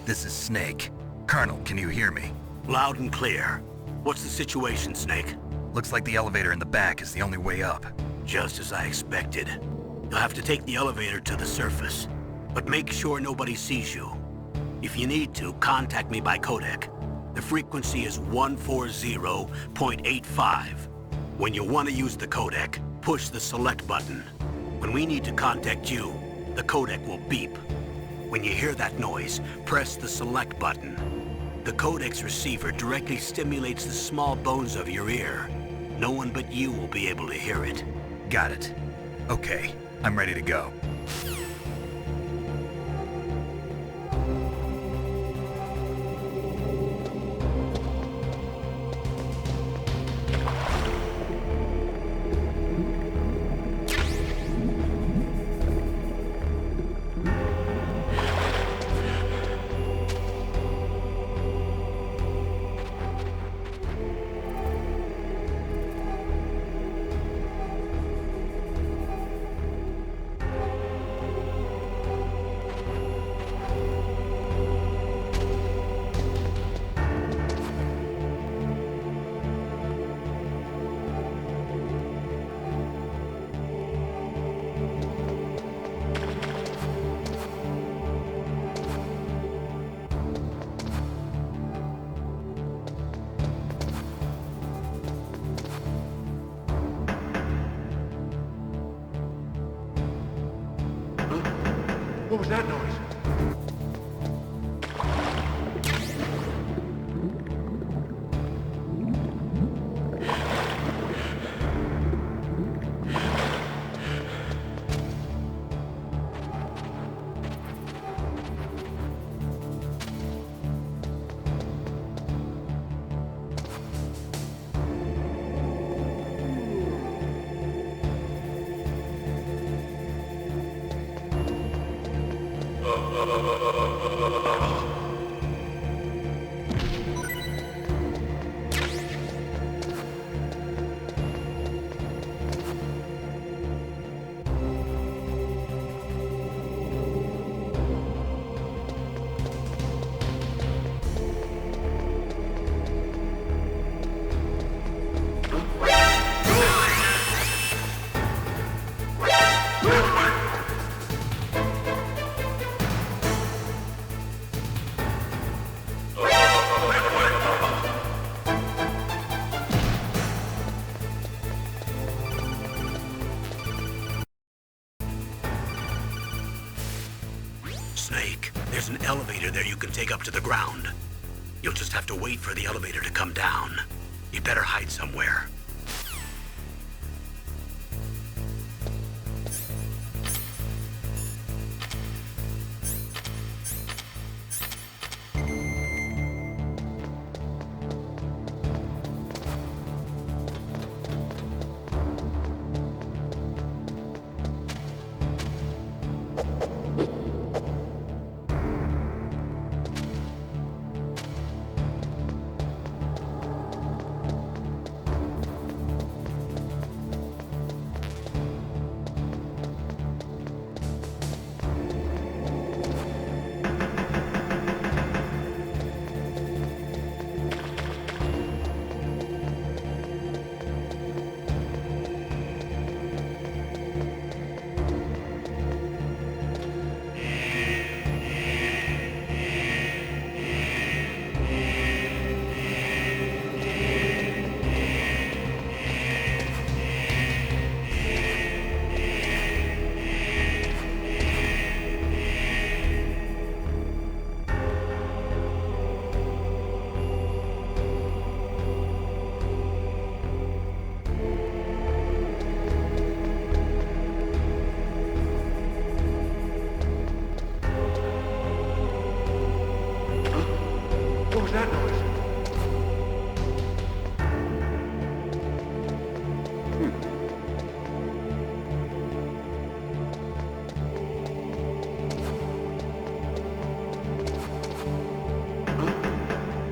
This is Snake. Colonel, can you hear me? Loud and clear. What's the situation, Snake? Looks like the elevator in the back is the only way up. Just as I expected. You'll have to take the elevator to the surface, but make sure nobody sees you. If you need to, contact me by codec. The frequency is 140.85. When you want to use the codec, push the select button. When we need to contact you, the codec will beep. When you hear that noise, press the select button. The codec's receiver directly stimulates the small bones of your ear. No one but you will be able to hear it. Got it. Okay, I'm ready to go. What was that noise? Snake, there's an elevator there you can take up to the ground. You'll just have to wait for the elevator to come down. You better hide somewhere. What was that noise?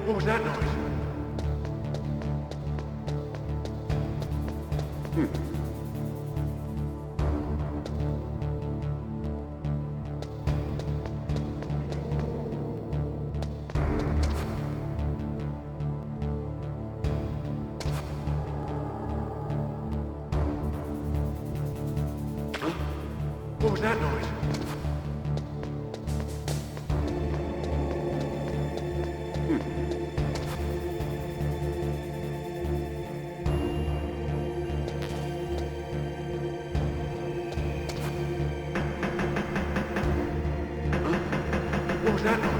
What was that noise? was that noise? What was that noise?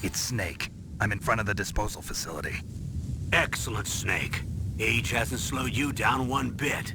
It's Snake. I'm in front of the disposal facility. Excellent, Snake. Age hasn't slowed you down one bit.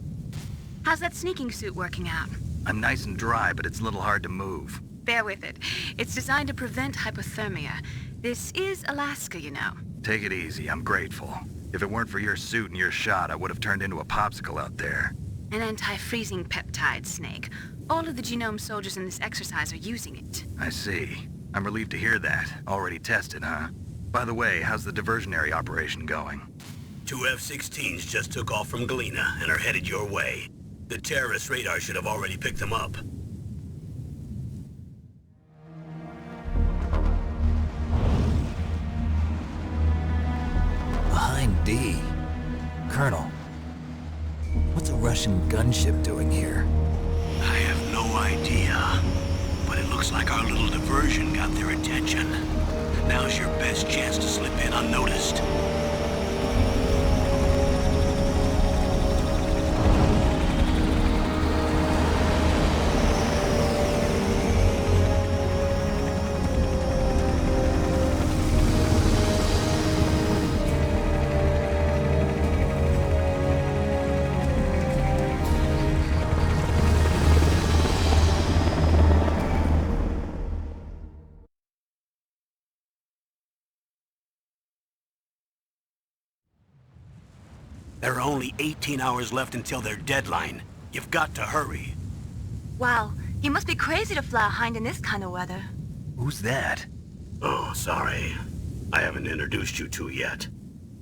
How's that sneaking suit working out? I'm nice and dry, but it's a little hard to move. Bear with it. It's designed to prevent hypothermia. This is Alaska, you know. Take it easy, I'm grateful. If it weren't for your suit and your shot, I would have turned into a popsicle out there. An anti-freezing peptide, Snake. All of the genome soldiers in this exercise are using it. I see. I'm relieved to hear that. Already tested, huh? By the way, how's the diversionary operation going? 2 F-16s just took off from Galena and are headed your way. The terrorist radar should have already picked them up. Behind D. Colonel, what's a Russian gunship doing here? I have no idea, but it looks like our little diversion got their attention. Now's your best chance to slip in unnoticed. There are only 18 hours left until their deadline. You've got to hurry. Wow, you must be crazy to fly a hind in this kind of weather. Who's that? Oh, sorry. I haven't introduced you to yet.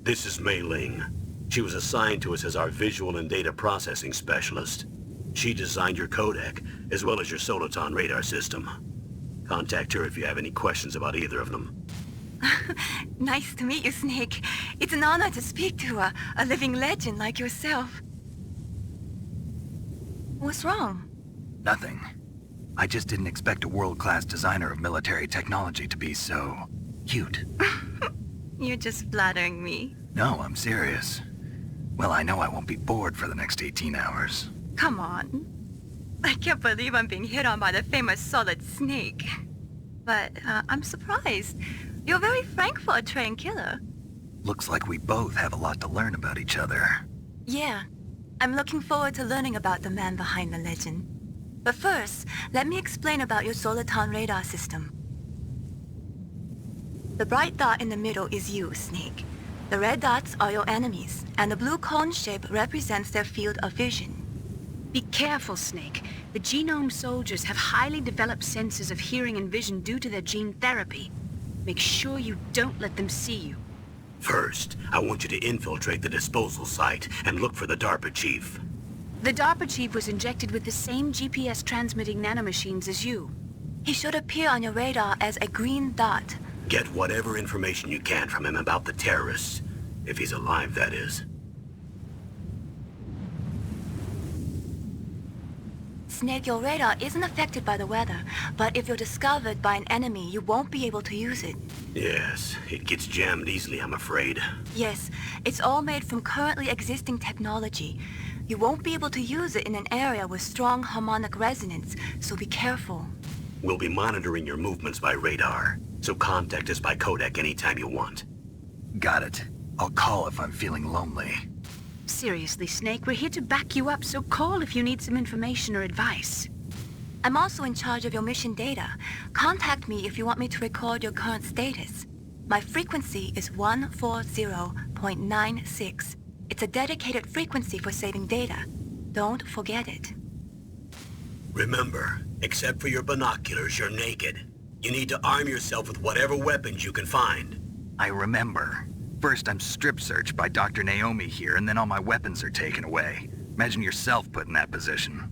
This is Mei Ling. She was assigned to us as our visual and data processing specialist. She designed your codec, as well as your Soliton radar system. Contact her if you have any questions about either of them. Nice to meet you, Snake. It's an honor to speak to a living legend like yourself. What's wrong? Nothing. I just didn't expect a world-class designer of military technology to be so... cute. You're just flattering me. No, I'm serious. Well, I know I won't be bored for the next 18 hours. Come on. I can't believe I'm being hit on by the famous Solid Snake. But I'm surprised. You're very frank for a trained killer. Looks like we both have a lot to learn about each other. Yeah. I'm looking forward to learning about the man behind the legend. But first, let me explain about your Soliton radar system. The bright dot in the middle is you, Snake. The red dots are your enemies, and the blue cone shape represents their field of vision. Be careful, Snake. The genome soldiers have highly developed senses of hearing and vision due to their gene therapy. Make sure you don't let them see you. First, I want you to infiltrate the disposal site and look for the DARPA chief. The DARPA chief was injected with the same GPS-transmitting nanomachines as you. He should appear on your radar as a green dot. Get whatever information you can from him about the terrorists. If he's alive, that is. Snake, your radar isn't affected by the weather, but if you're discovered by an enemy, you won't be able to use it. Yes, it gets jammed easily, I'm afraid. Yes, it's all made from currently existing technology. You won't be able to use it in an area with strong harmonic resonance, so be careful. We'll be monitoring your movements by radar, so contact us by codec anytime you want. Got it. I'll call if I'm feeling lonely. Seriously, Snake, we're here to back you up, so call if you need some information or advice. I'm also in charge of your mission data. Contact me if you want me to record your current status. My frequency is 140.96. It's a dedicated frequency for saving data. Don't forget it. Remember, except for your binoculars, you're naked. You need to arm yourself with whatever weapons you can find. I remember. First, I'm strip searched by Dr. Naomi here, and then all my weapons are taken away. Imagine yourself put in that position.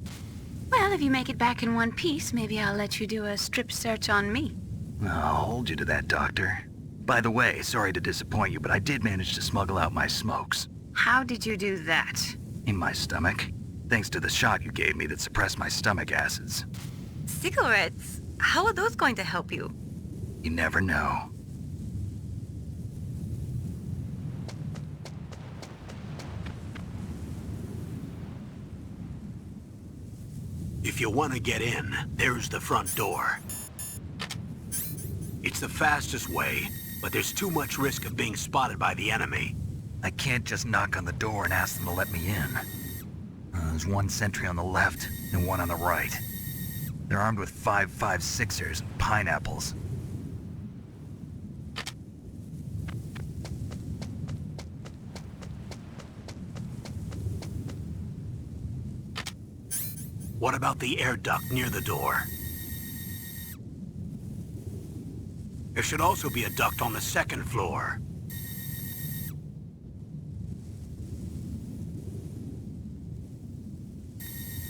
Well, if you make it back in one piece, maybe I'll let you do a strip search on me. I'll hold you to that, Doctor. By the way, sorry to disappoint you, but I did manage to smuggle out my smokes. How did you do that? In my stomach. Thanks to the shot you gave me that suppressed my stomach acids. Cigarettes? How are those going to help you? You never know. If you want to get in, there's the front door. It's the fastest way, but there's too much risk of being spotted by the enemy. I can't just knock on the door and ask them to let me in. There's one sentry on the left and one on the right. They're armed with 5.56ers and pineapples. What about the air duct near the door? There should also be a duct on the second floor.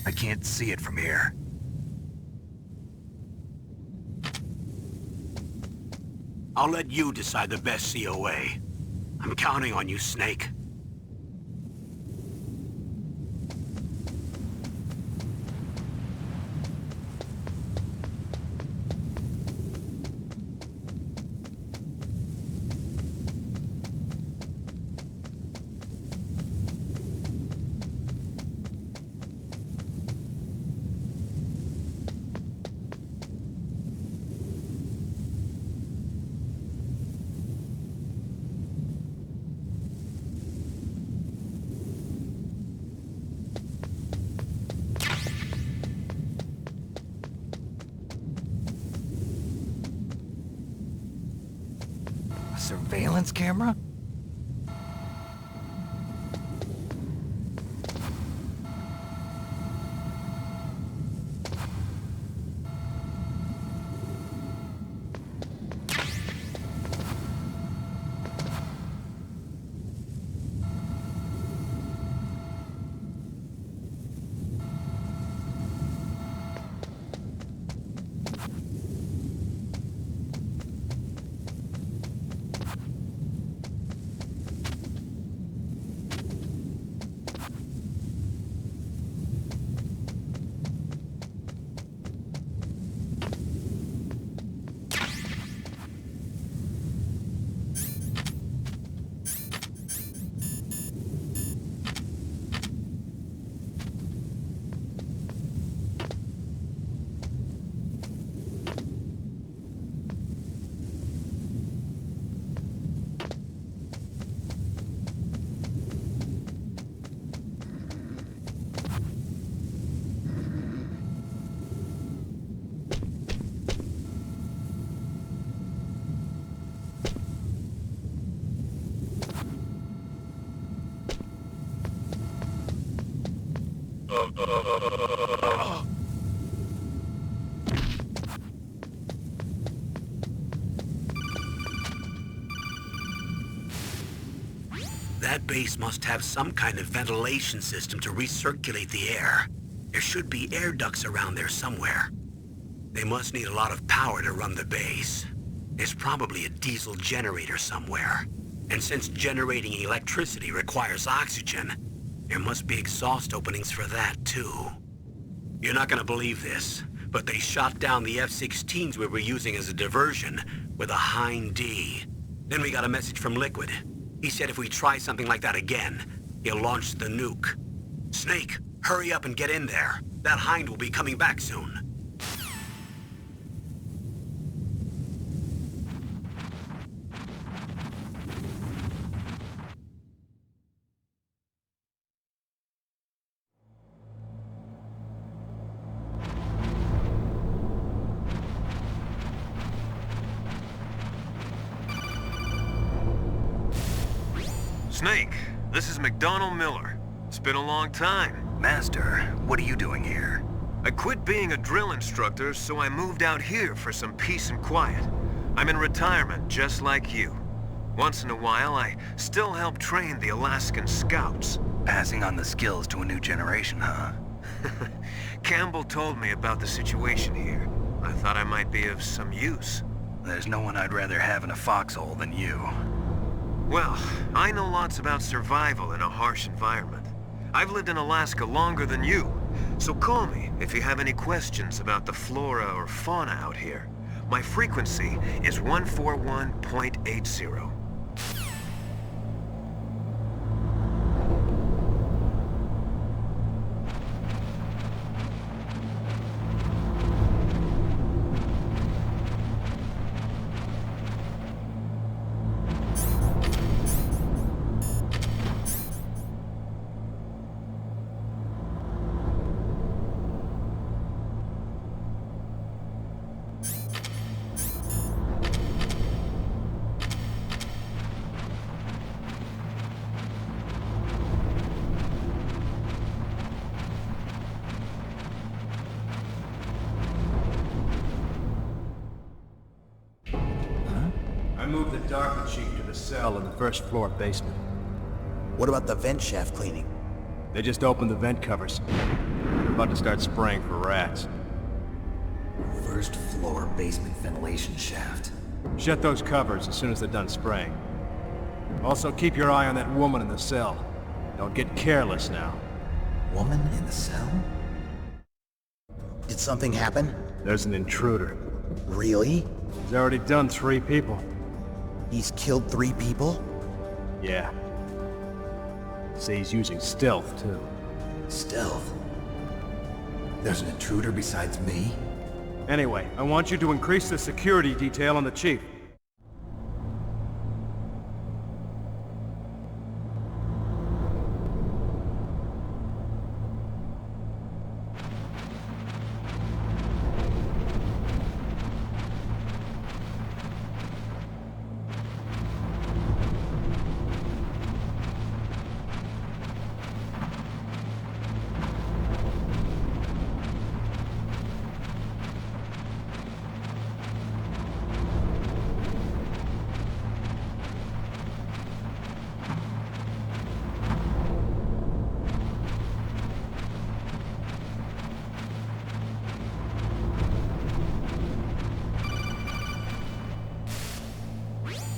I can't see it from here. I'll let you decide the best COA. I'm counting on you, Snake. Surveillance camera? That base must have some kind of ventilation system to recirculate the air. There should be air ducts around there somewhere. They must need a lot of power to run the base. There's probably a diesel generator somewhere. And since generating electricity requires oxygen, there must be exhaust openings for that too. You're not gonna believe this, but they shot down the F-16s we were using as a diversion with a Hind D. Then we got a message from Liquid. He said if we try something like that again, he'll launch the nuke. Snake, hurry up and get in there. That Hind will be coming back soon. Snake, this is McDonald Miller. It's been a long time. Master, what are you doing here? I quit being a drill instructor, so I moved out here for some peace and quiet. I'm in retirement, just like you. Once in a while, I still help train the Alaskan Scouts. Passing on the skills to a new generation, huh? Campbell told me about the situation here. I thought I might be of some use. There's no one I'd rather have in a foxhole than you. Well, I know lots about survival in a harsh environment. I've lived in Alaska longer than you, so call me if you have any questions about the flora or fauna out here. My frequency is 141.80. I moved the Darker Chief to the cell in the first floor basement. What about the vent shaft cleaning? They just opened the vent covers. They're about to start spraying for rats. First floor basement ventilation shaft. Shut those covers as soon as they're done spraying. Also, keep your eye on that woman in the cell. Don't get careless now. Woman in the cell? Did something happen? There's an intruder. Really? He's already done 3 people. He's killed 3 people? Yeah. Say he's using stealth, too. Stealth? There's an intruder besides me? Anyway, I want you to increase the security detail on the Chief.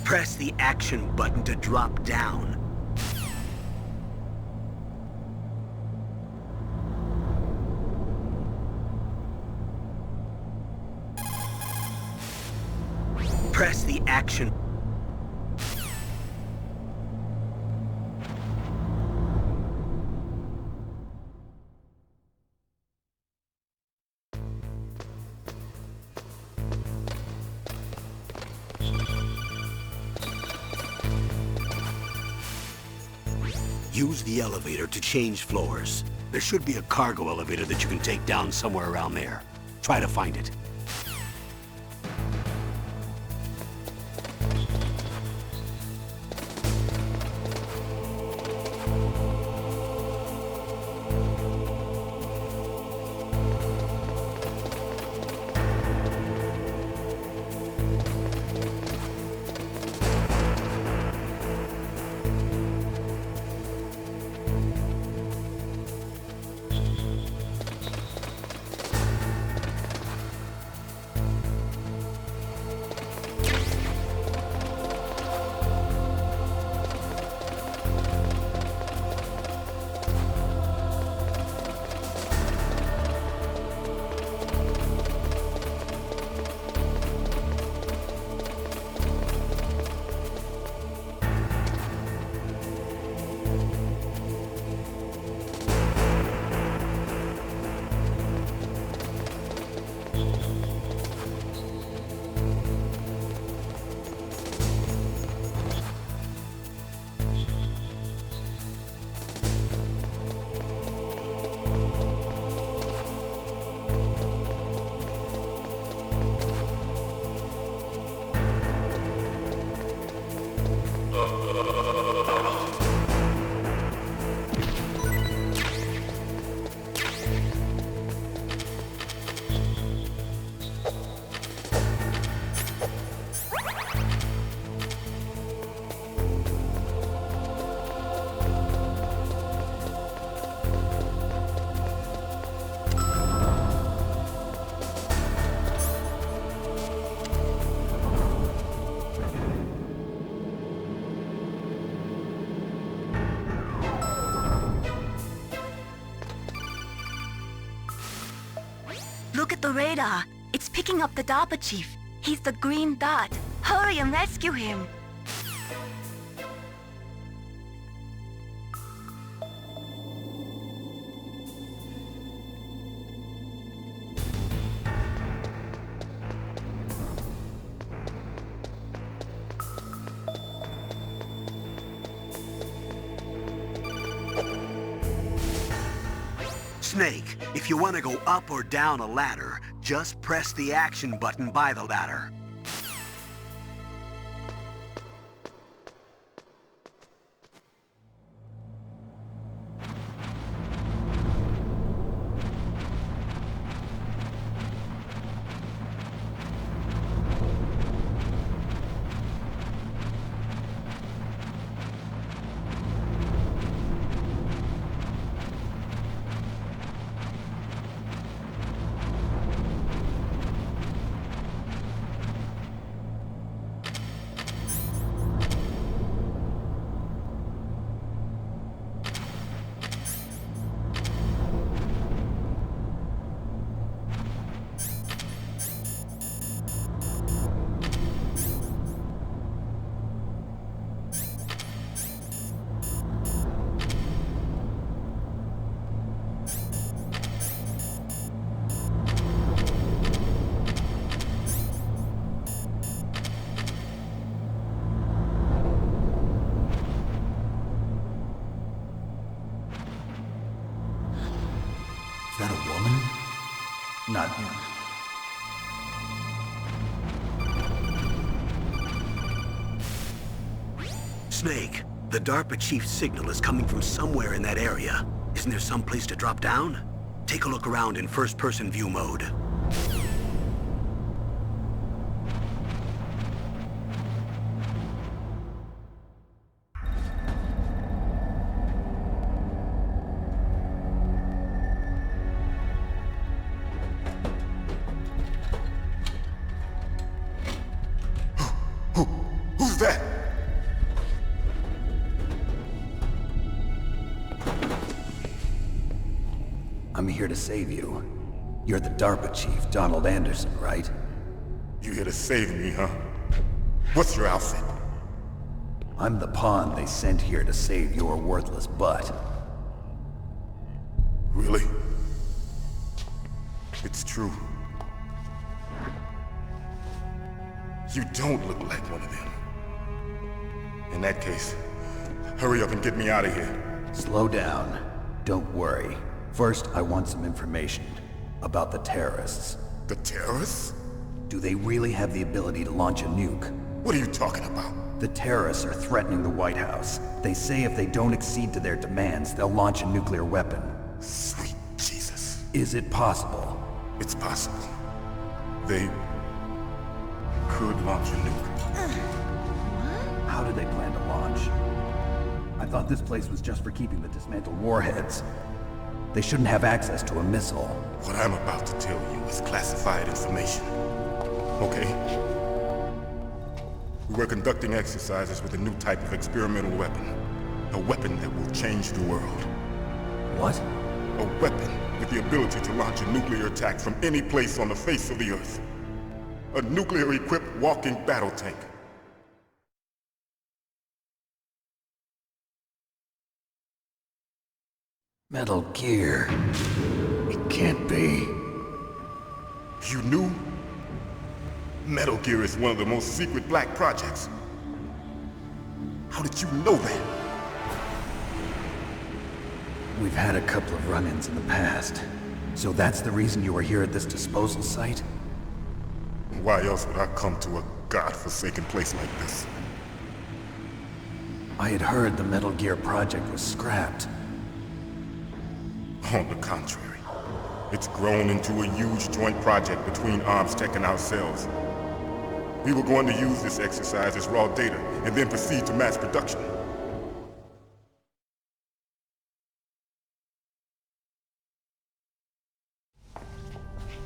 Press the action button to drop down. Press the action. Use the elevator to change floors. There should be a cargo elevator that you can take down somewhere around there. Try to find it. radar. It's picking up the DARPA chief. He's the green dot. Hurry and rescue him. Snake, if you want to go up or down a ladder, just press the action button by the ladder. Is that a woman? Not him. Snake, the DARPA chief's signal is coming from somewhere in that area. Isn't there some place to drop down? Take a look around in first-person view mode. Who's that? I'm here to save you. You're the DARPA chief, Donald Anderson, right? You here to save me, huh? What's your outfit? I'm the pawn they sent here to save your worthless butt. Really? It's true. You don't look like one of them. In that case, hurry up and get me out of here. Slow down. Don't worry. First, I want some information about the terrorists. The terrorists? Do they really have the ability to launch a nuke? What are you talking about? The terrorists are threatening the White House. They say if they don't accede to their demands, they'll launch a nuclear weapon. Sweet Jesus. Is it possible? It's possible. They could launch a nuke. How do they plan to launch? I thought this place was just for keeping the dismantled warheads. They shouldn't have access to a missile. What I'm about to tell you is classified information. Okay? We were conducting exercises with a new type of experimental weapon. A weapon that will change the world. What? A weapon with the ability to launch a nuclear attack from any place on the face of the Earth. A nuclear-equipped walking battle tank. Metal Gear. It can't be. You knew? Metal Gear is one of the most secret black projects. How did you know that? We've had a couple of run-ins in the past. So that's the reason you were here at this disposal site? Why else would I come to a godforsaken place like this? I had heard the Metal Gear project was scrapped. On the contrary, it's grown into a huge joint project between ArmsTech and ourselves. We were going to use this exercise as raw data and then proceed to mass production.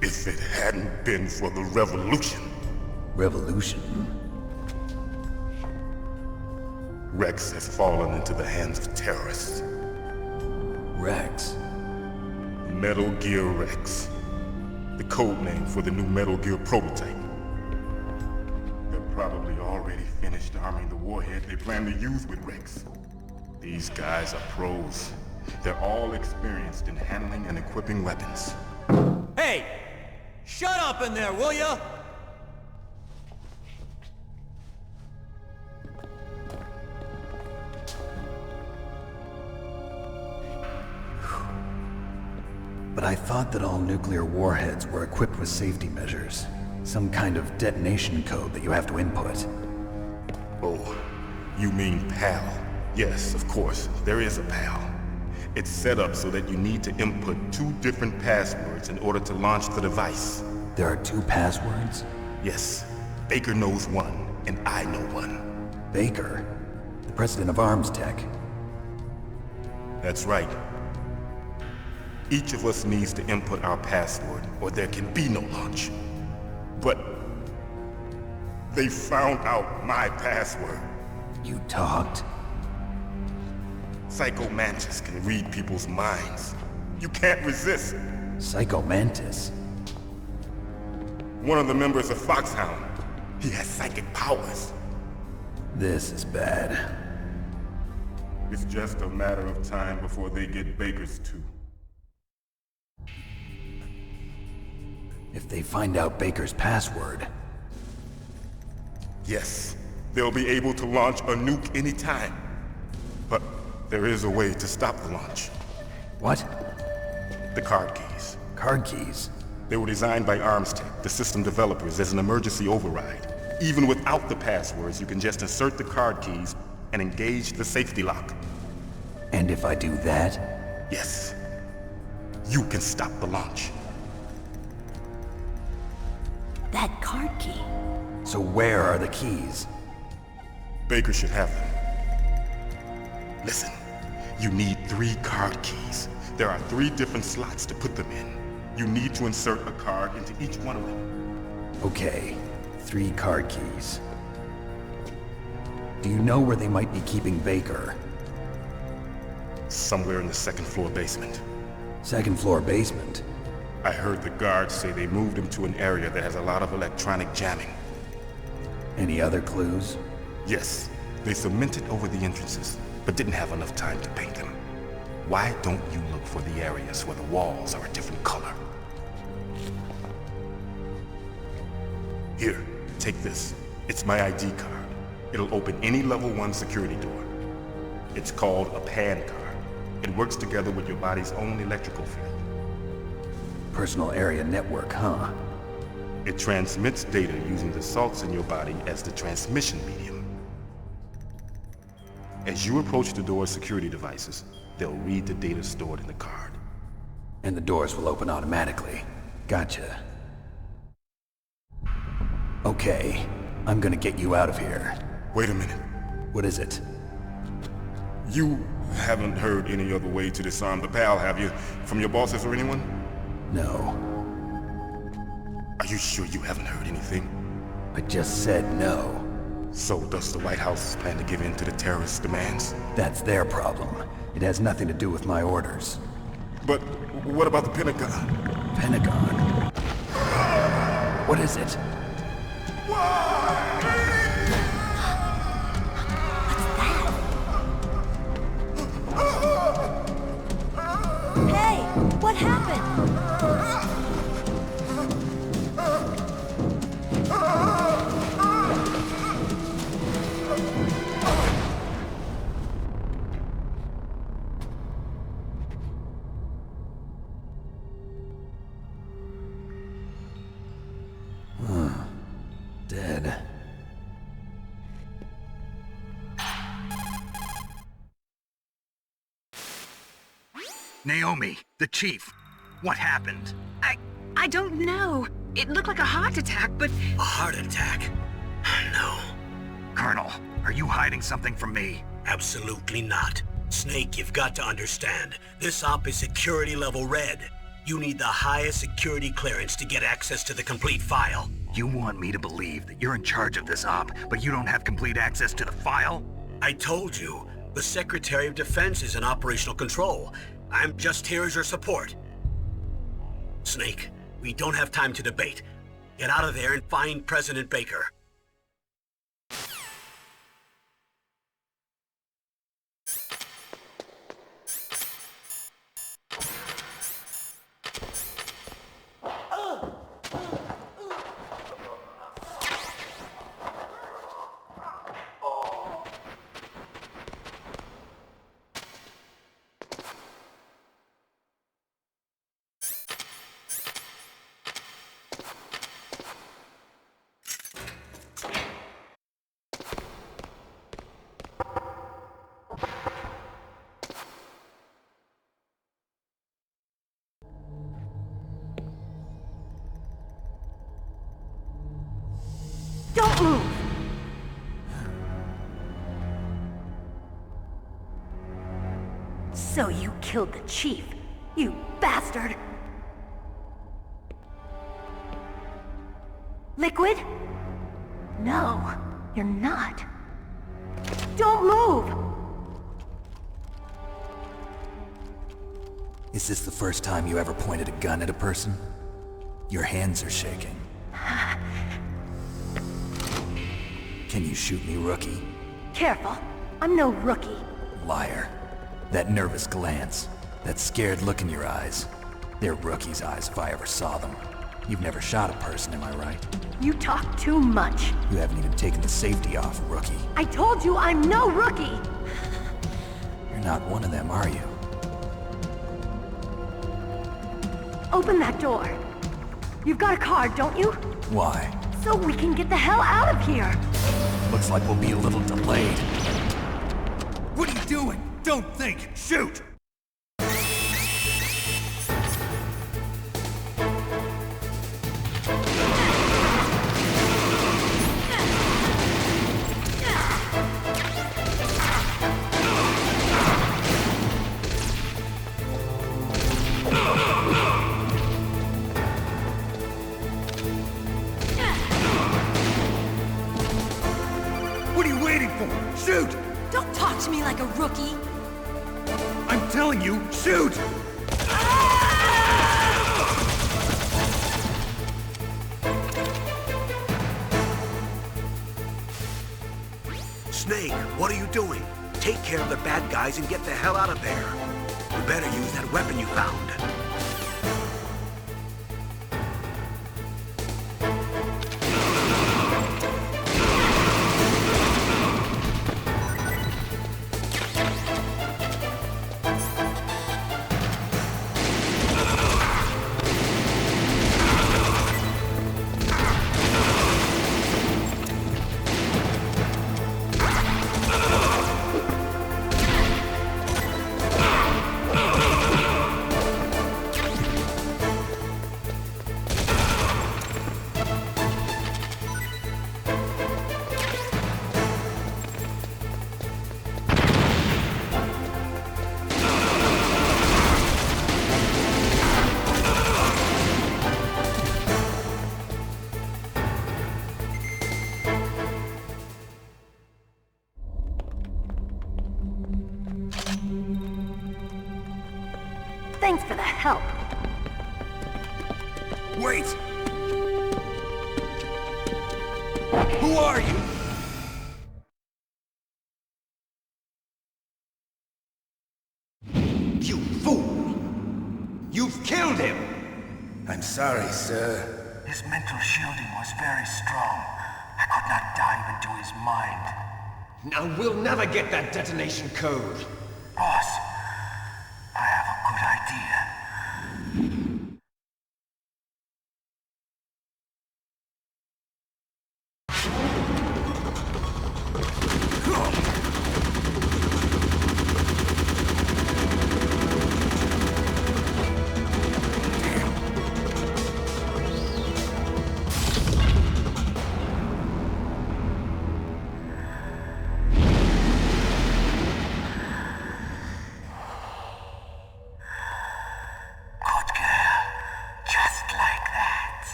If it hadn't been for the revolution... Revolution? Rex has fallen into the hands of terrorists. Rex? Metal Gear Rex. The code name for the new Metal Gear prototype. They're probably already finished arming the warhead they plan to use with Rex. These guys are pros. They're all experienced in handling and equipping weapons. Hey! Shut up in there, will ya? But I thought that all nuclear warheads were equipped with safety measures. Some kind of detonation code that you have to input. Oh, you mean PAL? Yes, of course, there is a PAL. It's set up so that you need to input 2 different passwords in order to launch the device. There are 2 passwords? Yes. Baker knows one, and I know one. Baker? The president of Arms Tech. That's right. Each of us needs to input our password, or there can be no launch. But they found out my password. You talked? Psycho Mantis can read people's minds. You can't resist. Psycho Mantis? One of the members of Foxhound. He has psychic powers. This is bad. It's just a matter of time before they get Baker's too. If they find out Baker's password... Yes, they'll be able to launch a nuke anytime. But there is a way to stop the launch. What? The card keys. Card keys? They were designed by Arms Tech, the system developers, as an emergency override. Even without the passwords, you can just insert the card keys and engage the safety lock. And if I do that? Yes. You can stop the launch. That card key. So where are the keys? Baker should have them. Listen, you need 3 card keys. There are 3 different slots to put them in. You need to insert a card into each one of them. Okay, 3 card keys. Do you know where they might be keeping Baker? Somewhere in the 2nd floor basement. 2nd floor basement? I heard the guards say they moved him to an area that has a lot of electronic jamming. Any other clues? Yes. They cemented over the entrances, but didn't have enough time to paint them. Why don't you look for the areas where the walls are a different color? Here, take this. It's my ID card. It'll open any level 1 security door. It's called a PAN card. It works together with your body's own electrical field. Personal area network, huh? It transmits data using the salts in your body as the transmission medium. As you approach the door's security devices, they'll read the data stored in the card. And the doors will open automatically. Gotcha. Okay, I'm gonna get you out of here. Wait a minute. What is it? You haven't heard any other way to disarm the PAL, have you? From your bosses or anyone? No. Are you sure you haven't heard anything? I just said no. So does the White House plan to give in to the terrorists' demands? That's their problem. It has nothing to do with my orders. But what about the Pentagon? Pentagon? What is it? Hey, what happened? Dead. Naomi, the chief. What happened? I don't know. It looked like a heart attack, but... A heart attack? No. Colonel, are you hiding something from me? Absolutely not. Snake, you've got to understand. This op is security level red. You need the highest security clearance to get access to the complete file. You want me to believe that you're in charge of this op, but you don't have complete access to the file? I told you, the Secretary of Defense is in operational control. I'm just here as your support. Snake, We don't have time to debate. Get out of there and find President Baker. Don't move! So you killed the chief, you bastard! Liquid? No, you're not. Don't move! Is this the first time you ever pointed a gun at a person? Your hands are shaking. Can you shoot me, rookie? Careful, I'm no rookie. Liar. That nervous glance, that scared look in your eyes. They're rookie's eyes if I ever saw them. You've never shot a person, am I right? You talk too much. You haven't even taken the safety off, rookie. I told you I'm no rookie! You're not one of them, are you? Open that door. You've got a card, don't you? Why? So we can get the hell out of here! Looks like we'll be a little delayed. What are you doing? Don't think! Shoot! What are you waiting for? Shoot! Don't talk to me like a rookie! I'm telling you, shoot! Snake, what are you doing? Take care of the bad guys and get the hell out of there. You better use that weapon you found. Thanks for the help. Wait! Who are you? You fool! You've killed him! I'm sorry, sir. His mental shielding was very strong. I could not dive into his mind. Now we'll never get that detonation code. Boss, I have a good idea.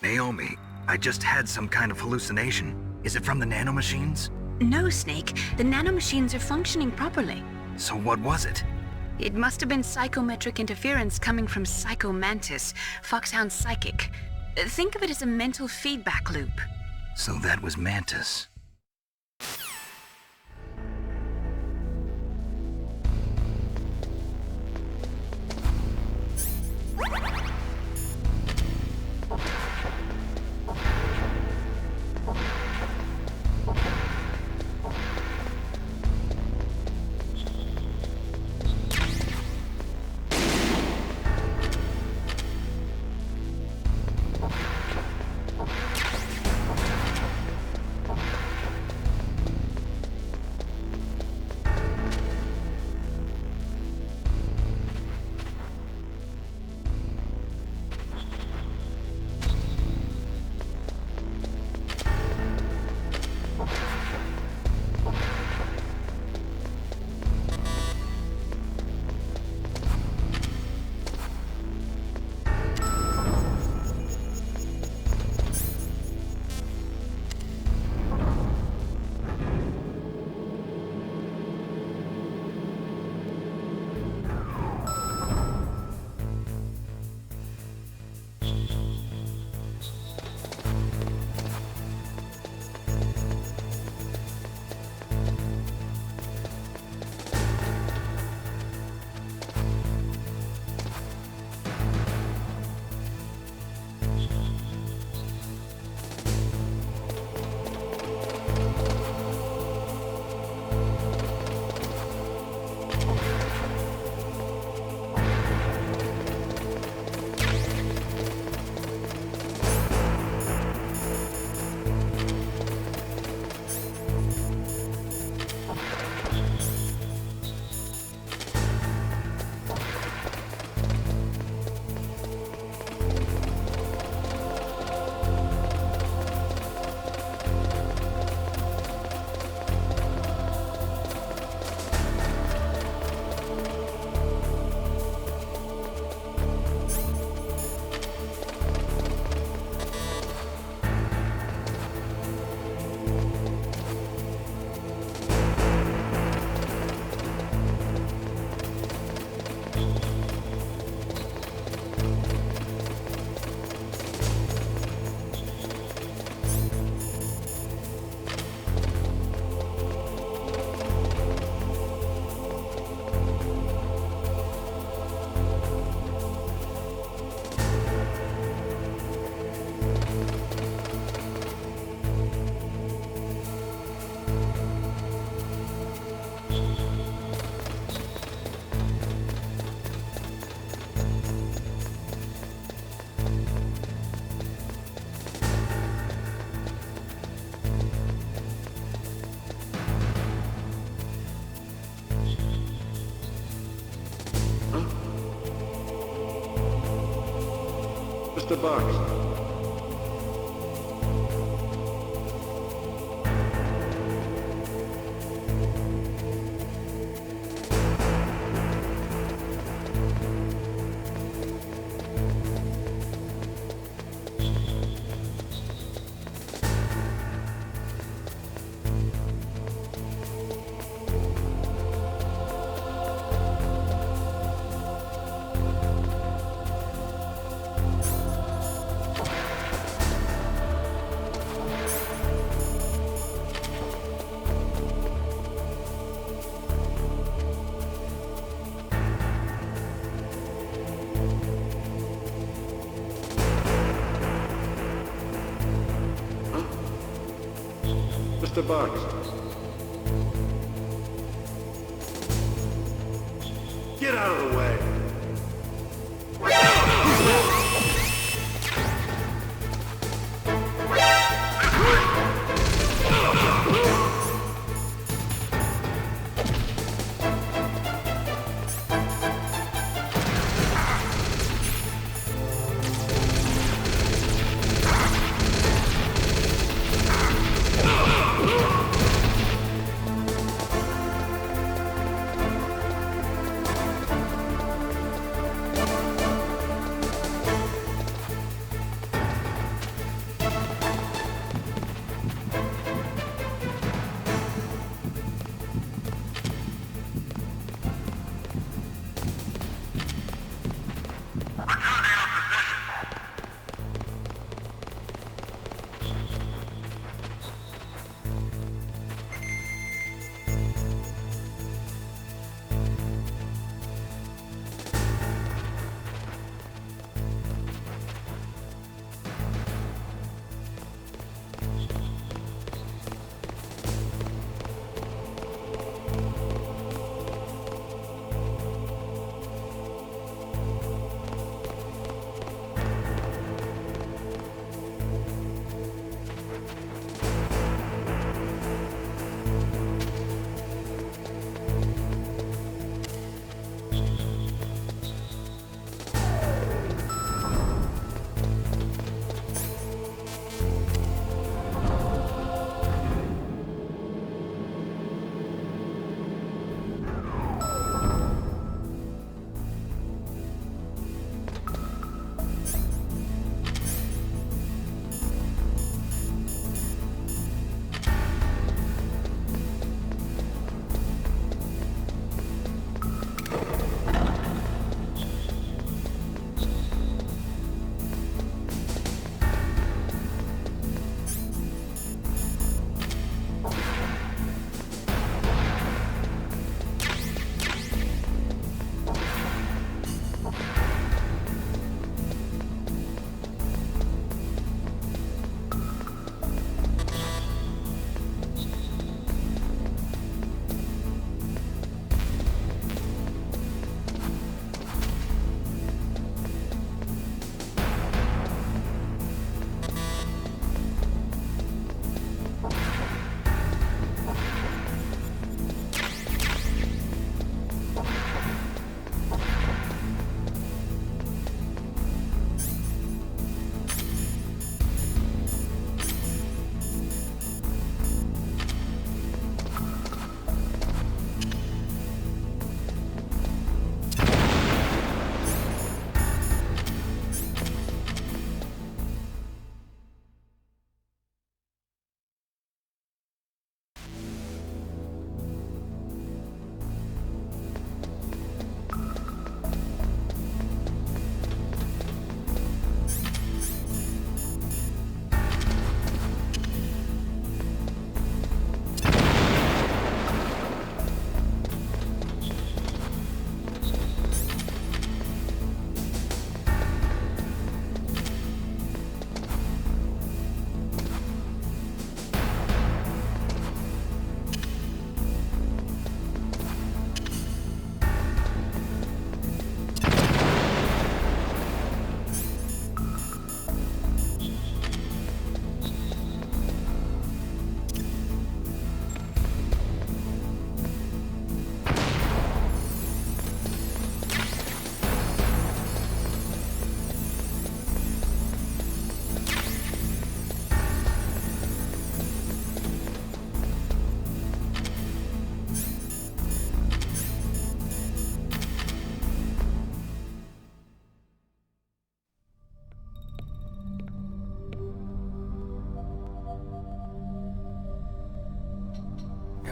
Naomi, I just had some kind of hallucination. Is it from the nanomachines? No, Snake. The nanomachines are functioning properly. So what was it? It must have been psychometric interference coming from Psycho Mantis, Foxhound's psychic. Think of it as a mental feedback loop. So that was Mantis. Mr. Box. Mr. Box. Get out of the way.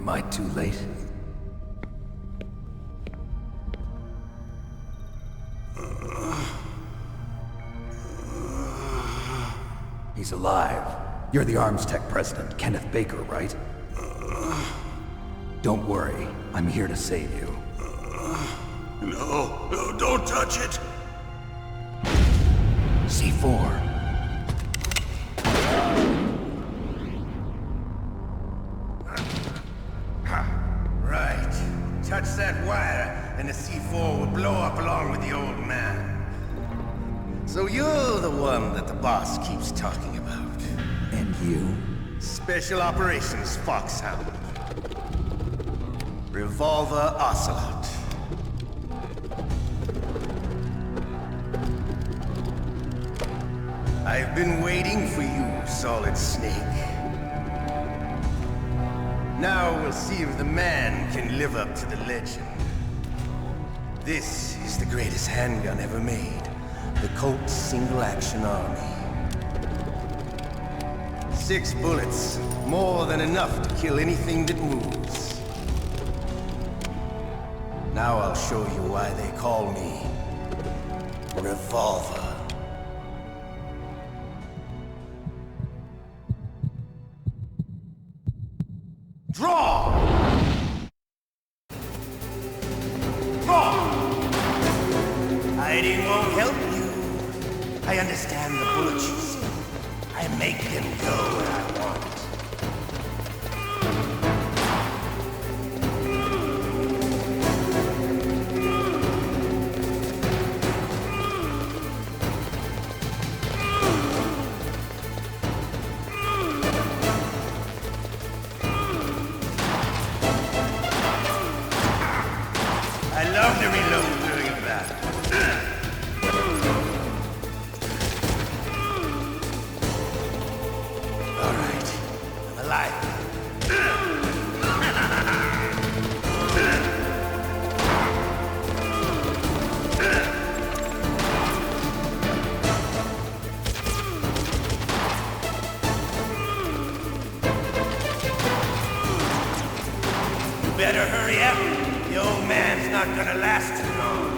Am I too late? He's alive. You're the Arms Tech president, Kenneth Baker, right? Don't worry. I'm here to save you. No, don't touch it! C4. Right. Touch that wire, and the C4 will blow up along with the old man. So you're the one that the boss keeps talking about. And you? Special Operations Foxhound. Revolver Ocelot. I've been waiting for you, Solid Snake. Now we'll see if the man can live up to the legend. This is the greatest handgun ever made. The Colt Single Action Army. 6 bullets, more than enough to kill anything that moves. Now I'll show you why they call me Revolver. Draw! Draw! Hiding won't help you. I understand the bullets you see. I make them go where I want. I love to reload during a battle. All right, I'm alive. You better hurry up. The old man's not gonna last too long.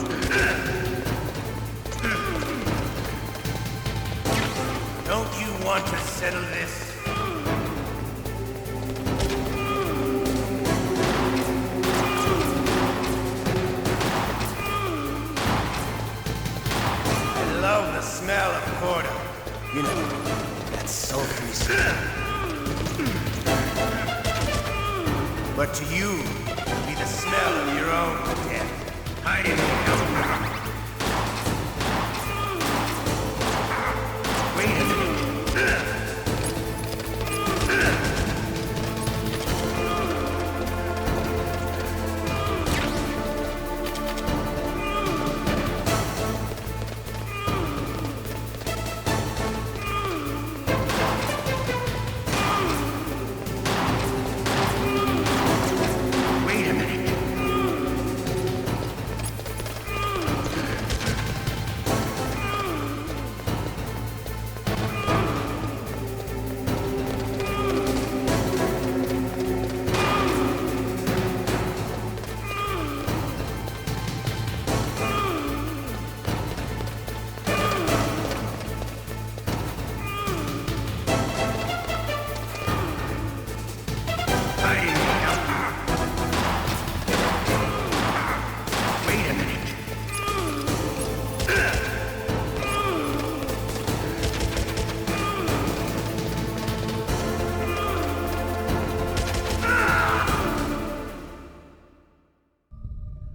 Don't you want to settle this? I love the smell of Corda. You know, that sultry smell. But to you, it'll be the smell of your own death. I didn't know. Wait a minute. Wait a minute. Wait a minute.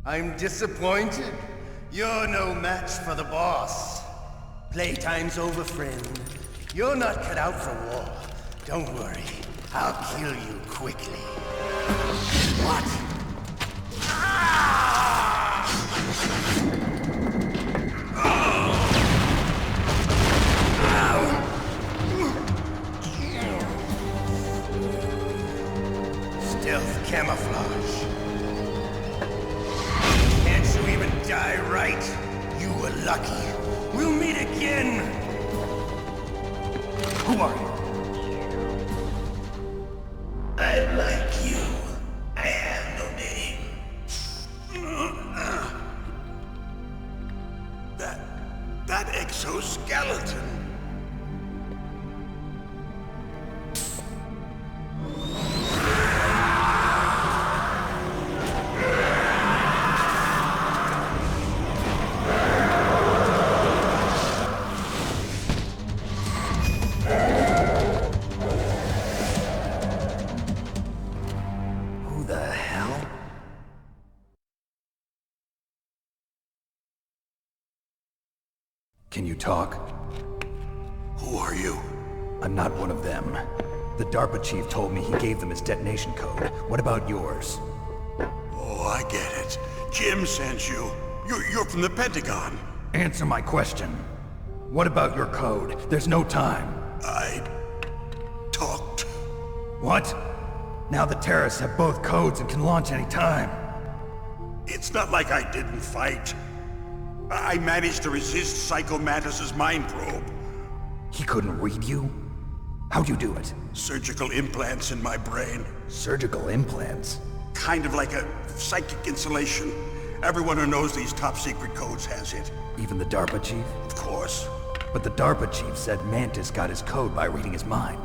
I'm disappointed. You're no match for the boss. Playtime's over, friend. You're not cut out for war. Don't worry. I'll kill you quickly. What? Stealth camouflage. Can't you even die right? You were lucky. We'll meet again. Who are you? I like you. Exoskeleton. Who the hell? Can you talk? Who are you? I'm not one of them. The DARPA chief told me he gave them his detonation code. What about yours? Oh, I get it. Jim sent you. You're from the Pentagon. Answer my question. What about your code? There's no time. I talked. What? Now the terrorists have both codes and can launch any time. It's not like I didn't fight. I managed to resist Psycho Mantis's mind probe. He couldn't read you? How'd you do it? Surgical implants in my brain. Surgical implants? Kind of like a psychic insulation. Everyone who knows these top secret codes has it. Even the DARPA chief? Of course. But the DARPA chief said Mantis got his code by reading his mind.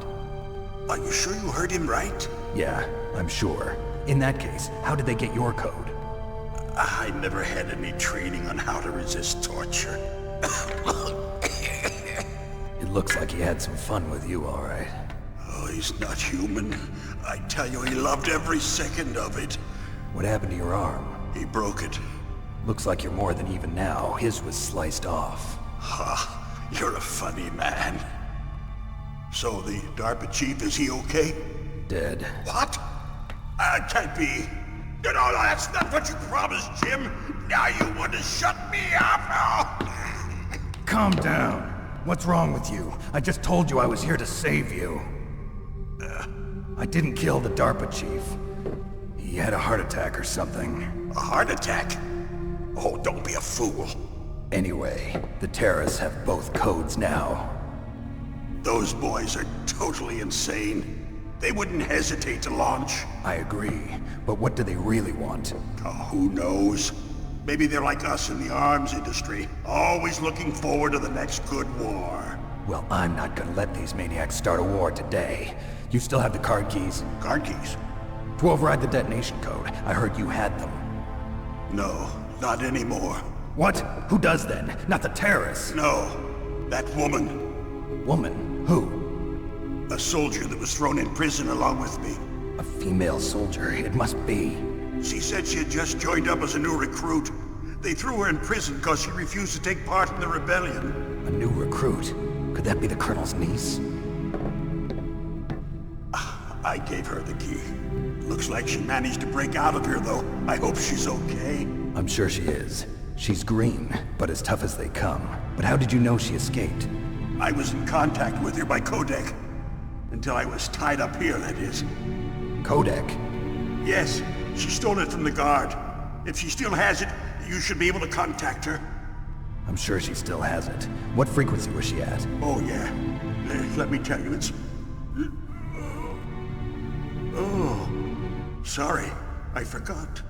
Are you sure you heard him right? Yeah, I'm sure. In that case, how did they get your code? I never had any training on how to resist torture. It looks like he had some fun with you, all right. Oh, he's not human. I tell you, he loved every second of it. What happened to your arm? He broke it. Looks like you're more than even now. His was sliced off. Ha, you're a funny man. So the DARPA chief, is he okay? Dead. What? Can't be. No, that's not what you promised, Jim. Now you want to shut me up? Calm down. What's wrong with you? I just told you I was here to save you. I didn't kill the DARPA chief. He had a heart attack or something. A heart attack? Oh, don't be a fool. Anyway, the terrorists have both codes now. Those boys are totally insane. They wouldn't hesitate to launch. I agree, but what do they really want? Oh, who knows? Maybe they're like us in the arms industry, always looking forward to the next good war. Well, I'm not gonna let these maniacs start a war today. You still have the card keys? Card keys? To override the detonation code. I heard you had them. No, not anymore. What? Who does then? Not the terrorists? No, that woman. Woman? Who? A soldier that was thrown in prison along with me. A female soldier, it must be. She said she had just joined up as a new recruit. They threw her in prison because she refused to take part in the rebellion. A new recruit? Could that be the Colonel's niece? I gave her the key. Looks like she managed to break out of here, though. I hope she's okay. I'm sure she is. She's green, but as tough as they come. But how did you know she escaped? I was in contact with her by codec. Until I was tied up here, that is. Codec? Yes, she stole it from the guard. If she still has it, you should be able to contact her. I'm sure she still has it. What frequency was she at? Oh, yeah. Let me tell you, it's... Oh, sorry. I forgot.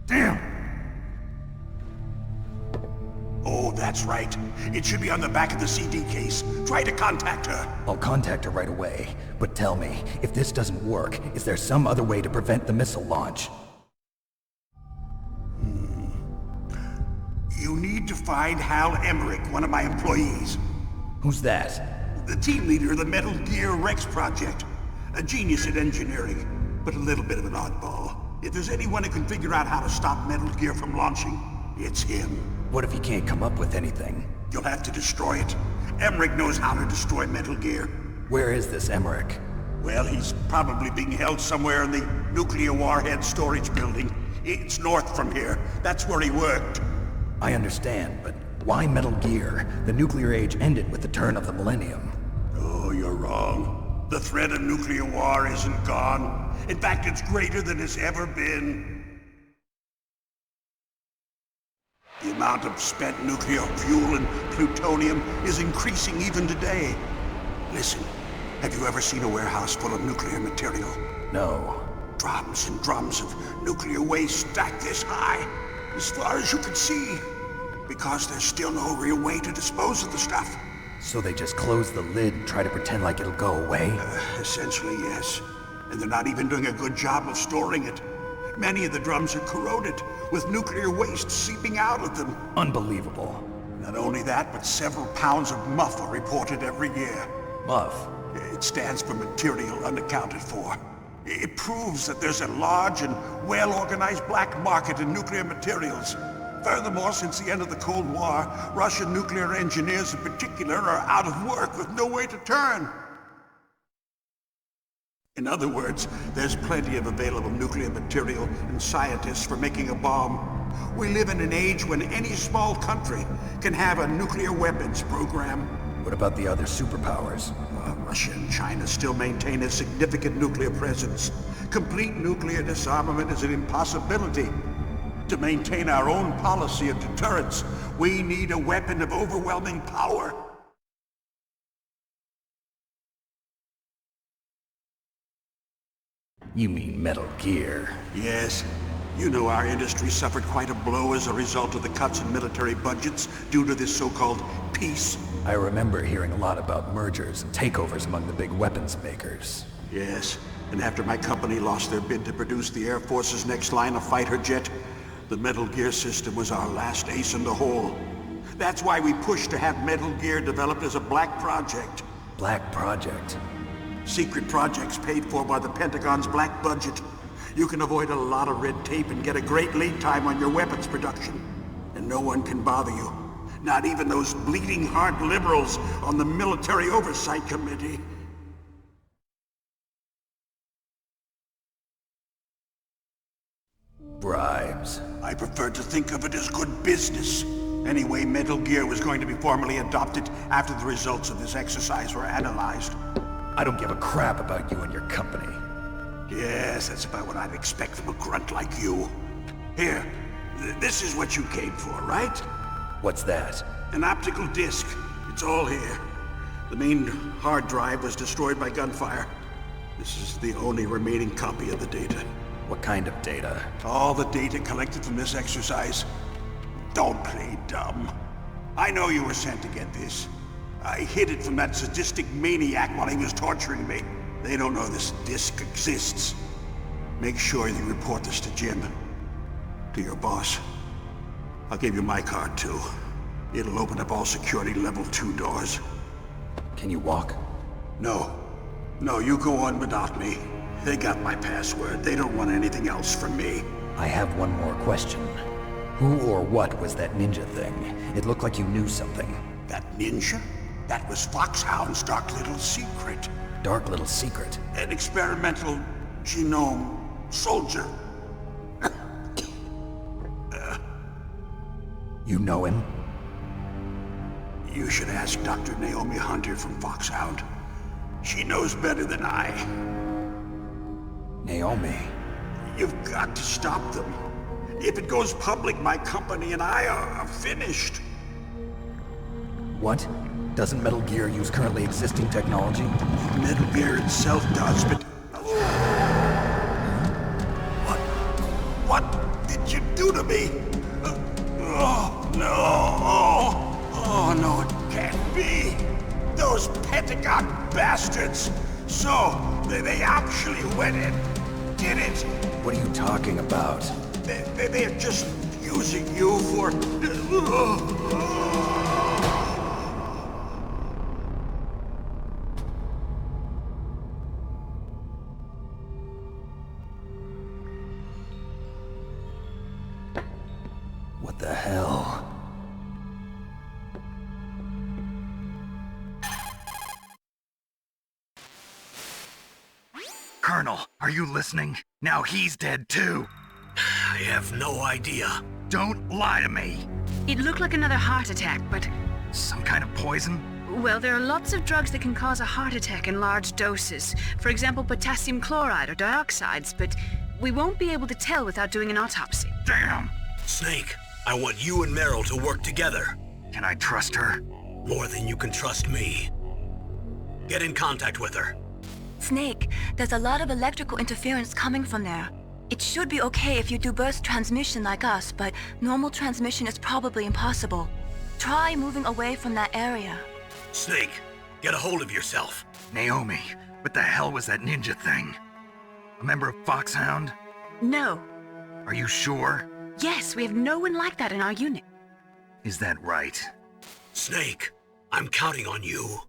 Damn! Oh, that's right. It should be on the back of the CD case. Try to contact her. I'll contact her right away. But tell me, if this doesn't work, is there some other way to prevent the missile launch? You need to find Hal Emmerich, one of my employees. Who's that? The team leader of the Metal Gear Rex project. A genius at engineering, but a little bit of an oddball. If there's anyone who can figure out how to stop Metal Gear from launching, it's him. What if he can't come up with anything? You'll have to destroy it. Emmerich knows how to destroy Metal Gear. Where is this Emmerich? Well, he's probably being held somewhere in the nuclear warhead storage building. It's north from here. That's where he worked. I understand, but why Metal Gear? The nuclear age ended with the turn of the millennium. Oh, you're wrong. The threat of nuclear war isn't gone. In fact, it's greater than it's ever been. The amount of spent nuclear fuel and plutonium is increasing even today. Listen, have you ever seen a warehouse full of nuclear material? No. Drums and drums of nuclear waste stacked this high, as far as you can see. Because there's still no real way to dispose of the stuff. So they just close the lid and try to pretend like it'll go away? Essentially, yes. And they're not even doing a good job of storing it. Many of the drums are corroded, with nuclear waste seeping out of them. Unbelievable. Not only that, but several pounds of muff are reported every year. Muff? It stands for material unaccounted for. It proves that there's a large and well-organized black market in nuclear materials. Furthermore, since the end of the Cold War, Russian nuclear engineers in particular are out of work with no way to turn. In other words, there's plenty of available nuclear material and scientists for making a bomb. We live in an age when any small country can have a nuclear weapons program. What about the other superpowers? Russia and China still maintain a significant nuclear presence. Complete nuclear disarmament is an impossibility. To maintain our own policy of deterrence, we need a weapon of overwhelming power. You mean Metal Gear? Yes. You know our industry suffered quite a blow as a result of the cuts in military budgets due to this so-called peace. I remember hearing a lot about mergers and takeovers among the big weapons makers. Yes, and after my company lost their bid to produce the Air Force's next line of fighter jet, the Metal Gear system was our last ace in the hole. That's why we pushed to have Metal Gear developed as a black project. Black project? Secret projects paid for by the Pentagon's black budget. You can avoid a lot of red tape and get a great lead time on your weapons production. And no one can bother you. Not even those bleeding heart liberals on the Military Oversight Committee. Bribes. I prefer to think of it as good business. Anyway, Metal Gear was going to be formally adopted after the results of this exercise were analyzed. I don't give a crap about you and your company. Yes, that's about what I'd expect from a grunt like you. Here, this is what you came for, right? What's that? An optical disc. It's all here. The main hard drive was destroyed by gunfire. This is the only remaining copy of the data. What kind of data? All the data collected from this exercise. Don't play dumb. I know you were sent to get this. I hid it from that sadistic maniac while he was torturing me. They don't know this disc exists. Make sure you report this to Jim. To your boss. I'll give you my card too. It'll open up all security level 2 doors. Can you walk? No. No, you go on without me. They got my password. They don't want anything else from me. I have one more question. Who or what was that ninja thing? It looked like you knew something. That ninja? That was Foxhound's dark little secret. Dark little secret? An experimental genome soldier. You know him? You should ask Dr. Naomi Hunter from Foxhound. She knows better than I. Naomi? You've got to stop them. If it goes public, my company and I are finished. What? Doesn't Metal Gear use currently existing technology? Metal Gear itself does, but... What did you do to me? Oh, no! Oh, no, it can't be! Those Pentagon bastards! So, they actually went and did it! What are you talking about? They're just using you for... What the hell? Colonel, are you listening? Now he's dead too. I have no idea. Don't lie to me. It looked like another heart attack, but... Some kind of poison? Well, there are lots of drugs that can cause a heart attack in large doses. For example, potassium chloride or dioxides, but we won't be able to tell without doing an autopsy. Damn! Snake, I want you and Meryl to work together. Can I trust her? More than you can trust me. Get in contact with her. Snake, there's a lot of electrical interference coming from there. It should be okay if you do burst transmission like us, but normal transmission is probably impossible. Try moving away from that area. Snake, get a hold of yourself. Naomi, what the hell was that ninja thing? A member of Foxhound? No. Are you sure? Yes, we have no one like that in our unit. Is that right? Snake, I'm counting on you.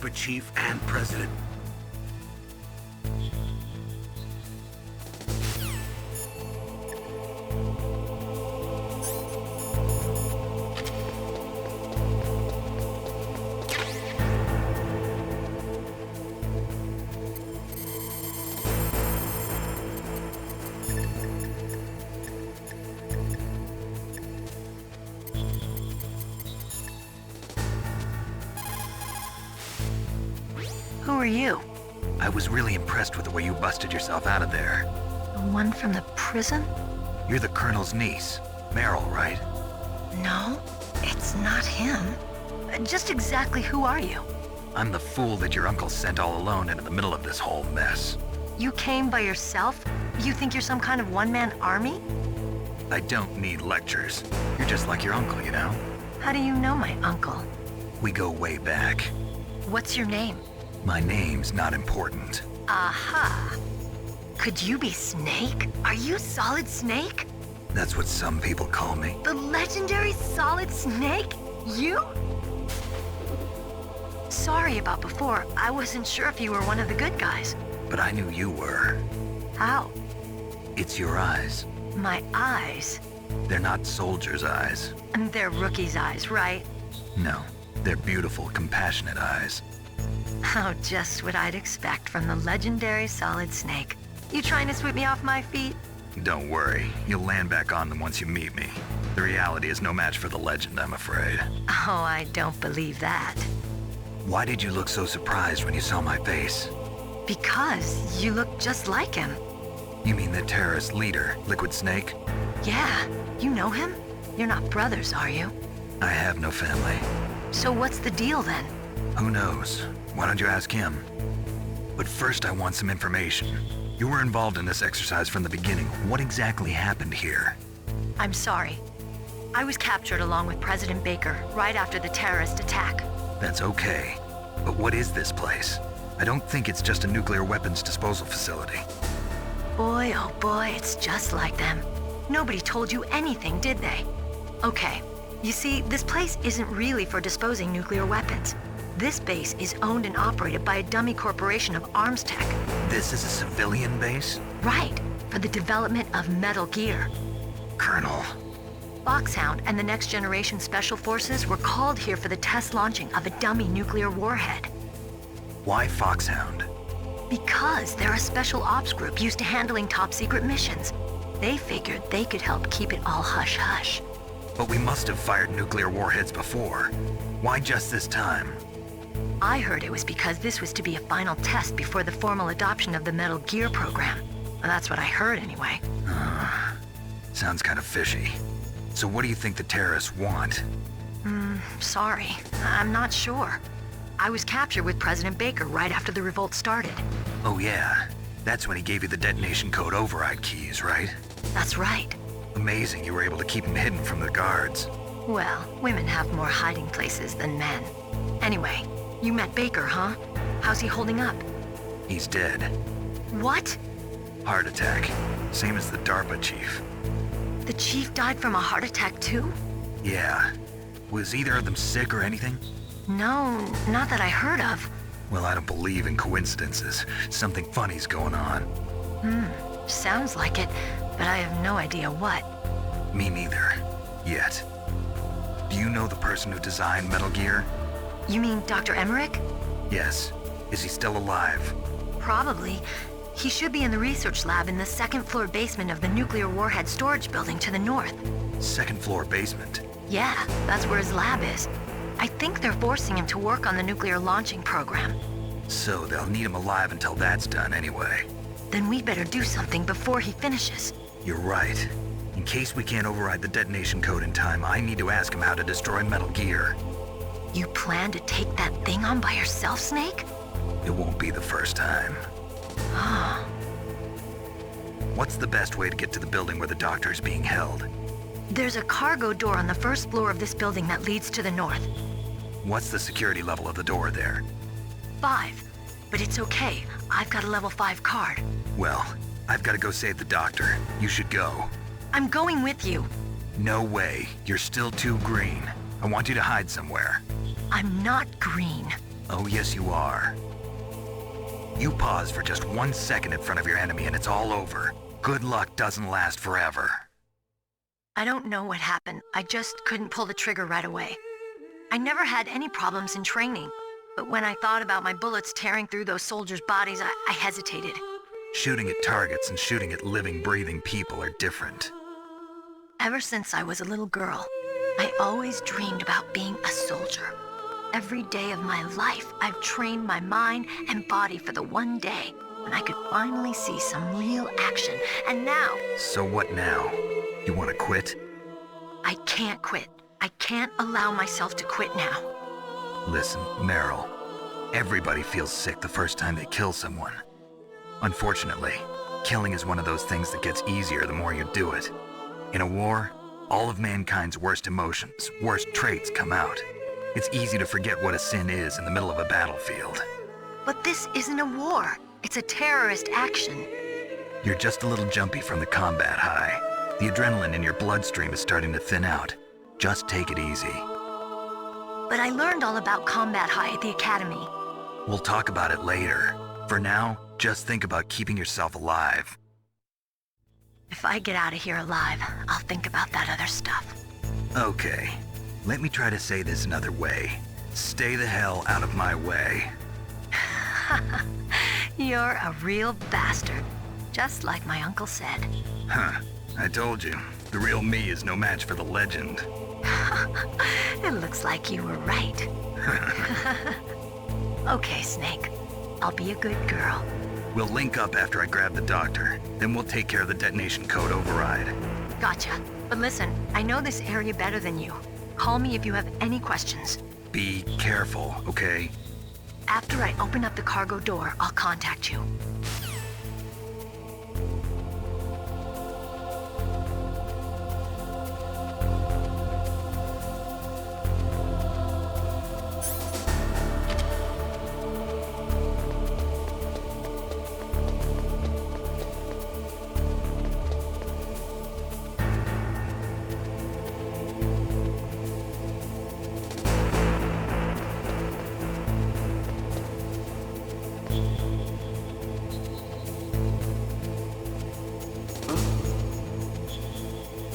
DARPA chief and president. Who are you? I was really impressed with the way you busted yourself out of there. The one from the prison? You're the Colonel's niece, Meryl, right? No, it's not him. Just exactly who are you? I'm the fool that your uncle sent all alone into the middle of this whole mess. You came by yourself? You think you're some kind of one-man army? I don't need lectures. You're just like your uncle, you know? How do you know my uncle? We go way back. What's your name? My name's not important. Aha. Could you be Snake? Are you Solid Snake? That's what some people call me. The legendary Solid Snake? You? Sorry about before. I wasn't sure if you were one of the good guys. But I knew you were. How? It's your eyes. My eyes? They're not soldiers' eyes. And they're rookies' eyes, right? No, they're beautiful, compassionate eyes. Oh, just what I'd expect from the legendary Solid Snake. You trying to sweep me off my feet? Don't worry, you'll land back on them once you meet me. The reality is no match for the legend, I'm afraid. Oh, I don't believe that. Why did you look so surprised when you saw my face? Because you look just like him. You mean the terrorist leader, Liquid Snake? Yeah, you know him? You're not brothers, are you? I have no family. So what's the deal then? Who knows? Why don't you ask him? But first I want some information. You were involved in this exercise from the beginning. What exactly happened here? I'm sorry. I was captured along with President Baker right after the terrorist attack. That's okay. But what is this place? I don't think it's just a nuclear weapons disposal facility. Boy, oh boy, it's just like them. Nobody told you anything, did they? Okay, you see, this place isn't really for disposing nuclear weapons. This base is owned and operated by a dummy corporation of arms tech. This is a civilian base? Right, for the development of Metal Gear. Colonel. Foxhound and the Next Generation Special Forces were called here for the test launching of a dummy nuclear warhead. Why Foxhound? Because they're a special ops group used to handling top-secret missions. They figured they could help keep it all hush-hush. But we must have fired nuclear warheads before. Why just this time? I heard it was because this was to be a final test before the formal adoption of the Metal Gear program. Well, that's what I heard anyway. Sounds kind of fishy. So what do you think the terrorists want? Sorry. I'm not sure. I was captured with President Baker right after the revolt started. Oh yeah. That's when he gave you the detonation code override keys, right? That's right. Amazing you were able to keep him hidden from the guards. Well, women have more hiding places than men. Anyway, you met Baker, huh? How's he holding up? He's dead. What? Heart attack. Same as the DARPA chief. The chief died from a heart attack too? Yeah. Was either of them sick or anything? No, not that I heard of. Well, I don't believe in coincidences. Something funny's going on. Sounds like it, but I have no idea what. Me neither. Yet. Do you know the person who designed Metal Gear? You mean Dr. Emmerich? Yes. Is he still alive? Probably. He should be in the research lab in the second-floor basement of the nuclear warhead storage building to the north. Second-floor basement? Yeah, that's where his lab is. I think they're forcing him to work on the nuclear launching program. So they'll need him alive until that's done anyway. Then we better do something before he finishes. You're right. In case we can't override the detonation code in time, I need to ask him how to destroy Metal Gear. You plan to take that thing on by yourself, Snake? It won't be the first time. What's the best way to get to the building where the doctor is being held? There's a cargo door on the first floor of this building that leads to the north. What's the security level of the door there? 5. But it's okay. I've got a level 5 card. Well, I've got to go save the doctor. You should go. I'm going with you. No way. You're still too green. I want you to hide somewhere. I'm not green. Oh, yes, you are. You pause for just 1 second in front of your enemy and it's all over. Good luck doesn't last forever. I don't know what happened. I just couldn't pull the trigger right away. I never had any problems in training, but when I thought about my bullets tearing through those soldiers' bodies, I hesitated. Shooting at targets and shooting at living, breathing people are different. Ever since I was a little girl, I always dreamed about being a soldier. Every day of my life, I've trained my mind and body for the one day when I could finally see some real action, and now... So what now? You want to quit? I can't quit. I can't allow myself to quit now. Listen, Meryl, everybody feels sick the first time they kill someone. Unfortunately, killing is one of those things that gets easier the more you do it. In a war, all of mankind's worst emotions, worst traits come out. It's easy to forget what a sin is in the middle of a battlefield. But this isn't a war. It's a terrorist action. You're just a little jumpy from the combat high. The adrenaline in your bloodstream is starting to thin out. Just take it easy. But I learned all about combat high at the academy. We'll talk about it later. For now, just think about keeping yourself alive. If I get out of here alive, I'll think about that other stuff. Okay. Let me try to say this another way. Stay the hell out of my way. You're a real bastard. Just like my uncle said. Huh. I told you. The real me is no match for the legend. It looks like you were right. Okay, Snake. I'll be a good girl. We'll link up after I grab the doctor. Then we'll take care of the detonation code override. Gotcha. But listen, I know this area better than you. Call me if you have any questions. Be careful, okay? After I open up the cargo door, I'll contact you.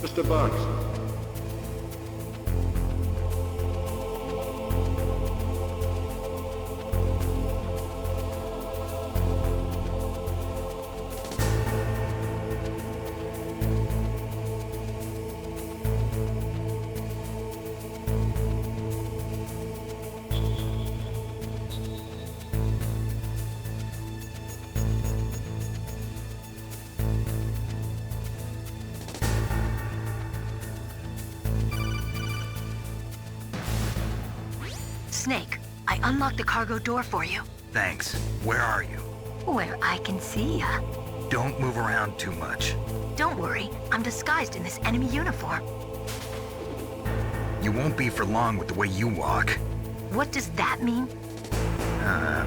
Mr. Box. Snake, I unlocked the cargo door for you. Thanks. Where are you? Where I can see ya. Don't move around too much. Don't worry, I'm disguised in this enemy uniform. You won't be for long with the way you walk. What does that mean?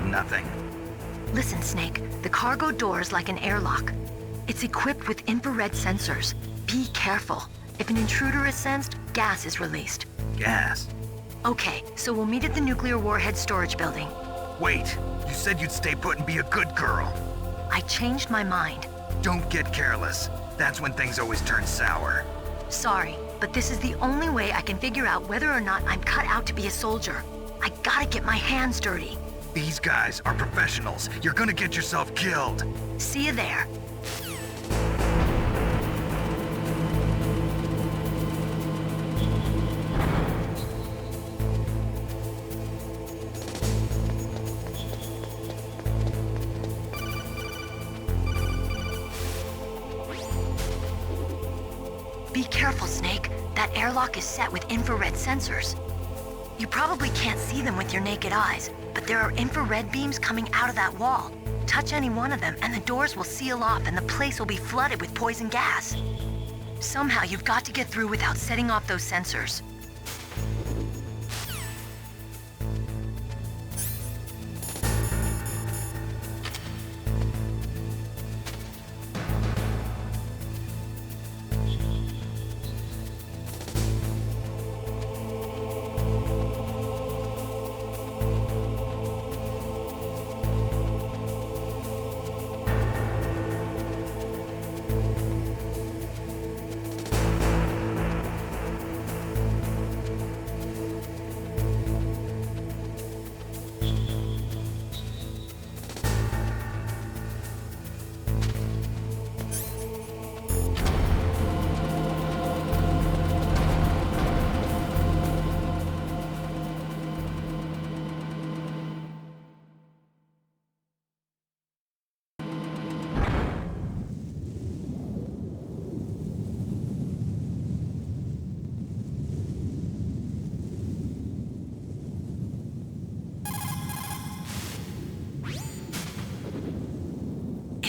Nothing. Listen, Snake, the cargo door is like an airlock. It's equipped with infrared sensors. Be careful. If an intruder is sensed, gas is released. Gas? Okay, so we'll meet at the nuclear warhead storage building. Wait, you said you'd stay put and be a good girl. I changed my mind. Don't get careless. That's when things always turn sour. Sorry, but this is the only way I can figure out whether or not I'm cut out to be a soldier. I gotta get my hands dirty. These guys are professionals. You're gonna get yourself killed. See you there. Be careful, Snake. That airlock is set with infrared sensors. You probably can't see them with your naked eyes, but there are infrared beams coming out of that wall. Touch any one of them and the doors will seal off and the place will be flooded with poison gas. Somehow you've got to get through without setting off those sensors.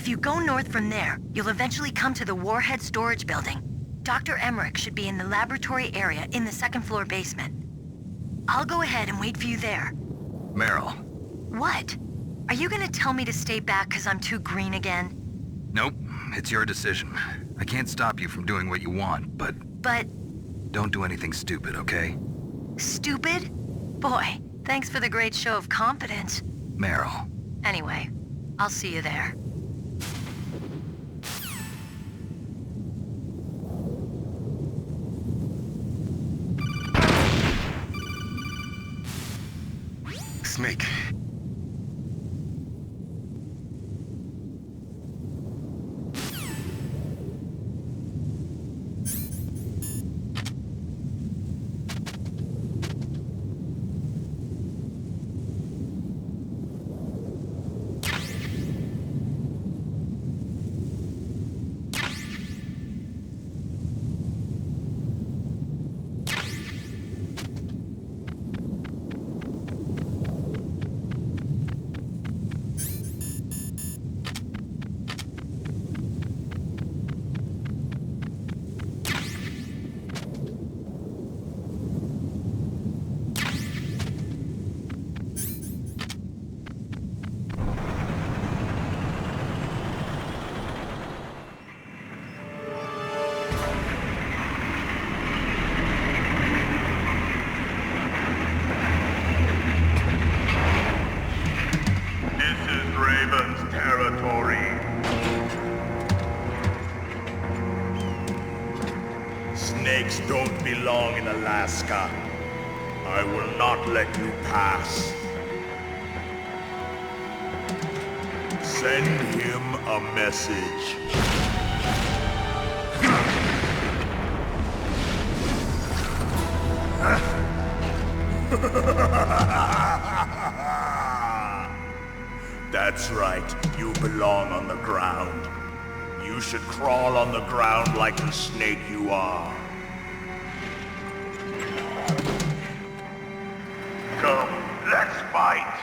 If you go north from there, you'll eventually come to the Warhead Storage Building. Dr. Emmerich should be in the laboratory area in the second-floor basement. I'll go ahead and wait for you there. Meryl. What? Are you gonna tell me to stay back because I'm too green again? Nope, it's your decision. I can't stop you from doing what you want, but... But... Don't do anything stupid, okay? Stupid? Boy, thanks for the great show of confidence. Meryl. Anyway, I'll see you there. Snake. Snakes don't belong in Alaska. I will not let you pass. Send him a message. That's right, you belong on the ground. You should crawl on the ground like the snake you are. Come, let's fight!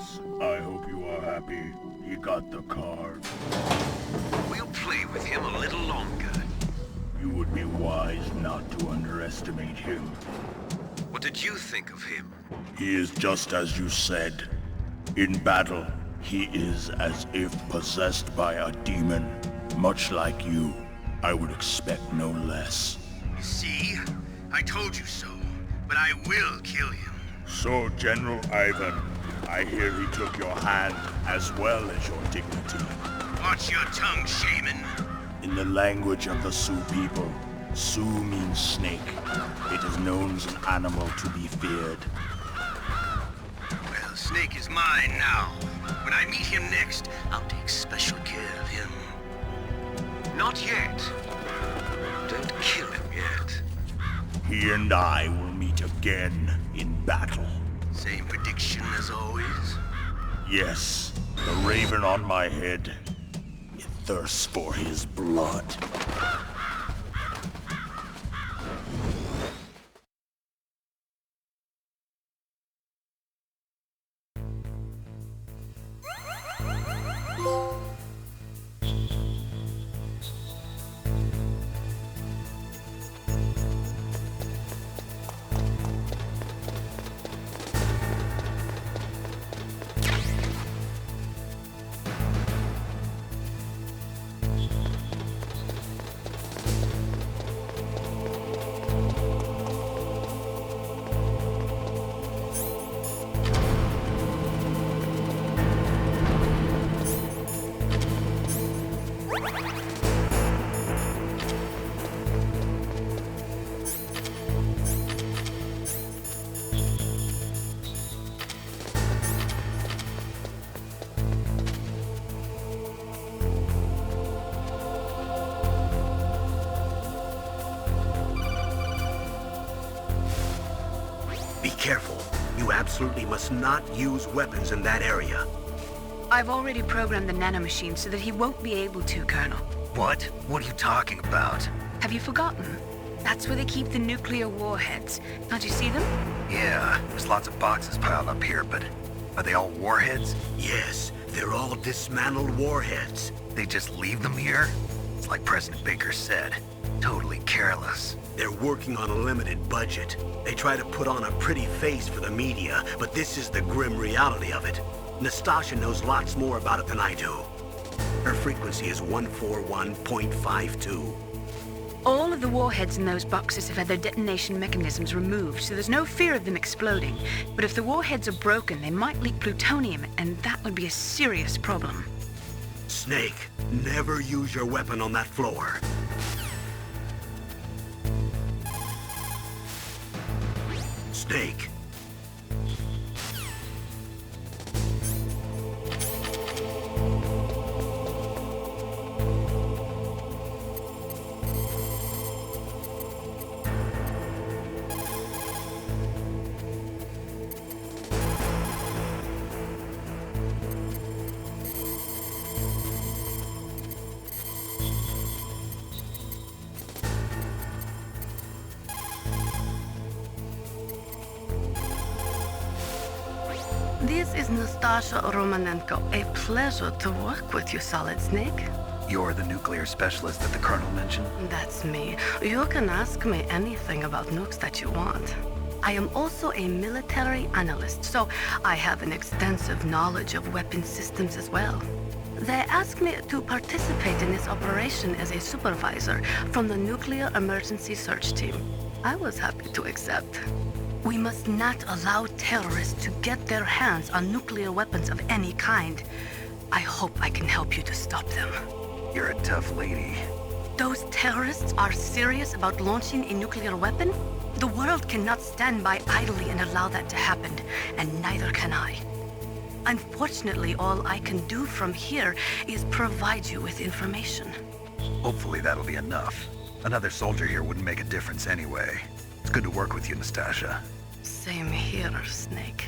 boss. I hope you are happy. He got the card. We'll play with him a little longer. You would be wise not to underestimate him. What did you think of him? He is just as you said. In battle, he is as if possessed by a demon. Much like you, I would expect no less. See? I told you so. But I will kill him. So, General Ivan, I hear he took your hand as well as your dignity. Watch your tongue, shaman. In the language of the Sioux people, Sioux means snake. It is known as an animal to be feared. Well, Snake is mine now. When I meet him next, I'll take special care of him. Not yet. Don't kill him yet. He and I will meet again in battle. Same prediction as always? Yes, the raven on my head. It thirsts for his blood. Be careful. You absolutely must not use weapons in that area. I've already programmed the nanomachine so that he won't be able to, Colonel. What? What are you talking about? Have you forgotten? That's where they keep the nuclear warheads. Can't you see them? Yeah, there's lots of boxes piled up here, but are they all warheads? Yes, they're all dismantled warheads. They just leave them here? It's like President Baker said. Totally careless. They're working on a limited budget. They try to put on a pretty face for the media, but this is the grim reality of it. Nastasha knows lots more about it than I do. Her frequency is 141.52. All of the warheads in those boxes have had their detonation mechanisms removed, so there's no fear of them exploding. But if the warheads are broken, they might leak plutonium, and that would be a serious problem. Snake, never use your weapon on that floor. Snake. This is Nastasha Romanenko. A pleasure to work with you, Solid Snake. You're the nuclear specialist that the Colonel mentioned? That's me. You can ask me anything about nukes that you want. I am also a military analyst, so I have an extensive knowledge of weapon systems as well. They asked me to participate in this operation as a supervisor from the Nuclear Emergency Search Team. I was happy to accept. We must not allow terrorists to get their hands on nuclear weapons of any kind. I hope I can help you to stop them. You're a tough lady. Those terrorists are serious about launching a nuclear weapon? The world cannot stand by idly and allow that to happen, and neither can I. Unfortunately, all I can do from here is provide you with information. Hopefully that'll be enough. Another soldier here wouldn't make a difference anyway. It's good to work with you, Nastasha. Same here, Snake.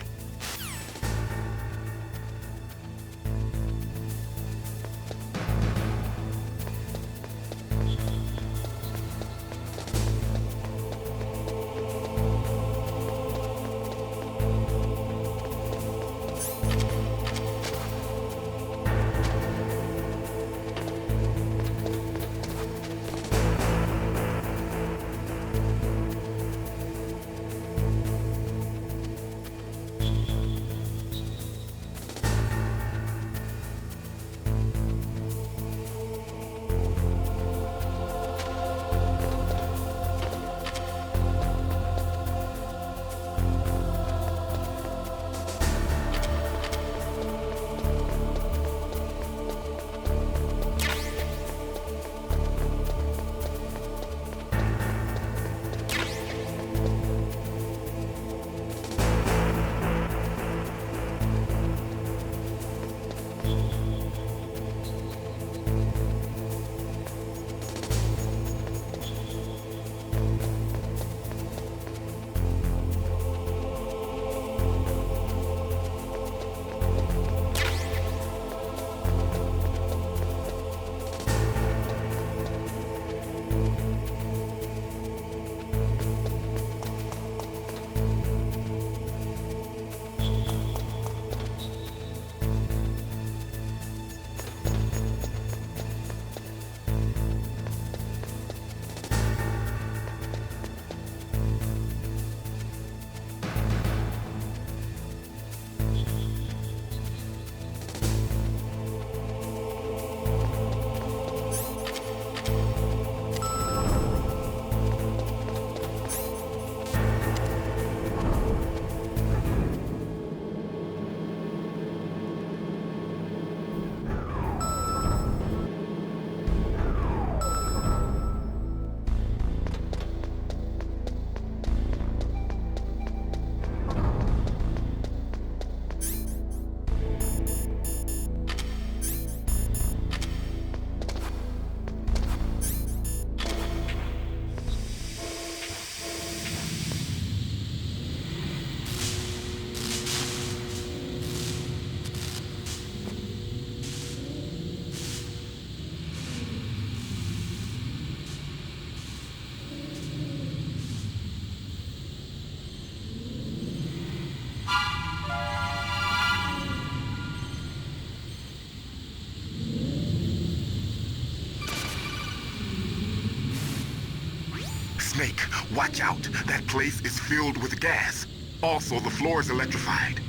Snake, watch out. That place is filled with gas. Also, the floor is electrified.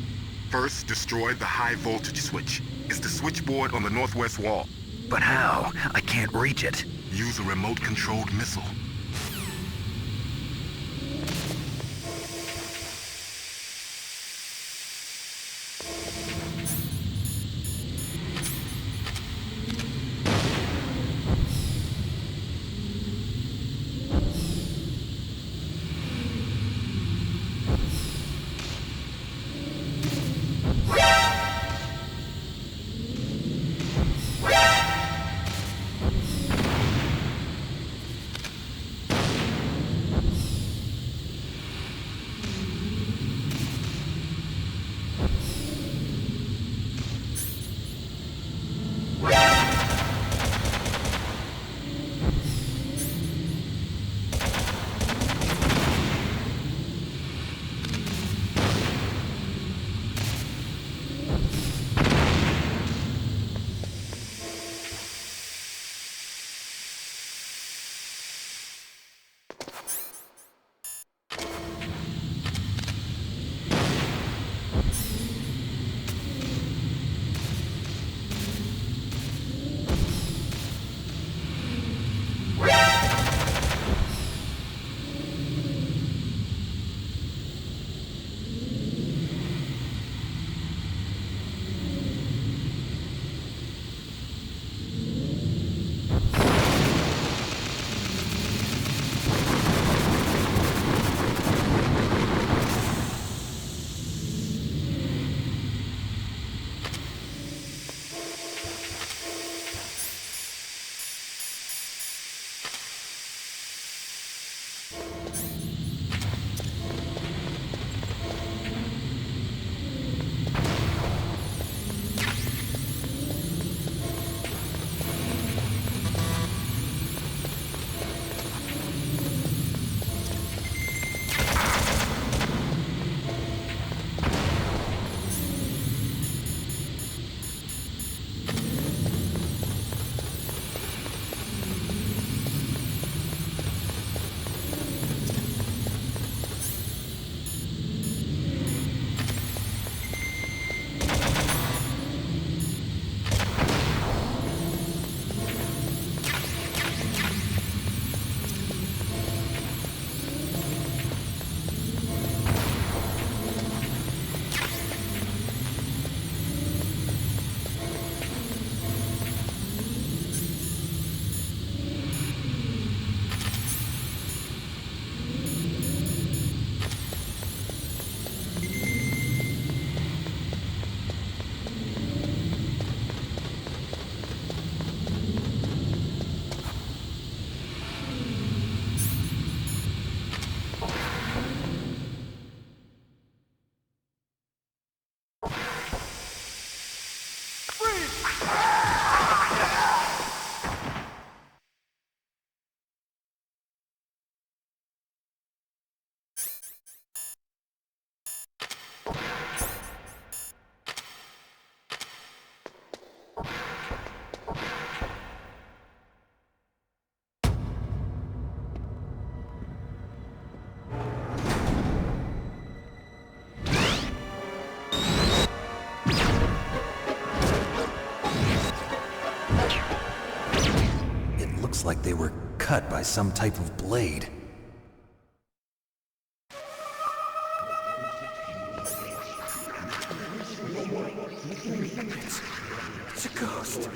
First, destroy the high voltage switch. It's the switchboard on the northwest wall. But how? I can't reach it. Use a remote-controlled missile. Like they were cut by some type of blade. It's a ghost.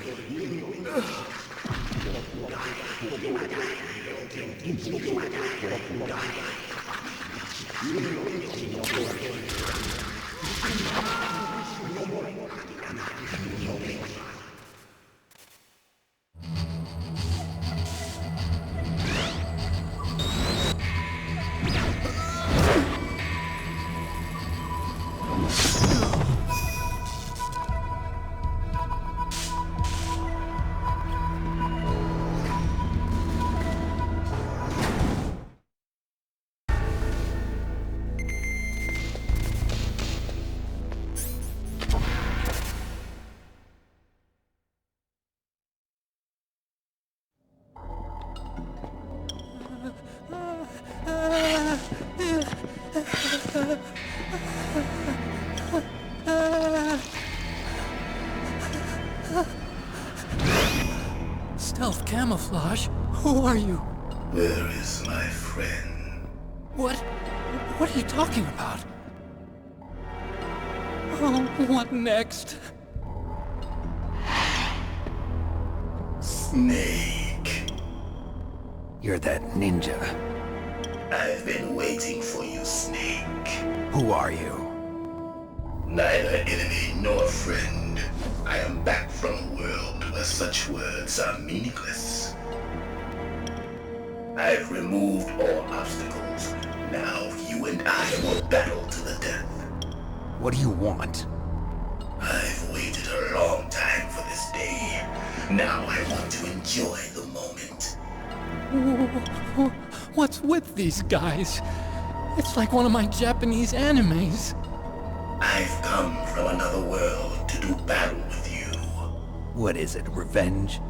Stealth camouflage? Who are you? Where is my friend? What are you talking about? Oh, what next? Snake. You're that ninja. I've been waiting for you, Snake. Who are you? Neither enemy nor friend. I am back from a world where such words are meaningless. I've removed all obstacles. Now you and I will battle to the death. What do you want? I've waited a long time for this day. Now I want to enjoy the moment. What's with these guys? It's like one of my Japanese animes. I've come from another world to do battle with you. What is it, revenge?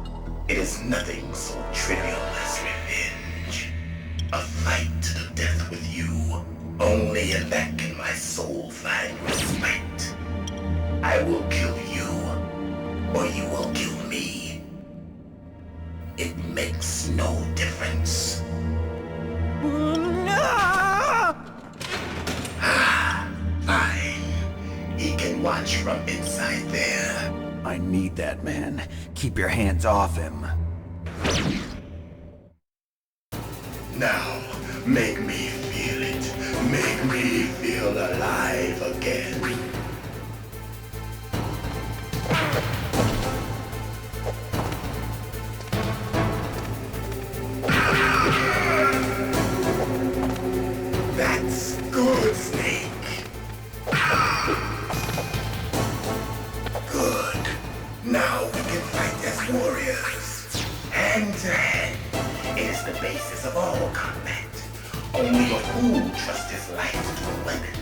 It is nothing so trivial as revenge. A fight to the death with you. Only in that can my soul find respite. I will kill you, or you will kill me. It makes no difference. Fine. He can watch from inside there. I need that man. Keep your hands off him. Now, make me feel it. Make me feel alive again. That's good, Snake. Good. Now we can fight as warriors. Hand to hand. It is the basis of all combat. Only a fool trusts his life to a weapon.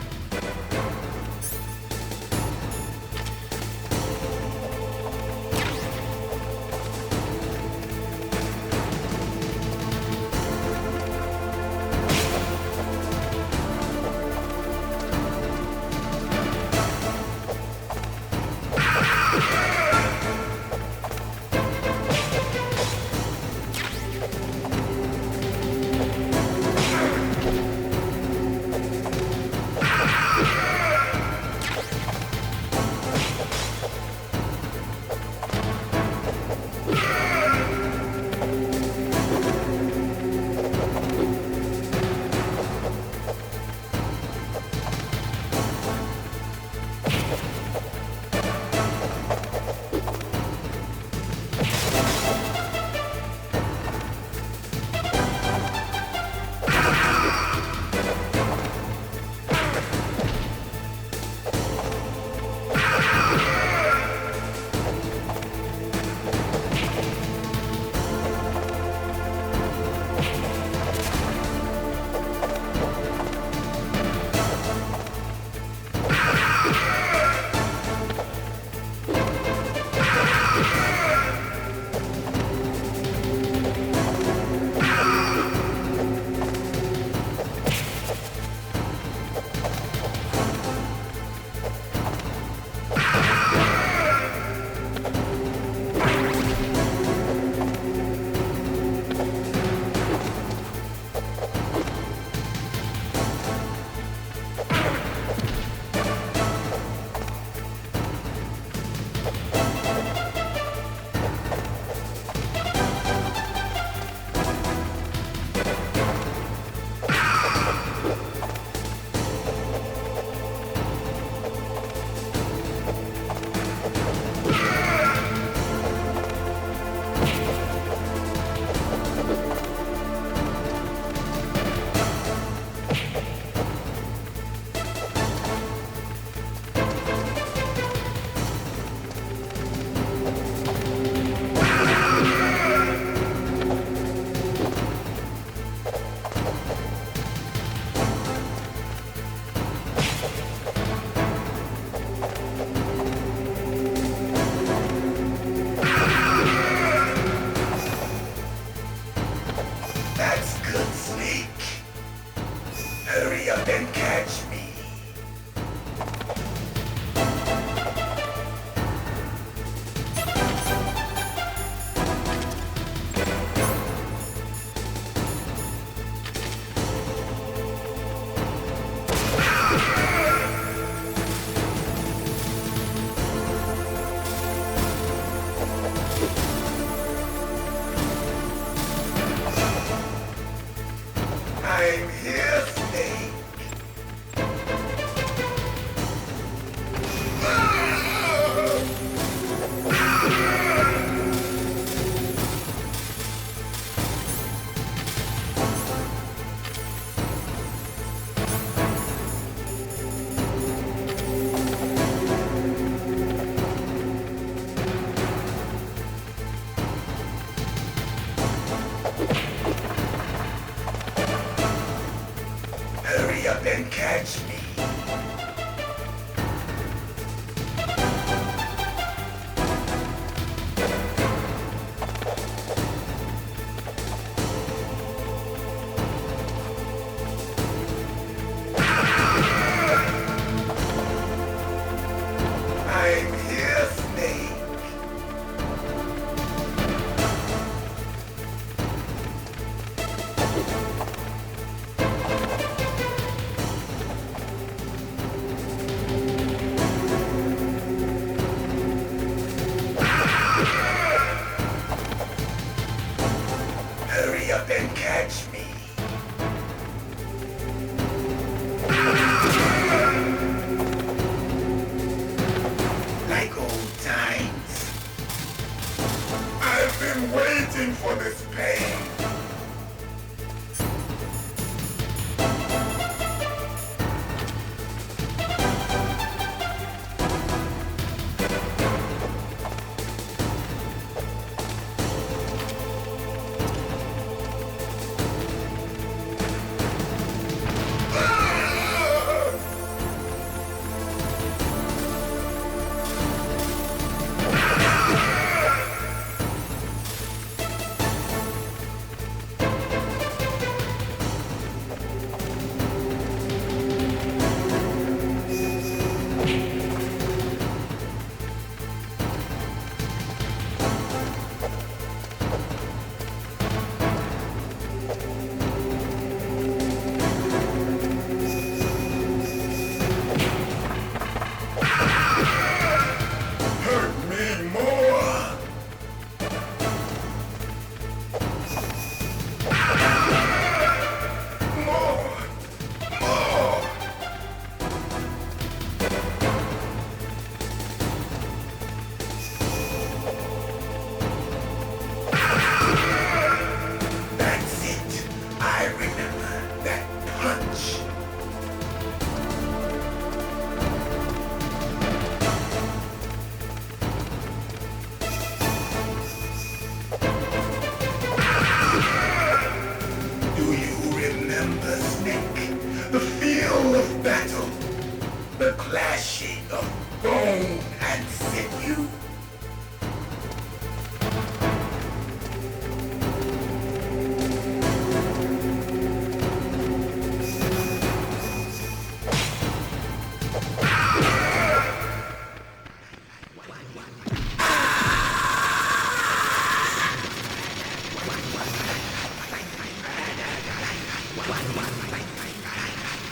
That's good, Snake. Hurry up and catch me. Hurry up and catch me. I'm here, Snake. Hurry up and catch me. Like old times. I've been waiting for this pain. The feel of battle, the clashing of bone and sinew.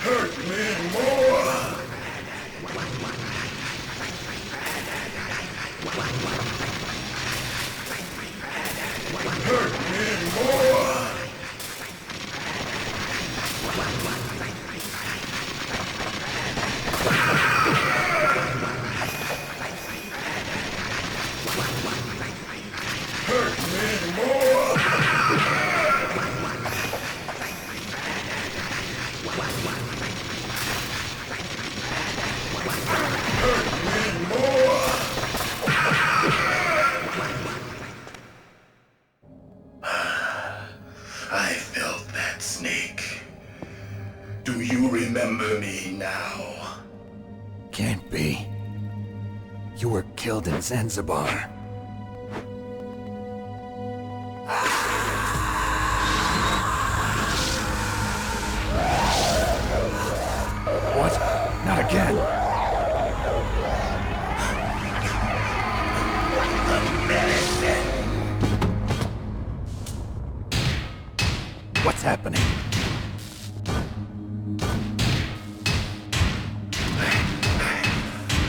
Hurt me more! Hurt me more! Hurt me more! I felt that, Snake. Do you remember me now? Can't be. You were killed in Zanzibar. What? Not again. What's happening?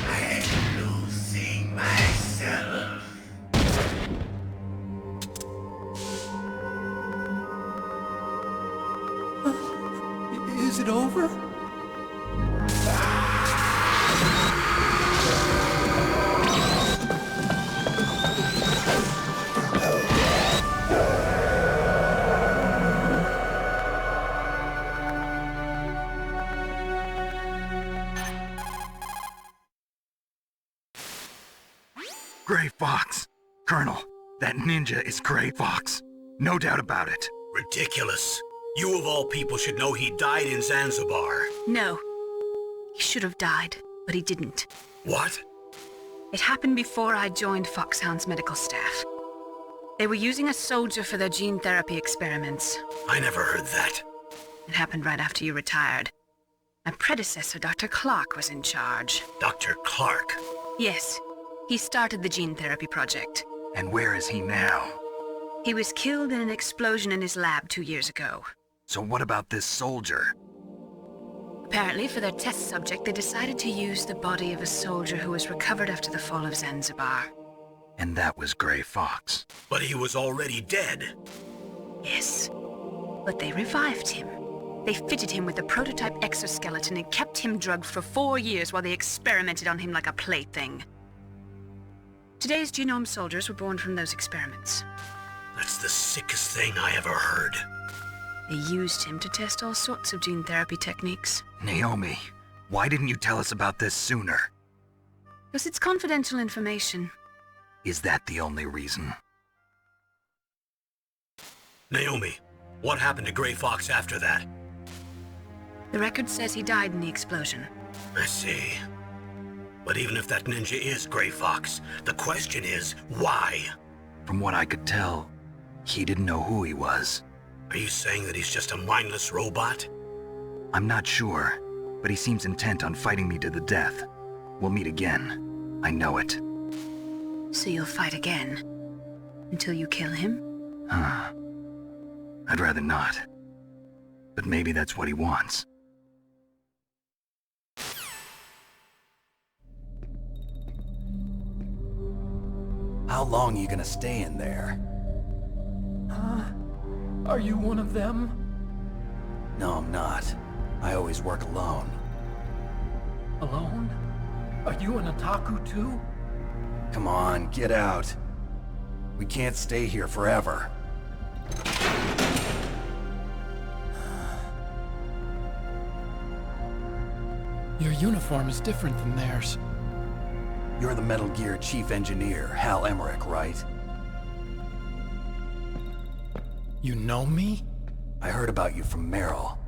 I'm losing myself. Is it over? Gray Fox. Colonel, that ninja is Gray Fox. No doubt about it. Ridiculous. You of all people should know he died in Zanzibar. No. He should have died, but he didn't. What? It happened before I joined Foxhound's medical staff. They were using a soldier for their gene therapy experiments. I never heard that. It happened right after you retired. My predecessor, Dr. Clark, was in charge. Dr. Clark? Yes. He started the gene therapy project. And where is he now? He was killed in an explosion in his lab 2 years ago. So what about this soldier? Apparently, for their test subject, they decided to use the body of a soldier who was recovered after the fall of Zanzibar. And that was Gray Fox. But he was already dead. Yes. But they revived him. They fitted him with a prototype exoskeleton and kept him drugged for 4 years while they experimented on him like a plaything. Today's genome soldiers were born from those experiments. That's the sickest thing I ever heard. They used him to test all sorts of gene therapy techniques. Naomi, why didn't you tell us about this sooner? Because it's confidential information. Is that the only reason? Naomi, what happened to Gray Fox after that? The record says he died in the explosion. I see. But even if that ninja is Gray Fox, the question is, why? From what I could tell, he didn't know who he was. Are you saying that he's just a mindless robot? I'm not sure, but he seems intent on fighting me to the death. We'll meet again. I know it. So you'll fight again? Until you kill him? I'd rather not. But maybe that's what he wants. How long are you gonna stay in there? Are you one of them? No, I'm not. I always work alone. Alone? Are you an otaku too? Come on, get out. We can't stay here forever. Your uniform is different than theirs. You're the Metal Gear Chief Engineer, Hal Emmerich, right? You know me? I heard about you from Meryl.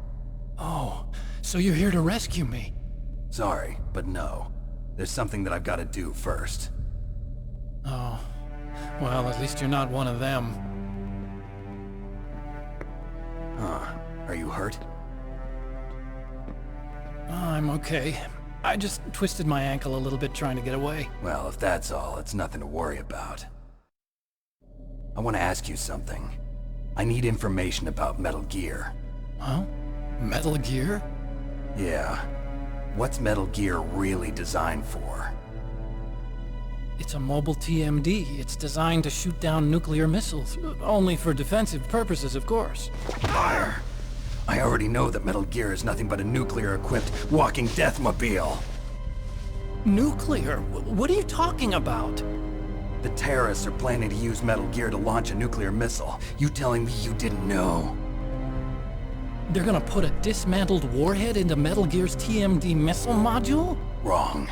Oh, so you're here to rescue me? Sorry, but no. There's something that I've got to do first. Oh. Well, at least you're not one of them. Are you hurt? I'm okay. I just twisted my ankle a little bit trying to get away. Well, if that's all, it's nothing to worry about. I want to ask you something. I need information about Metal Gear. Huh? Metal Gear? Yeah. What's Metal Gear really designed for? It's a mobile TMD. It's designed to shoot down nuclear missiles. Only for defensive purposes, of course. Fire! I already know that Metal Gear is nothing but a nuclear-equipped walking deathmobile. Nuclear? What are you talking about? The terrorists are planning to use Metal Gear to launch a nuclear missile. You telling me you didn't know? They're gonna put a dismantled warhead into Metal Gear's TMD missile module? Wrong.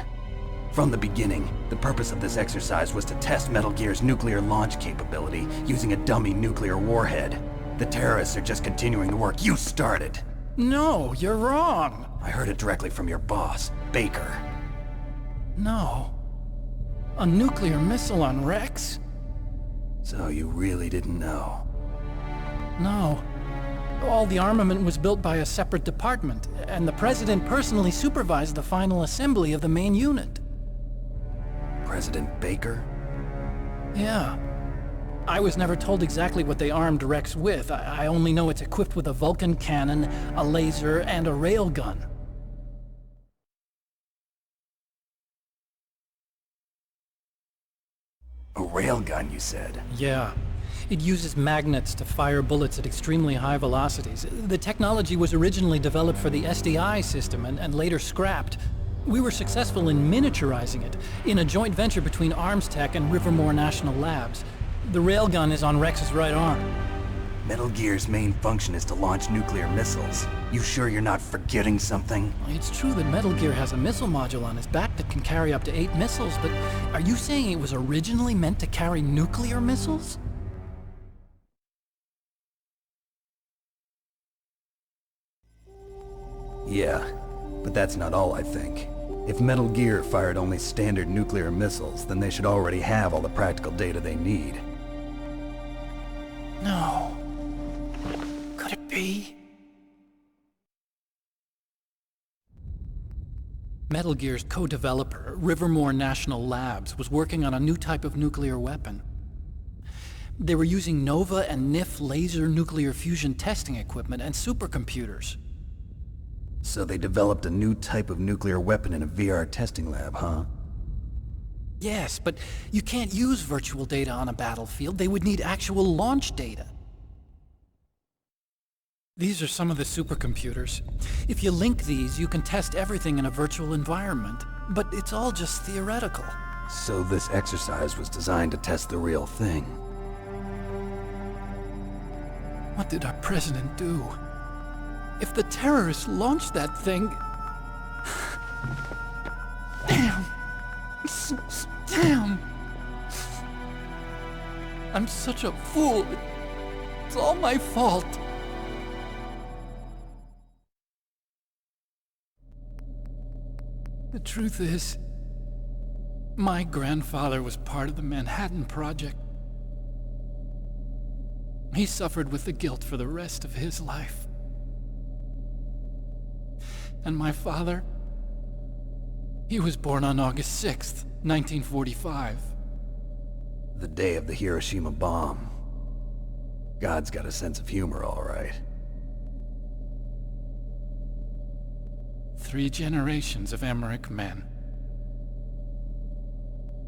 From the beginning, the purpose of this exercise was to test Metal Gear's nuclear launch capability using a dummy nuclear warhead. The terrorists are just continuing the work you started. No, you're wrong. I heard it directly from your boss, Baker. No. A nuclear missile on Rex? So you really didn't know? No. All the armament was built by a separate department, and the President personally supervised the final assembly of the main unit. President Baker? Yeah. I was never told exactly what they armed Rex with. I only know it's equipped with a Vulcan cannon, a laser, and a railgun. A railgun, you said? Yeah. It uses magnets to fire bullets at extremely high velocities. The technology was originally developed for the SDI system and later scrapped. We were successful in miniaturizing it, in a joint venture between ArmsTech and Rivermore National Labs. The railgun is on Rex's right arm. Metal Gear's main function is to launch nuclear missiles. You sure you're not forgetting something? It's true that Metal Gear has a missile module on his back that can carry up to 8 missiles, but are you saying it was originally meant to carry nuclear missiles? Yeah, but that's not all I think. If Metal Gear fired only standard nuclear missiles, then they should already have all the practical data they need. No. Could it be? Metal Gear's co-developer, Rivermore National Labs, was working on a new type of nuclear weapon. They were using Nova and NIF laser nuclear fusion testing equipment and supercomputers. So they developed a new type of nuclear weapon in a VR testing lab, huh? Yes, but you can't use virtual data on a battlefield. They would need actual launch data. These are some of the supercomputers. If you link these, you can test everything in a virtual environment. But it's all just theoretical. So this exercise was designed to test the real thing. What did our president do? If the terrorists launched that thing... Damn! Damn! I'm such a fool. It's all my fault. The truth is, my grandfather was part of the Manhattan Project. He suffered with the guilt for the rest of his life. And my father, he was born on August 6th, 1945. The day of the Hiroshima bomb. God's got a sense of humor, all right. 3 generations of Emmerich men.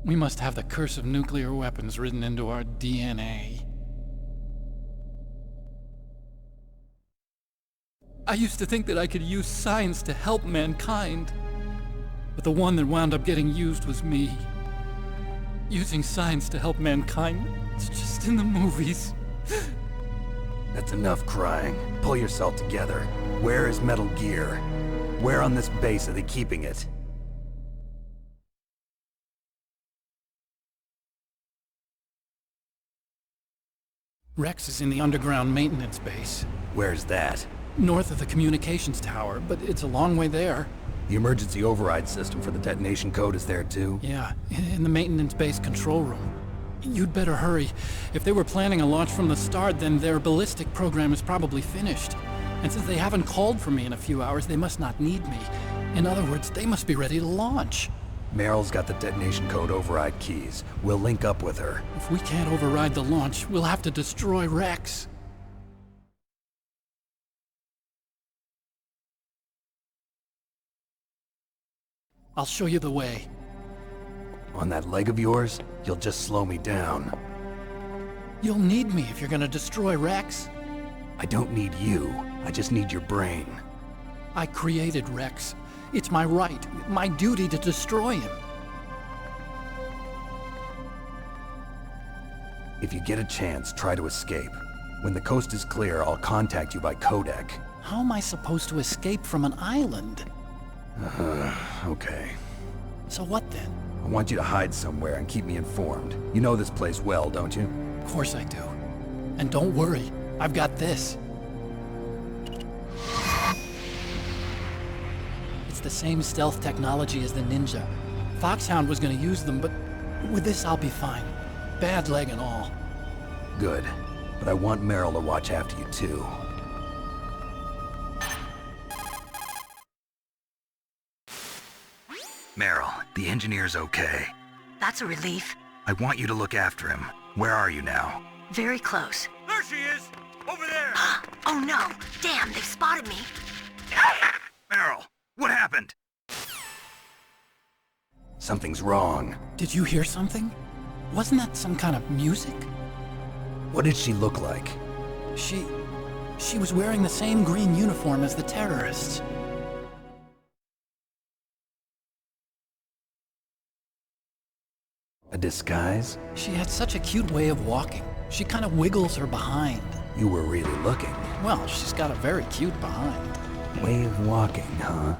We must have the curse of nuclear weapons written into our DNA. I used to think that I could use science to help mankind, but the one that wound up getting used was me. Using science to help mankind, it's just in the movies. That's enough crying. Pull yourself together. Where is Metal Gear? Where on this base are they keeping it? Rex is in the underground maintenance base. Where's that? North of the communications tower, but it's a long way there. The emergency override system for the detonation code is there too? Yeah, in the maintenance base control room. You'd better hurry. If they were planning a launch from the start, then their ballistic program is probably finished. And since they haven't called for me in a few hours, they must not need me. In other words, they must be ready to launch. Meryl's got the detonation code override keys. We'll link up with her. If we can't override the launch, we'll have to destroy Rex. I'll show you the way. On that leg of yours, you'll just slow me down. You'll need me if you're gonna destroy Rex. I don't need you. I just need your brain. I created Rex. It's my right, my duty to destroy him. If you get a chance, try to escape. When the coast is clear, I'll contact you by codec. How am I supposed to escape from an island? Okay. So what then? I want you to hide somewhere and keep me informed. You know this place well, don't you? Of course I do. And don't worry, I've got this. It's the same stealth technology as the Ninja. Foxhound was gonna use them, but with this I'll be fine. Bad leg and all. Good. But I want Meryl to watch after you too. Meryl, the engineer's okay. That's a relief. I want you to look after him. Where are you now? Very close. There she is! Over there! Oh no! Damn, they've spotted me! Meryl, what happened? Something's wrong. Did you hear something? Wasn't that some kind of music? What did she look like? She was wearing the same green uniform as the terrorists. A disguise? She had such a cute way of walking. She kind of wiggles her behind. You were really looking. Well, she's got a very cute behind. Way of walking, huh?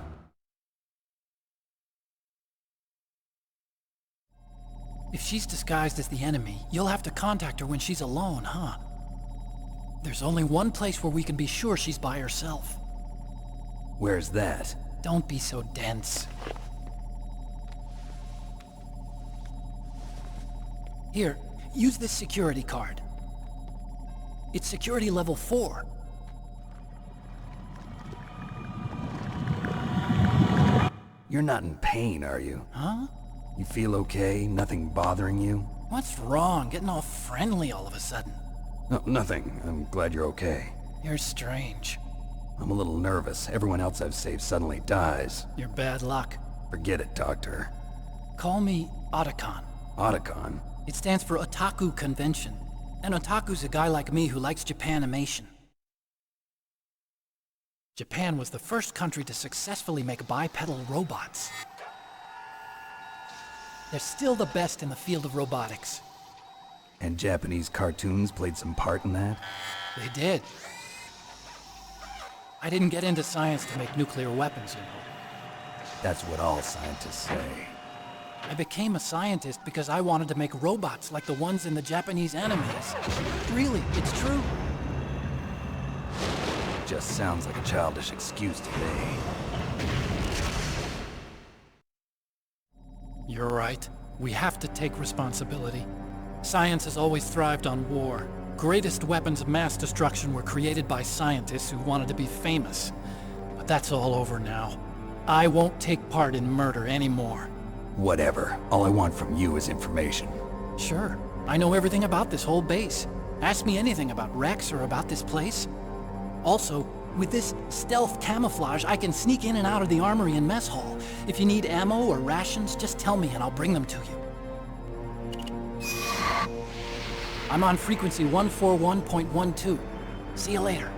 If she's disguised as the enemy, you'll have to contact her when she's alone, huh? There's only one place where we can be sure she's by herself. Where's that? Don't be so dense. Here, use this security card. It's security level 4. You're not in pain, are you? Huh? You feel okay? Nothing bothering you? What's wrong? Getting all friendly all of a sudden. No, nothing. I'm glad you're okay. You're strange. I'm a little nervous. Everyone else I've saved suddenly dies. You're bad luck. Forget it, Doctor. Call me Otacon. Otacon? It stands for Otaku Convention. An otaku's a guy like me who likes Japanimation. Japan was the first country to successfully make bipedal robots. They're still the best in the field of robotics. And Japanese cartoons played some part in that? They did. I didn't get into science to make nuclear weapons, you know. That's what all scientists say. I became a scientist because I wanted to make robots like the ones in the Japanese animes. Really, it's true. Just sounds like a childish excuse to me. You're right. We have to take responsibility. Science has always thrived on war. Greatest weapons of mass destruction were created by scientists who wanted to be famous. But that's all over now. I won't take part in murder anymore. Whatever. All I want from you is information. Sure. I know everything about this whole base. Ask me anything about Rex or about this place. Also, with this stealth camouflage, I can sneak in and out of the armory and mess hall. If you need ammo or rations, just tell me and I'll bring them to you. I'm on frequency 141.12. See you later.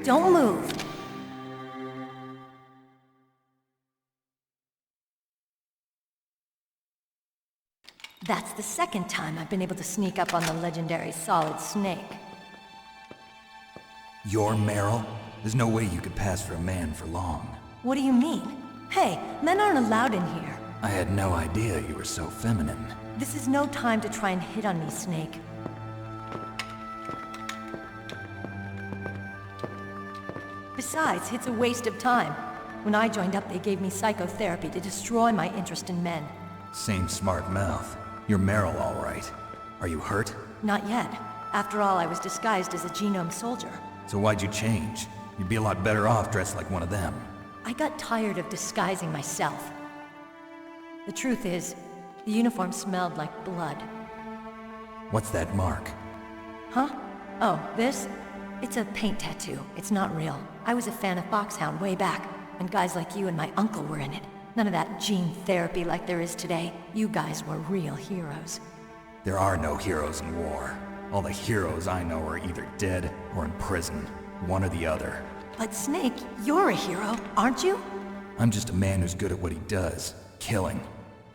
Don't move. That's the second time I've been able to sneak up on the legendary Solid Snake. You're Meryl? There's no way you could pass for a man for long. What do you mean? Hey, men aren't allowed in here. I had no idea you were so feminine. This is no time to try and hit on me, Snake. Besides, it's a waste of time. When I joined up, they gave me psychotherapy to destroy my interest in men. Same smart mouth. You're Meryl, all right. Are you hurt? Not yet. After all, I was disguised as a genome soldier. So why'd you change? You'd be a lot better off dressed like one of them. I got tired of disguising myself. The truth is, the uniform smelled like blood. What's that mark? Huh? Oh, this? It's a paint tattoo. It's not real. I was a fan of Foxhound way back, when guys like you and my uncle were in it. None of that gene therapy like there is today. You guys were real heroes. There are no heroes in war. All the heroes I know are either dead or in prison. One or the other. But Snake, you're a hero, aren't you? I'm just a man who's good at what he does. Killing.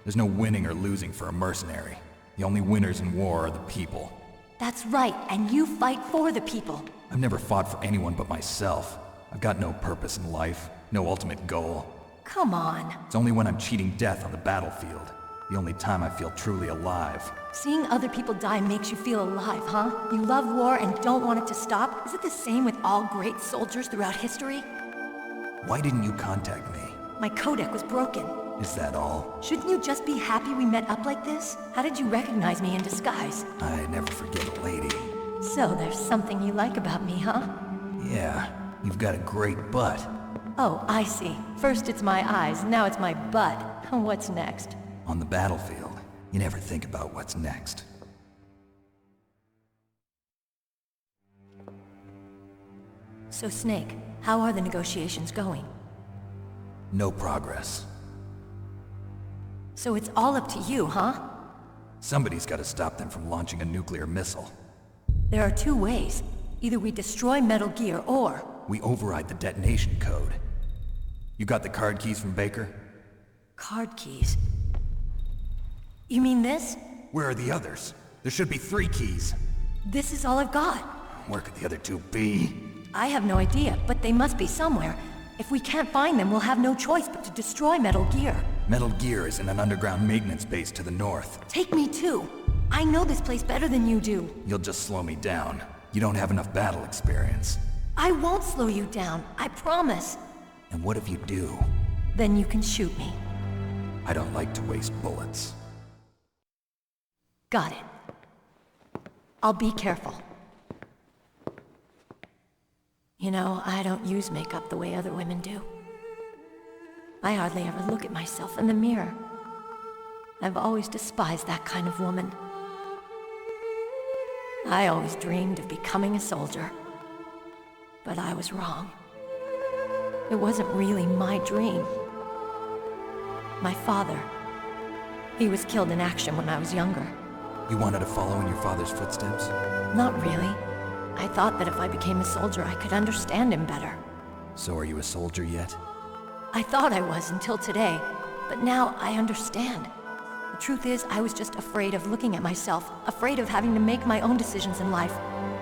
There's no winning or losing for a mercenary. The only winners in war are the people. That's right, and you fight for the people. I've never fought for anyone but myself. I've got no purpose in life, no ultimate goal. Come on. It's only when I'm cheating death on the battlefield. The only time I feel truly alive. Seeing other people die makes you feel alive, huh? You love war and don't want it to stop? Is it the same with all great soldiers throughout history? Why didn't you contact me? My codec was broken. Is that all? Shouldn't you just be happy we met up like this? How did you recognize me in disguise? I never forget a lady. So there's something you like about me, huh? Yeah, you've got a great butt. Oh, I see. First it's my eyes, now it's my butt. What's next? On the battlefield, you never think about what's next. So Snake, how are the negotiations going? No progress. So it's all up to you, huh? Somebody's got to stop them from launching a nuclear missile. There are two ways. Either we destroy Metal Gear, or... we override the detonation code. You got the card keys from Baker? Card keys? You mean this? Where are the others? There should be 3 keys. This is all I've got. Where could the other 2 be? I have no idea, but they must be somewhere. If we can't find them, we'll have no choice but to destroy Metal Gear. Metal Gear is in an underground maintenance base to the north. Take me too. I know this place better than you do. You'll just slow me down. You don't have enough battle experience. I won't slow you down, I promise. And what if you do? Then you can shoot me. I don't like to waste bullets. Got it. I'll be careful. You know, I don't use makeup the way other women do. I hardly ever look at myself in the mirror. I've always despised that kind of woman. I always dreamed of becoming a soldier. But I was wrong. It wasn't really my dream. My father, he was killed in action when I was younger. You wanted to follow in your father's footsteps? Not really. I thought that if I became a soldier, I could understand him better. So are you a soldier yet? I thought I was until today, but now I understand. The truth is, I was just afraid of looking at myself, afraid of having to make my own decisions in life.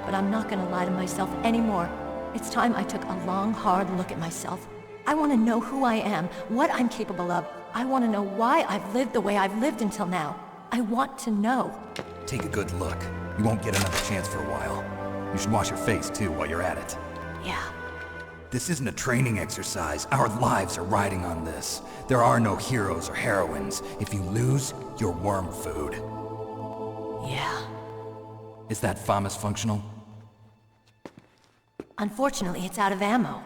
But I'm not gonna lie to myself anymore. It's time I took a long, hard look at myself. I want to know who I am, what I'm capable of. I want to know why I've lived the way I've lived until now. I want to know. Take a good look. You won't get another chance for a while. You should wash your face, too, while you're at it. Yeah. This isn't a training exercise. Our lives are riding on this. There are no heroes or heroines. If you lose, you're worm food. Yeah. Is that FAMAS functional? Unfortunately, it's out of ammo.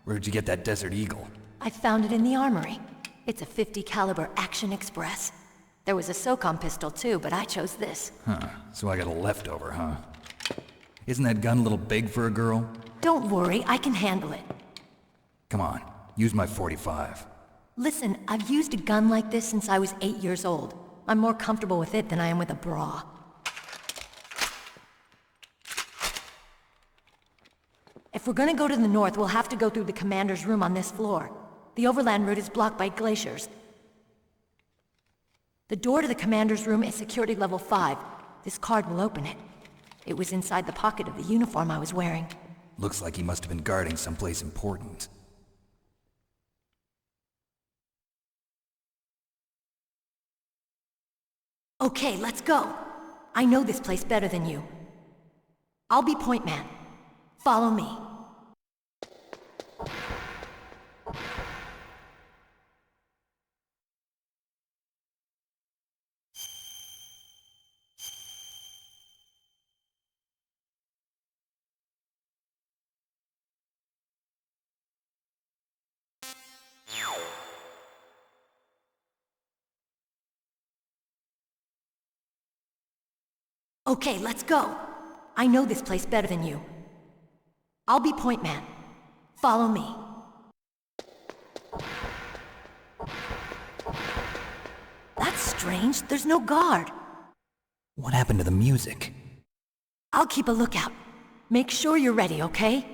Where'd you get that Desert Eagle? I found it in the armory. It's a .50 caliber Action Express. There was a SOCOM pistol too, but I chose this. Huh, so I got a leftover, huh? Isn't that gun a little big for a girl? Don't worry, I can handle it. Come on, use my .45. Listen, I've used a gun like this since I was 8 years old. I'm more comfortable with it than I am with a bra. If we're gonna go to the north, we'll have to go through the commander's room on this floor. The overland route is blocked by glaciers. The door to the commander's room is security level 5. This card will open it. It was inside the pocket of the uniform I was wearing. Looks like he must have been guarding someplace important. Okay, let's go. I know this place better than you. I'll be point man. Follow me. Okay, let's go. I know this place better than you. I'll be point man. Follow me. That's strange. There's no guard. What happened to the music? I'll keep a lookout. Make sure you're ready, okay?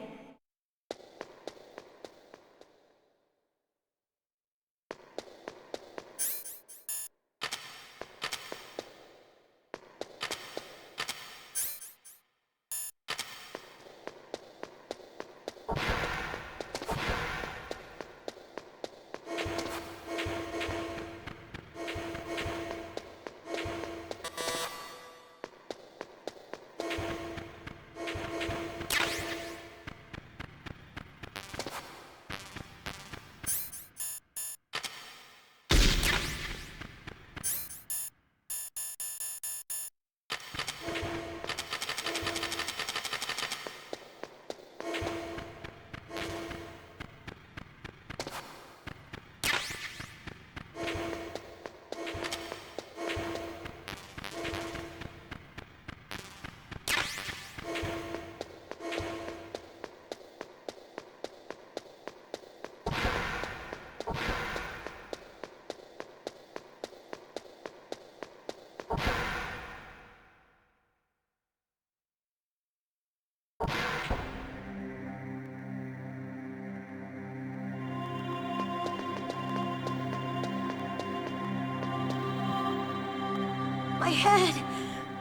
My head!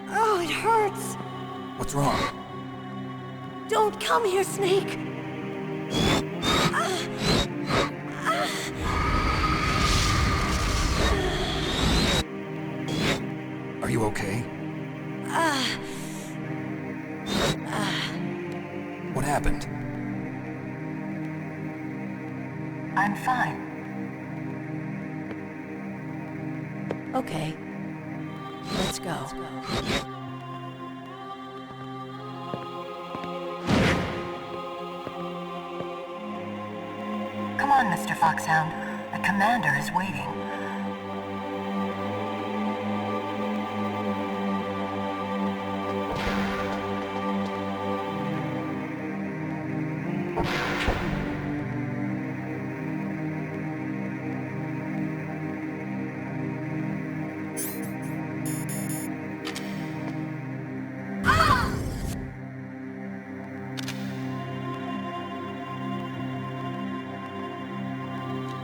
Oh, it hurts! What's wrong? Don't come here, Snake! Are you okay? What happened? I'm fine. Okay. Let's go. Come on, Mr. Foxhound. The commander is waiting.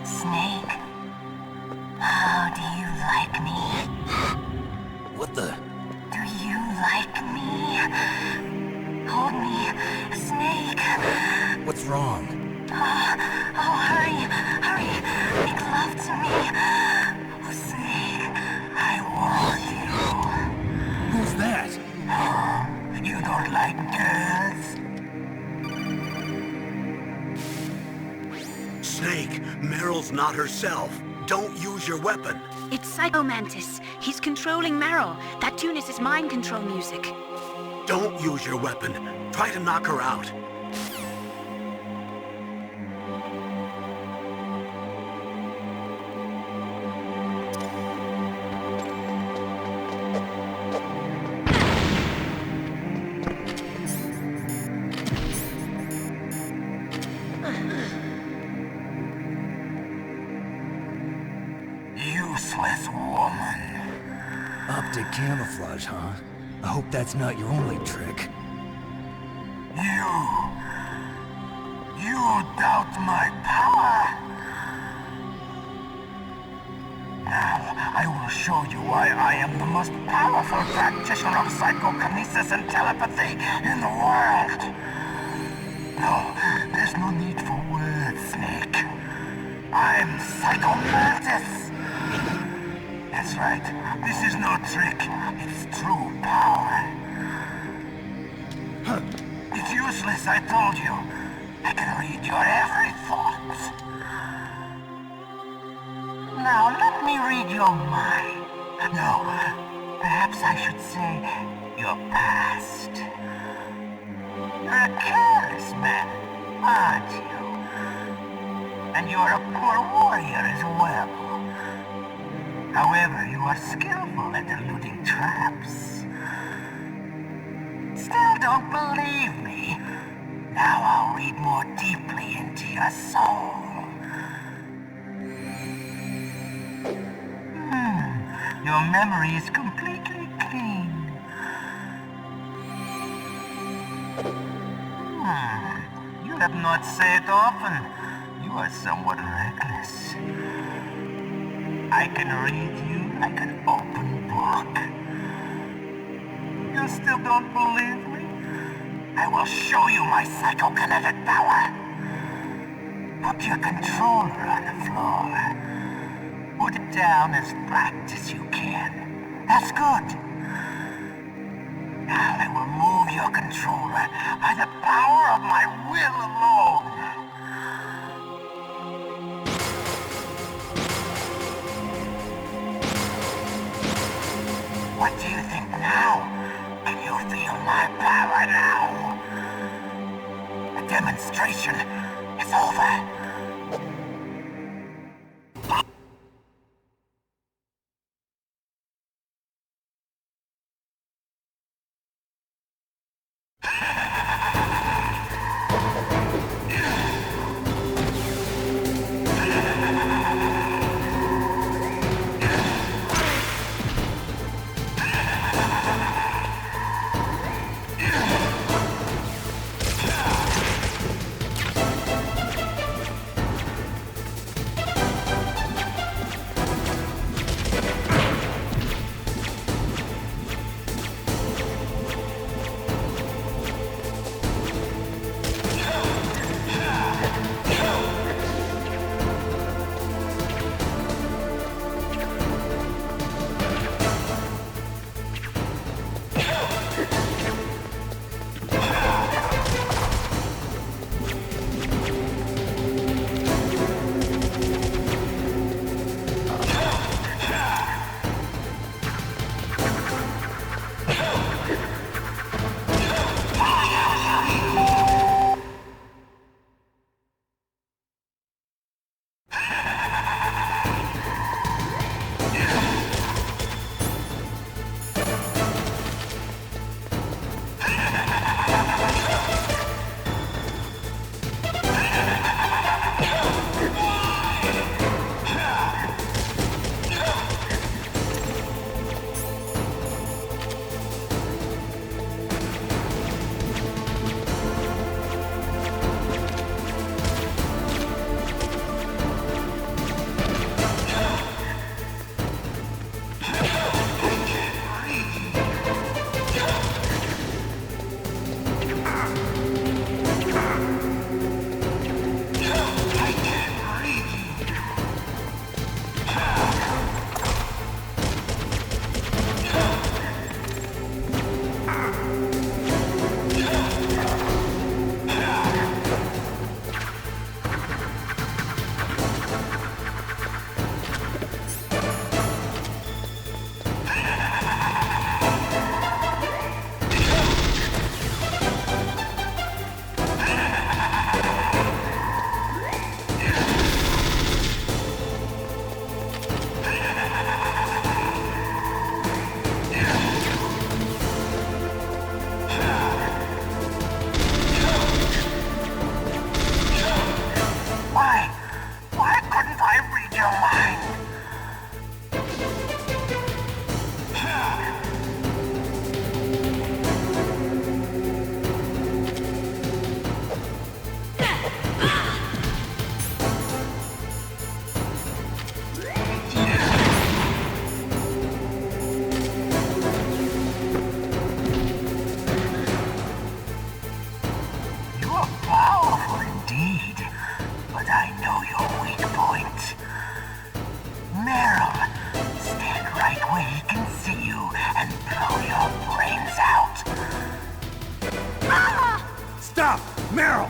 Snake, how do you like me? What the? Do you like me? Hold me, Snake. What's wrong? Oh, hurry, hurry, make love to me. Oh, Snake, I want you. Who's that? Oh, you don't like girls? Snake, Meryl's not herself. Don't use your weapon. It's Psycho Mantis. He's controlling Meryl. That tune is his mind control music. Don't use your weapon. Try to knock her out. Useless woman. Optic camouflage, huh? I hope that's not your only trick. You doubt my power? Now, I will show you why I am the most powerful practitioner of psychokinesis and telepathy in the world. No, there's no need for words, Snake. I'm Psychomantis. That's right. This is no trick. It's true power. It's useless, I told you. I can read your every thought. Now, let me read your mind. No, perhaps I should say your past. You're a careless man, aren't you? And you're a poor warrior as well. However, you are skillful at eluding traps. Still don't believe me? Now I'll read more deeply into your soul. Your memory is completely clean. You have not said often. You are somewhat reckless. I can read you like an open book. You still don't believe me? I will show you my psychokinetic power. Put your controller on the floor. Put it down as flat as you can. That's good. Now I will move your controller by the power of my will alone. What do you think now? Can you feel my power now? The demonstration is over. can see you and blow your brains out. Stop! Meryl!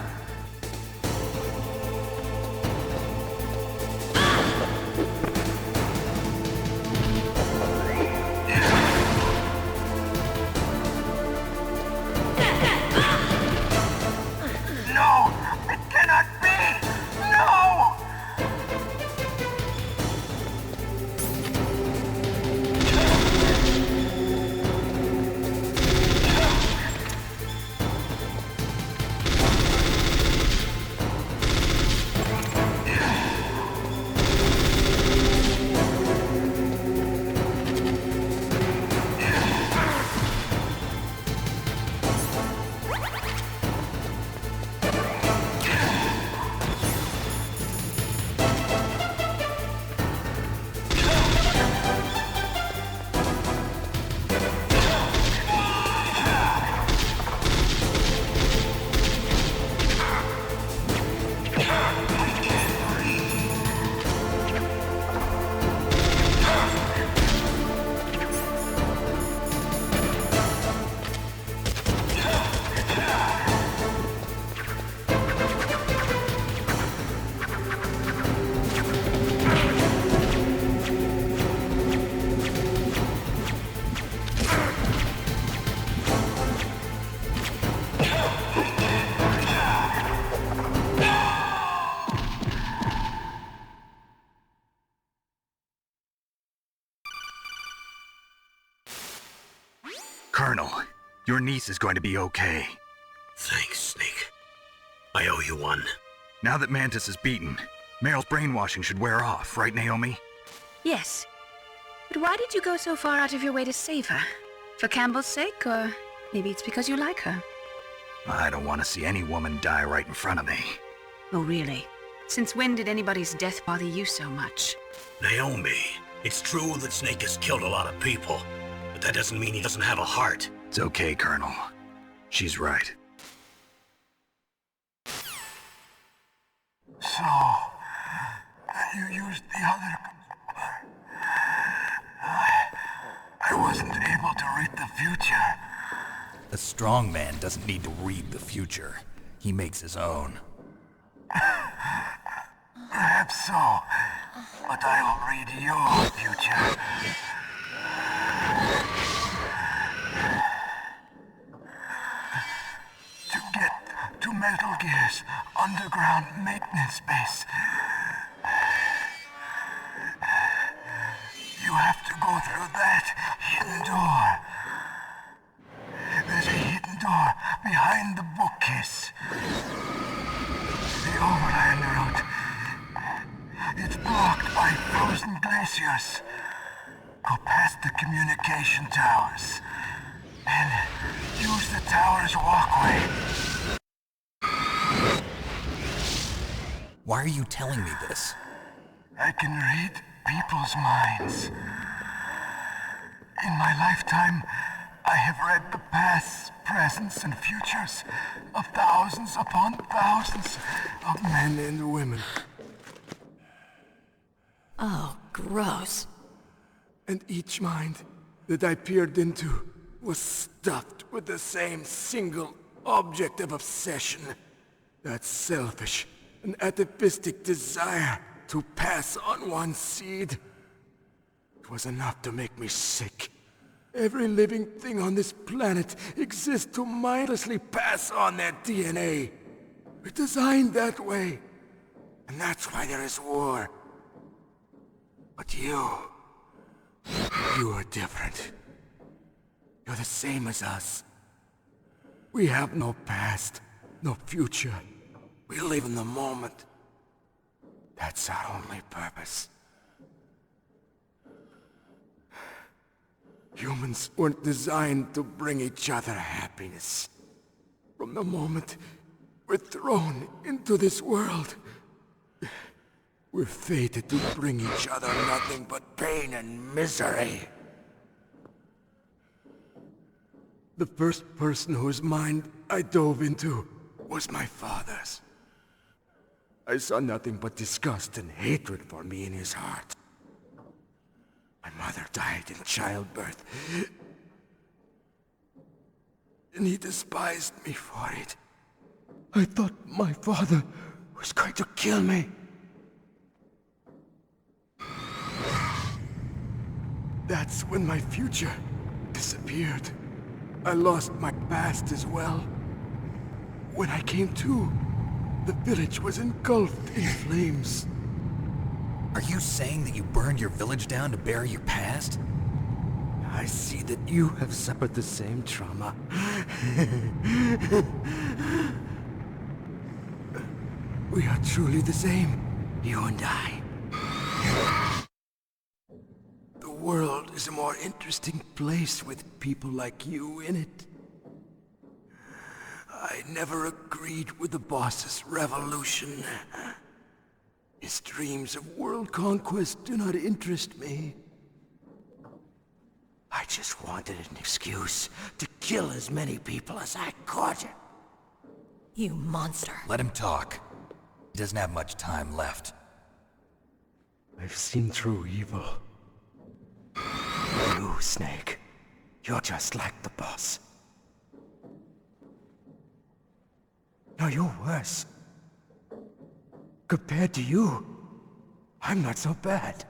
No! It cannot be! No! Colonel, your niece is going to be okay. Thanks, Snake. I owe you one. Now that Mantis is beaten, Meryl's brainwashing should wear off, right, Naomi? Yes. But why did you go so far out of your way to save her? For Campbell's sake, or maybe it's because you like her? I don't want to see any woman die right in front of me. Oh, really? Since when did anybody's death bother you so much? Naomi, it's true that Snake has killed a lot of people, but that doesn't mean he doesn't have a heart. It's okay, Colonel. She's right. So, you used the other... I wasn't able to read the future. A strong man doesn't need to read the future. He makes his own. Perhaps so, but I'll read your future. To get to Metal Gear's underground maintenance base, you have to go through that hidden door. There's a hidden door behind the bookcase. The overland route. It's blocked by frozen glaciers. Go past the communication towers. And use the tower's walkway. Why are you telling me this? I can read people's minds. In my lifetime, I have read the pasts, presents, and futures of thousands upon thousands of men and women. Oh, gross. And each mind that I peered into was stuffed with the same single object of obsession. That selfish and atavistic desire to pass on one's seed. It was enough to make me sick. Every living thing on this planet exists to mindlessly pass on their DNA. We're designed that way. And that's why there is war. But you are different. You're the same as us. We have no past, no future. We live in the moment. That's our only purpose. Humans weren't designed to bring each other happiness. From the moment we're thrown into this world, we're fated to bring each other nothing but pain and misery. The first person whose mind I dove into was my father's. I saw nothing but disgust and hatred for me in his heart. My mother died in childbirth. And he despised me for it. I thought my father was going to kill me. That's when my future disappeared. I lost my past as well. When I came to, the village was engulfed in flames. Are you saying that you burned your village down to bury your past? I see that you have suffered the same trauma. We are truly the same, you and I. The world is a more interesting place with people like you in it. I never agreed with the boss's revolution. His dreams of world conquest do not interest me. I just wanted an excuse to kill as many people as I could. You monster. Let him talk. He doesn't have much time left. I've seen through evil. You, Snake. You're just like the boss. No, you're worse. Compared to you, I'm not so bad.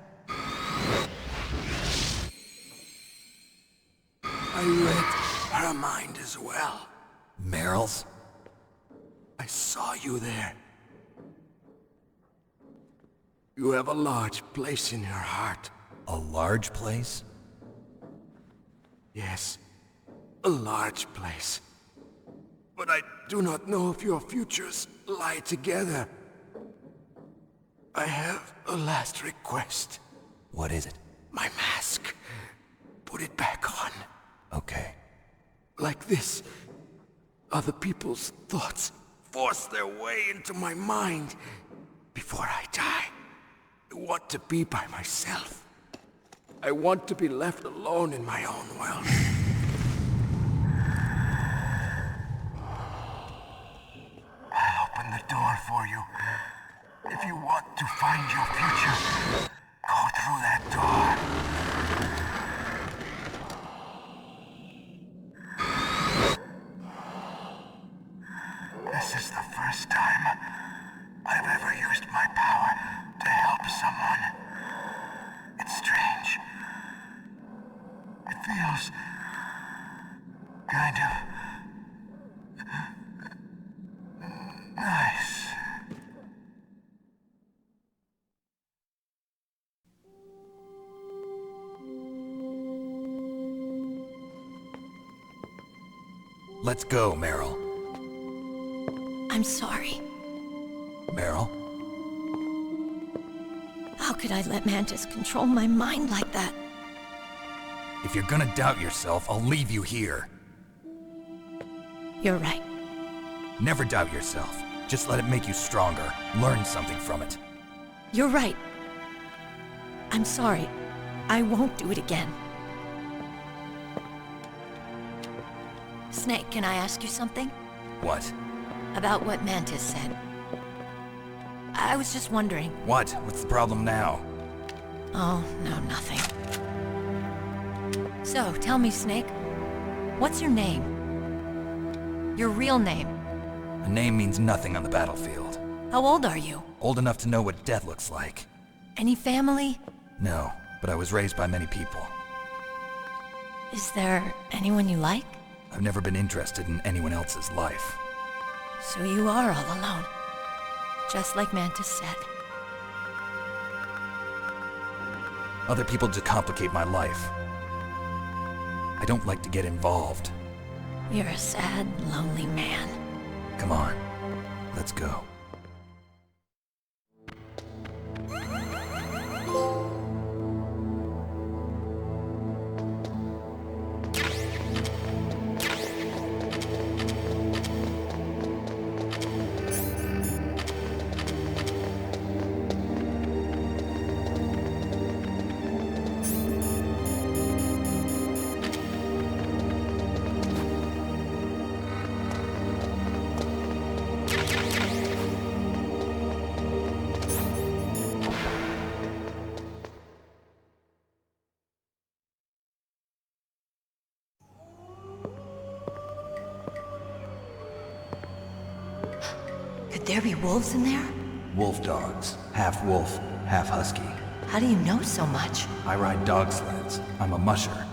I read her mind as well. Meryl's? I saw you there. You have a large place in her heart. A large place? Yes, a large place. But I do not know if your futures lie together. I have a last request. What is it? My mask. Put it back on. Okay. Like this, other people's thoughts force their way into my mind. Before I die, I want to be by myself. I want to be left alone in my own world. I'll open the door for you. If you want to find your future, go through that door. This is the first time I've ever used my power to help someone. It's strange. It feels kind of nice. Let's go, Meryl. I'm sorry. Meryl? How could I let Mantis control my mind like that? If you're gonna doubt yourself, I'll leave you here. You're right. Never doubt yourself. Just let it make you stronger. Learn something from it. You're right. I'm sorry. I won't do it again. Snake, can I ask you something? What? About what Mantis said. I was just wondering. What? What's the problem now? Oh, no, nothing. So, tell me, Snake. What's your name? Your real name? A name means nothing on the battlefield. How old are you? Old enough to know what death looks like. Any family? No, but I was raised by many people. Is there anyone you like? I've never been interested in anyone else's life. So you are all alone. Just like Mantis said. Other people just complicate my life. I don't like to get involved. You're a sad, lonely man. Come on, let's go. Could there be wolves in there? Wolf dogs. Half wolf, half husky. How do you know so much? I ride dog sleds. I'm a musher.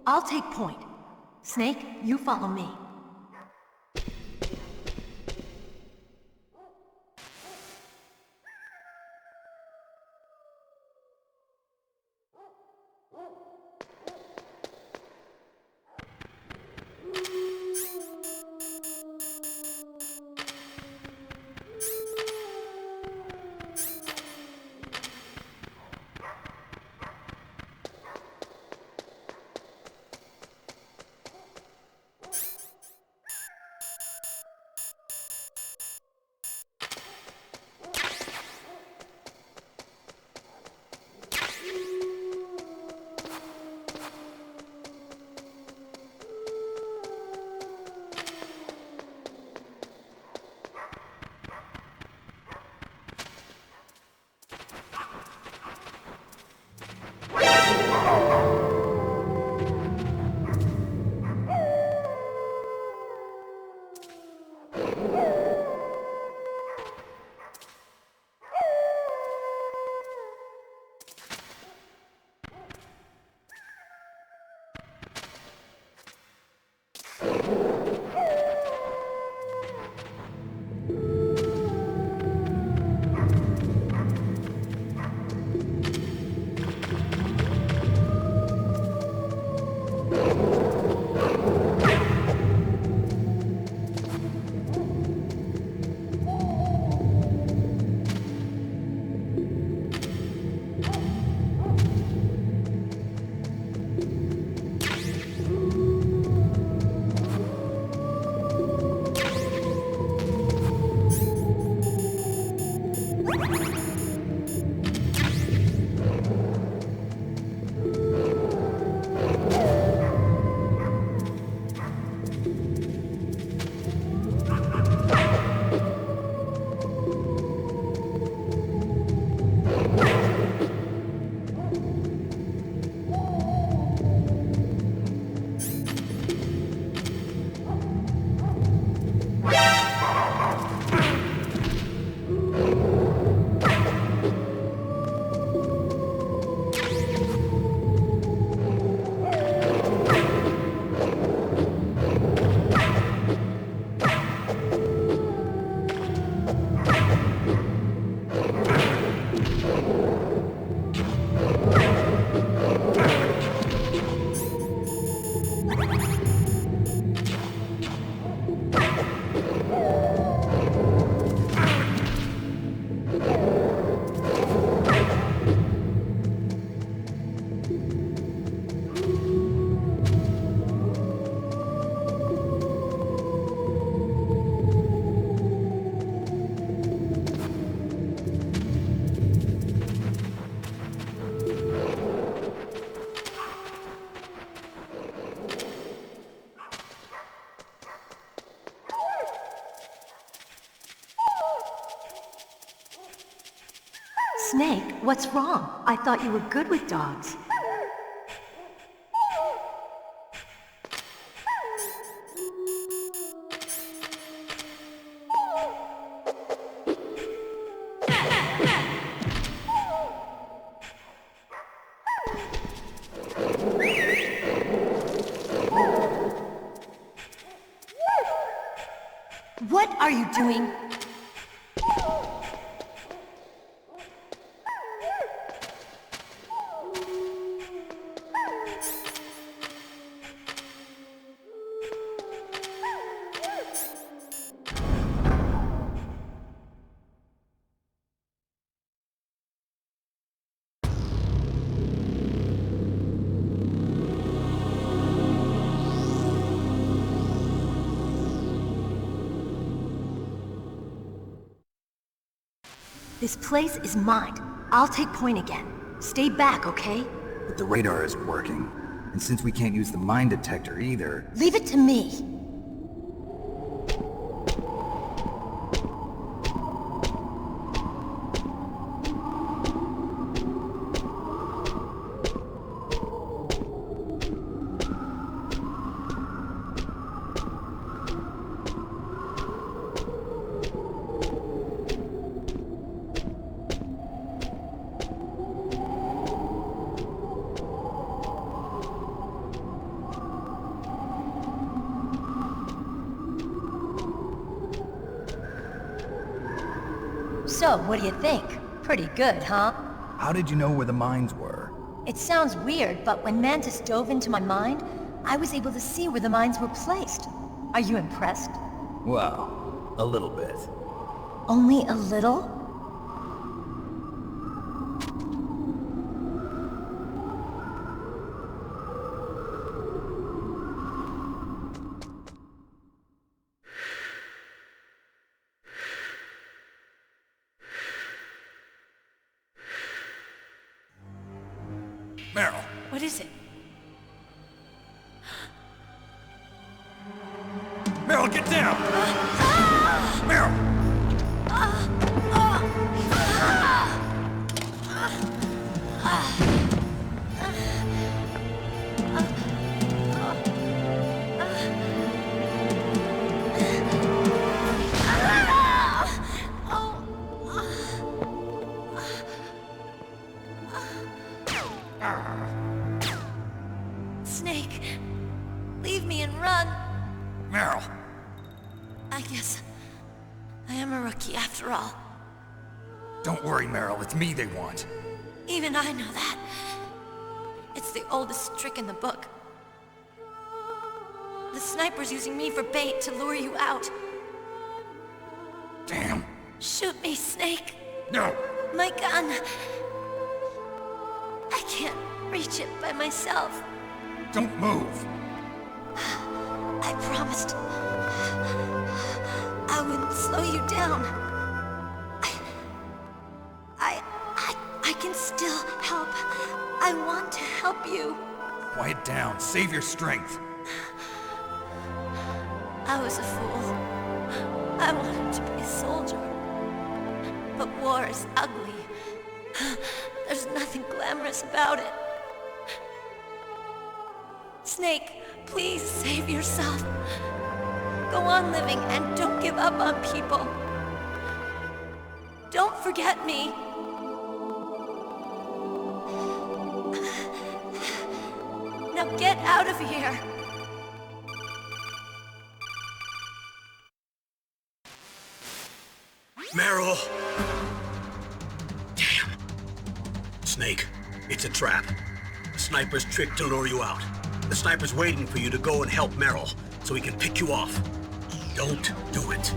I'll take point. Snake, you follow me. Snake, what's wrong? I thought you were good with dogs. What are you doing? This place is mine. I'll take point again. Stay back, okay? But the radar isn't working. And since we can't use the mine detector either... Leave it to me. So, what do you think? Pretty good, huh? How did you know where the mines were? It sounds weird, but when Mantis dove into my mind, I was able to see where the mines were placed. Are you impressed? Well, a little bit. Only a little? Meryl! What is it? Meryl, get down! Meryl! Snake, leave me and run. Meryl! I guess I am a rookie after all. Don't worry, Meryl. It's me they want. Even I know that. It's the oldest trick in the book. The sniper's using me for bait to lure you out. Damn. Shoot me, Snake. No! My gun. I can't reach it by myself. Don't move. I promised I wouldn't slow you down. I can still help. I want to help you. Quiet down. Save your strength. I was a fool. I wanted to be a soldier. But war is ugly. There's nothing glamorous about it. Snake, please save yourself. Go on living and don't give up on people. Don't forget me. Now get out of here. Meryl! Damn. Snake, it's a trap. The sniper's trick to lure you out. The sniper's waiting for you to go and help Meryl, so he can pick you off. Don't do it.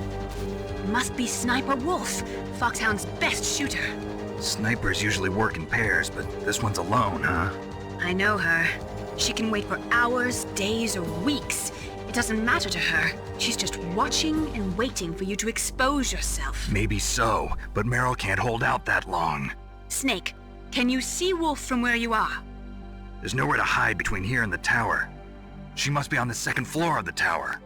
Must be Sniper Wolf, Foxhound's best shooter. Snipers usually work in pairs, but this one's alone, huh? I know her. She can wait for hours, days, or weeks. It doesn't matter to her. She's just watching and waiting for you to expose yourself. Maybe so, but Meryl can't hold out that long. Snake, can you see Wolf from where you are? There's nowhere to hide between here and the tower. She must be on the second floor of the tower.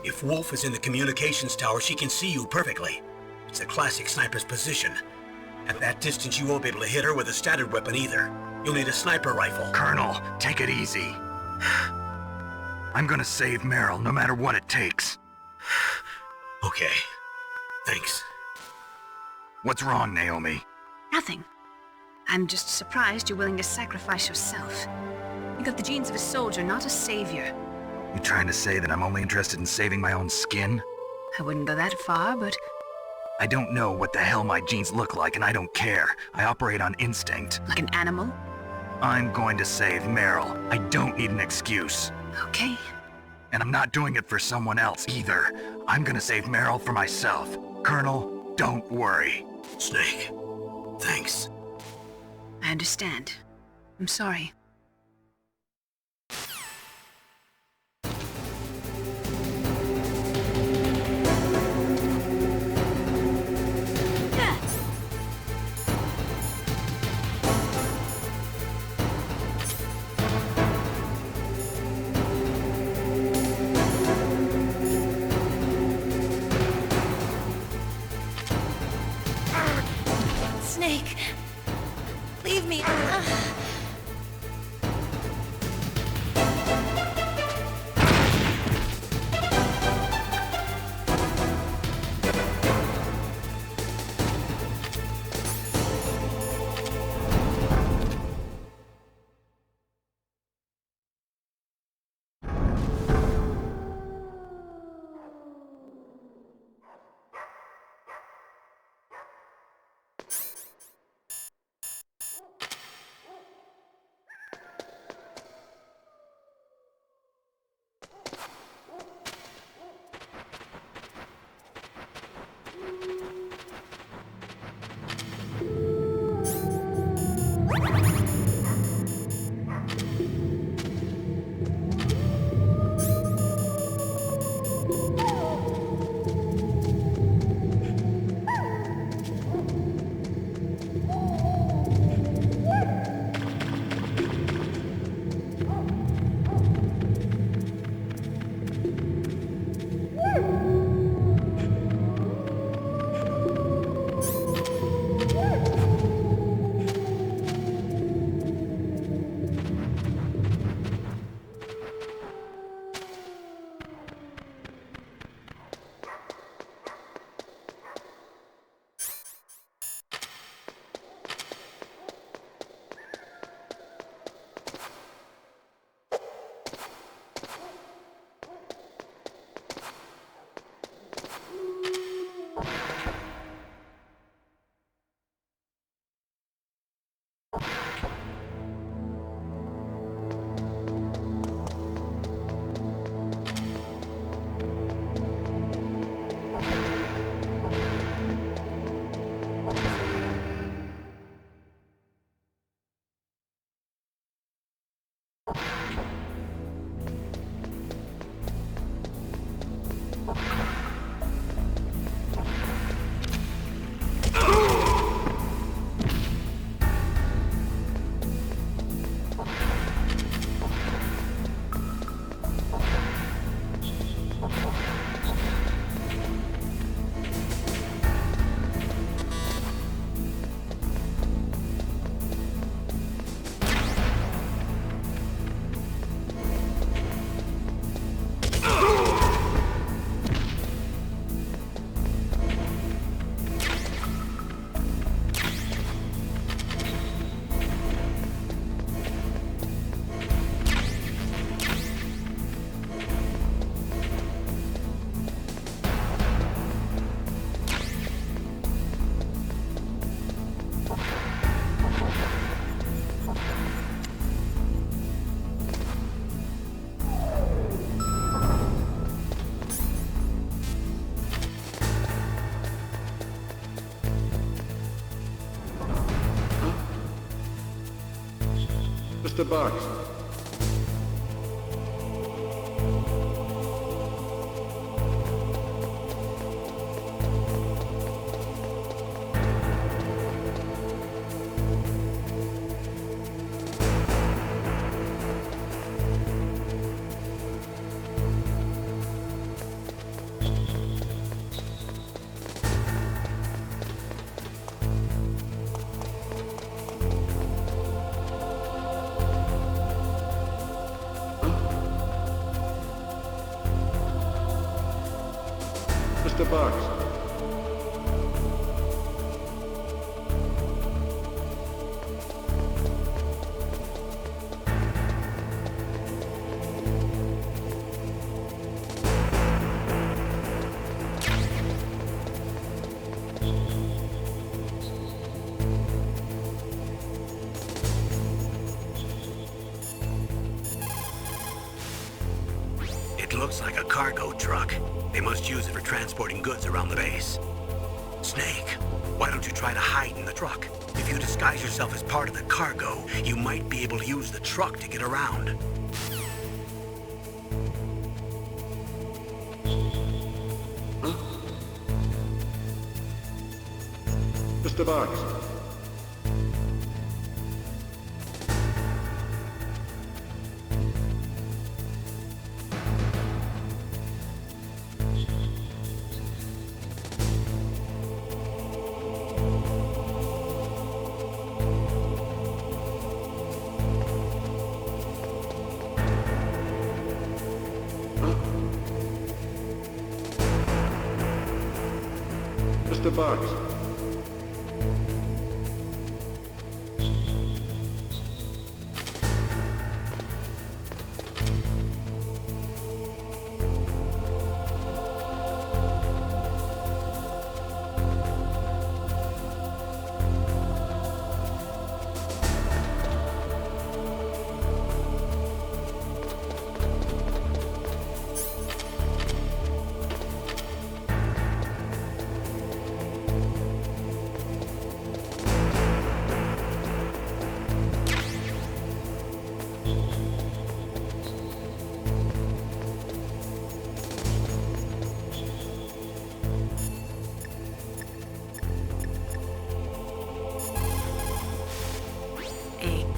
If Wolf is in the communications tower, she can see you perfectly. It's a classic sniper's position. At that distance, you won't be able to hit her with a standard weapon either. You'll need a sniper rifle. Colonel, take it easy. I'm gonna save Meryl, no matter what it takes. Okay. Thanks. What's wrong, Naomi? Nothing. I'm just surprised you're willing to sacrifice yourself. You got the genes of a soldier, not a savior. You trying to say that I'm only interested in saving my own skin? I wouldn't go that far, but... I don't know what the hell my genes look like, and I don't care. I operate on instinct. Like an animal? I'm going to save Meryl. I don't need an excuse. Okay. And I'm not doing it for someone else, either. I'm gonna save Meryl for myself. Colonel, don't worry. Snake, thanks. I understand. I'm sorry. Snake, leave me. Mr. Box. Mr. Box. It looks like a cargo truck. They must use it for transporting goods around the base. Snake, why don't you try to hide in the truck? If you disguise yourself as part of the cargo, you might be able to use the truck to get around. Mr. Box. Mr. Box.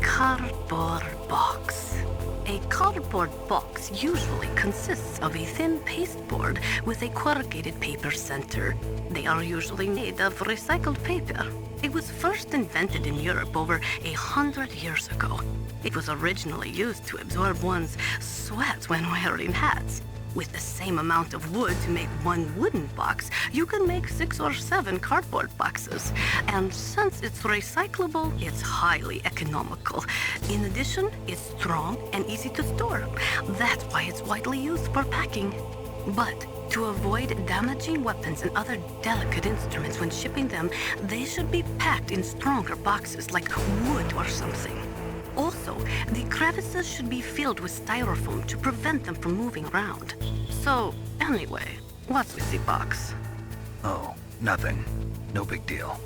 Cardboard box. A cardboard box usually consists of a thin pasteboard with a corrugated paper center. They are usually made of recycled paper. It was first invented in Europe over 100 years ago. It was originally used to absorb one's sweat when wearing hats. With the same amount of wood to make one wooden box, you can make 6 or 7 cardboard boxes. And since it's recyclable, it's highly economical. In addition, it's strong and easy to store. That's why it's widely used for packing. But to avoid damaging weapons and other delicate instruments when shipping them, they should be packed in stronger boxes like wood or something. Also, the crevices should be filled with styrofoam to prevent them from moving around. So, anyway, what's with the box? Oh, nothing. No big deal.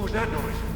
was that noise?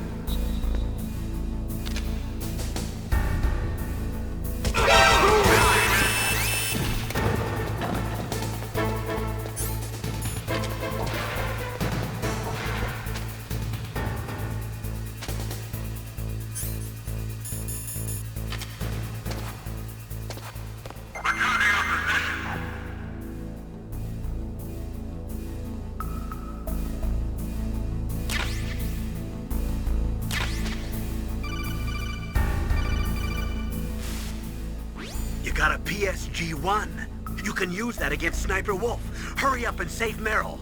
You got a PSG-1. You can use that against Sniper Wolf. Hurry up and save Meryl.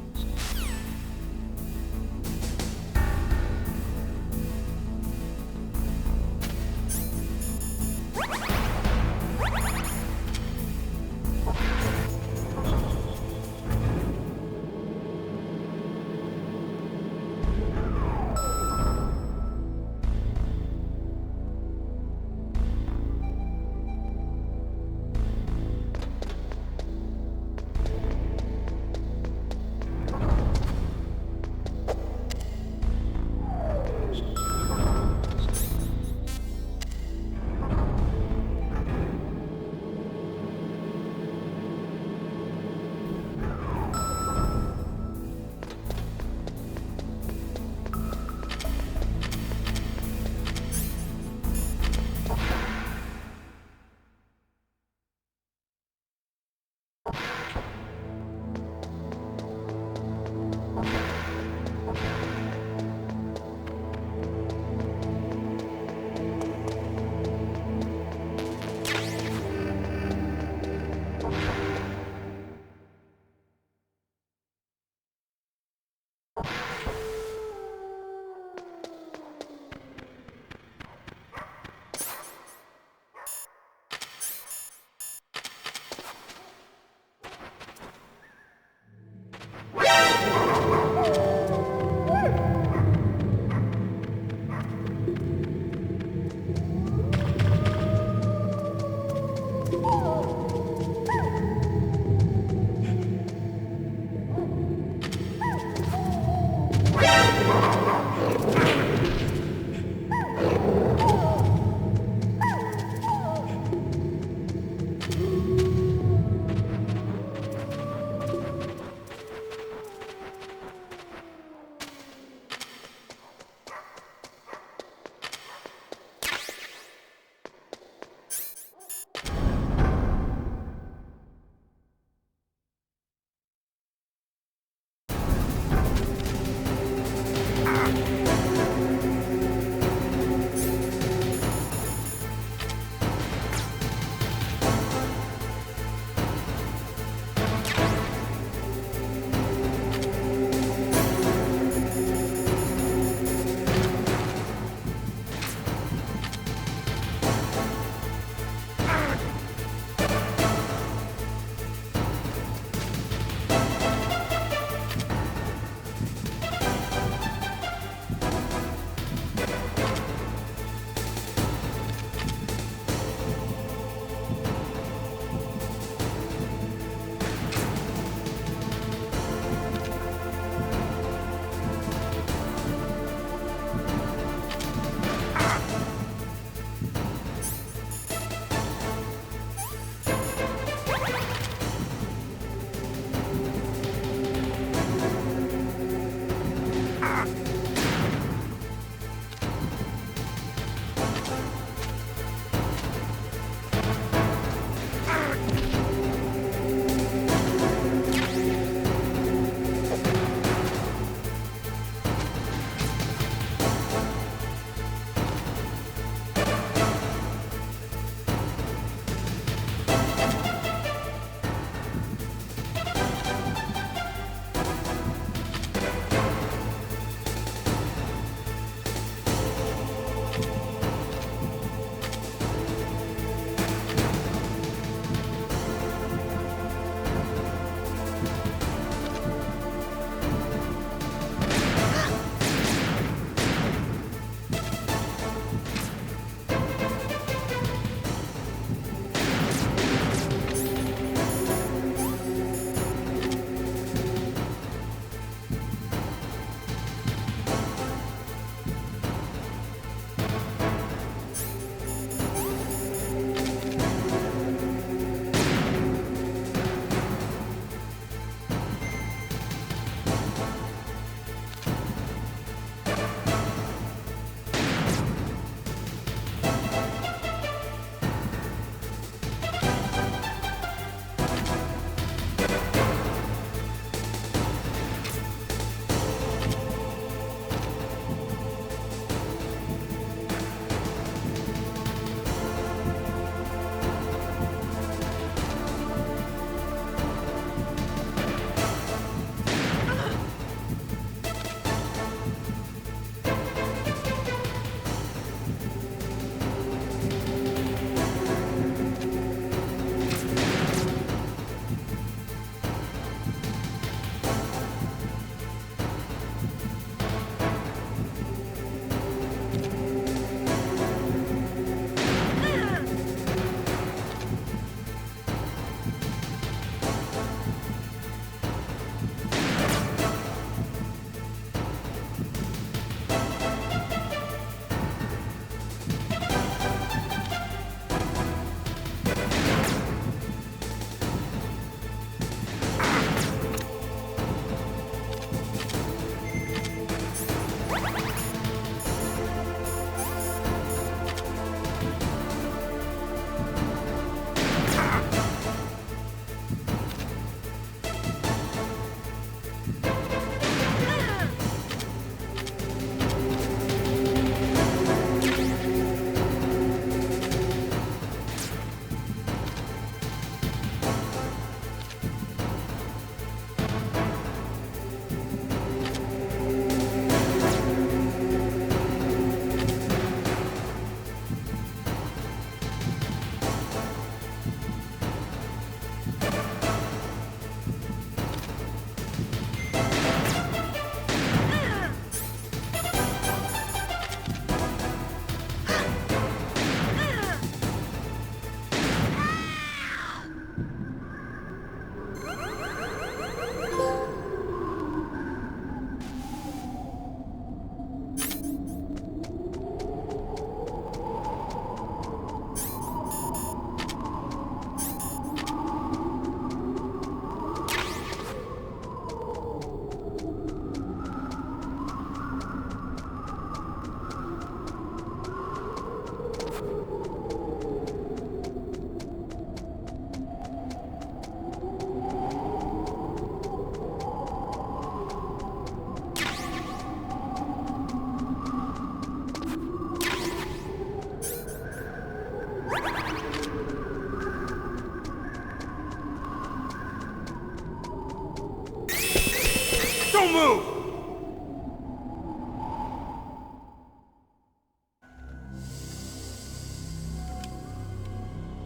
Don't move!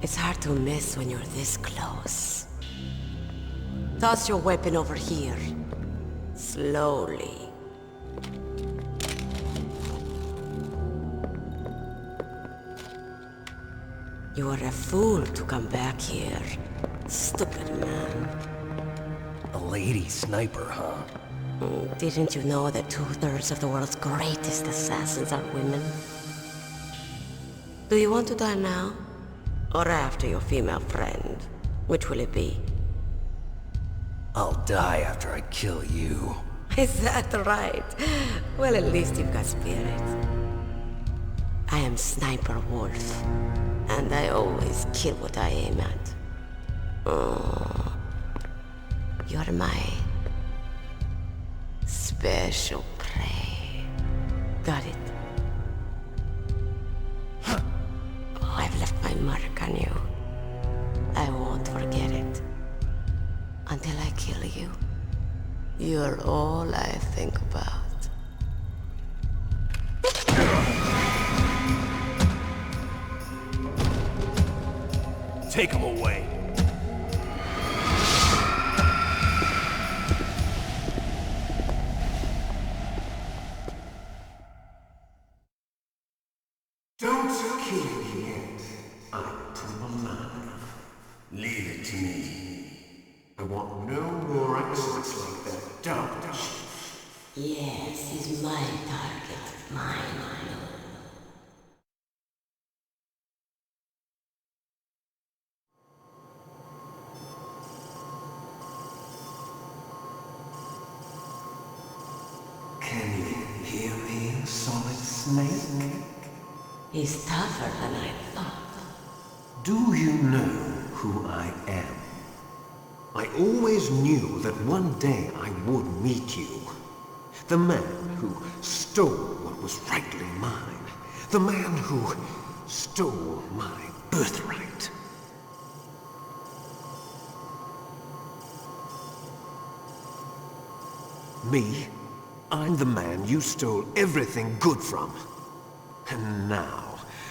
It's hard to miss when you're this close. Toss your weapon over here. Slowly. You are a fool to come back here. Stupid man. A lady sniper, huh? Didn't you know that 2/3 of the world's greatest assassins are women? Do you want to die now? Or after your female friend? Which will it be? I'll die after I kill you. Is that right? Well, at least you've got spirit. I am Sniper Wolf, and I always kill what I aim at. Oh, you're my special prey. Got it. I've left my mark on you. I won't forget it. Until I kill you. You're all I think about. Take him away. Don't kill me yet. I'm too alive. Leave it to me. I want no more accidents like that doctor. Yes, he's my target. Mine. Can you hear me, Solid Snake? He's tougher than I thought. Do you know who I am? I always knew that one day I would meet you. The man who stole what was rightly mine. The man who stole my birthright. Me? I'm the man you stole everything good from. And now,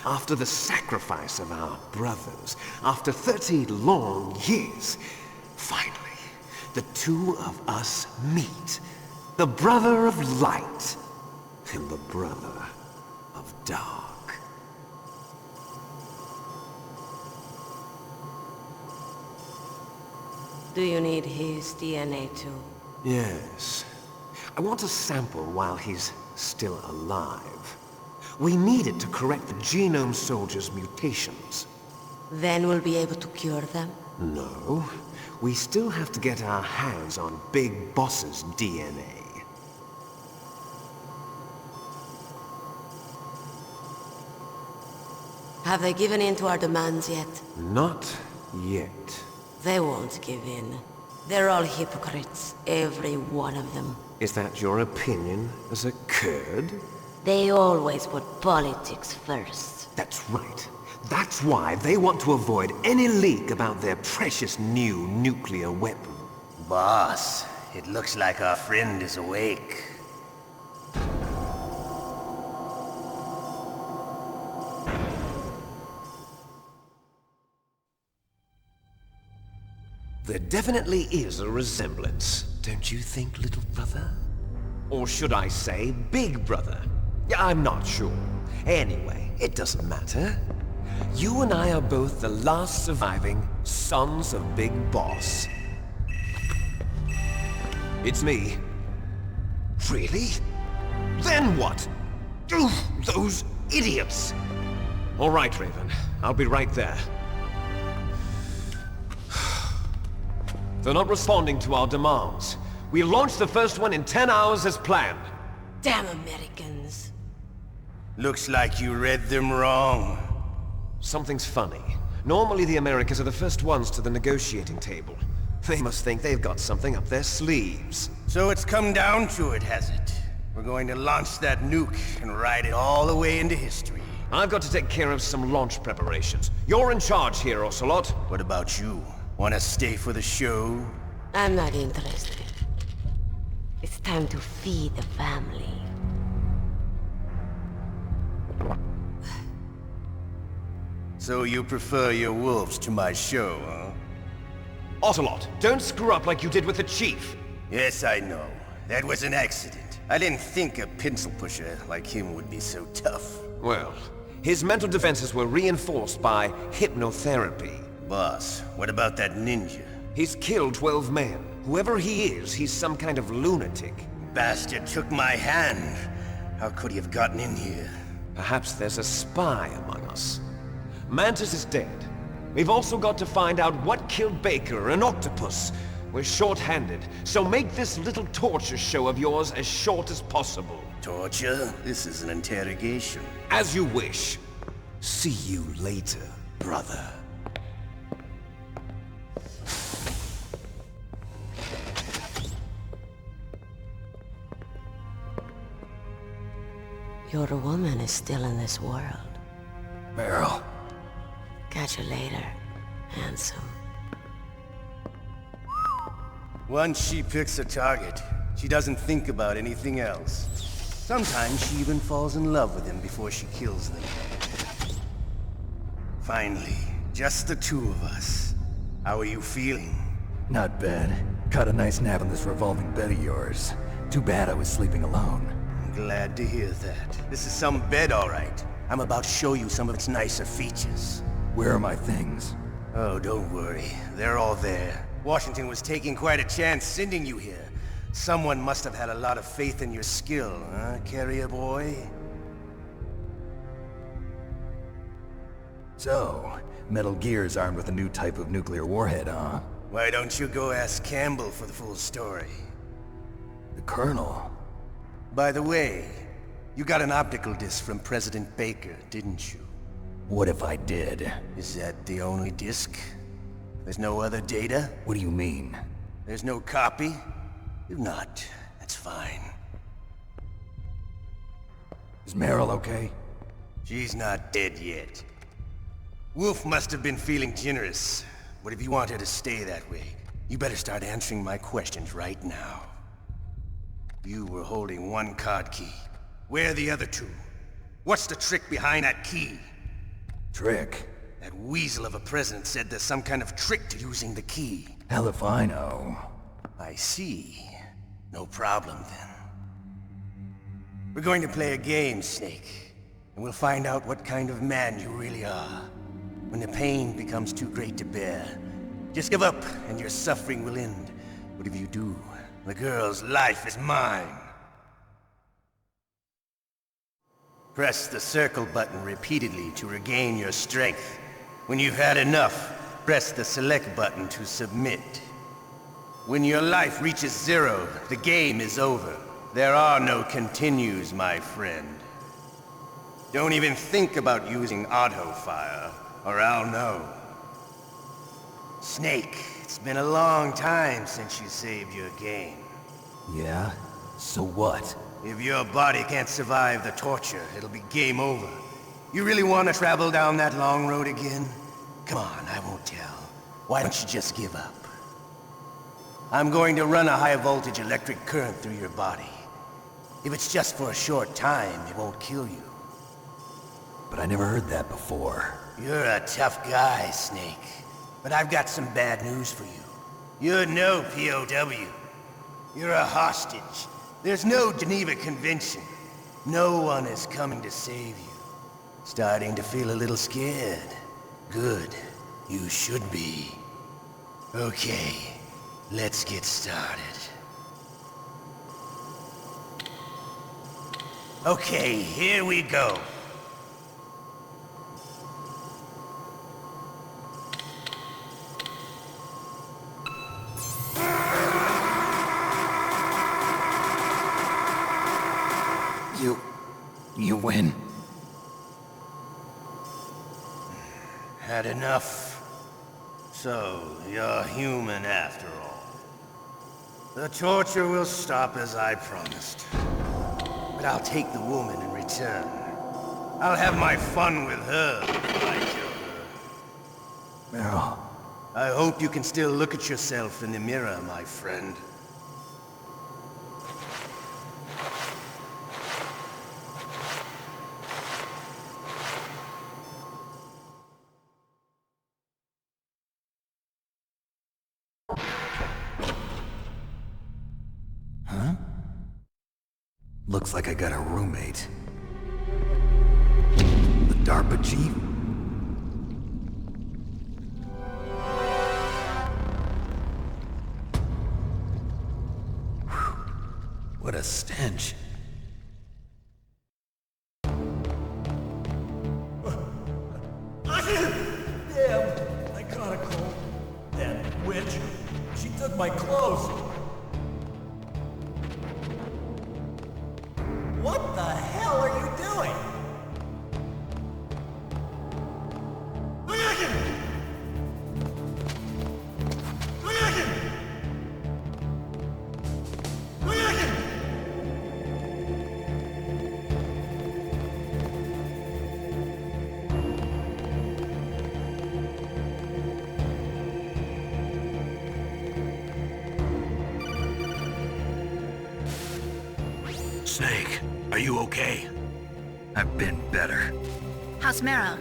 after the sacrifice of our brothers, after 30 long years, finally, the two of us meet. The brother of light and the brother of dark. Do you need his DNA too? Yes. I want a sample while he's still alive. We need it to correct the Genome Soldier's mutations. Then we'll be able to cure them? No. We still have to get our hands on Big Boss's DNA. Have they given in to our demands yet? Not yet. They won't give in. They're all hypocrites, every one of them. Is that your opinion as a Kurd? They always put politics first. That's right. That's why they want to avoid any leak about their precious new nuclear weapon. Boss, it looks like our friend is awake. There definitely is a resemblance, don't you think, little brother? Or should I say, big brother? I'm not sure. Anyway, it doesn't matter. You and I are both the last surviving sons of Big Boss. It's me. Really? Then what? Those idiots! All right, Raven. I'll be right there. They're not responding to our demands. We launched the first one in 10 hours as planned. Damn Americans. Looks like you read them wrong. Something's funny. Normally the Americans are the first ones to the negotiating table. They must think they've got something up their sleeves. So it's come down to it, has it? We're going to launch that nuke and ride it all the way into history. I've got to take care of some launch preparations. You're in charge here, Ocelot. What about you? Want to stay for the show? I'm not interested. It's time to feed the family. So you prefer your wolves to my show, huh? Ocelot, don't screw up like you did with the chief. Yes, I know. That was an accident. I didn't think a pencil pusher like him would be so tough. Well, his mental defenses were reinforced by hypnotherapy. Boss, what about that ninja? He's killed 12 men. Whoever he is, he's some kind of lunatic. Bastard took my hand. How could he have gotten in here? Perhaps there's a spy among us. Mantis is dead. We've also got to find out what killed Baker and Octopus. We're short-handed, so make this little torture show of yours as short as possible. Torture? This is an interrogation. As you wish. See you later, brother. Your woman is still in this world. Meryl. Catch you later, handsome. Once she picks a target, she doesn't think about anything else. Sometimes she even falls in love with him before she kills them. Finally, just the two of us. How are you feeling? Not bad. Caught a nice nap on this revolving bed of yours. Too bad I was sleeping alone. I'm glad to hear that. This is some bed, all right. I'm about to show you some of its nicer features. Where are my things? Oh, don't worry. They're all there. Washington was taking quite a chance sending you here. Someone must have had a lot of faith in your skill, huh, carrier boy? So, Metal Gear's armed with a new type of nuclear warhead, huh? Why don't you go ask Campbell for the full story? The Colonel? By the way, you got an optical disc from President Baker, didn't you? What if I did? Is that the only disc? There's no other data? What do you mean? There's no copy? If not, that's fine. Is Meryl okay? She's not dead yet. Wolf must have been feeling generous. But if you want her to stay that way, you better start answering my questions right now. You were holding one card key. Where are the other two? What's the trick behind that key? Trick? That weasel of a president said there's some kind of trick to using the key. Hell if I know. I see. No problem then. We're going to play a game, Snake. And we'll find out what kind of man you really are. When the pain becomes too great to bear, just give up and your suffering will end. But if you do, the girl's life is mine. Press the circle button repeatedly to regain your strength. When you've had enough, press the select button to submit. When your life reaches 0, the game is over. There are no continues, my friend. Don't even think about using auto-fire, or I'll know. Snake, it's been a long time since you saved your game. Yeah? So what? If your body can't survive the torture, it'll be game over. You really want to travel down that long road again? Come on, I won't tell. Why don't you just give up? I'm going to run a high-voltage electric current through your body. If it's just for a short time, it won't kill you. But I never heard that before. You're a tough guy, Snake. But I've got some bad news for you. You're no POW. You're a hostage. There's no Geneva Convention. No one is coming to save you. Starting to feel a little scared. Good. You should be. Okay, let's get started. Okay, here we go. You win. Had enough? So, you're human after all. The torture will stop as I promised. But I'll take the woman in return. I'll have my fun with her before I kill her. Meryl. I hope you can still look at yourself in the mirror, my friend. Looks like I got a roommate. The DARPA chief? Whew. What a stench. Damn, I caught a cold. That witch. She took my clothes. What the hell are you doing? Snake, are you okay? I've been better. How's Meryl?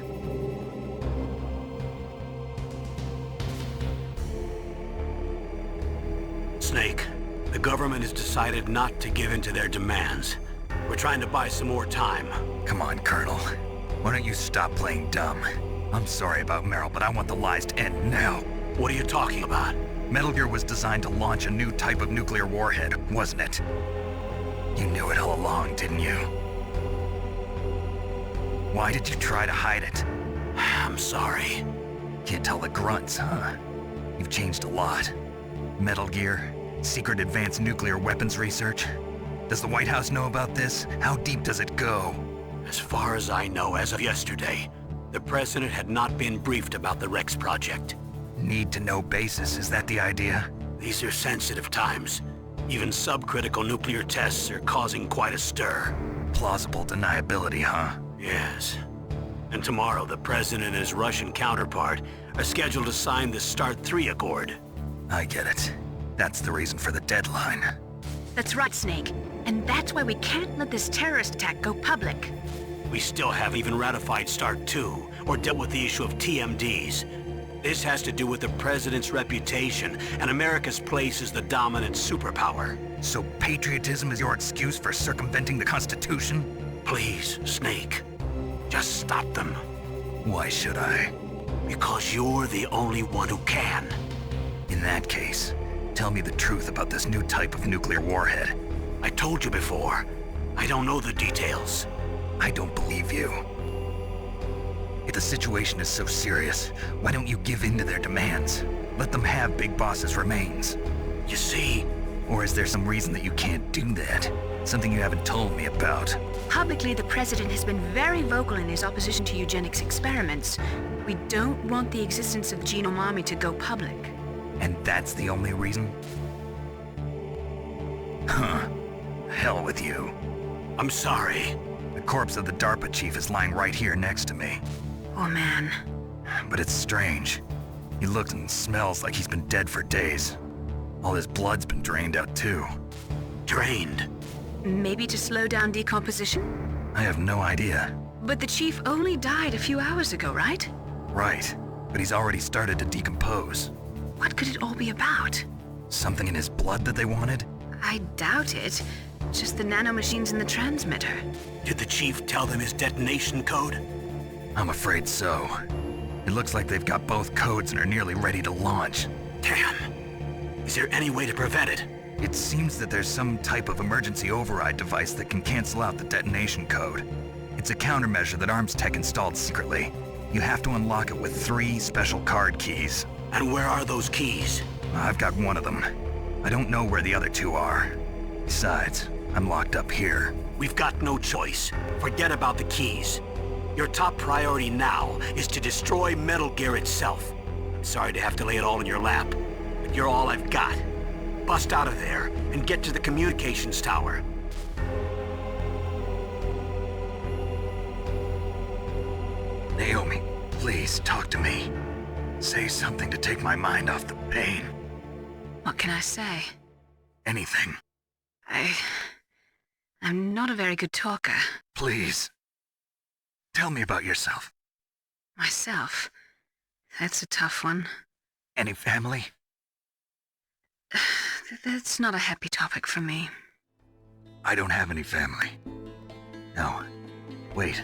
Snake, the government has decided not to give in to their demands. We're trying to buy some more time. Come on, Colonel. Why don't you stop playing dumb? I'm sorry about Meryl, but I want the lies to end now. What are you talking about? Metal Gear was designed to launch a new type of nuclear warhead, wasn't it? You knew it all along, didn't you? Why did you try to hide it? I'm sorry. Can't tell the grunts, huh? You've changed a lot. Metal Gear, secret advanced nuclear weapons research. Does the White House know about this? How deep does it go? As far as I know, as of yesterday, the president had not been briefed about the Rex project. Need-to-know basis, is that the idea? These are sensitive times. Even subcritical nuclear tests are causing quite a stir. Plausible deniability, huh? Yes. And tomorrow, the president and his Russian counterpart are scheduled to sign the START 3 Accord. I get it. That's the reason for the deadline. That's right, Snake. And that's why we can't let this terrorist attack go public. We still haven't even ratified START 2 or dealt with the issue of TMDs. This has to do with the president's reputation and America's place as the dominant superpower. So patriotism is your excuse for circumventing the Constitution? Please, Snake. Just stop them. Why should I? Because you're the only one who can. In that case, tell me the truth about this new type of nuclear warhead. I told you before. I don't know the details. I don't believe you. If the situation is so serious, why don't you give in to their demands? Let them have Big Boss's remains. You see? Or is there some reason that you can't do that? Something you haven't told me about? Publicly, the president has been very vocal in his opposition to eugenics experiments. We don't want the existence of Genome Army to go public. And that's the only reason? Huh. Hell with you. I'm sorry. The corpse of the DARPA chief is lying right here next to me. Oh, man. But it's strange. He looks and smells like he's been dead for days. All his blood's been drained out too. Drained? Maybe to slow down decomposition? I have no idea. But the chief only died a few hours ago, right? Right. But he's already started to decompose. What could it all be about? Something in his blood that they wanted? I doubt it. Just the nanomachines in the transmitter. Did the chief tell them his detonation code? I'm afraid so. It looks like they've got both codes and are nearly ready to launch. Damn. Is there any way to prevent it? It seems that there's some type of emergency override device that can cancel out the detonation code. It's a countermeasure that Arms Tech installed secretly. You have to unlock it with 3 special card keys. And where are those keys? I've got one of them. I don't know where the other 2 are. Besides, I'm locked up here. We've got no choice. Forget about the keys. Your top priority now is to destroy Metal Gear itself. I'm sorry to have to lay it all in your lap, but you're all I've got. Bust out of there and get to the communications tower. Naomi, please talk to me. Say something to take my mind off the pain. What can I say? Anything. I'm not a very good talker. Please. Tell me about yourself. Myself? That's a tough one. Any family? That's not a happy topic for me. I don't have any family. No. Wait.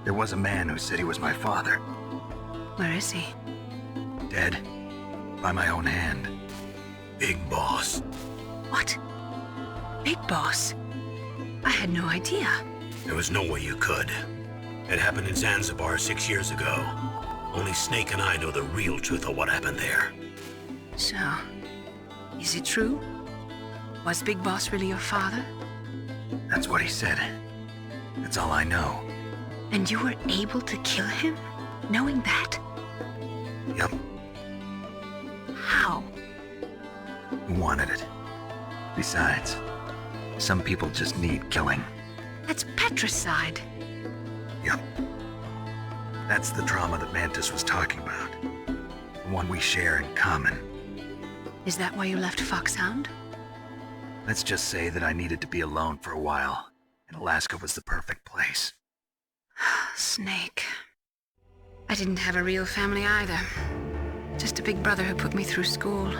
There was a man who said he was my father. Where is he? Dead. By my own hand. Big Boss. What? Big Boss? I had no idea. There was no way you could. It happened in Zanzibar 6 years ago. Only Snake and I know the real truth of what happened there. So, is it true? Was Big Boss really your father? That's what he said. That's all I know. And you were able to kill him, knowing that? Yep. How? He wanted it. Besides, some people just need killing. That's patricide. Yep. That's the trauma that Mantis was talking about. The one we share in common. Is that why you left Foxhound? Let's just say that I needed to be alone for a while, and Alaska was the perfect place. Snake. I didn't have a real family either. Just a big brother who put me through school.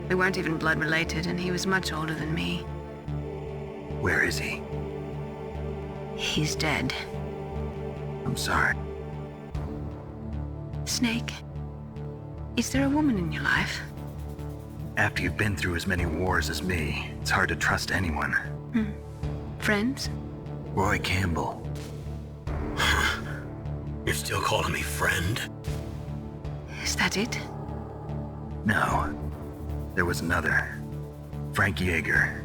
We weren't even blood related, and he was much older than me. Where is he? He's dead. I'm sorry. Snake, is there a woman in your life? After you've been through as many wars as me, it's hard to trust anyone. Friends? Roy Campbell. You're still calling me friend? Is that it? No. There was another. Frank Yeager.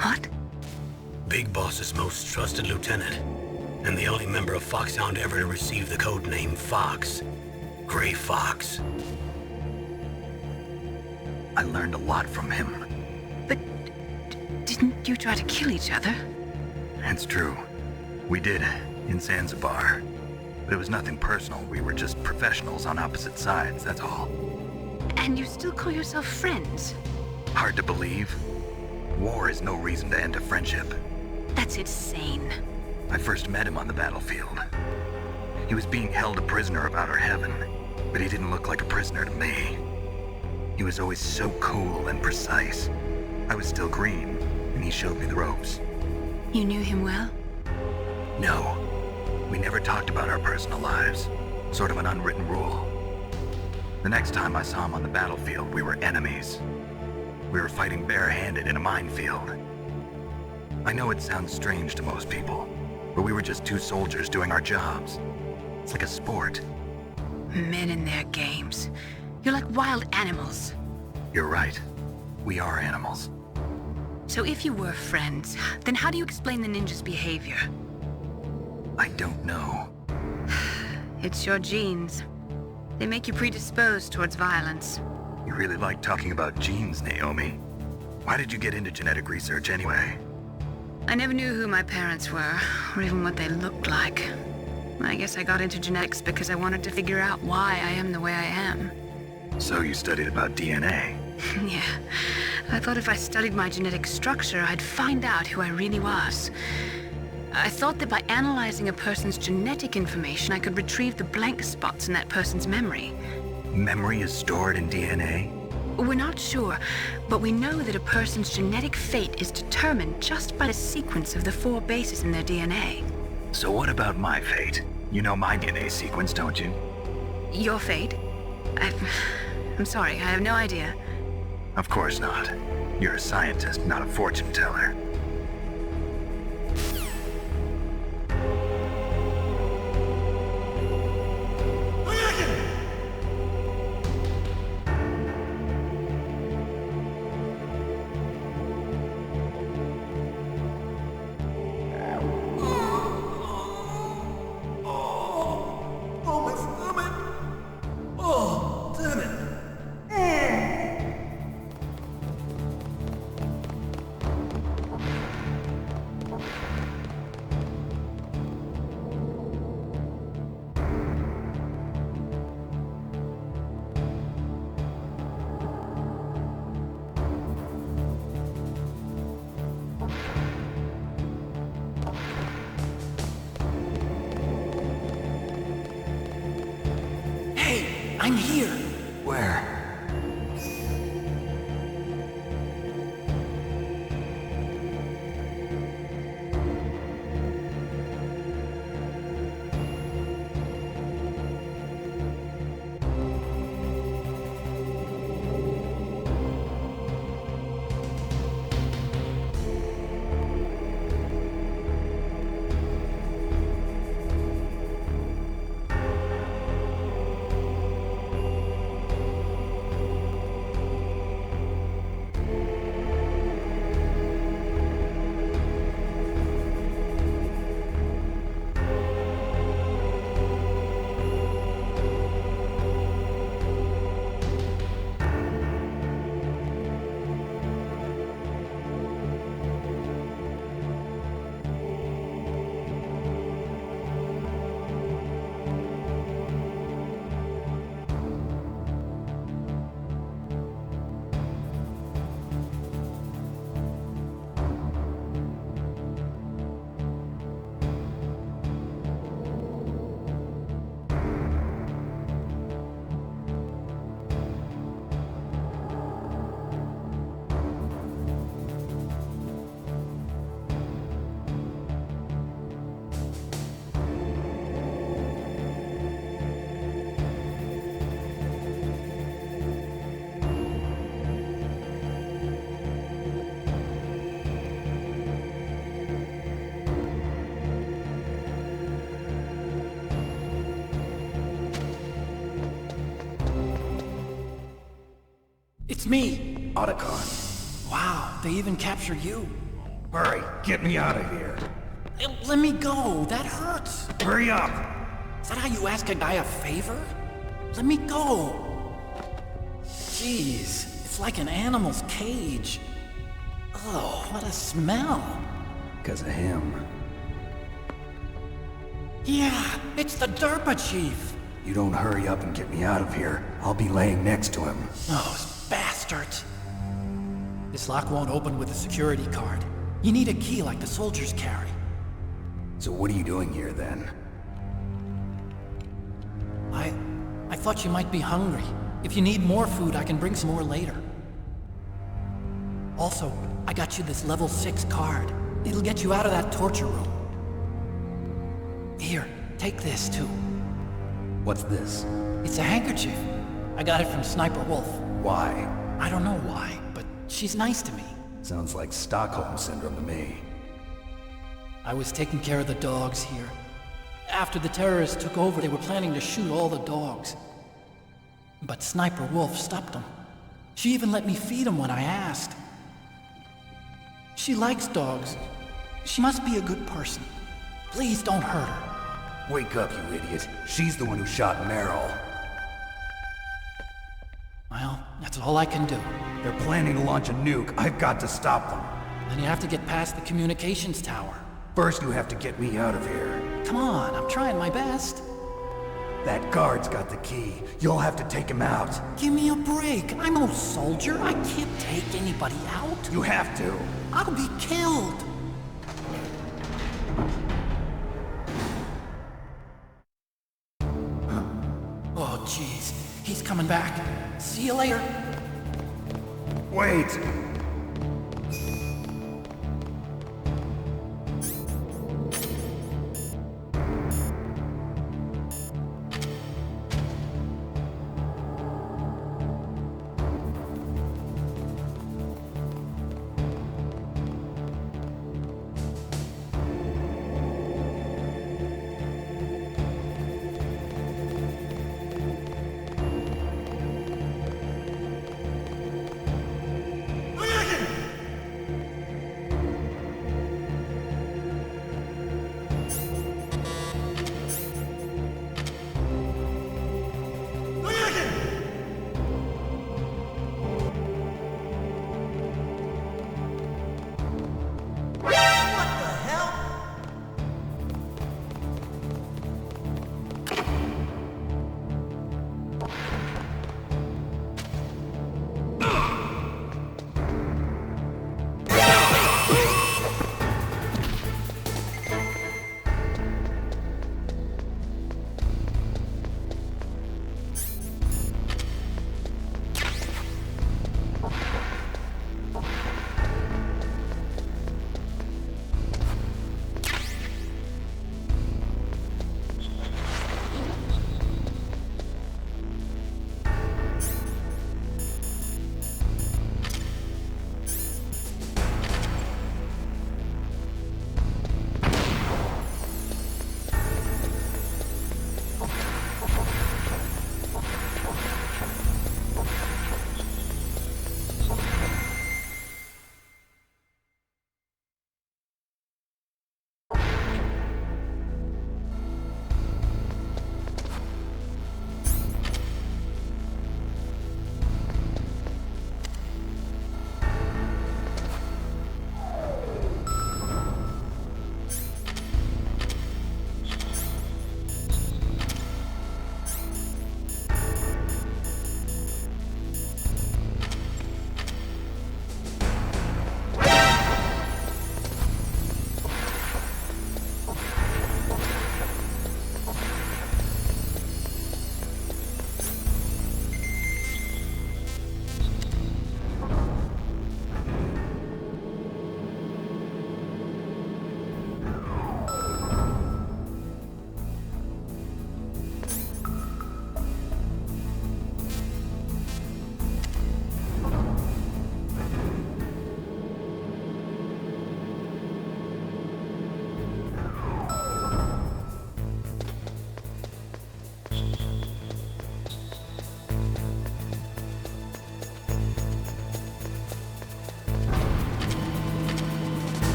What? Big Boss's most trusted lieutenant, and the only member of Foxhound ever to receive the code name Fox. Gray Fox. I learned a lot from him. But didn't you try to kill each other? It's true. We did, in Zanzibar. But it was nothing personal. We were just professionals on opposite sides, that's all. And you still call yourself friends? Hard to believe. War is no reason to end a friendship. That's insane. I first met him on the battlefield. He was being held a prisoner of outer heaven, but he didn't look like a prisoner to me. He was always so cool and precise. I was still green, and he showed me the ropes. You knew him well? No. We never talked about our personal lives. Sort of an unwritten rule. The next time I saw him on the battlefield, we were enemies. We were fighting barehanded in a minefield. I know it sounds strange to most people, but we were just two soldiers doing our jobs. It's like a sport. Men and their games. You're like wild animals. You're right. We are animals. So if you were friends, then how do you explain the ninja's behavior? I don't know. It's your genes. They make you predisposed towards violence. You really like talking about genes, Naomi. Why did you get into genetic research anyway? I never knew who my parents were, or even what they looked like. I guess I got into genetics because I wanted to figure out why I am the way I am. So you studied about DNA? Yeah. I thought if I studied my genetic structure, I'd find out who I really was. I thought that by analyzing a person's genetic information, I could retrieve the blank spots in that person's memory. Memory is stored in DNA? We're not sure, but we know that a person's genetic fate is determined just by the sequence of the 4 bases in their DNA. So what about my fate? You know my DNA sequence, don't you? Your fate? I'm sorry, I have no idea. Of course not. You're a scientist, not a fortune teller. I'm here. Where? It's me! Otacon. Wow, they even captured you. Hurry, get me out of here. Let me go, that hurts. Hurry up! Is that how you ask a guy a favor? Let me go. Jeez, it's like an animal's cage. Oh, what a smell. Because of him. Yeah, it's the DARPA chief. You don't hurry up and get me out of here, I'll be laying next to him. Those bastards. This lock won't open with a security card. You need a key like the soldiers carry. So what are you doing here then? I thought you might be hungry. If you need more food, I can bring some more later. Also, I got you this level 6 card. It'll get you out of that torture room. Here, take this too. What's this? It's a handkerchief. I got it from Sniper Wolf. Why? I don't know why, but she's nice to me. Sounds like Stockholm Syndrome to me. I was taking care of the dogs here. After the terrorists took over, they were planning to shoot all the dogs. But Sniper Wolf stopped them. She even let me feed them when I asked. She likes dogs. She must be a good person. Please don't hurt her. Wake up, you idiot. She's the one who shot Meryl. Well, that's all I can do. They're planning to launch a nuke. I've got to stop them. Then you have to get past the communications tower. First, you have to get me out of here. Come on, I'm trying my best. That guard's got the key. You'll have to take him out. Give me a break. I'm no soldier. I can't take anybody out. You have to. I'll be killed. Oh, jeez. He's coming back. See you later. Wait!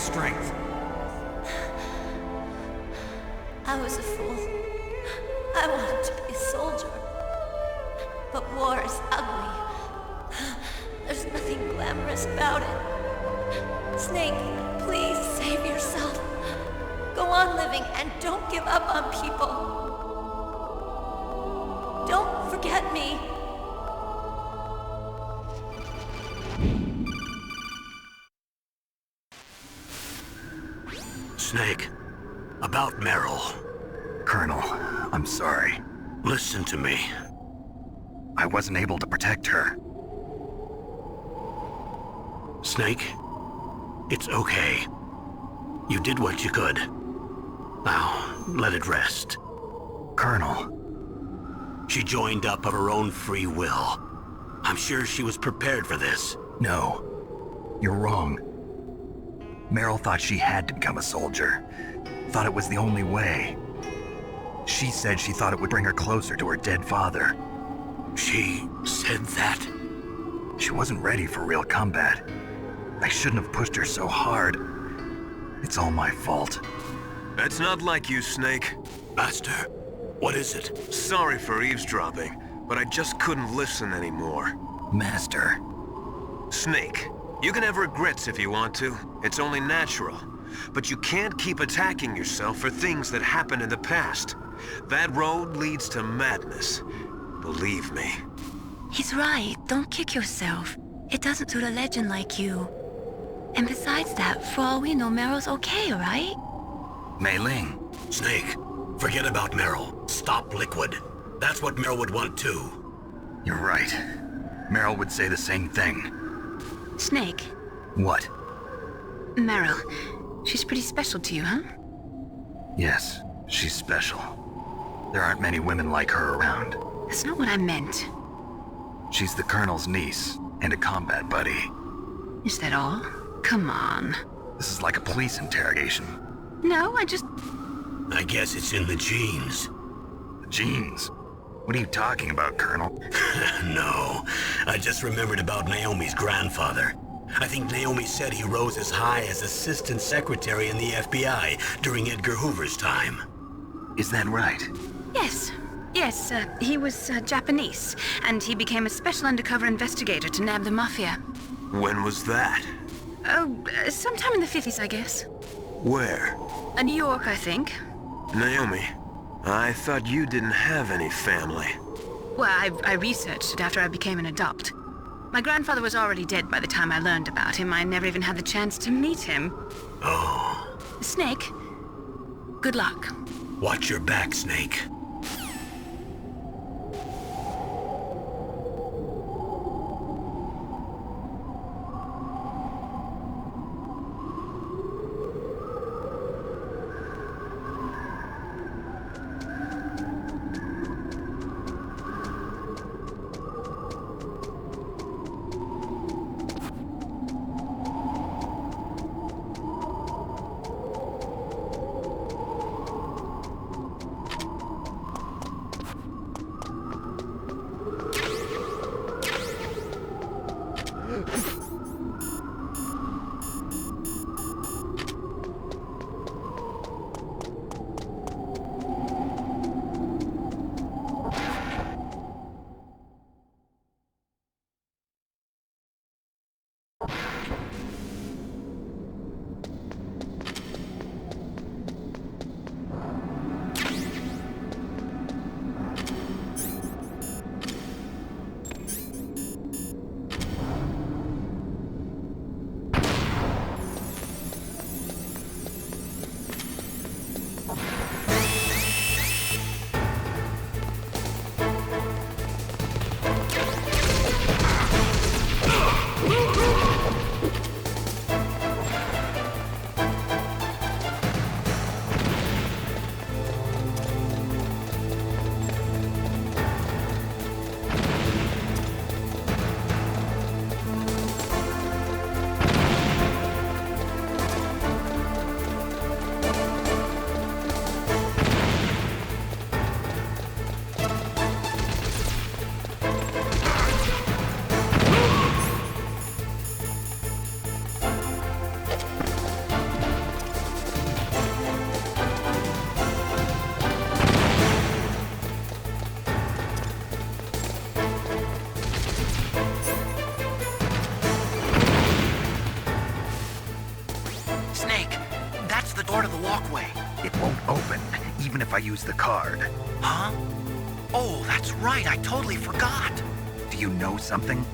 strength. I was a fool. I wanted to be a soldier. But war is ugly. There's nothing glamorous about it. Snake, please save yourself. Go on living and don't give up on people. Don't forget me. Snake, about Meryl. Colonel, I'm sorry. Listen to me. I wasn't able to protect her. Snake, it's okay. You did what you could. Now, let it rest. Colonel. She joined up of her own free will. I'm sure she was prepared for this. No. You're wrong. Meryl thought she had to become a soldier. Thought it was the only way. She said she thought it would bring her closer to her dead father. She said that? She wasn't ready for real combat. I shouldn't have pushed her so hard. It's all my fault. That's not like you, Snake. Master, what is it? Sorry for eavesdropping, but I just couldn't listen anymore. Master. Snake, you can have regrets if you want to. It's only natural. But you can't keep attacking yourself for things that happened in the past. That road leads to madness. Believe me. He's right. Don't kick yourself. It doesn't suit a legend like you. And besides that, for all we know, Meryl's okay, right? Mei Ling. Snake, forget about Meryl. Stop Liquid. That's what Meryl would want too. You're right. Meryl would say the same thing. Snake. What? Meryl. She's pretty special to you, huh? Yes, she's special. There aren't many women like her around. That's not what I meant. She's the Colonel's niece and a combat buddy. Is that all? Come on. This is like a police interrogation. No, I guess it's in the genes. The genes? What are you talking about, Colonel? No, I just remembered about Naomi's grandfather. I think Naomi said he rose as high as assistant secretary in the FBI during Edgar Hoover's time. Is that right? Yes. Yes, he was Japanese, and he became a special undercover investigator to nab the Mafia. When was that? Oh, sometime in the 50s, I guess. Where? New York, I think. Naomi, I thought you didn't have any family. Well, I researched it after I became an adopt. My grandfather was already dead by the time I learned about him. I never even had the chance to meet him. Oh. Snake, good luck. Watch your back, Snake. the walkway. It won't open, even if I use the card. Huh? Oh, that's right, I totally forgot. Do you know something?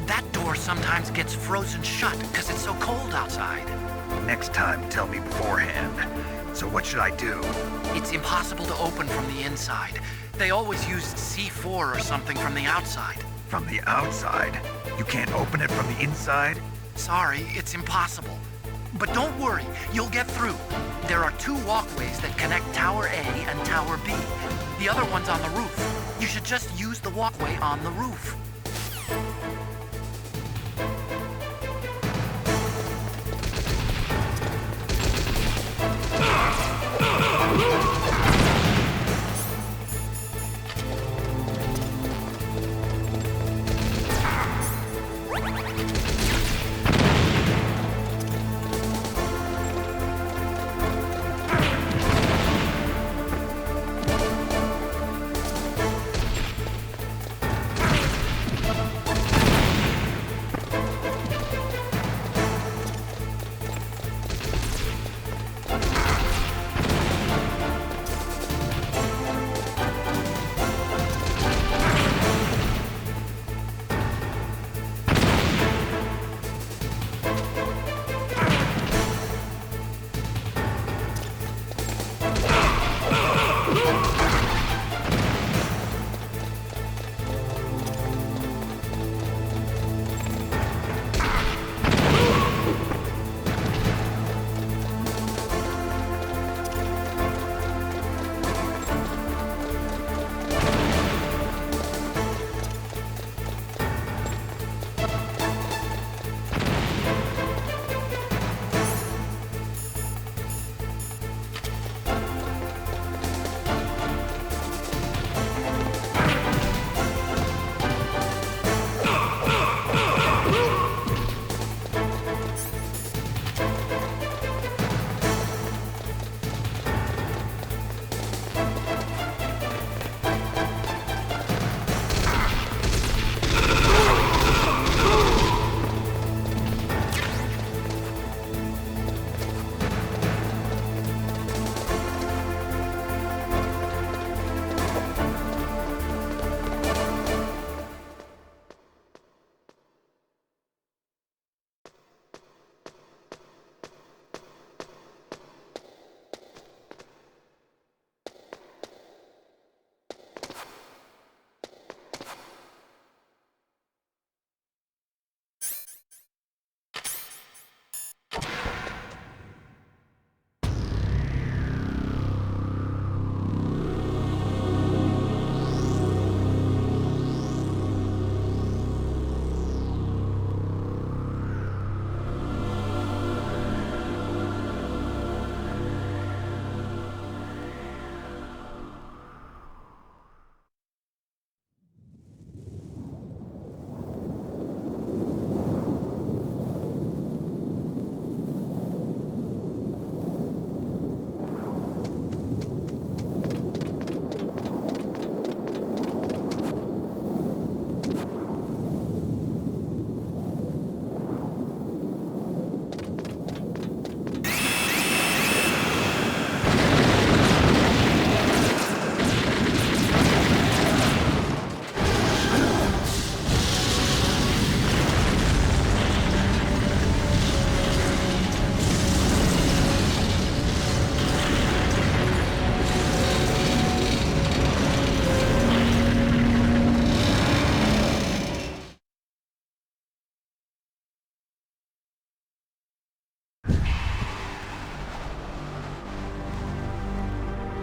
That door sometimes gets frozen shut because it's so cold outside. Next time, tell me beforehand. So what should I do? It's impossible to open from the inside. They always used C4 or something from the outside. From the outside? You can't open it from the inside? Sorry, it's impossible. But don't worry, you'll get through. There are 2 walkways that connect Tower A and Tower B. The other one's on the roof. You should just use the walkway on the roof.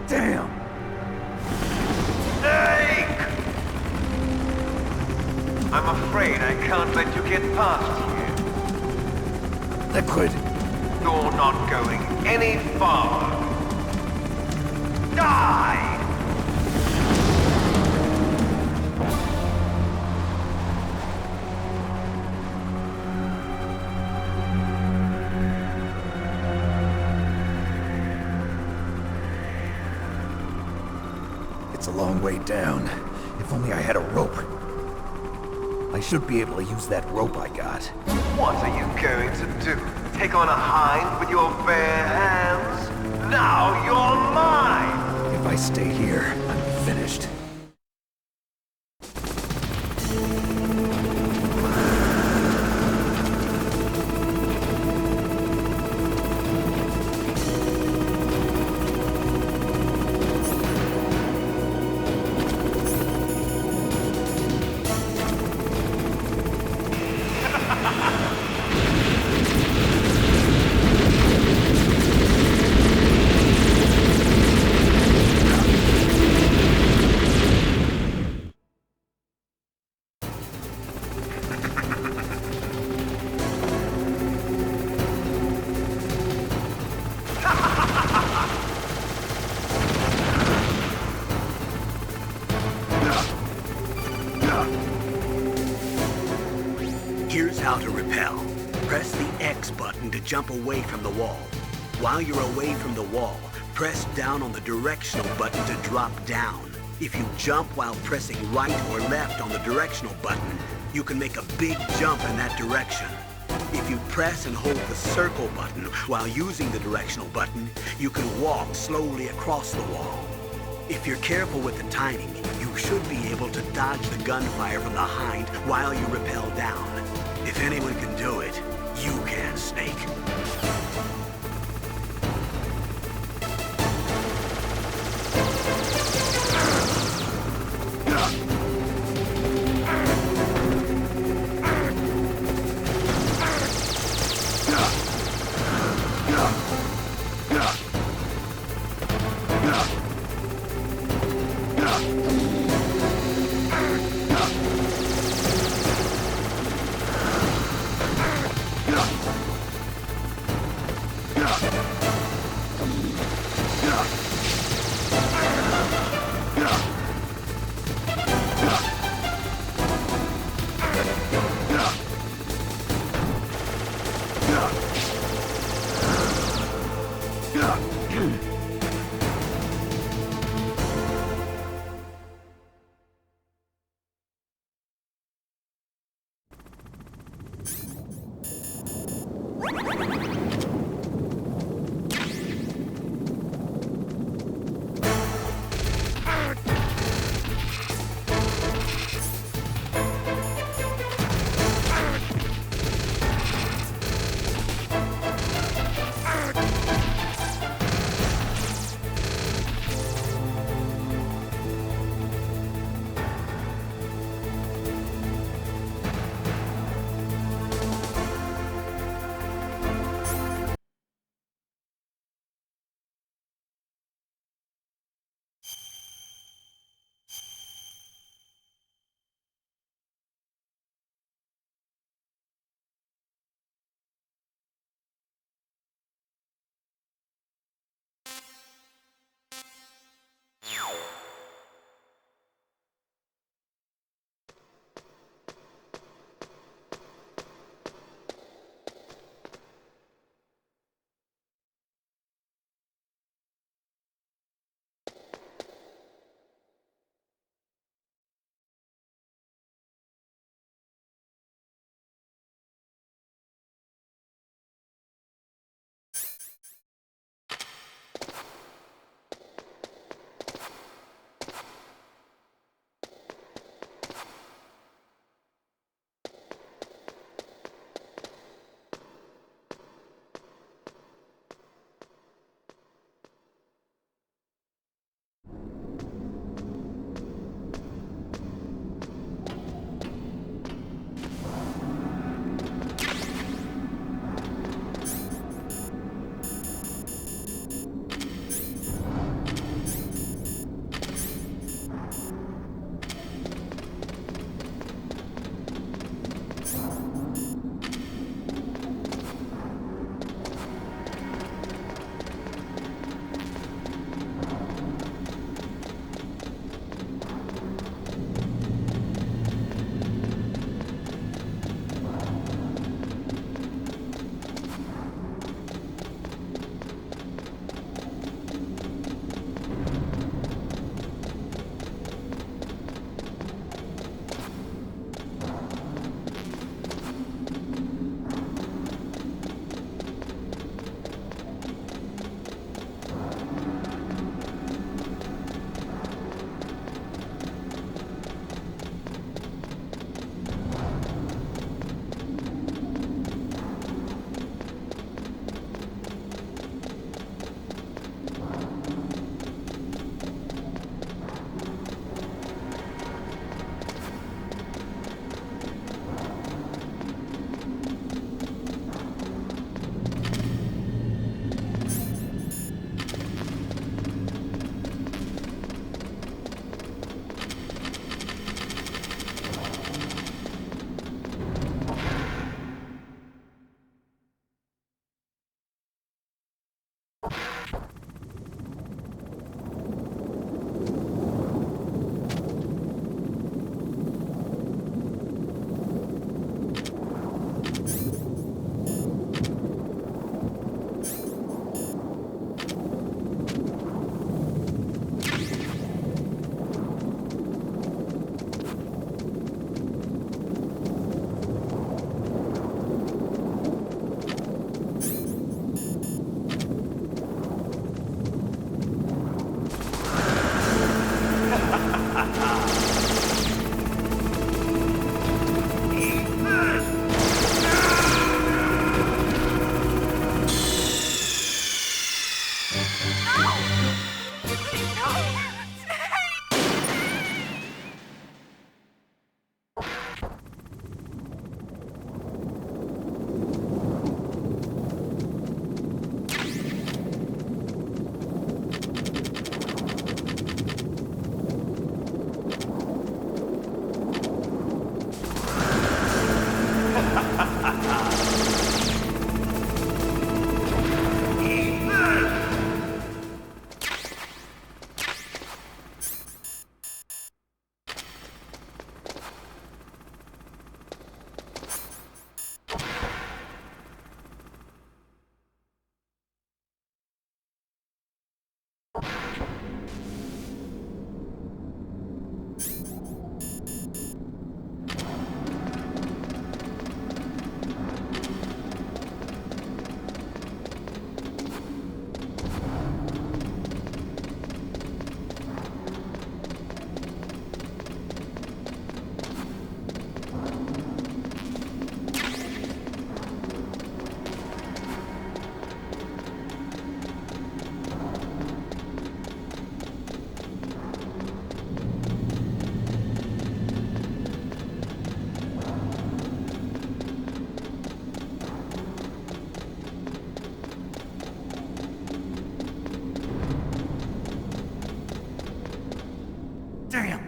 Damn! Snake! I'm afraid I can't let you get past here. Liquid! You're not going any farther. Die! It's a long way down. If only I had a rope. I should be able to use that rope I got. What are you going to do? Take on a hind with your bare hands? Now you're mine! If I stay here, I'm finished. Here's how to repel. Press the X button to jump away from the wall. While you're away from the wall, press down on the directional button to drop down. If you jump while pressing right or left on the directional button, you can make a big jump in that direction. If you press and hold the circle button while using the directional button, you can walk slowly across the wall. If you're careful with the timing, you should be able to dodge the gunfire from behind while you rappel down. If anyone can do it, you can, Snake. him.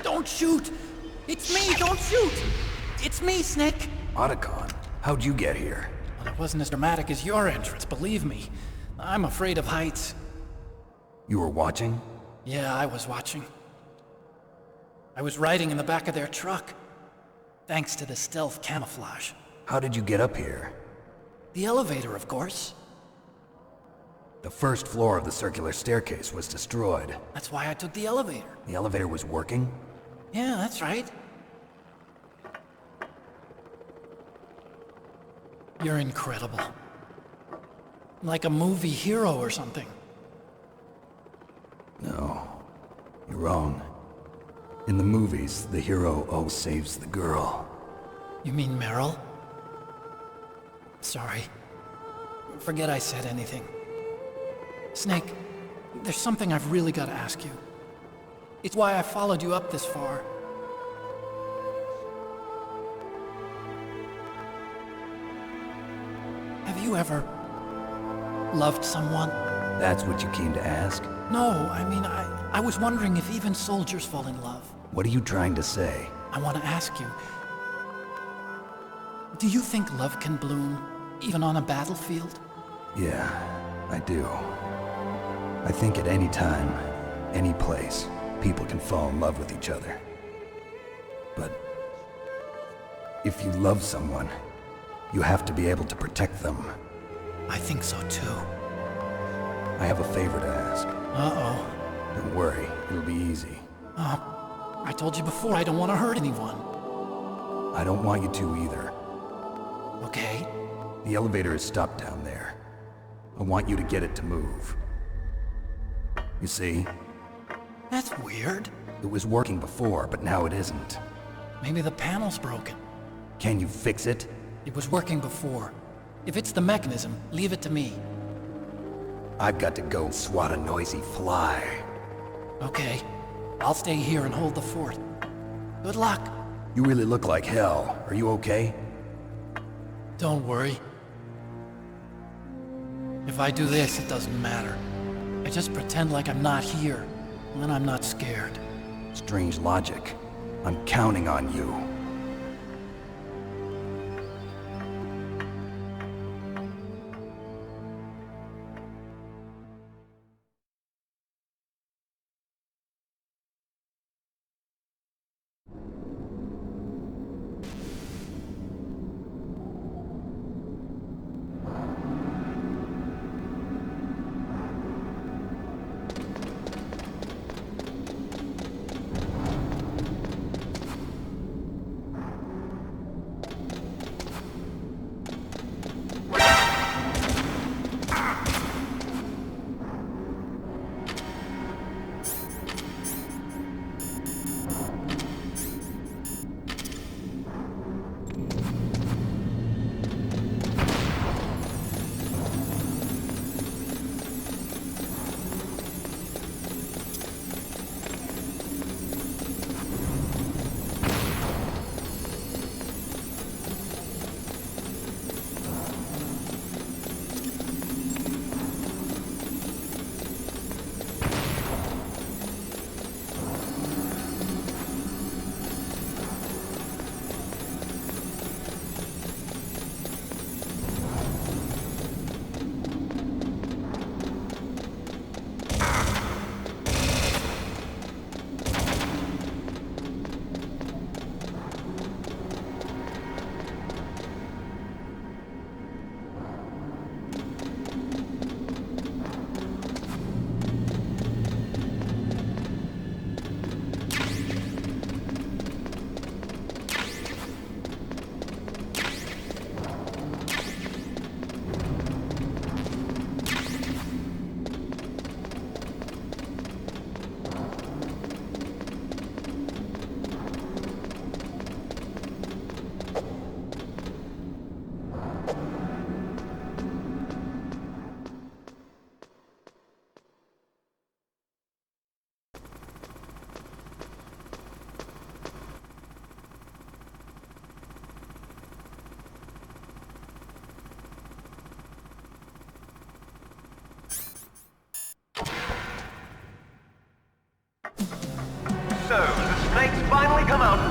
Don't shoot! It's me, don't shoot! It's me, Snick! Otacon, how'd you get here? Well, it wasn't as dramatic as your entrance, believe me. I'm afraid of heights. You were watching? Yeah, I was watching. I was riding in the back of their truck. Thanks to the stealth camouflage. How did you get up here? The elevator, of course. The first floor of the circular staircase was destroyed. That's why I took the elevator. The elevator was working? Yeah, that's right. You're incredible. Like a movie hero or something. No, you're wrong. In the movies, the hero saves the girl. You mean Meryl? Sorry. Forget I said anything. Snake, there's something I've really got to ask you. It's why I followed you up this far. Have you ever loved someone? That's what you came to ask? No, I mean, I was wondering if even soldiers fall in love. What are you trying to say? I want to ask you, do you think love can bloom, even on a battlefield? Yeah, I do. I think at any time, any place, people can fall in love with each other. But if you love someone, you have to be able to protect them. I think so too. I have a favor to ask. Uh-oh. Don't worry, it'll be easy. I told you before I don't want to hurt anyone. I don't want you to either. Okay. The elevator is stopped down there. I want you to get it to move. You see? That's weird. It was working before, but now it isn't. Maybe the panel's broken. Can you fix it? It was working before. If it's the mechanism, leave it to me. I've got to go swat a noisy fly. Okay. I'll stay here and hold the fort. Good luck. You really look like hell. Are you okay? Don't worry. If I do this, it doesn't matter. I just pretend like I'm not here, and then I'm not scared. Strange logic. I'm counting on you.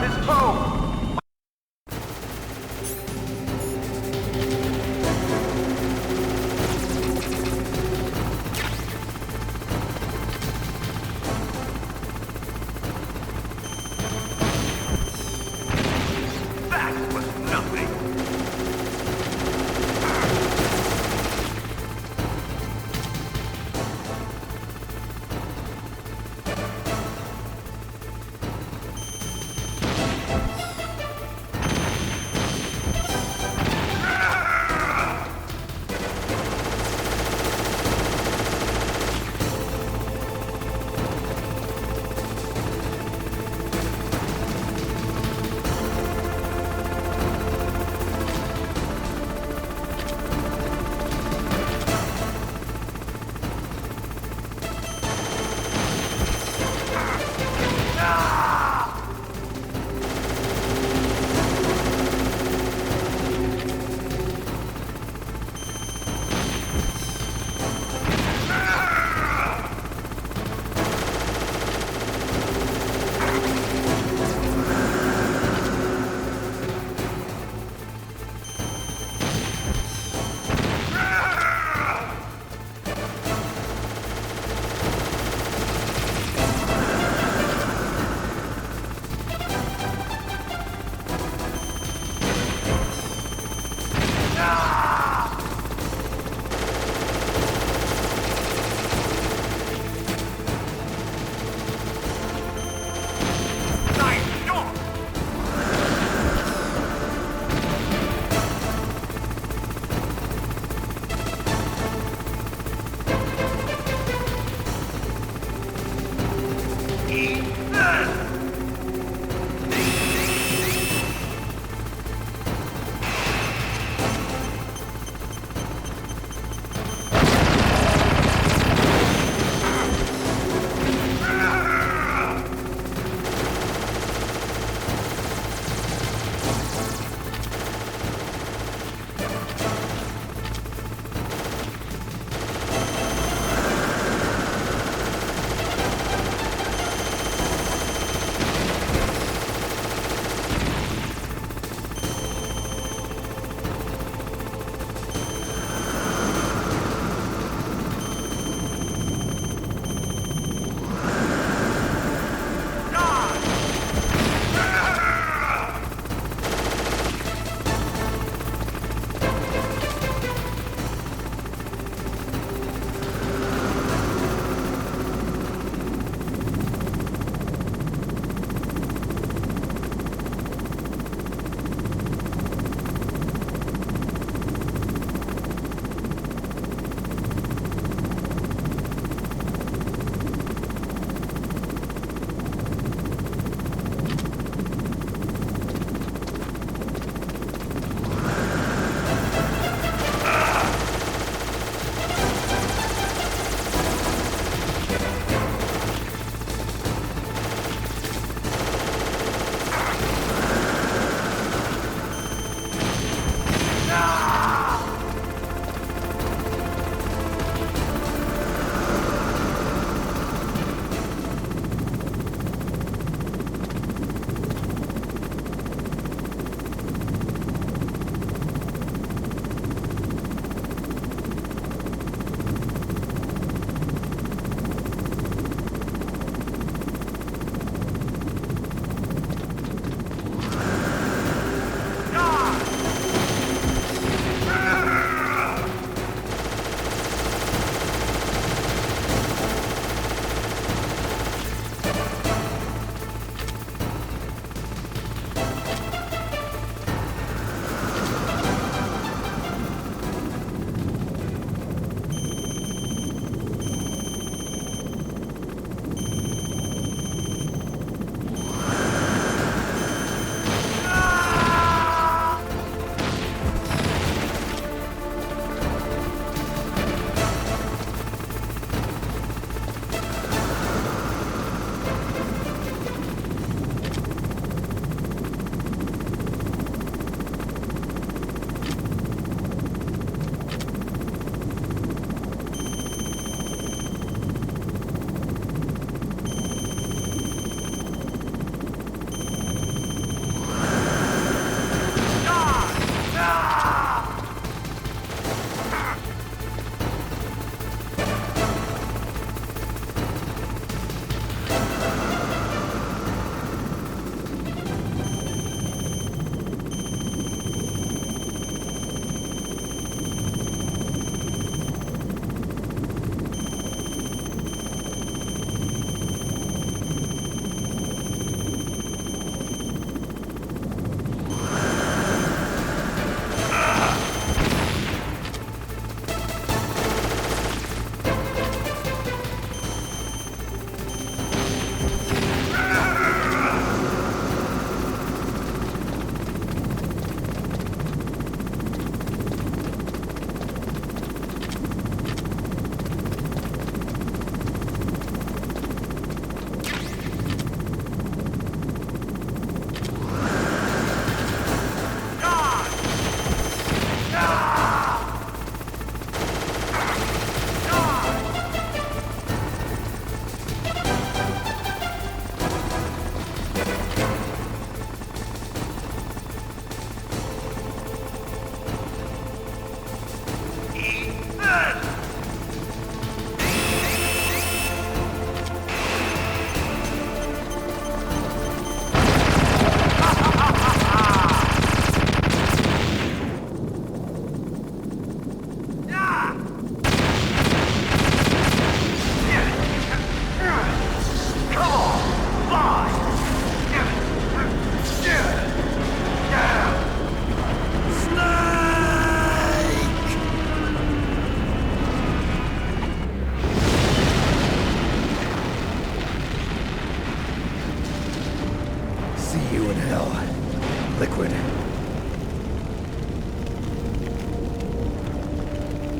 this foe! That was nothing!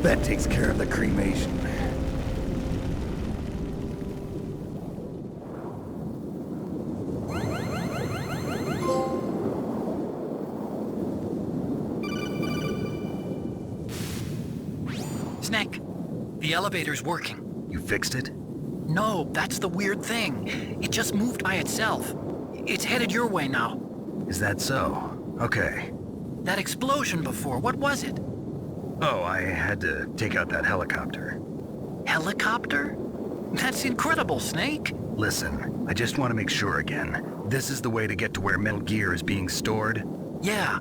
That takes care of the cremation. Snake, the elevator's working. You fixed it? No, that's the weird thing. It just moved by itself. It's headed your way now. Is that so? Okay. That explosion before, what was it? Oh, I had to take out that helicopter. Helicopter? That's incredible, Snake. Listen, I just want to make sure again. This is the way to get to where Metal Gear is being stored? Yeah.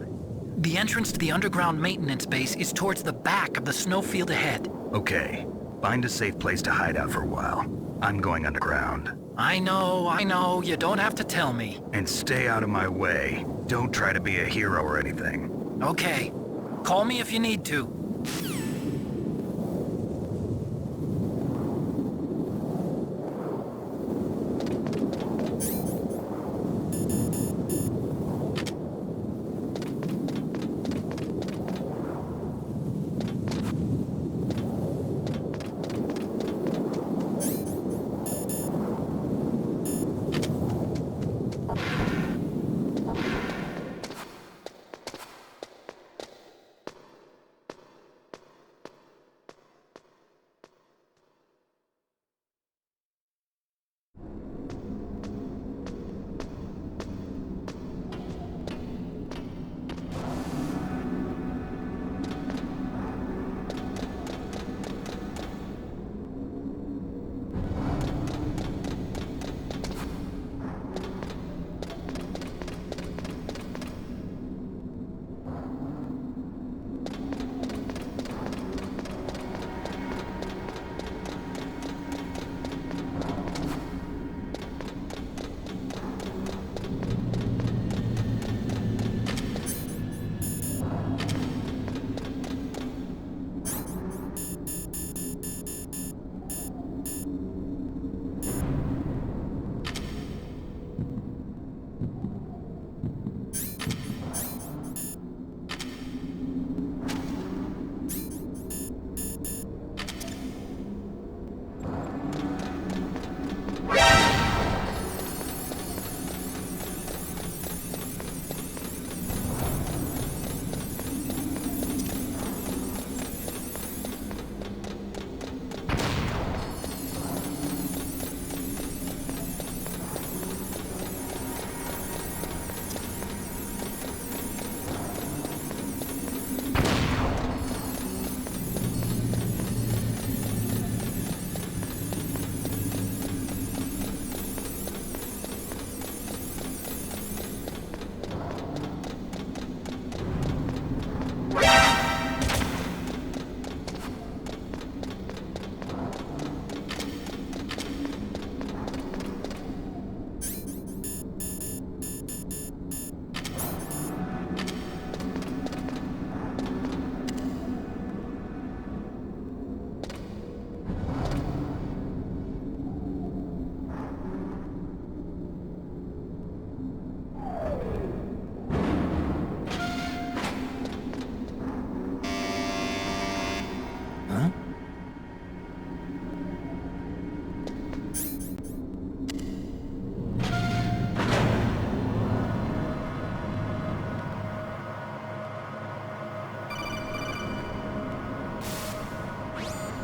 The entrance to the underground maintenance base is towards the back of the snowfield ahead. Okay. Find a safe place to hide out for a while. I'm going underground. I know. You don't have to tell me. And stay out of my way. Don't try to be a hero or anything. Okay. Call me if you need to.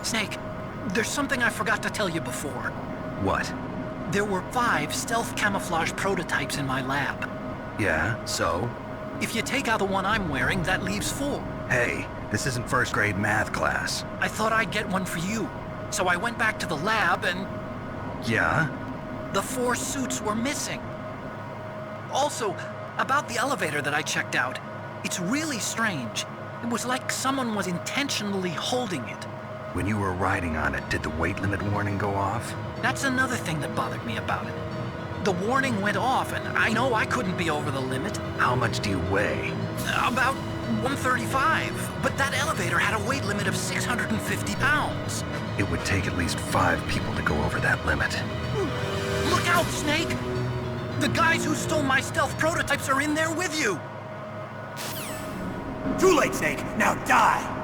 Snake, there's something I forgot to tell you before. What? There were 5 stealth camouflage prototypes in my lab. Yeah, so? If you take out the one I'm wearing, that leaves 4. Hey, this isn't first grade math class. I thought I'd get one for you. So I went back to the lab and... Yeah? The 4 suits were missing. Also, about the elevator that I checked out, it's really strange. It was like someone was intentionally holding it. When you were riding on it, did the weight limit warning go off? That's another thing that bothered me about it. The warning went off, and I know I couldn't be over the limit. How much do you weigh? About 135, but that elevator had a weight limit of 650 pounds. It would take at least 5 people to go over that limit. Look out, Snake! The guys who stole my stealth prototypes are in there with you! Too late, Snake! Now die!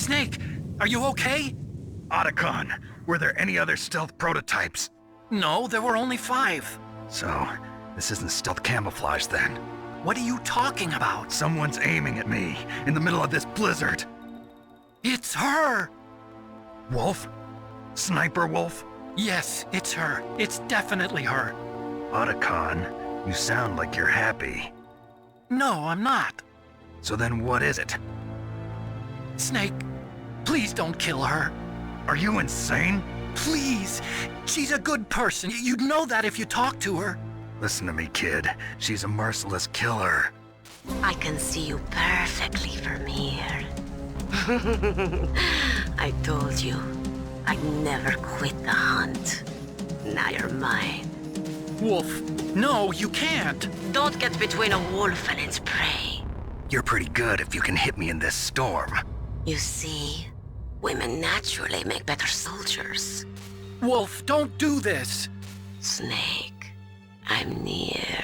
Snake, are you okay? Otacon, were there any other stealth prototypes? No, there were only 5. So, this isn't stealth camouflage then? What are you talking about? Someone's aiming at me, in the middle of this blizzard. It's her! Wolf? Sniper Wolf? Yes, it's her. It's definitely her. Otacon, you sound like you're happy. No, I'm not. So then what is it? Snake, please don't kill her. Are you insane? Please! She's a good person. You'd know that if you talked to her. Listen to me, kid. She's a merciless killer. I can see you perfectly from here. I told you, I'd never quit the hunt. Now you're mine. Wolf, no, you can't. Don't get between a wolf and its prey. You're pretty good if you can hit me in this storm. You see, women naturally make better soldiers. Wolf, don't do this. Snake, I'm near.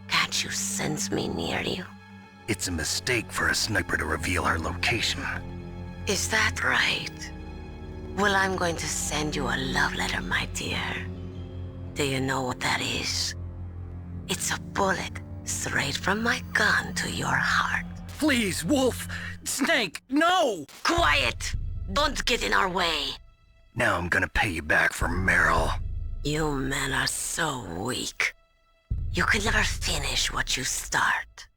Can't you sense me near you? It's a mistake for a sniper to reveal her location. Is that right? Well, I'm going to send you a love letter, my dear. Do you know what that is? It's a bullet straight from my gun to your heart. Please, Wolf! Snake, no! Quiet! Don't get in our way. Now I'm gonna pay you back for Meryl. You men are so weak. You can never finish what you start.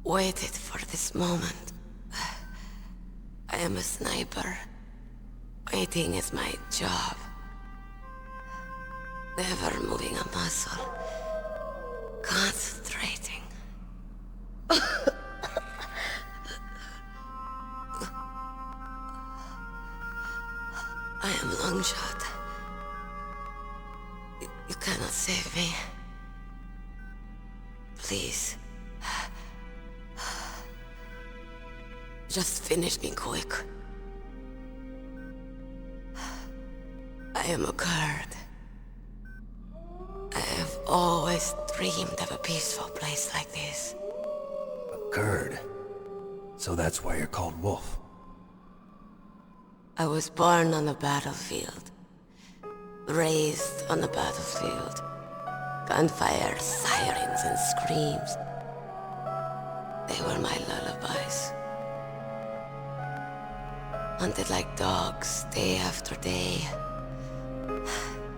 waited for this moment. I am a sniper. Waiting is my job. Never moving a muscle. Concentrating. I am Longshot. You cannot save me. Please. Just finish me quick. I am a Kurd. I have always dreamed of a peaceful place like this. A Kurd? So that's why you're called Wolf. I was born on the battlefield. Raised on the battlefield. Gunfire, sirens, and screams. They were my lullabies. Hunted like dogs, day after day.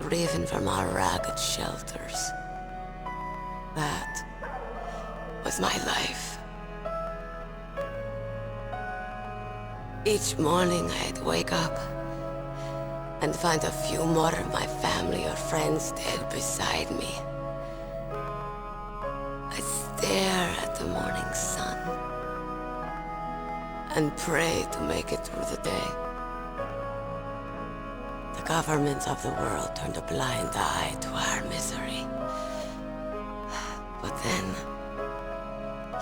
Driven from our ragged shelters. That was my life. Each morning I'd wake up and find a few more of my family or friends dead beside me. I'd stare at the morning sun and pray to make it through the day. The governments of the world turned a blind eye to our misery. But then,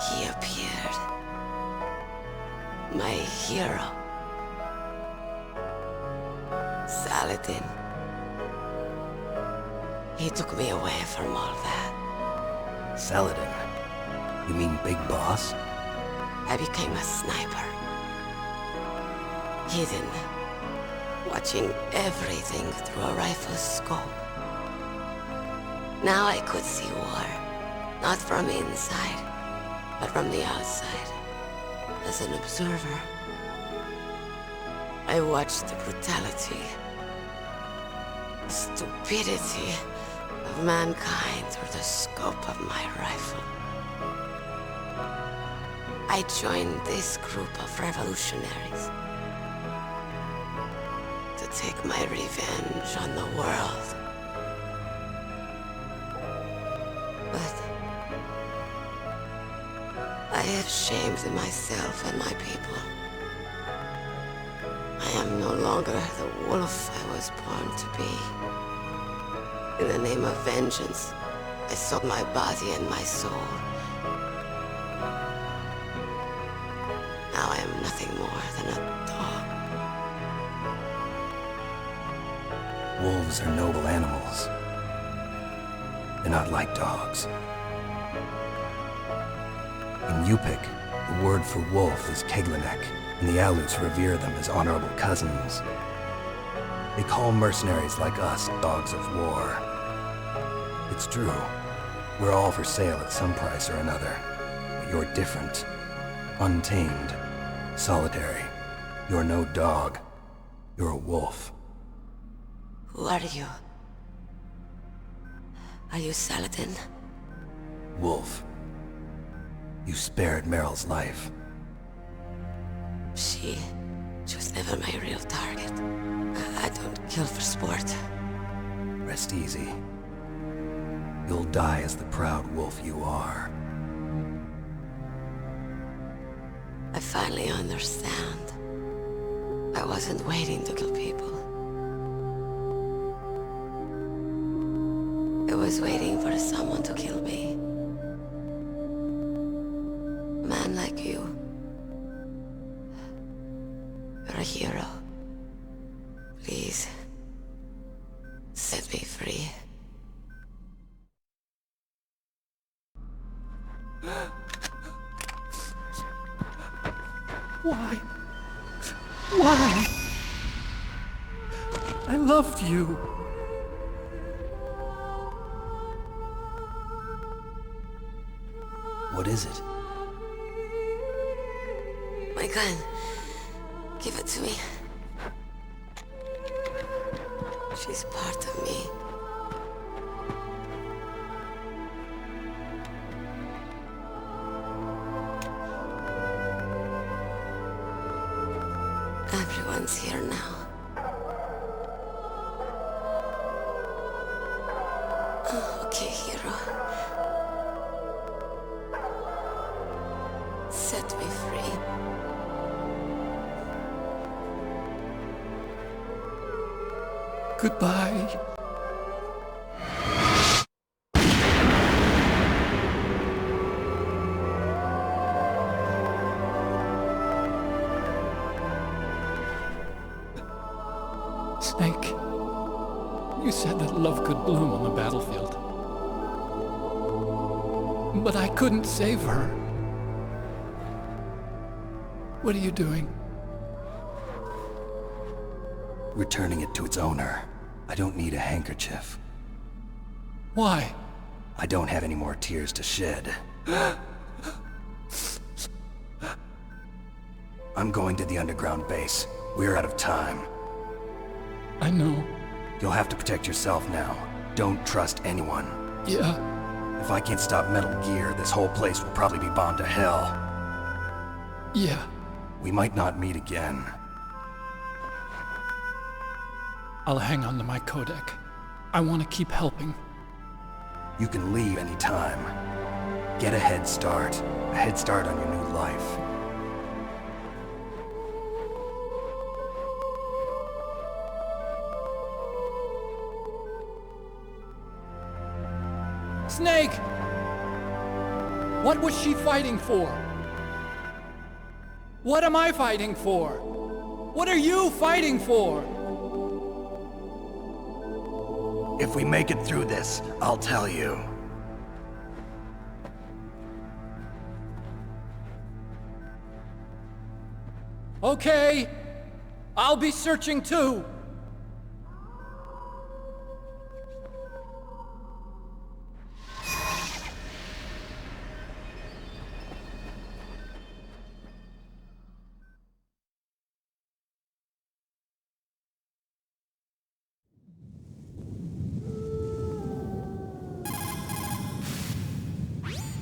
he appeared. My hero. Saladin. He took me away from all that. Saladin? You mean Big Boss? I became a sniper. Hidden. Watching everything through a rifle's scope. Now I could see war. Not from inside, but from the outside. As an observer. I watched the brutality, stupidity of mankind through the scope of my rifle. I joined this group of revolutionaries to take my revenge on the world. But I have shamed myself and my people. I am no longer the wolf I was born to be. In the name of vengeance, I sold my body and my soul. Now I am nothing more than a dog. Wolves are noble animals. They're not like dogs. In Yupik, the word for wolf is Keglanek, and the Alus revere them as honorable cousins. They call mercenaries like us dogs of war. It's true. We're all for sale at some price or another. But you're different. Untamed. Solitary. You're no dog. You're a wolf. Who are you? Are you Saladin? Wolf. You spared Meryl's life. She was never my real target. I don't kill for sport. Rest easy. You'll die as the proud wolf you are. I finally understand. I wasn't waiting to kill people. I was waiting for someone to kill me. A man like you. You're a hero. Please, set me free. Why? Why? I loved you. What is it? My gun. Give it to me. She's part of me. Ocean's here now. Okay, hero. Set me free. Goodbye. Snake, you said that love could bloom on the battlefield. But I couldn't save her. What are you doing? Returning it to its owner. I don't need a handkerchief. Why? I don't have any more tears to shed. I'm going to the underground base. We're out of time. I know. You'll have to protect yourself now. Don't trust anyone. Yeah. If I can't stop Metal Gear, this whole place will probably be bombed to hell. Yeah. We might not meet again. I'll hang on to my codec. I want to keep helping. You can leave anytime. Get a head start. A head start on your new life. Snake! What was she fighting for? What am I fighting for? What are you fighting for? If we make it through this, I'll tell you. Okay. I'll be searching too.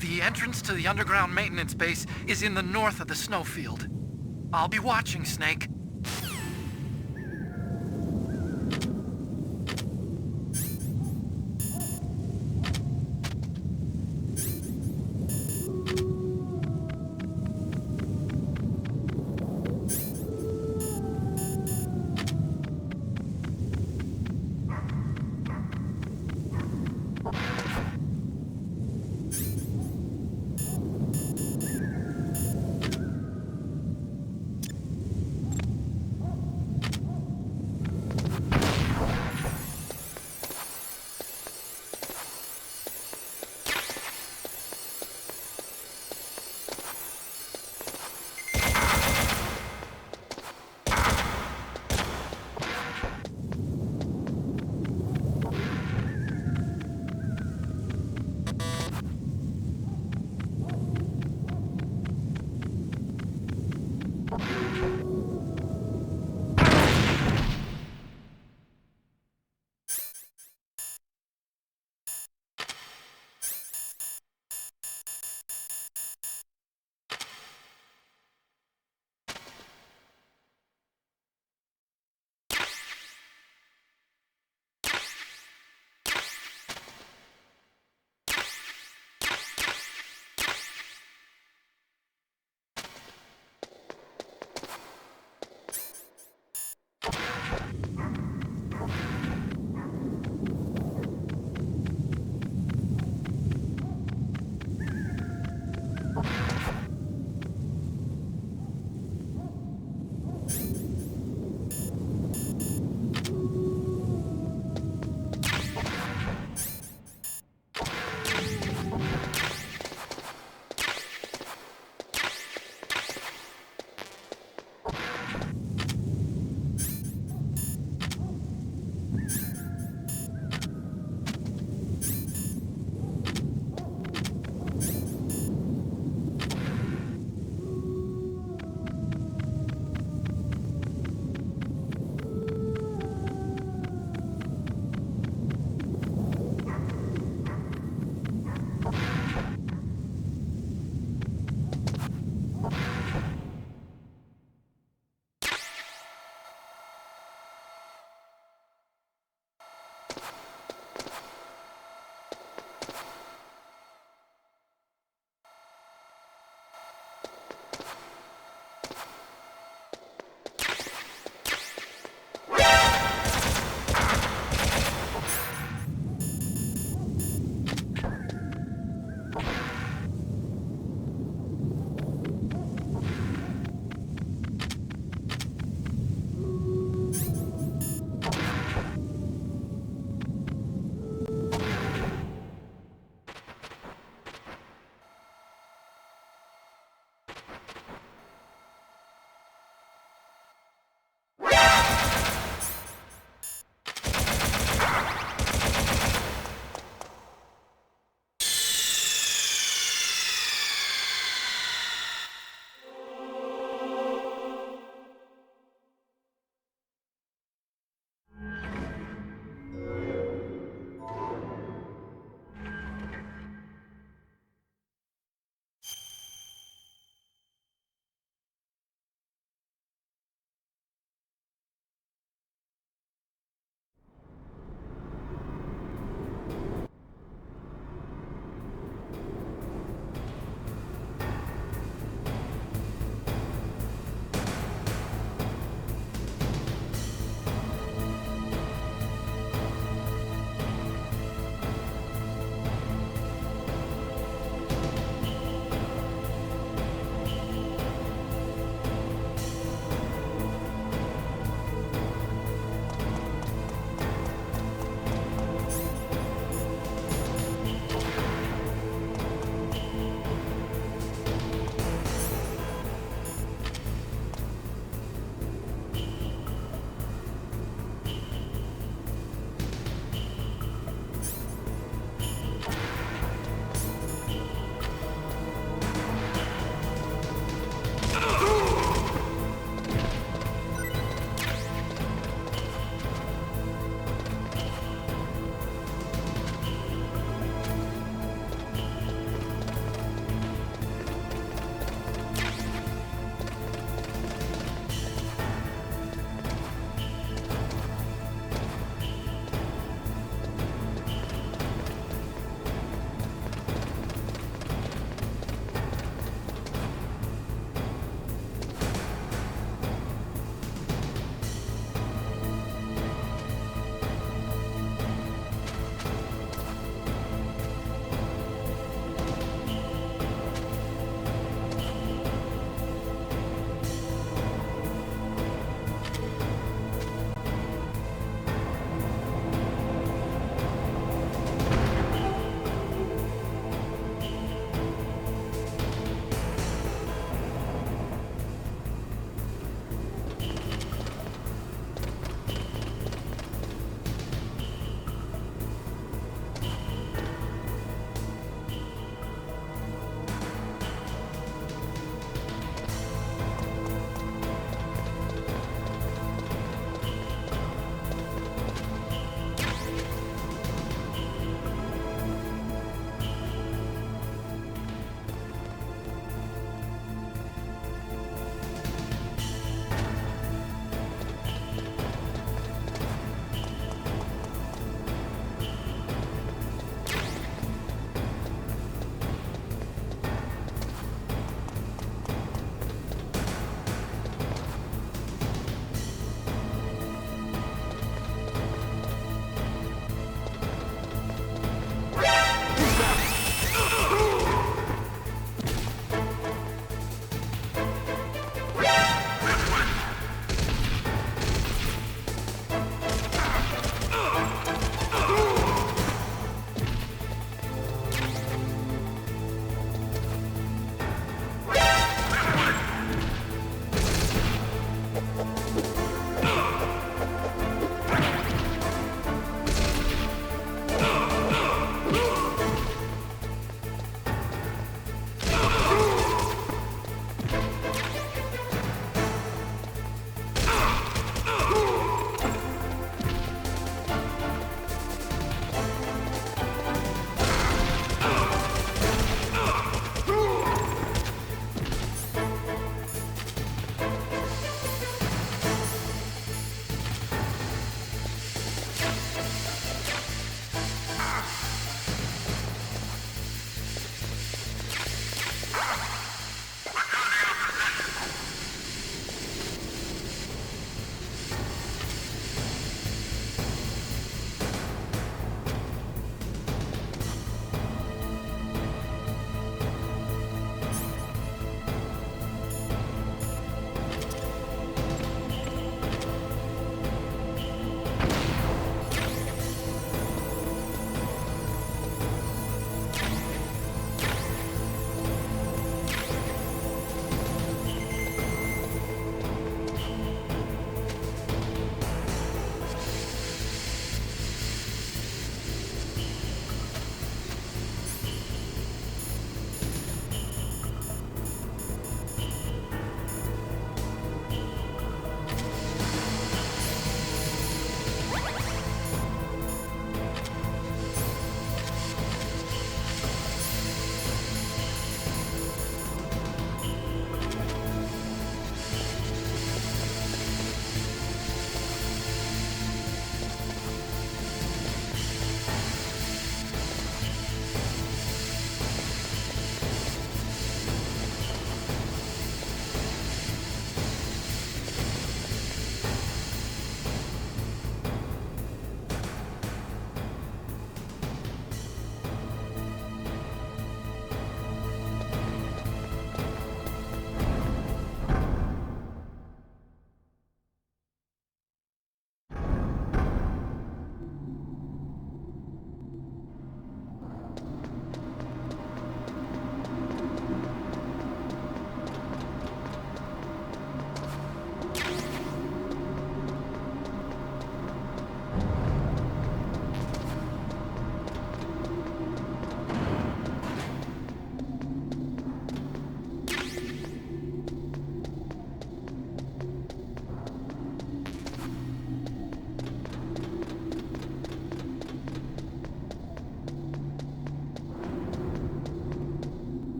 The entrance to the underground maintenance base is in the north of the snowfield. I'll be watching, Snake.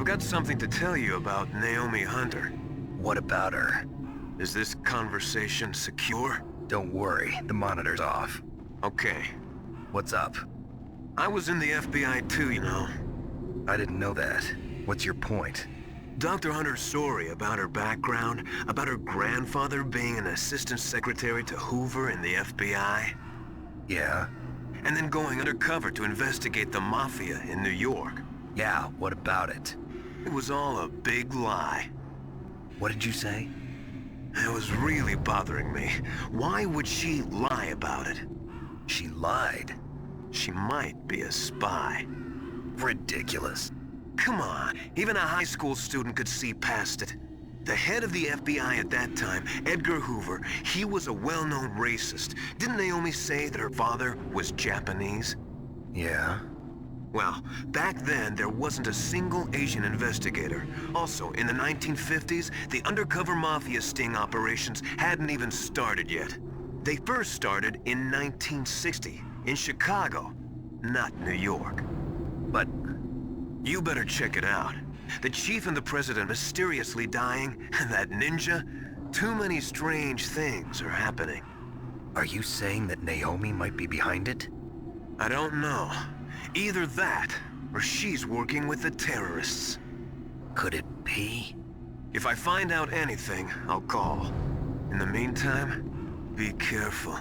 I've got something to tell you about Naomi Hunter. What about her? Is this conversation secure? Don't worry, the monitor's off. Okay. What's up? I was in the FBI too, you know. I didn't know that. What's your point? Dr. Hunter's story about her background, about her grandfather being an assistant secretary to Hoover in the FBI. Yeah? And then going undercover to investigate the Mafia in New York. Yeah, what about it? It was all a big lie. What did you say? It was really bothering me. Why would she lie about it? She lied. She might be a spy. Ridiculous. Come on, even a high school student could see past it. The head of the FBI at that time, Edgar Hoover, he was a well-known racist. Didn't Naomi say that her father was Japanese? Yeah. Well, back then, there wasn't a single Asian investigator. Also, in the 1950s, the undercover mafia sting operations hadn't even started yet. They first started in 1960, in Chicago, not New York. But you better check it out. The chief and the president mysteriously dying, and that ninja, too many strange things are happening. Are you saying that Naomi might be behind it? I don't know. Either that, or she's working with the terrorists. Could it be? If I find out anything, I'll call. In the meantime, be careful.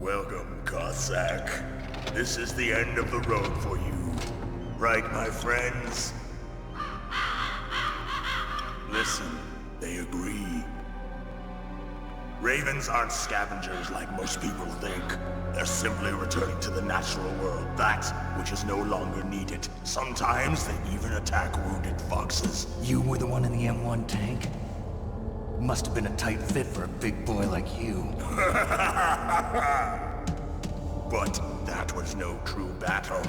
Welcome, Cossack. This is the end of the road for you. Right, my friends? Listen, they agree. Ravens aren't scavengers like most people think. They're simply returning to the natural world, that which is no longer needed. Sometimes they even attack wounded foxes. You were the one in the M1 tank? Must have been a tight fit for a big boy like you. But that was no true battle.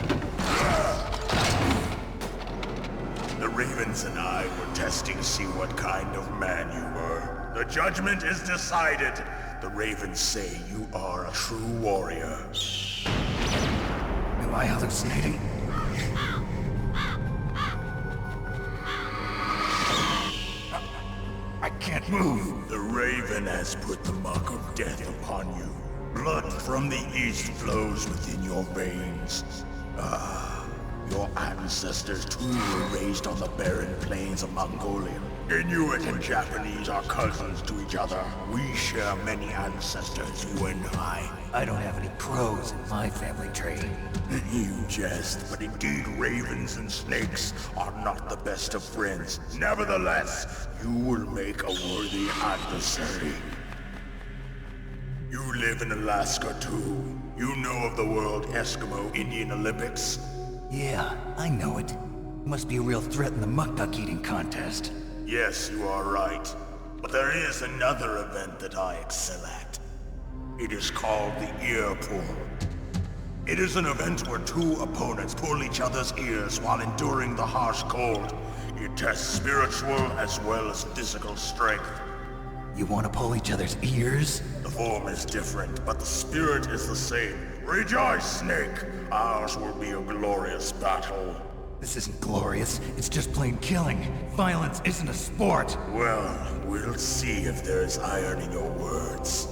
The Ravens and I were testing to see what kind of man you were. The judgment is decided. The Ravens say you are a true warrior. Am I hallucinating? I can't move. The Raven has put the mark of death upon you. Blood from the east flows within your veins. Ah, your ancestors too were raised on the barren plains of Mongolia. Inuit and Japanese are cousins to each other. We share many ancestors, you and I. I don't have any crows in my family tree. You jest, but indeed ravens and snakes are not the best of friends. Nevertheless, you will make a worthy adversary. You live in Alaska too. You know of the World Eskimo Indian Olympics? Yeah, I know it. Must be a real threat in the muck duck eating contest. Yes, you are right. But there is another event that I excel at. It is called the ear pull. It is an event where two opponents pull each other's ears while enduring the harsh cold. It tests spiritual as well as physical strength. You want to pull each other's ears? The form is different, but the spirit is the same. Rejoice, Snake! Ours will be a glorious battle. This isn't glorious. It's just plain killing. Violence isn't a sport. Well, we'll see if there's iron in your words.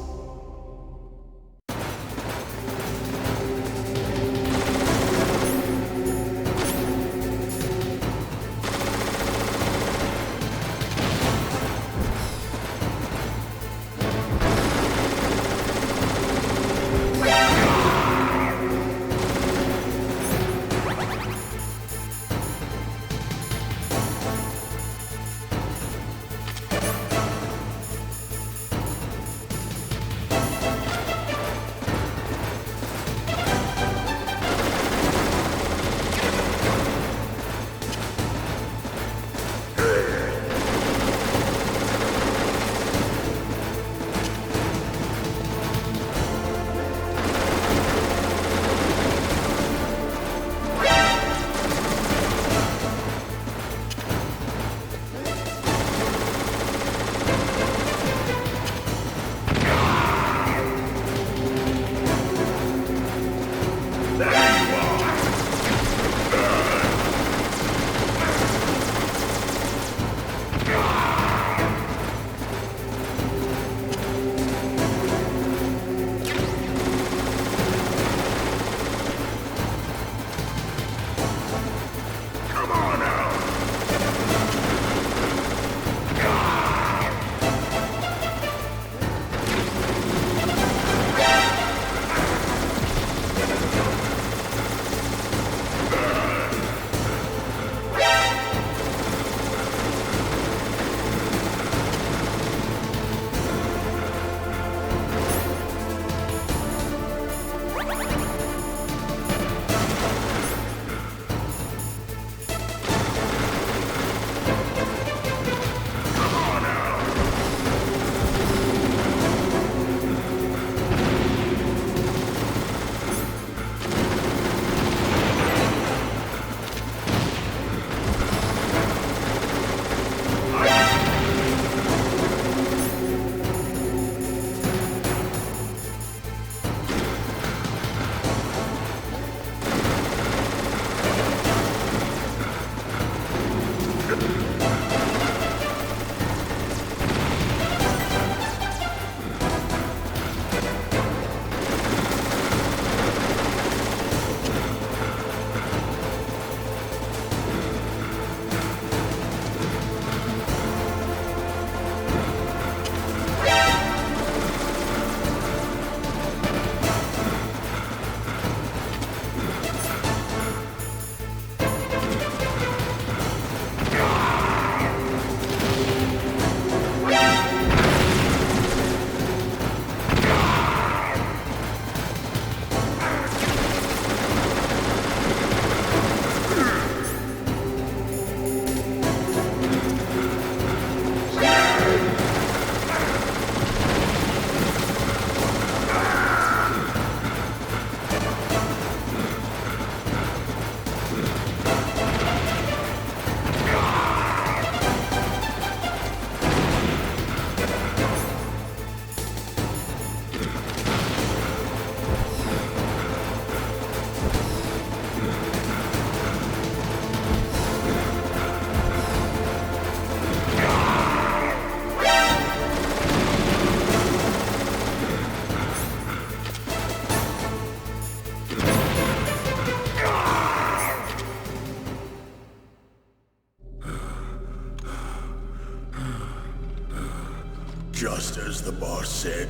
Just as the boss said,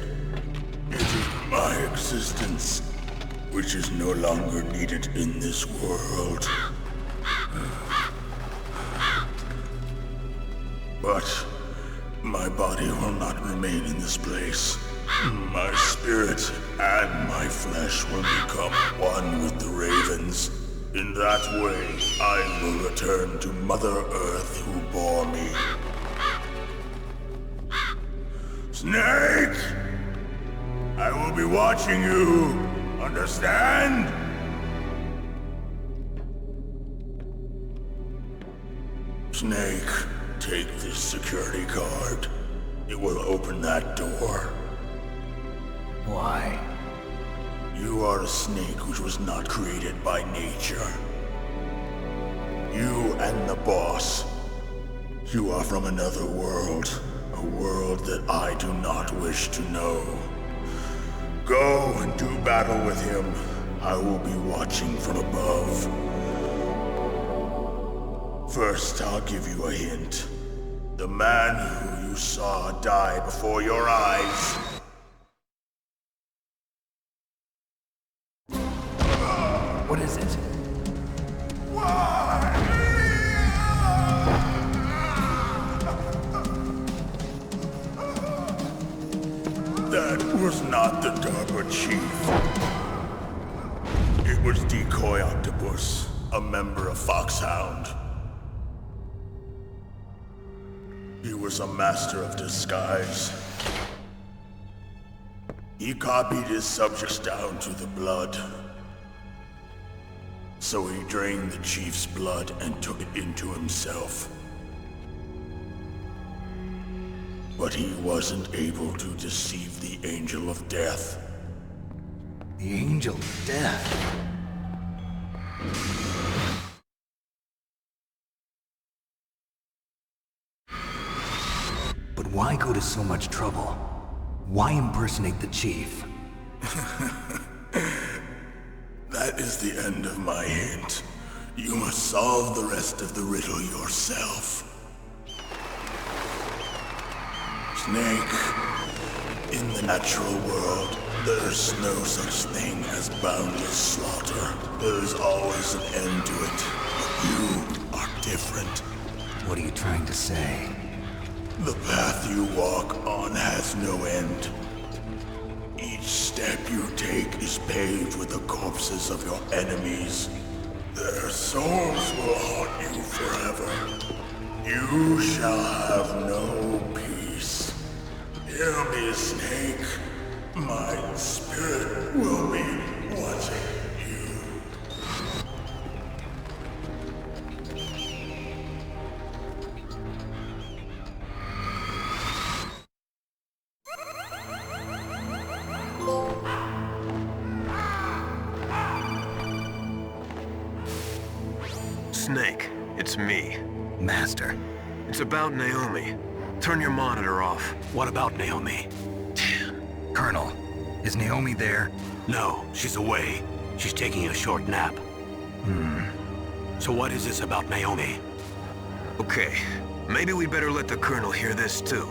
it is my existence which is no longer needed in this world. But my body will not remain in this place. My spirit and my flesh will become one with the ravens. In that way, I will return to Mother Earth who bore me. Snake! I will be watching you. Understand? Snake, take this security card. It will open that door. Why? You are a snake which was not created by nature. You and the boss. You are from another world. A world that I do not wish to know. Go and do battle with him. I will be watching from above. First, I'll give you a hint. The man who you saw die before your eyes. What is it? That was not the DARPA chief. It was Decoy Octopus, a member of Foxhound. He was a master of disguise. He copied his subjects down to the blood. So he drained the chief's blood and took it into himself. But he wasn't able to deceive the Angel of Death. The Angel of Death? But why go to so much trouble? Why impersonate the chief? That is the end of my hint. You must solve the rest of the riddle yourself. Snake, in the natural world, there's no such thing as boundless slaughter. There's always an end to it, but you are different. What are you trying to say? The path you walk on has no end. Each step you take is paved with the corpses of your enemies. Their souls will haunt you forever. You shall have no peace. Hear me, Snake. My spirit will be watching you. Snake, it's me. Master. It's about Naomi. Turn your monitor off. What about Naomi? Colonel, is Naomi there? No, she's away. She's taking a short nap. So what is this about Naomi? Okay, maybe we better let the Colonel hear this too.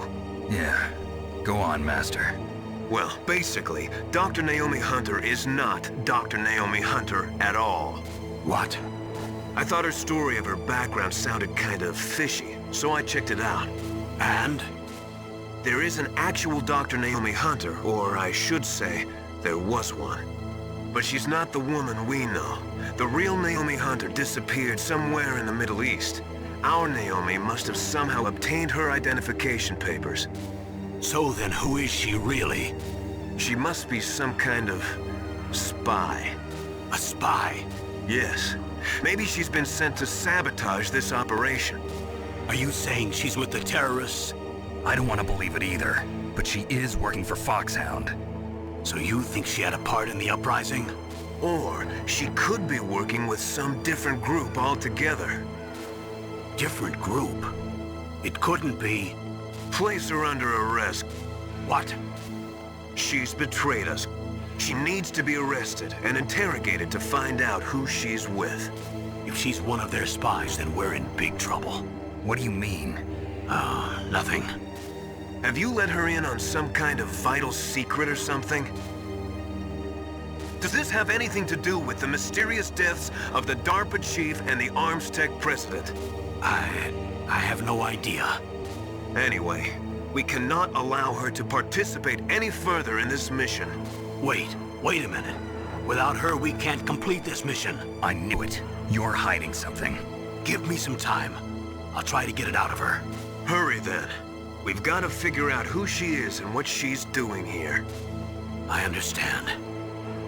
Yeah, go on, Master. Well, basically, Dr. Naomi Hunter is not Dr. Naomi Hunter at all. What? I thought her story of her background sounded kind of fishy, so I checked it out. And? There is an actual Dr. Naomi Hunter, or I should say, there was one. But she's not the woman we know. The real Naomi Hunter disappeared somewhere in the Middle East. Our Naomi must have somehow obtained her identification papers. So then who is she really? She must be some kind of spy. A spy? Yes. Maybe she's been sent to sabotage this operation. Are you saying she's with the terrorists? I don't want to believe it either, but she is working for Foxhound. So you think she had a part in the uprising? Or she could be working with some different group altogether. Different group? It couldn't be. Place her under arrest. What? She's betrayed us. She needs to be arrested and interrogated to find out who she's with. If she's one of their spies, then we're in big trouble. What do you mean? Nothing. Have you let her in on some kind of vital secret or something? Does this have anything to do with the mysterious deaths of the DARPA chief and the Arms Tech president? I have no idea. Anyway, we cannot allow her to participate any further in this mission. Wait a minute. Without her, we can't complete this mission. I knew it. You're hiding something. Give me some time. I'll try to get it out of her. Hurry then. We've got to figure out who she is and what she's doing here. I understand.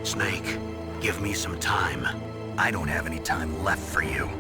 Snake, give me some time. I don't have any time left for you.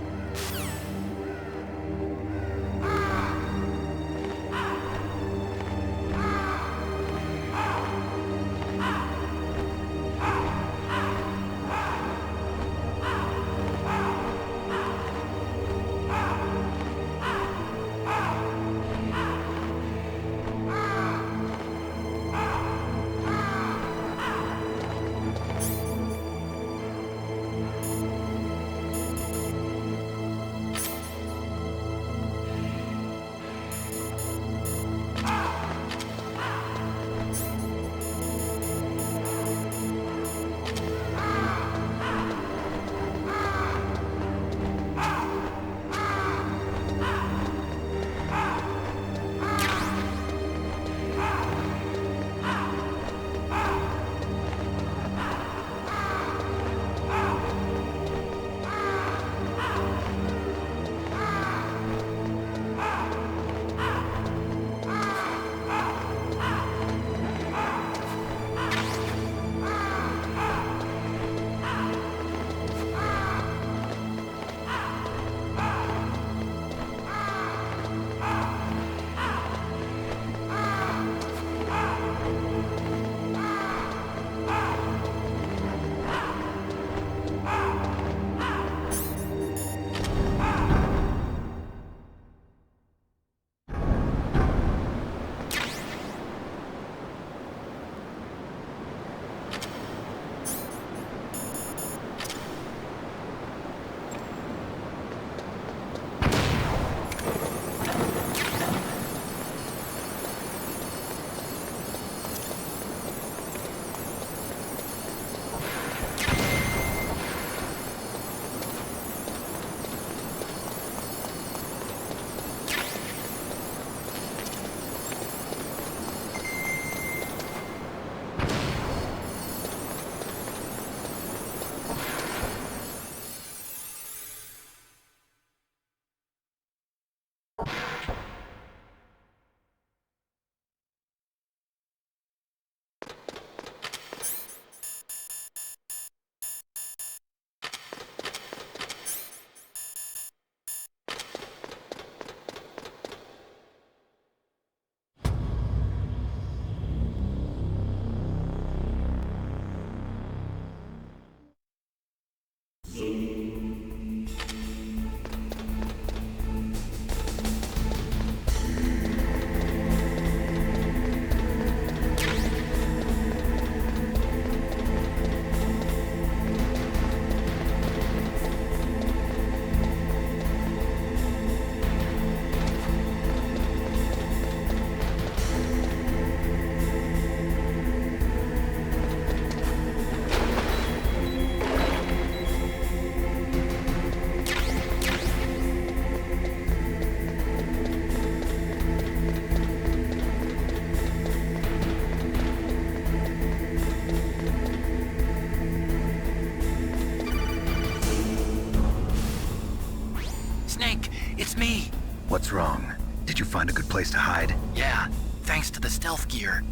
It's me. What's wrong? Did you find a good place to hide? Yeah, thanks to the stealth gear.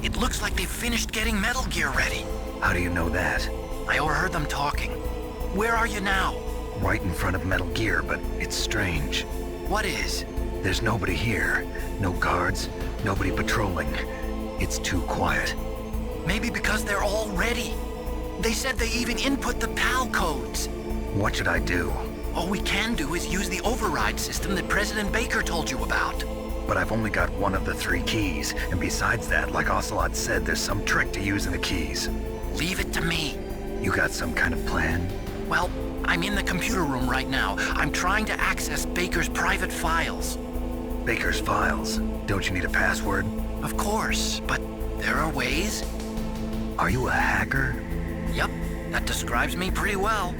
It looks like they've finished getting Metal Gear ready. How do you know that? I overheard them talking. Where are you now? Right in front of Metal Gear, but it's strange. What is? There's nobody here. No guards, nobody patrolling. It's too quiet. Maybe because they're all ready. They said they even input the PAL codes. What should I do? All we can do is use the override system that President Baker told you about. But I've only got one of the 3 keys, and besides that, like Ocelot said, there's some trick to using the keys. Leave it to me. You got some kind of plan? Well, I'm in the computer room right now. I'm trying to access Baker's private files. Baker's files. Don't you need a password? Of course, but there are ways. Are you a hacker? Yep, that describes me pretty well.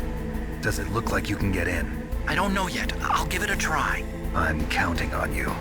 Does it look like you can get in? I don't know yet. I'll give it a try. I'm counting on you.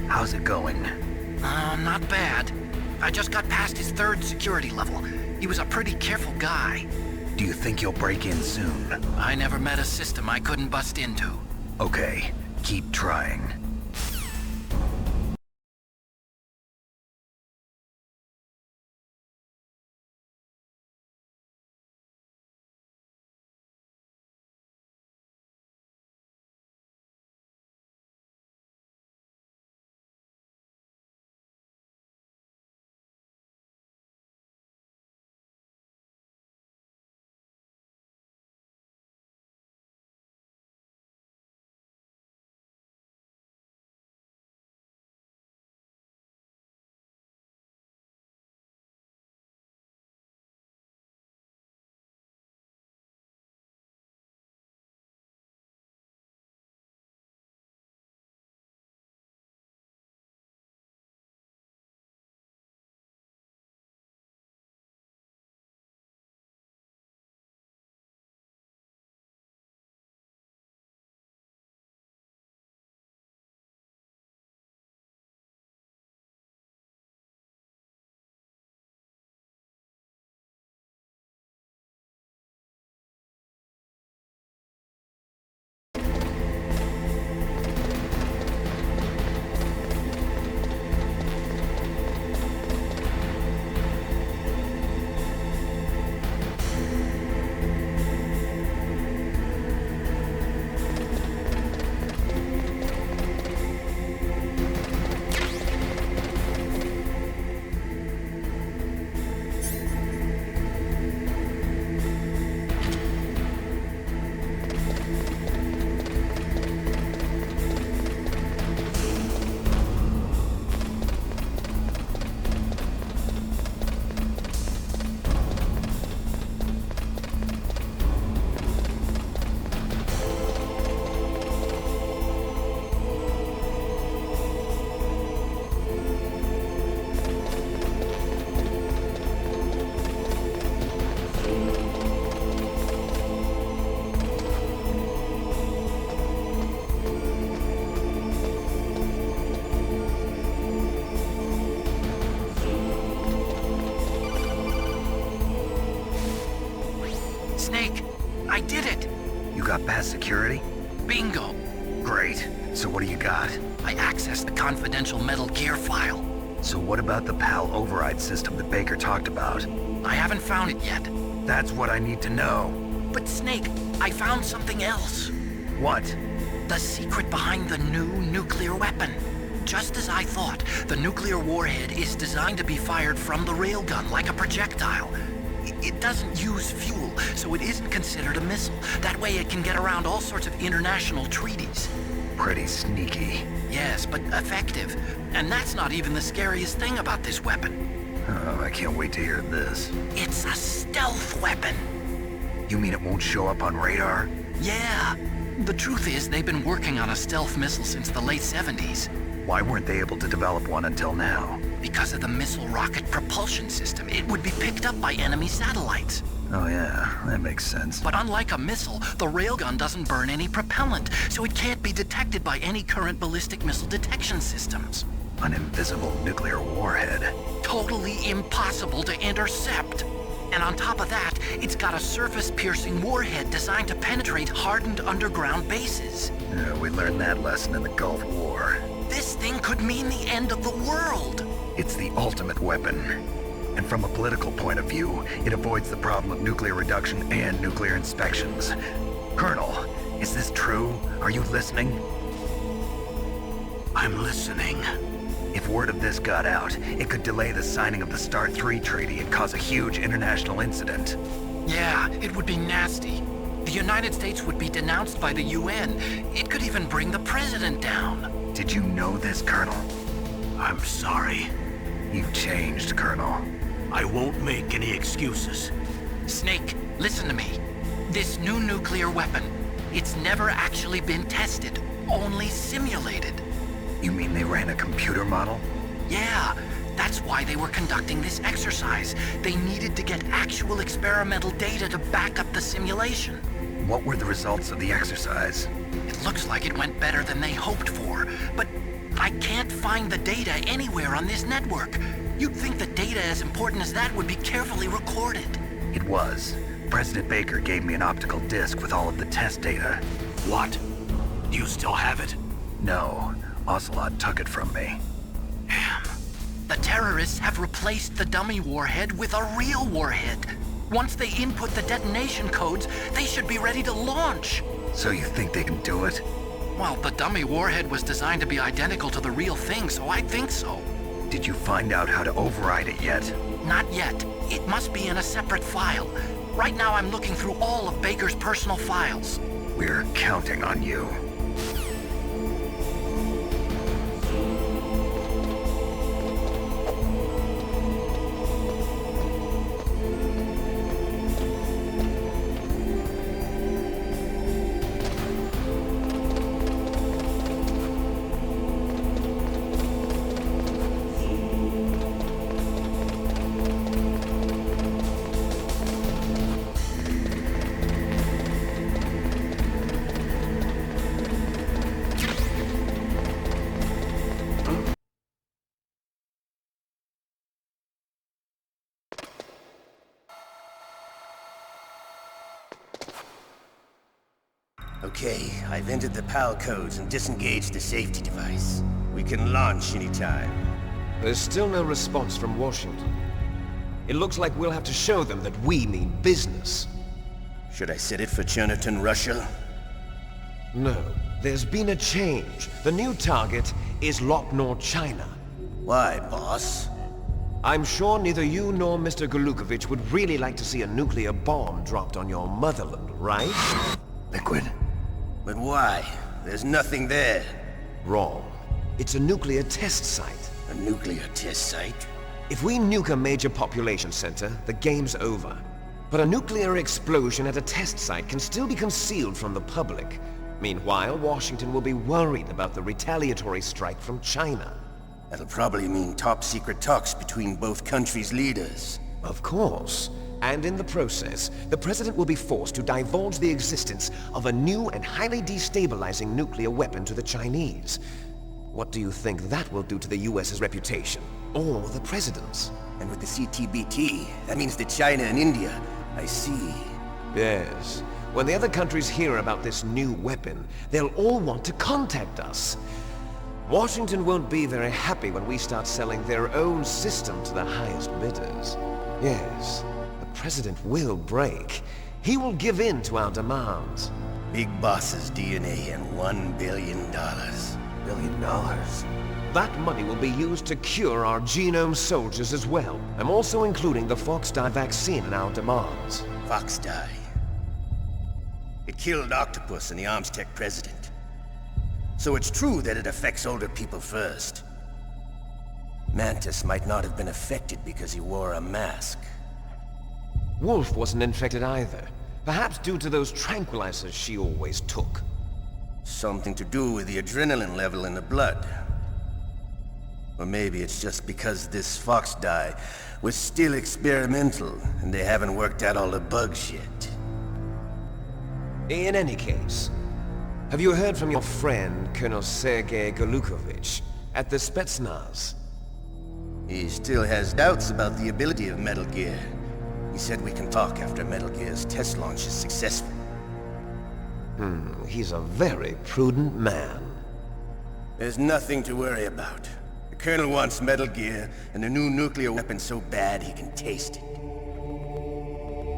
How's it going? Not bad. I just got past his 3rd security level. He was a pretty careful guy. Do you think you'll break in soon? I never met a system I couldn't bust into. Okay, keep trying. Snake, I did it! You got past security? Bingo! Great. So what do you got? I accessed the confidential Metal Gear file. So what about the PAL override system that Baker talked about? I haven't found it yet. That's what I need to know. But Snake, I found something else. What? The secret behind the new nuclear weapon. Just as I thought, the nuclear warhead is designed to be fired from the railgun like a projectile. It doesn't use fuel, so it isn't considered a missile. That way it can get around all sorts of international treaties. Pretty sneaky. Yes, but effective. And that's not even the scariest thing about this weapon. Oh, I can't wait to hear this. It's a stealth weapon. You mean it won't show up on radar? Yeah. The truth is, they've been working on a stealth missile since the late 70s. Why weren't they able to develop one until now? Because of the missile rocket propulsion system. It would be picked up by enemy satellites. Oh yeah, that makes sense. But unlike a missile, the railgun doesn't burn any propellant, so it can't be detected by any current ballistic missile detection systems. An invisible nuclear warhead. Totally impossible to intercept. And on top of that, it's got a surface-piercing warhead designed to penetrate hardened underground bases. Yeah, we learned that lesson in the Gulf War. This thing could mean the end of the world. It's the ultimate weapon. And from a political point of view, it avoids the problem of nuclear reduction and nuclear inspections. Colonel, is this true? Are you listening? I'm listening. If word of this got out, it could delay the signing of the START 3 treaty and cause a huge international incident. Yeah, it would be nasty. The United States would be denounced by the UN. It could even bring the president down. Did you know this, Colonel? I'm sorry. You've changed, Colonel. I won't make any excuses. Snake, listen to me. This new nuclear weapon, it's never actually been tested, only simulated. You mean they ran a computer model? Yeah, that's why they were conducting this exercise. They needed to get actual experimental data to back up the simulation. What were the results of the exercise? It looks like it went better than they hoped for, but I can't find the data anywhere on this network. You'd think that data as important as that would be carefully recorded. It was. President Baker gave me an optical disc with all of the test data. What? Do you still have it? No. Ocelot took it from me. Damn. The terrorists have replaced the dummy warhead with a real warhead. Once they input the detonation codes, they should be ready to launch. So you think they can do it? Well, the dummy warhead was designed to be identical to the real thing, so I think so. Did you find out how to override it yet? Not yet. It must be in a separate file. Right now I'm looking through all of Baker's personal files. We're counting on you. Okay, I've entered the PAL codes and disengaged the safety device. We can launch anytime. There's still no response from Washington. It looks like we'll have to show them that we mean business. Should I set it for Cherniton, Russia? No, there's been a change. The new target is Locknor, China. Why, boss? I'm sure neither you nor Mr. Golukovich would really like to see a nuclear bomb dropped on your motherland, right? Liquid. But why? There's nothing there. Wrong. It's a nuclear test site. A nuclear test site? If we nuke a major population center, the game's over. But a nuclear explosion at a test site can still be concealed from the public. Meanwhile, Washington will be worried about the retaliatory strike from China. That'll probably mean top-secret talks between both countries' leaders. Of course. And in the process, the President will be forced to divulge the existence of a new and highly destabilizing nuclear weapon to the Chinese. What do you think that will do to the US's reputation? Or the President's? And with the CTBT, that means that China and India. I see. Yes. When the other countries hear about this new weapon, they'll all want to contact us. Washington won't be very happy when we start selling their own system to the highest bidders. Yes. The President will break. He will give in to our demands. Big Boss's DNA and $1 billion. $1 billion? That money will be used to cure our genome soldiers as well. I'm also including the Foxdie vaccine in our demands. Foxdie? It killed Octopus and the Armstech president. So it's true that it affects older people first. Mantis might not have been affected because he wore a mask. Wolf wasn't infected either. Perhaps due to those tranquilizers she always took. Something to do with the adrenaline level in the blood. Or maybe it's just because this fox dye was still experimental, and they haven't worked out all the bugs yet. In any case, have you heard from your friend, Colonel Sergei Golukovich, at the Spetsnaz? He still has doubts about the ability of Metal Gear. He said we can talk after Metal Gear's test launch is successful. He's a very prudent man. There's nothing to worry about. The Colonel wants Metal Gear and a new nuclear weapon so bad he can taste it.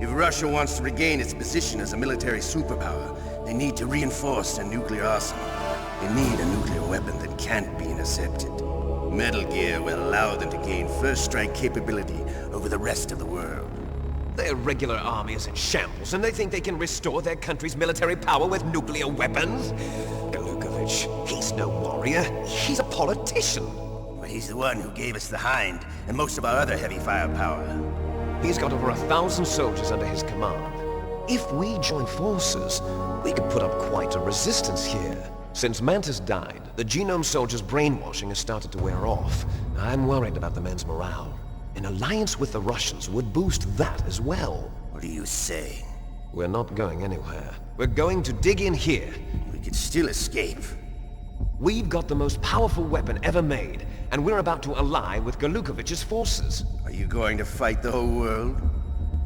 If Russia wants to regain its position as a military superpower, they need to reinforce their nuclear arsenal. They need a nuclear weapon that can't be intercepted. Metal Gear will allow them to gain first strike capability over the rest of the world. Their regular army is in shambles, and they think they can restore their country's military power with nuclear weapons? Golukovich, he's no warrior. He's a politician. Well, he's the one who gave us the Hind and most of our other heavy firepower. He's got over 1,000 soldiers under his command. If we join forces, we could put up quite a resistance here. Since Mantis died, the Genome Soldiers' brainwashing has started to wear off. I'm worried about the men's morale. An alliance with the Russians would boost that as well. What are you saying? We're not going anywhere. We're going to dig in here. We could still escape. We've got the most powerful weapon ever made, and we're about to ally with Golukovich's forces. Are you going to fight the whole world?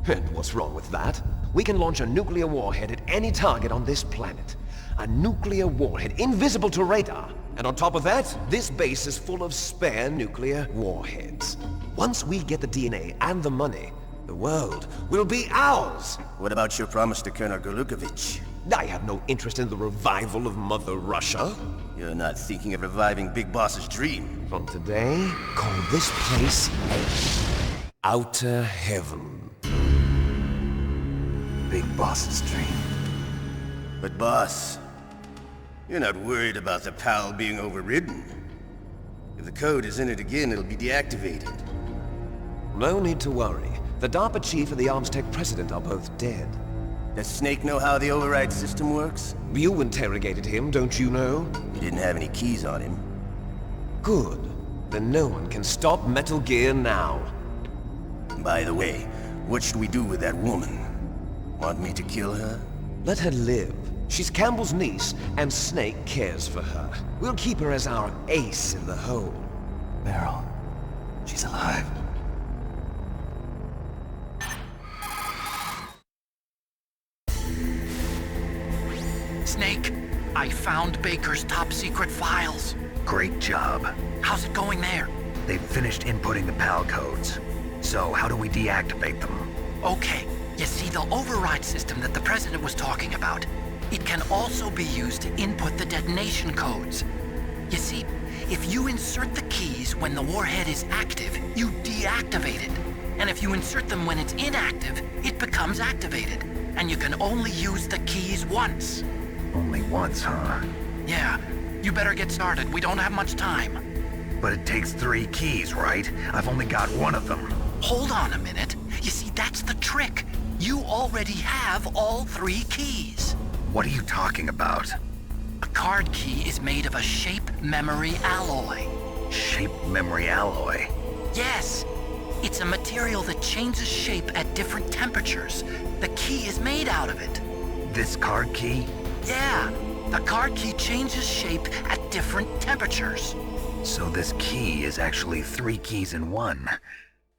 And what's wrong with that? We can launch a nuclear warhead at any target on this planet. A nuclear warhead invisible to radar. And on top of that, this base is full of spare nuclear warheads. Once we get the DNA and the money, the world will be ours! What about your promise to Colonel Golukovich? I have no interest in the revival of Mother Russia. You're not thinking of reviving Big Boss's dream. From today, call this place Outer Heaven. Big Boss's dream. But boss, you're not worried about the PAL being overridden. If the code is in it again, it'll be deactivated. No need to worry. The DARPA chief and the Arms Tech president are both dead. Does Snake know how the override system works? You interrogated him, don't you know? He didn't have any keys on him. Good. Then no one can stop Metal Gear now. By the way, what should we do with that woman? Want me to kill her? Let her live. She's Campbell's niece, and Snake cares for her. We'll keep her as our ace in the hole. Meryl, she's alive. Snake, I found Baker's top-secret files. Great job. How's it going there? They've finished inputting the PAL codes. So, how do we deactivate them? Okay, you see the override system that the President was talking about? It can also be used to input the detonation codes. You see, if you insert the keys when the warhead is active, you deactivate it. And if you insert them when it's inactive, it becomes activated. And you can only use the keys once. Only once, huh? Yeah, you better get started. We don't have much time. But it takes 3 keys, right? I've only got 1 of them. Hold on a minute. You see, that's the trick. You already have all 3 keys. What are you talking about? A card key is made of a shape memory alloy. Shape memory alloy? Yes. It's a material that changes shape at different temperatures. The key is made out of it. This card key? Yeah. The card key changes shape at different temperatures. So this key is actually 3 keys in 1.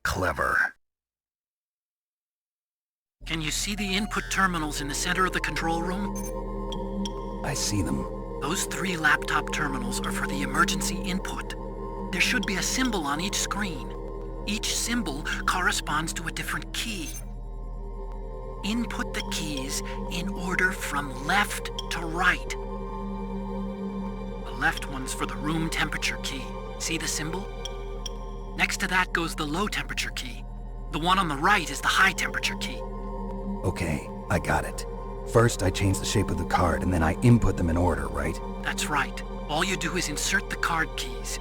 Clever. Can you see the input terminals in the center of the control room? I see them. Those 3 laptop terminals are for the emergency input. There should be a symbol on each screen. Each symbol corresponds to a different key. Input the keys in order from left to right. The left one's for the room temperature key. See the symbol? Next to that goes the low temperature key. The one on the right is the high temperature key. Okay, I got it. First, I change the shape of the card, and then I input them in order, right? That's right. All you do is insert the card keys.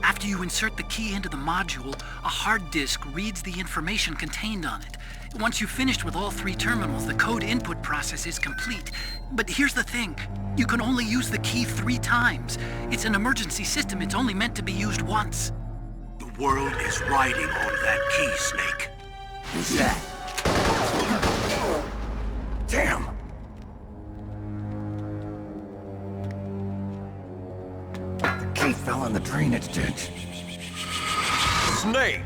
After you insert the key into the module, a hard disk reads the information contained on it. Once you've finished with all 3 terminals, the code input process is complete. But here's the thing. You can only use the key 3 times. It's an emergency system. It's only meant to be used once. The world is riding on that key, Snake. Who's that? Damn! The key fell in the drainage ditch. Snake!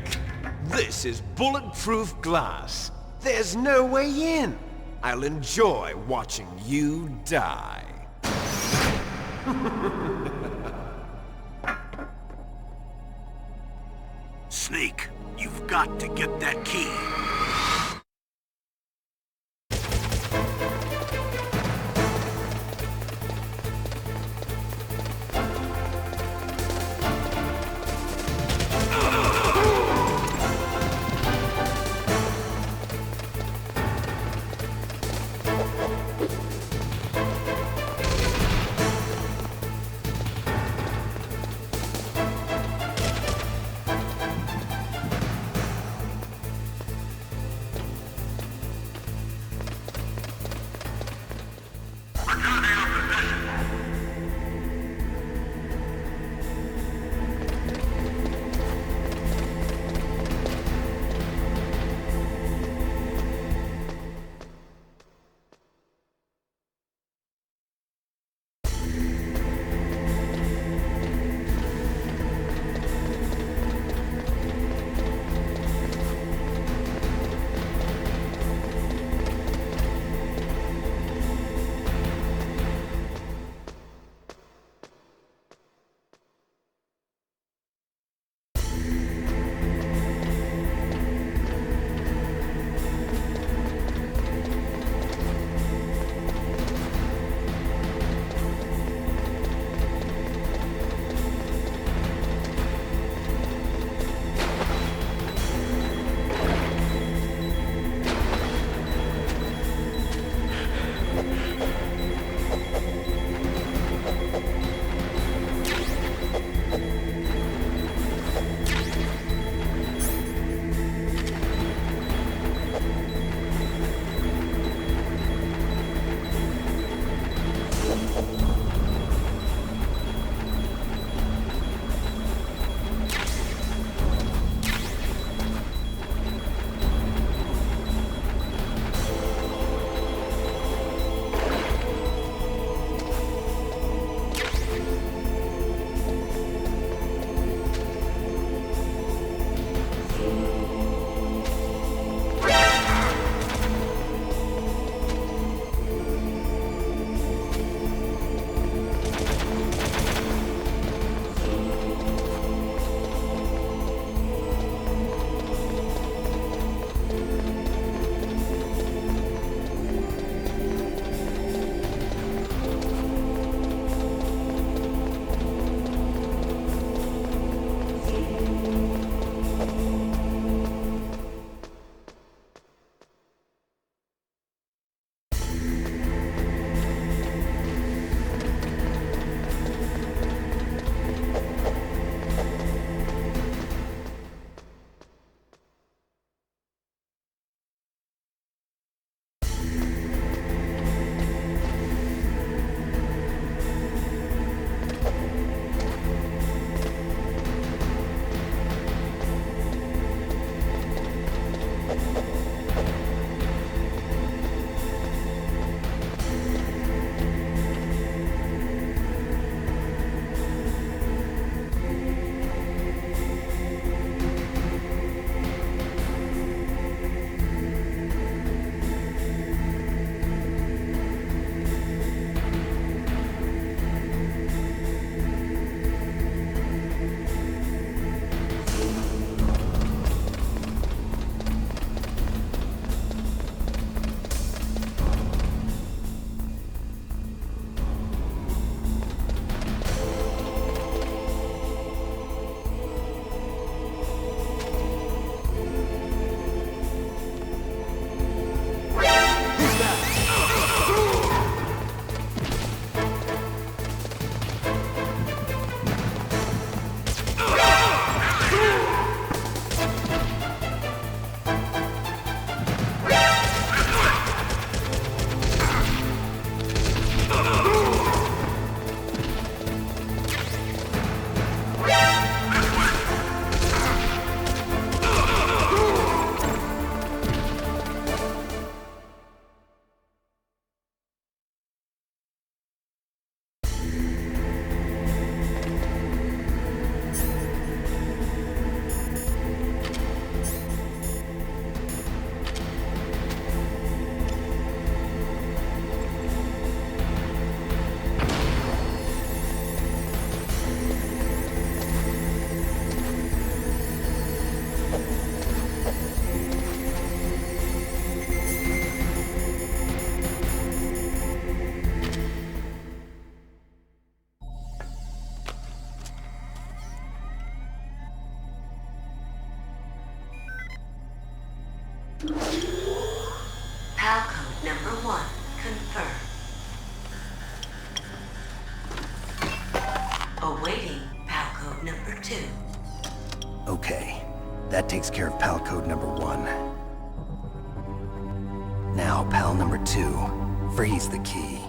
This is bulletproof glass. There's no way in. I'll enjoy watching you die. Snake, you've got to get that key. Awaiting PAL code number 2. Okay, that takes care of PAL code number 1. Now, PAL number 2, freeze the key.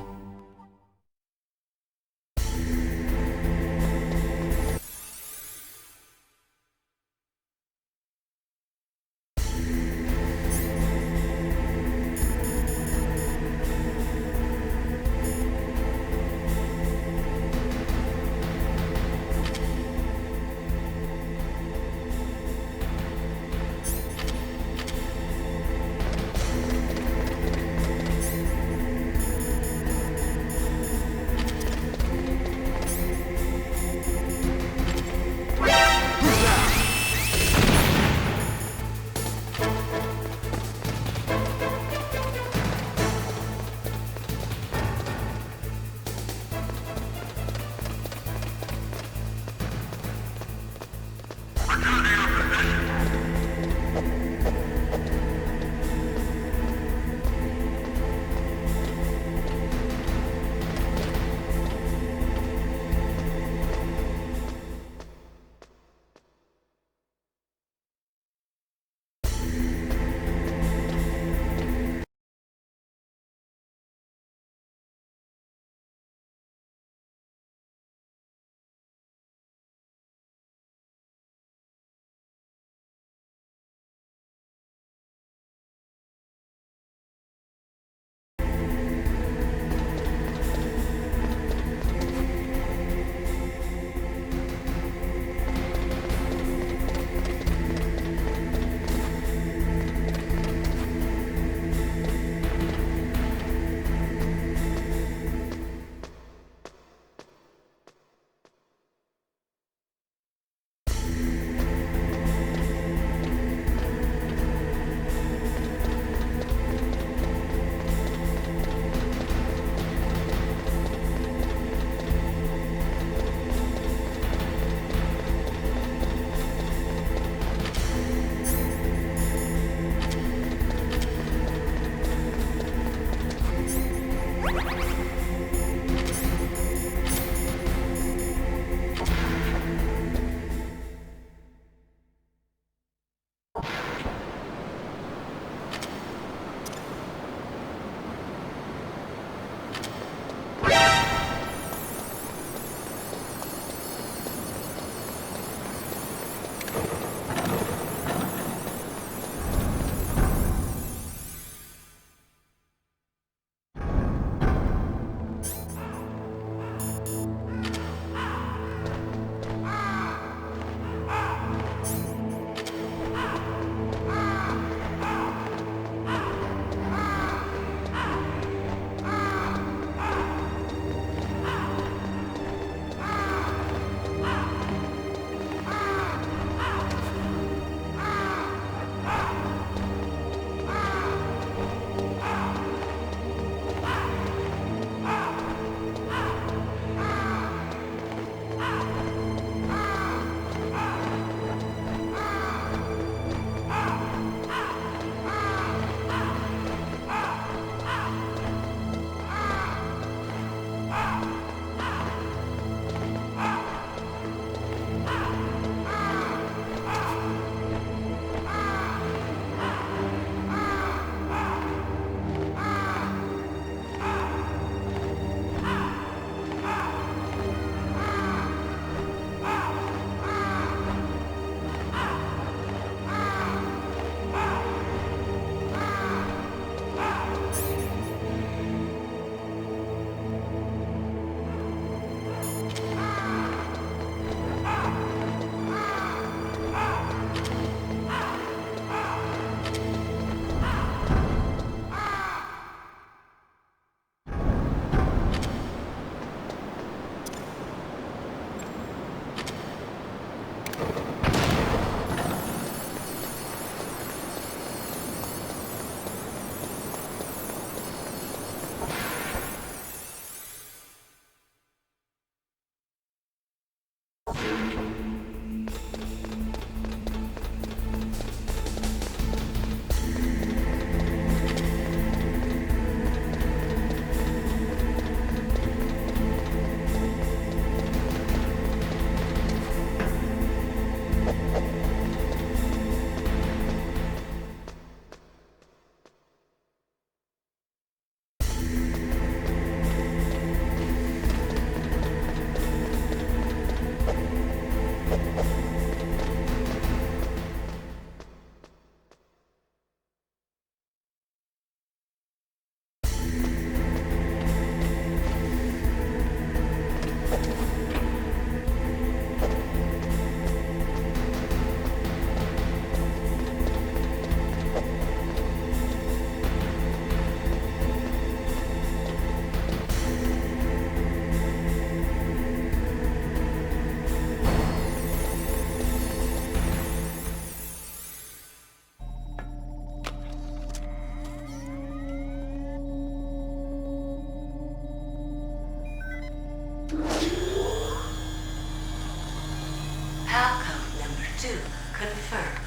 2 confirmed.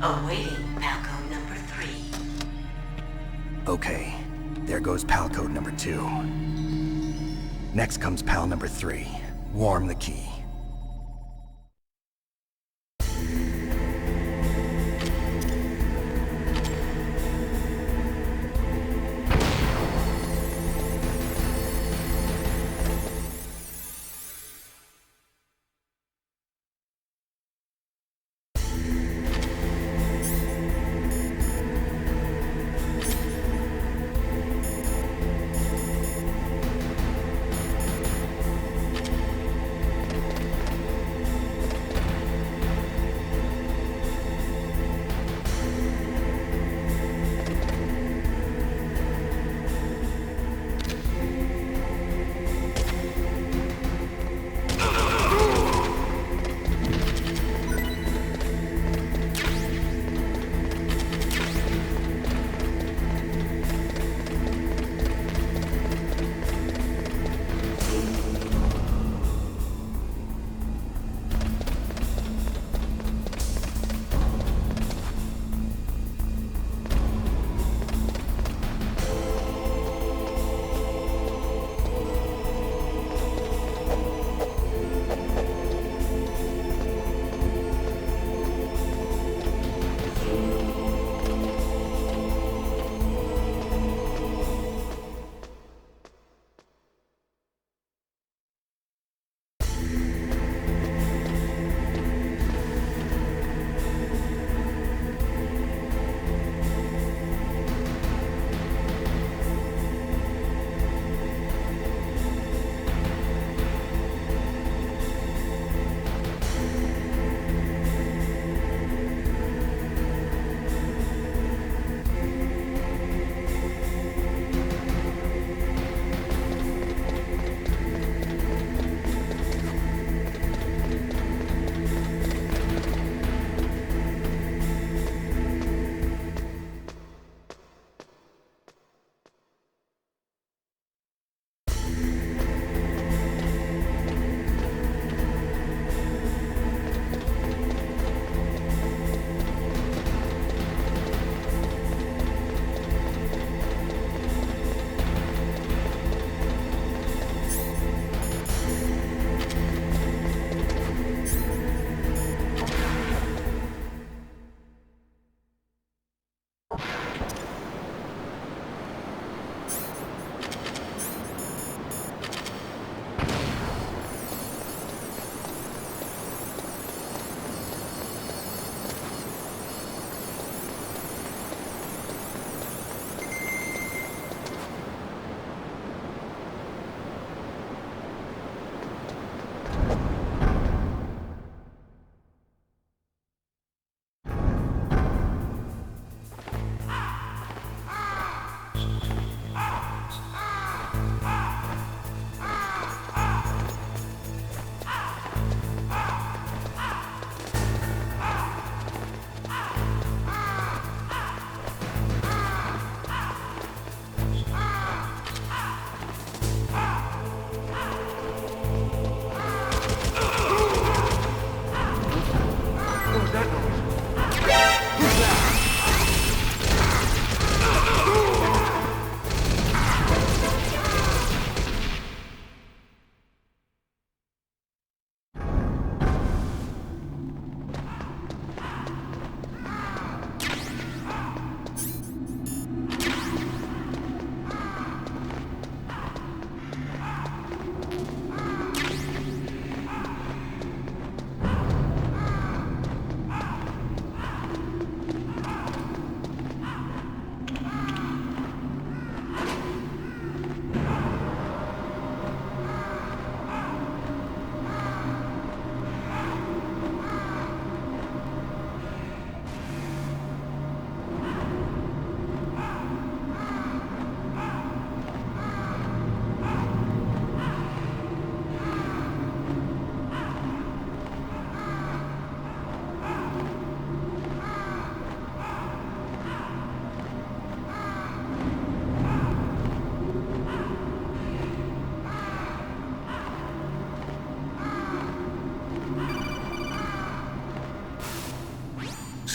Awaiting Palco number 3. Okay, there goes pal code number 2. Next comes pal number 3. Warm the key.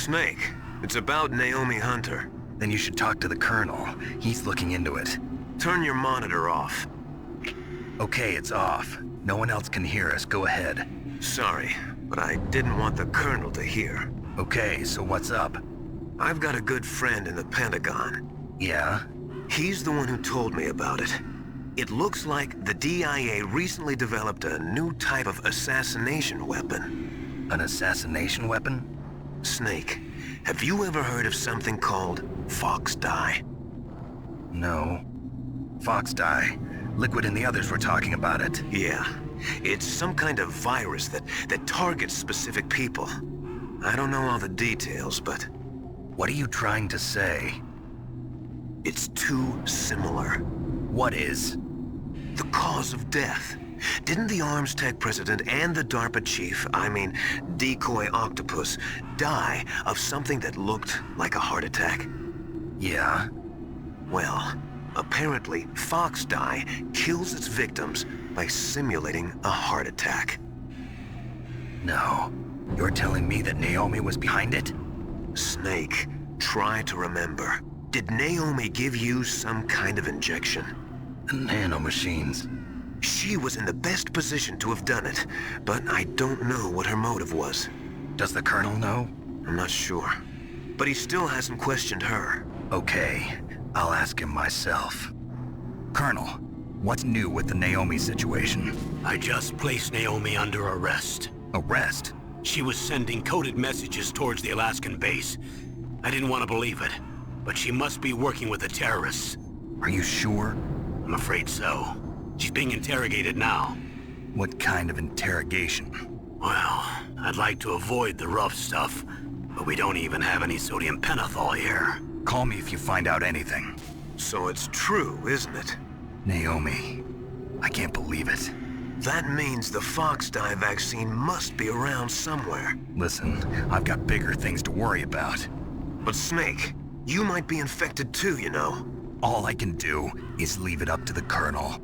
Snake, it's about Naomi Hunter. Then you should talk to the Colonel. He's looking into it. Turn your monitor off. Okay, it's off. No one else can hear us. Go ahead. Sorry, but I didn't want the Colonel to hear. Okay, so what's up? I've got a good friend in the Pentagon. Yeah? He's the one who told me about it. It looks like the DIA recently developed a new type of assassination weapon. An assassination weapon? Snake, have you ever heard of something called Fox Dye? No. Fox Dye. Liquid and the others were talking about it. Yeah. It's some kind of virus that targets specific people. I don't know all the details, but... What are you trying to say? It's too similar. What is? The cause of death. Didn't the Arms Tech president and the DARPA chief, I mean, Decoy Octopus, die of something that looked like a heart attack? Yeah? Well, apparently Fox Dye kills its victims by simulating a heart attack. No. You're telling me that Naomi was behind it? Snake, try to remember. Did Naomi give you some kind of injection? The nanomachines. She was in the best position to have done it, but I don't know what her motive was. Does the Colonel know? I'm not sure. But he still hasn't questioned her. Okay, I'll ask him myself. Colonel, what's new with the Naomi situation? I just placed Naomi under arrest. Arrest? She was sending coded messages towards the Alaskan base. I didn't want to believe it, but she must be working with the terrorists. Are you sure? I'm afraid so. She's being interrogated now. What kind of interrogation? Well, I'd like to avoid the rough stuff, but we don't even have any sodium pentothal here. Call me if you find out anything. So it's true, isn't it? Naomi, I can't believe it. That means the Fox Dye vaccine must be around somewhere. Listen, I've got bigger things to worry about. But Snake, you might be infected too, you know. All I can do is leave it up to the Colonel.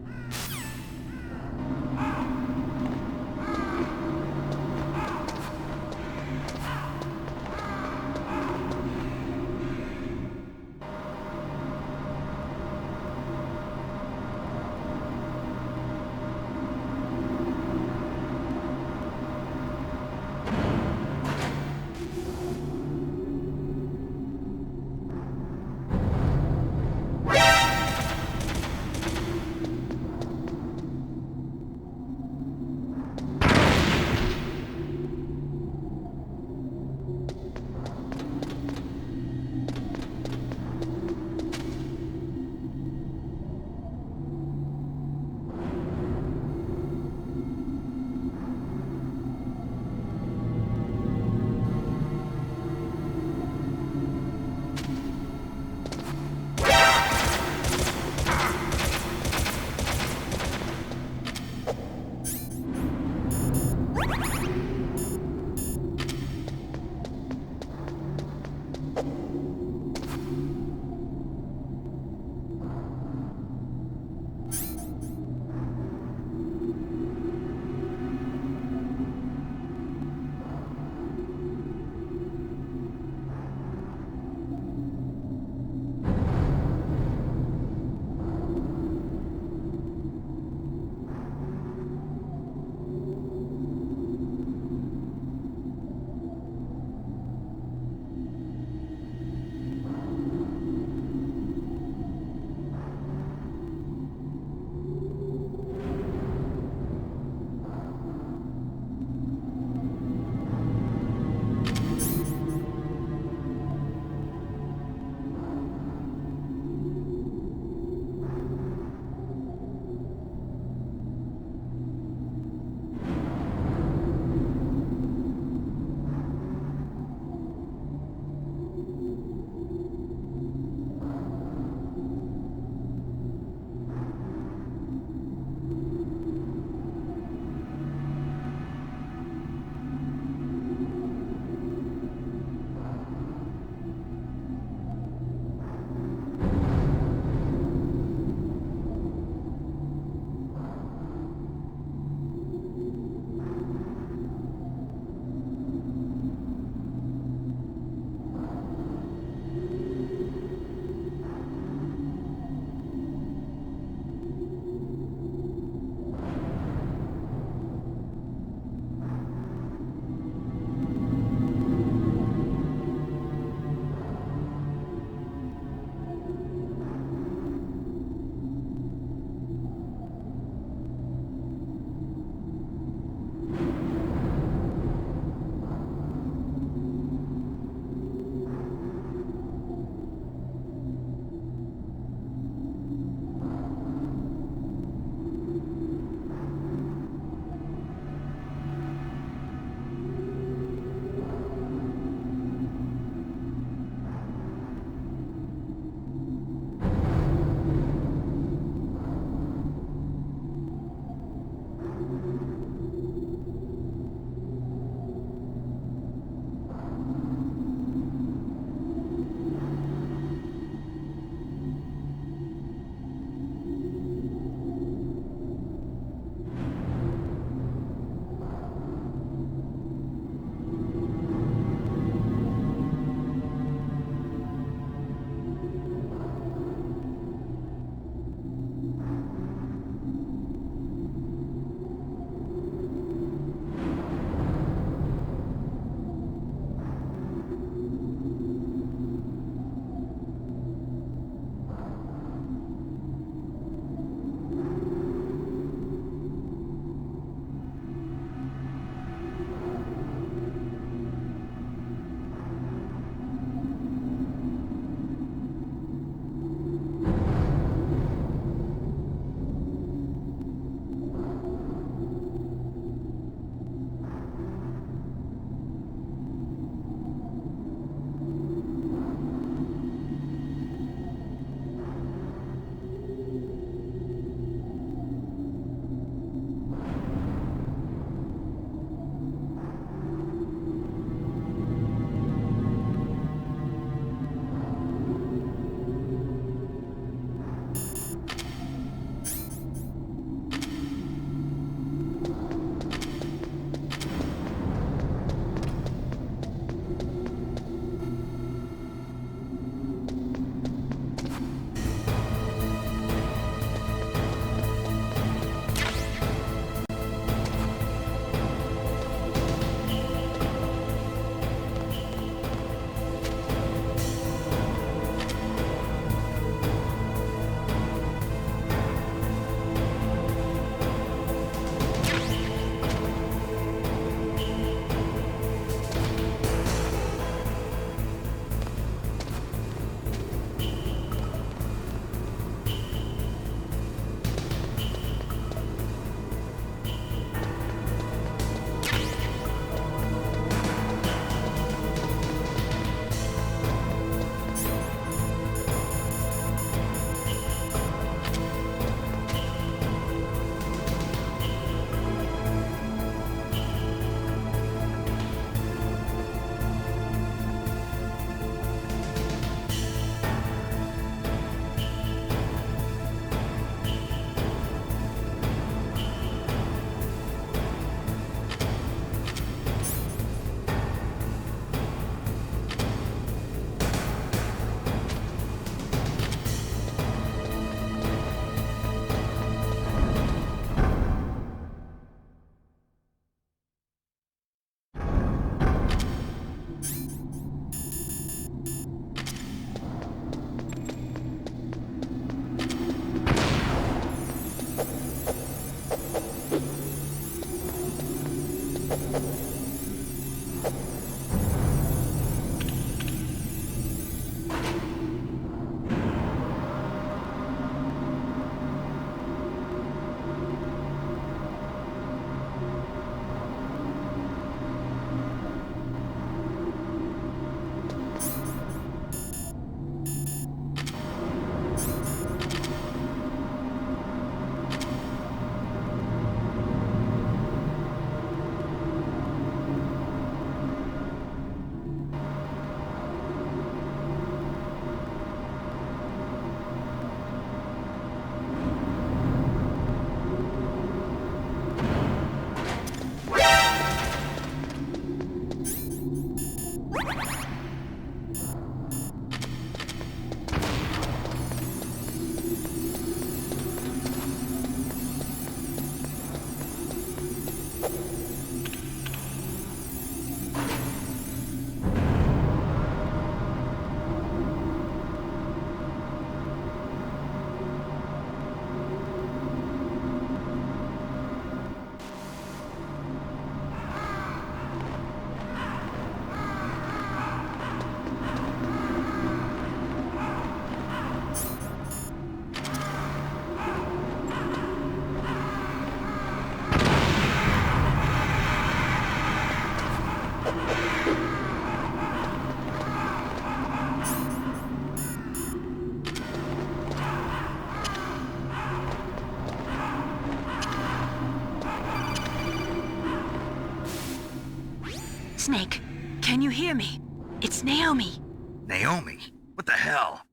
Snake, can you hear me? It's Naomi. Naomi? What the hell?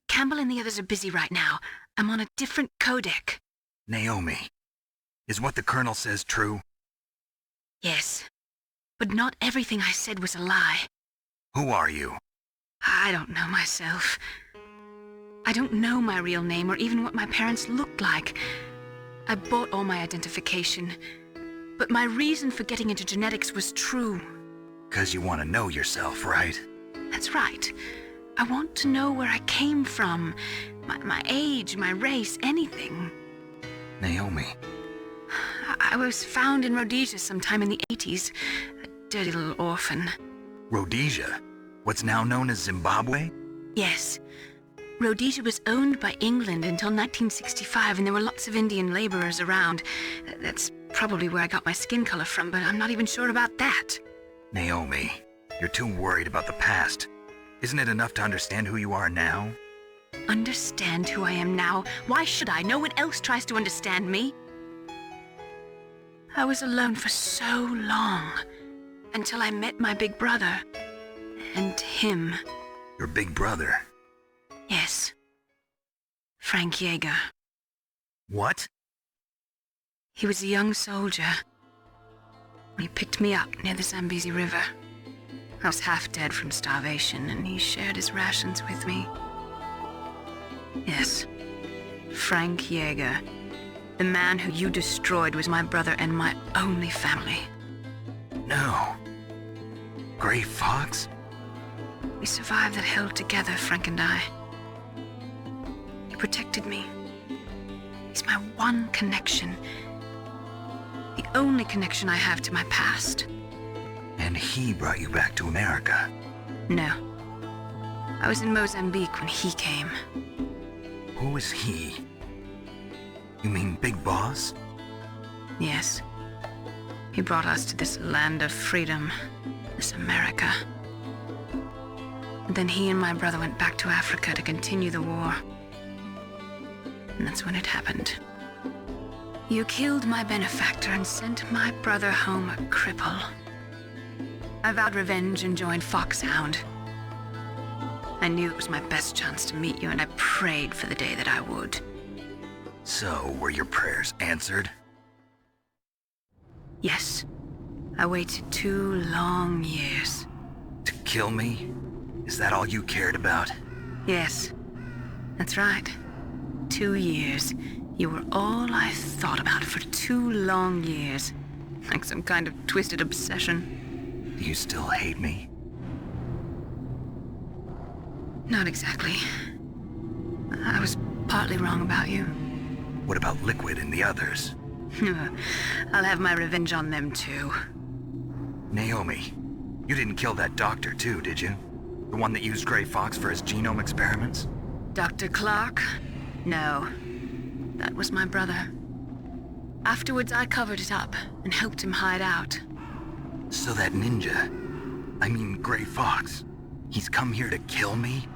Campbell and the others are busy right now. I'm on a different codec. Naomi, is what the Colonel says true? Yes, but not everything I said was a lie. Who are you? I don't know myself. I don't know my real name or even what my parents looked like. I bought all my identification, but my reason for getting into genetics was true. 'Cause you want to know yourself, right? That's right. I want to know where I came from, my age, my race, anything. Naomi. I was found in Rhodesia sometime in the 80s, a dirty little orphan. Rhodesia? What's now known as Zimbabwe? Yes. Rhodesia was owned by England until 1965, and there were lots of Indian laborers around. That's probably where I got my skin color from, but I'm not even sure about that. Naomi, you're too worried about the past. Isn't it enough to understand who you are now? Understand who I am now? Why should I? No one else tries to understand me. I was alone for so long, until I met my big brother. And him. Your big brother? Yes. Frank Yeager. What? He was a young soldier. He picked me up near the Zambezi River. I was half dead from starvation, and he shared his rations with me. Yes, Frank Yeager. The man who you destroyed was my brother and my only family. No. Gray Fox? We survived that hell together, Frank and I. He protected me. He's my one connection. The only connection I have to my past. And he brought you back to America? No. I was in Mozambique when he came. Who is he? You mean Big Boss? Yes. He brought us to this land of freedom, this America. And then he and my brother went back to Africa to continue the war. And that's when it happened. You killed my benefactor and sent my brother home a cripple. I vowed revenge and joined Foxhound. I knew it was my best chance to meet you, and I prayed for the day that I would. So, were your prayers answered? Yes. I waited 2 long years. To kill me? Is that all you cared about? Yes. That's right. 2 years. You were all I thought about for 2 long years. Like some kind of twisted obsession. Do you still hate me? Not exactly. I was partly wrong about you. What about Liquid and the others? I'll have my revenge on them too. Naomi, You didn't kill that doctor too, did you? The one that used Grey Fox for his genome experiments? Dr. Clark? No. That was my brother. Afterwards, I covered it up and helped him hide out. So that ninja, I mean Grey Fox, he's come here to kill me?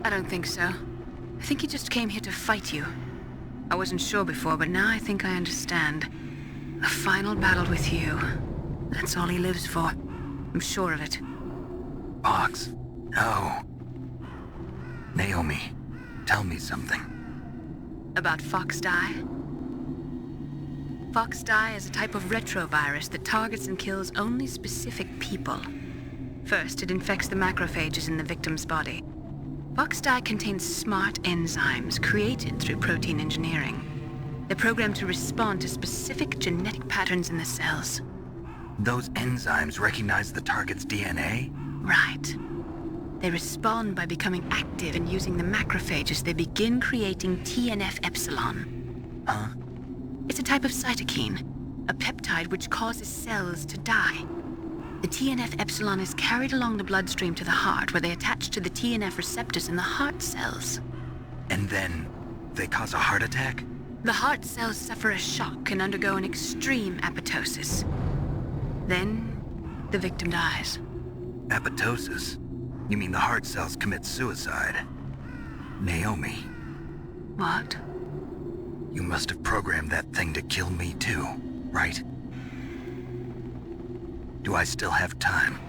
I don't think so. I think he just came here to fight you. I wasn't sure before, but now I think I understand. A final battle with you. That's all he lives for. I'm sure of it. Fox? No. Naomi, tell me something. About Fox Die? Fox Die is a type of retrovirus that targets and kills only specific people. First, it infects the macrophages in the victim's body. Fox Die contains smart enzymes created through protein engineering. They're programmed to respond to specific genetic patterns in the cells. Those enzymes recognize the target's DNA? Right. They respond by becoming active and using the macrophages. They begin creating TNF-epsilon. Huh? It's a type of cytokine, a peptide which causes cells to die. The TNF-epsilon is carried along the bloodstream to the heart, where they attach to the TNF receptors in the heart cells. And then they cause a heart attack? The heart cells suffer a shock and undergo an extreme apoptosis. Then, the victim dies. Apoptosis? You mean the heart cells commit suicide? Naomi. What? You must have programmed that thing to kill me too, right? Do I still have time?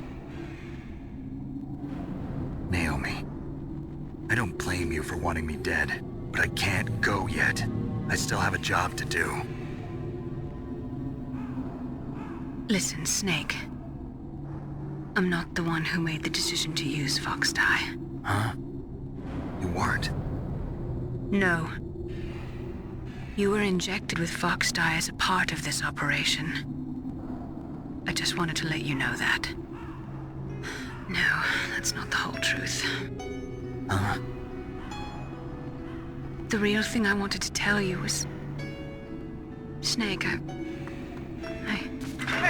Naomi, I don't blame you for wanting me dead, but I can't go yet. I still have a job to do. Listen, Snake. I'm not the one who made the decision to use Fox Die. Huh? You weren't? No. You were injected with Fox Die as a part of this operation. I just wanted to let you know that. No, that's not the whole truth. Huh? The real thing I wanted to tell you was... Snake, I...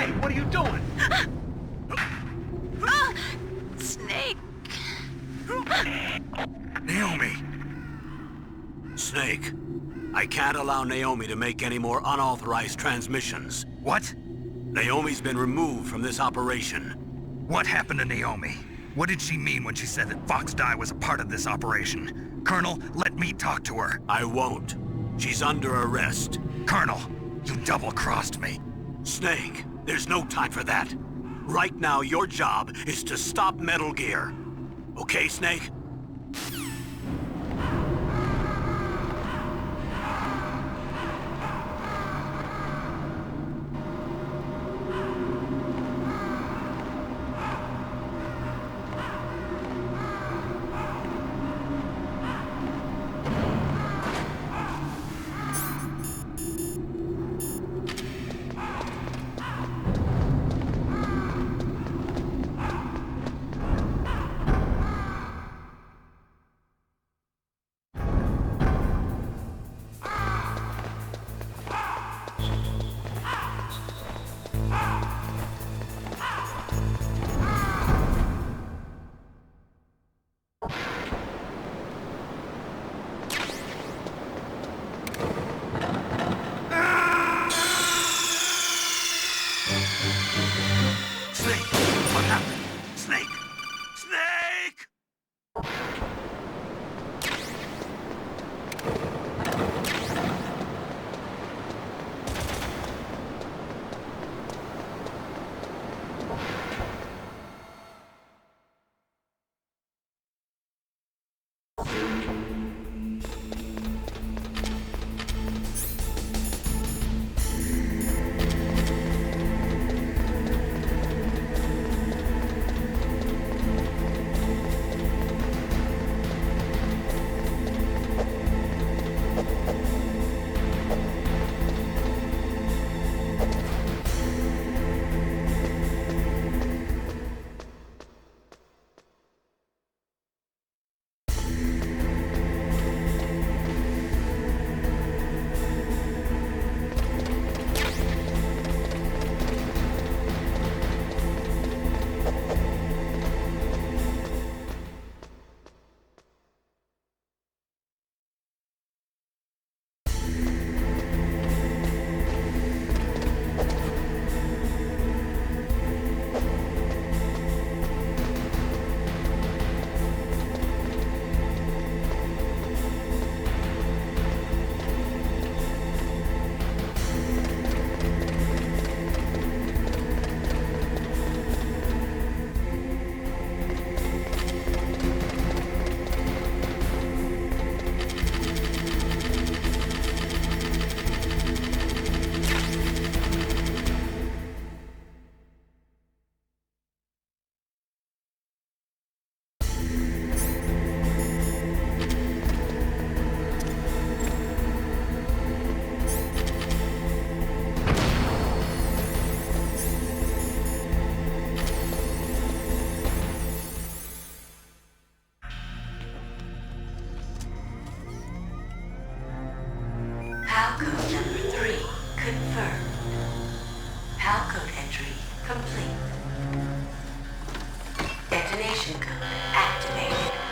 Hey, what are you doing? Snake! Naomi! Snake, I can't allow Naomi to make any more unauthorized transmissions. What? Naomi's been removed from this operation. What happened to Naomi? What did she mean when she said that Fox Die was a part of this operation? Colonel, let me talk to her. I won't. She's under arrest. Colonel, you double-crossed me. Snake, there's no time for that. Right now, your job is to stop Metal Gear. Okay, Snake?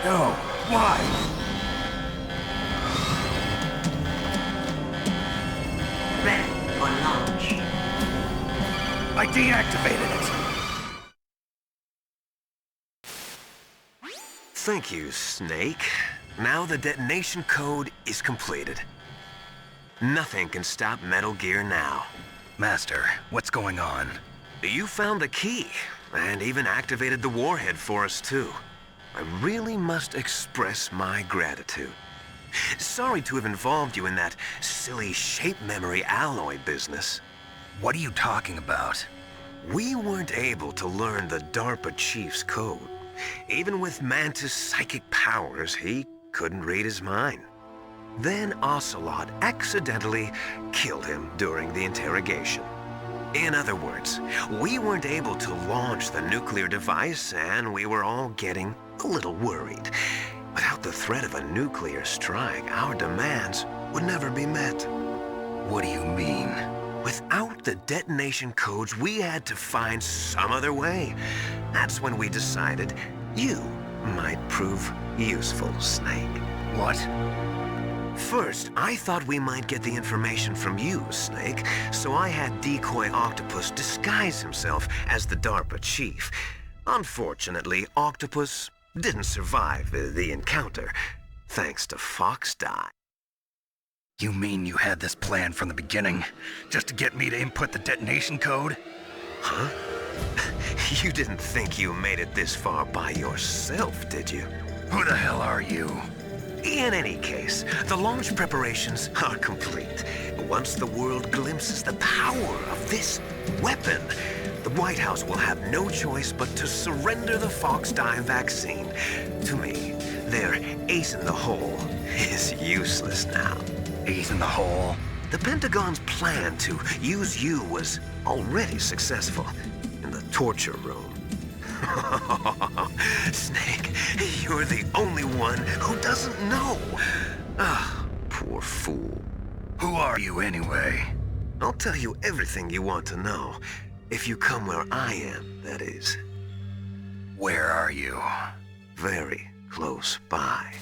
No. Why? Ready for launch. I deactivated it. Thank you, Snake. Now the detonation code is completed. Nothing can stop Metal Gear now. Master, what's going on? You found the key, and even activated the warhead for us too. I really must express my gratitude. Sorry to have involved you in that silly shape memory alloy business. What are you talking about? We weren't able to learn the DARPA chief's code. Even with Mantis' psychic powers, he couldn't read his mind. Then Ocelot accidentally killed him during the interrogation. In other words, we weren't able to launch the nuclear device, and we were all getting a little worried. Without the threat of a nuclear strike, our demands would never be met. What do you mean? Without the detonation codes, we had to find some other way. That's when we decided you might prove useful, Snake. What? First, I thought we might get the information from you, Snake, so I had Decoy Octopus disguise himself as the DARPA chief. Unfortunately, Octopus didn't survive the encounter, thanks to Fox Die. You mean you had this plan from the beginning, just to get me to input the detonation code? Huh? You didn't think you made it this far by yourself, did you? Who the hell are you? In any case, the launch preparations are complete. Once the world glimpses the power of this weapon, the White House will have no choice but to surrender the Fox Die vaccine to me. Their ace in the hole is useless now. Ace in the hole? The Pentagon's plan to use you was already successful in the torture room. Snake, you're the only one who doesn't know. Ah, poor fool. Who are you anyway? I'll tell you everything you want to know. If you come where I am, that is. Where are you? Very close by.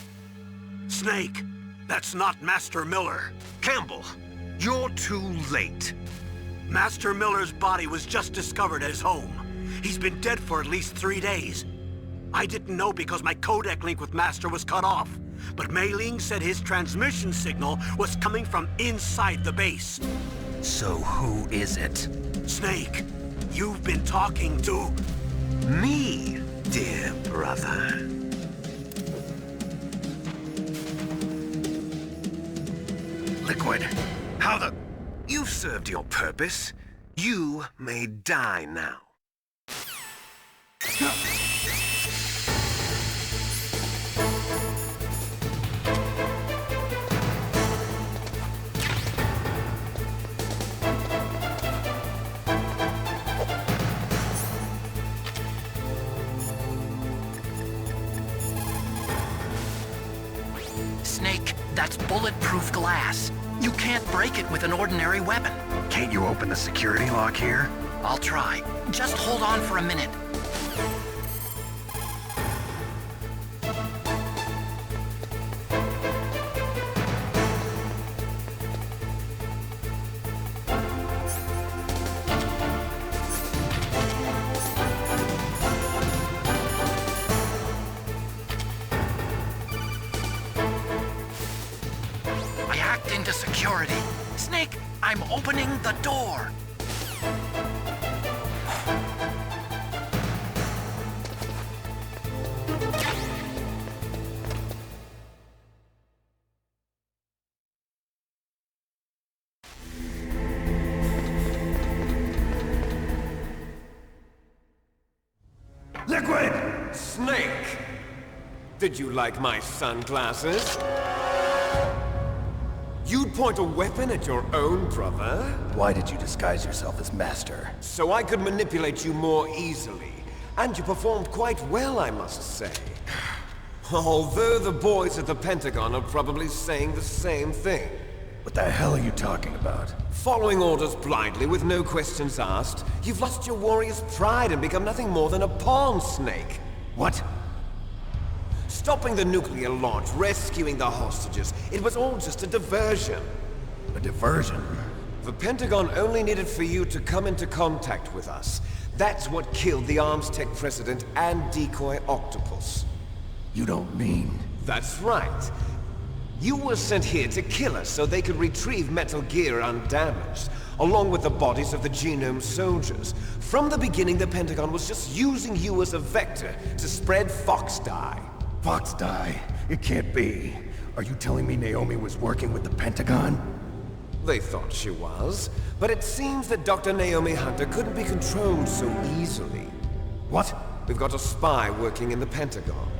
Snake, that's not Master Miller. Campbell, you're too late. Master Miller's body was just discovered at his home. He's been dead for at least 3 days. I didn't know because my codec link with Master was cut off. But Mei Ling said his transmission signal was coming from inside the base. So who is it? Snake, you've been talking to... me, dear brother. Liquid, how the... You've served your purpose. You may die now. Snake, that's bulletproof glass. You can't break it with an ordinary weapon. Can't you open the security lock here? I'll try. Just hold on for a minute. I hacked into security. Snake, I'm opening the door. Liquid! Snake! Did you like my sunglasses? You'd point a weapon at your own brother? Why did you disguise yourself as Master? So I could manipulate you more easily. And you performed quite well, I must say. Although the boys at the Pentagon are probably saying the same thing. What the hell are you talking about? Following orders blindly with no questions asked, you've lost your warrior's pride and become nothing more than a pawn, Snake. What? Stopping the nuclear launch, rescuing the hostages, it was all just a diversion. A diversion? The Pentagon only needed for you to come into contact with us. That's what killed the Arms Tech president and decoy Octopus. You don't mean... That's right. You were sent here to kill us so they could retrieve Metal Gear undamaged, along with the bodies of the Genome soldiers. From the beginning, the Pentagon was just using you as a vector to spread Fox dye. Fox dye? It can't be. Are you telling me Naomi was working with the Pentagon? They thought she was, but it seems that Dr. Naomi Hunter couldn't be controlled so easily. What? We've got a spy working in the Pentagon.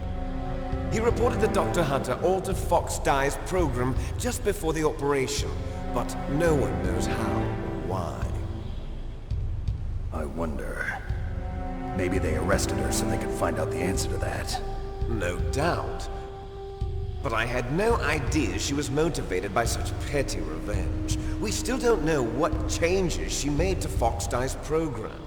He reported that Dr. Hunter altered Fox Dye's program just before the operation, but no one knows how or why. I wonder... Maybe they arrested her so they could find out the answer to that. No doubt. But I had no idea she was motivated by such petty revenge. We still don't know what changes she made to Fox Dye's program.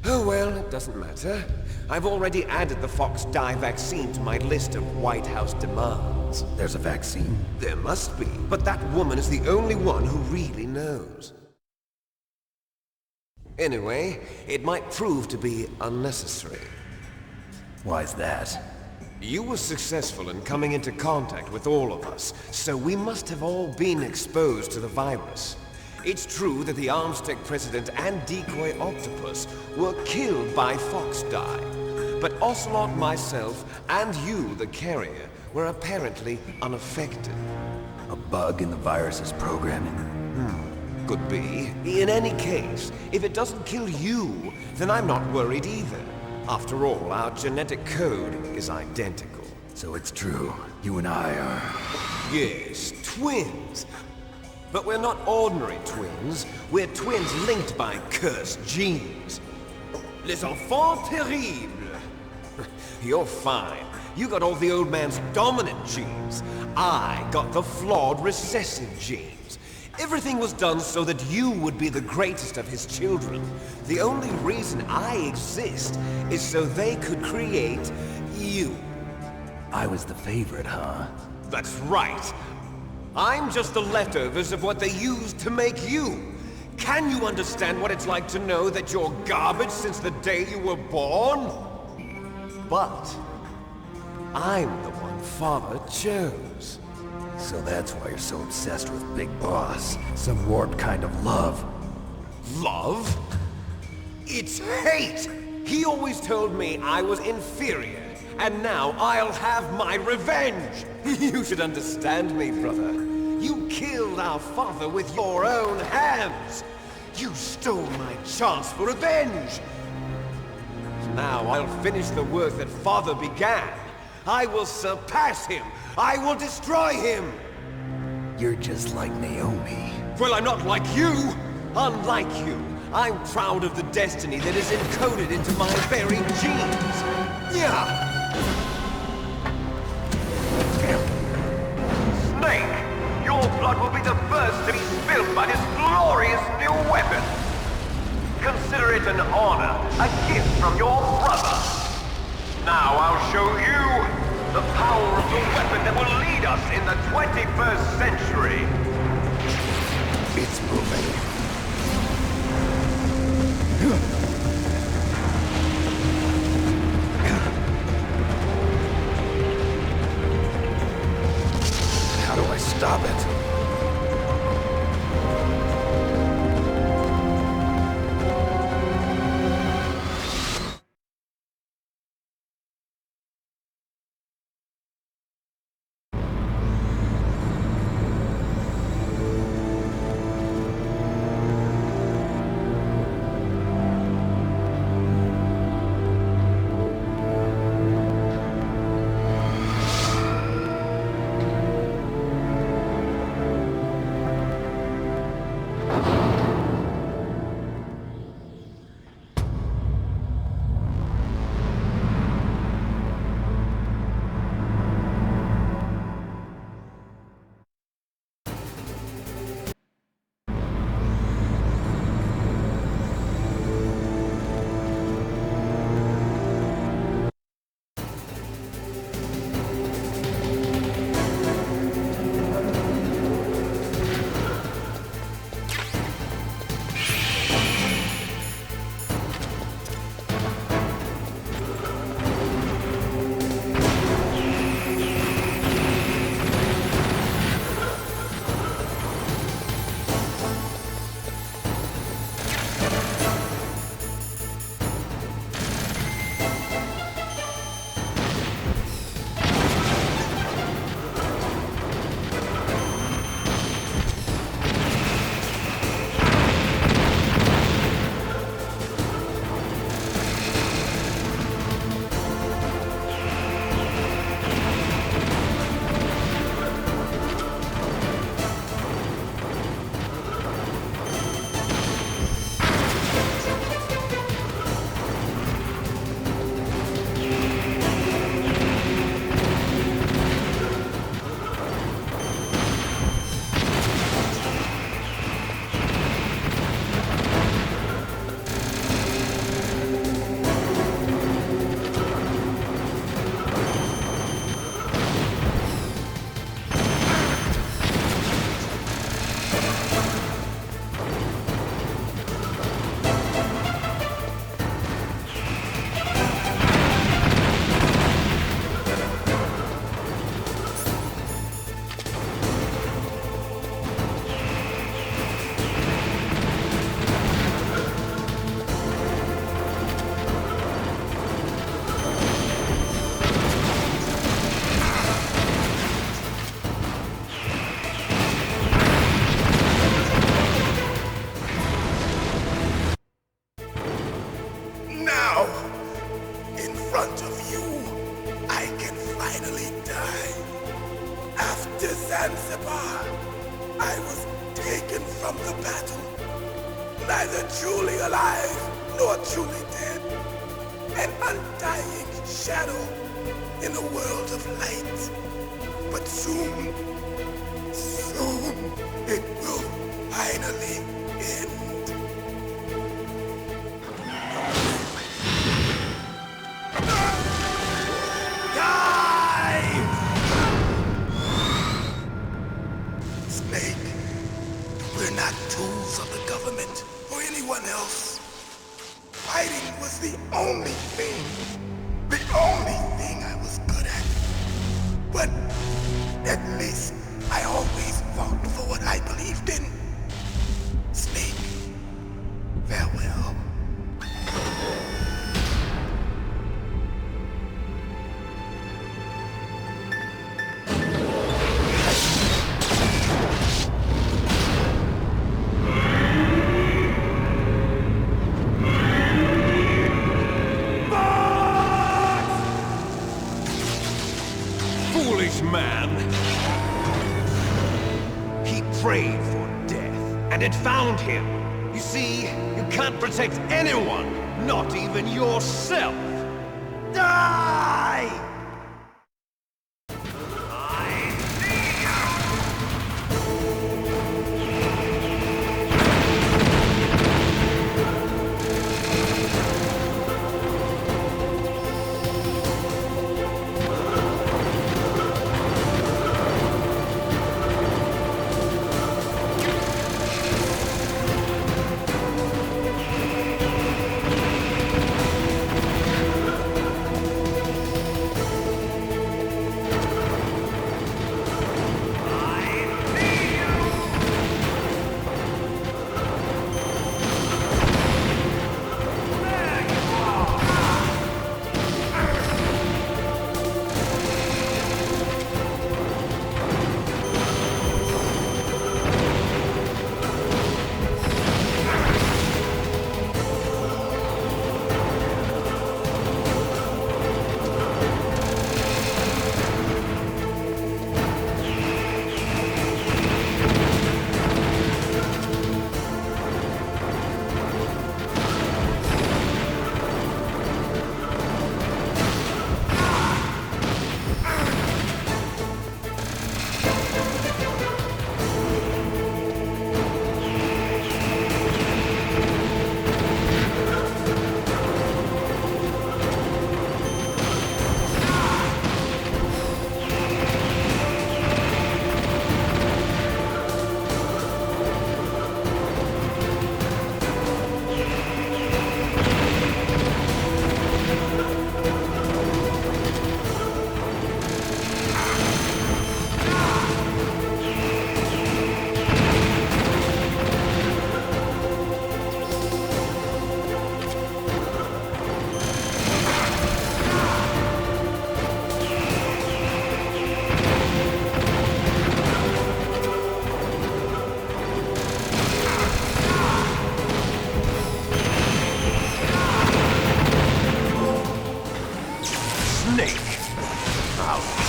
Oh well, it doesn't matter. I've already added the Fox Dye vaccine to my list of White House demands. There's a vaccine? There must be, but that woman is the only one who really knows. Anyway, it might prove to be unnecessary. Why's that? You were successful in coming into contact with all of us, so we must have all been exposed to the virus. It's true that the Arms Tech president and decoy Octopus were killed by Fox Dye, but Ocelot, myself, and you, the carrier, were apparently unaffected. A bug in the virus's programming? Could be. In any case, if it doesn't kill you, then I'm not worried either. After all, our genetic code is identical. So it's true, you and I are... Yes, twins. But we're not ordinary twins. We're twins linked by cursed genes. Les enfants terribles. You're fine. You got all the old man's dominant genes. I got the flawed recessive genes. Everything was done so that you would be the greatest of his children. The only reason I exist is so they could create you. I was the favorite, huh? That's right. I'm just the leftovers of what they used to make you. Can you understand what it's like to know that you're garbage since the day you were born? But I'm the one Father chose. So that's why you're so obsessed with Big Boss. Some warped kind of love. Love? It's hate! He always told me I was inferior. And now I'll have my revenge! You should understand me, brother. You killed our father with your own hands! You stole my chance for revenge! Now I'll finish the work that father began. I will surpass him! I will destroy him! You're just like Naomi. Well, I'm not like you! Unlike you, I'm proud of the destiny that is encoded into my very genes! Yeah! Snake, your blood will be the first to be spilled by this glorious new weapon. Consider it an honor, a gift from your brother. Now I'll show you the power of the weapon that will lead us in the 21st century. It's moving. How do I stop it? Now, in front of you, I can finally die. After Zanzibar, I was taken from the battle, neither truly alive nor truly dead. An undying shadow in a world of light. But soon, it will finally end. Die! Snake, we're not tools of the government or anyone else. Fighting was the only thing I was good at. But at least I always fought for what I believed in. Snake, farewell. Foolish man! He prayed for death, and it found him. You see, you can't protect anyone, not even yourself. Die!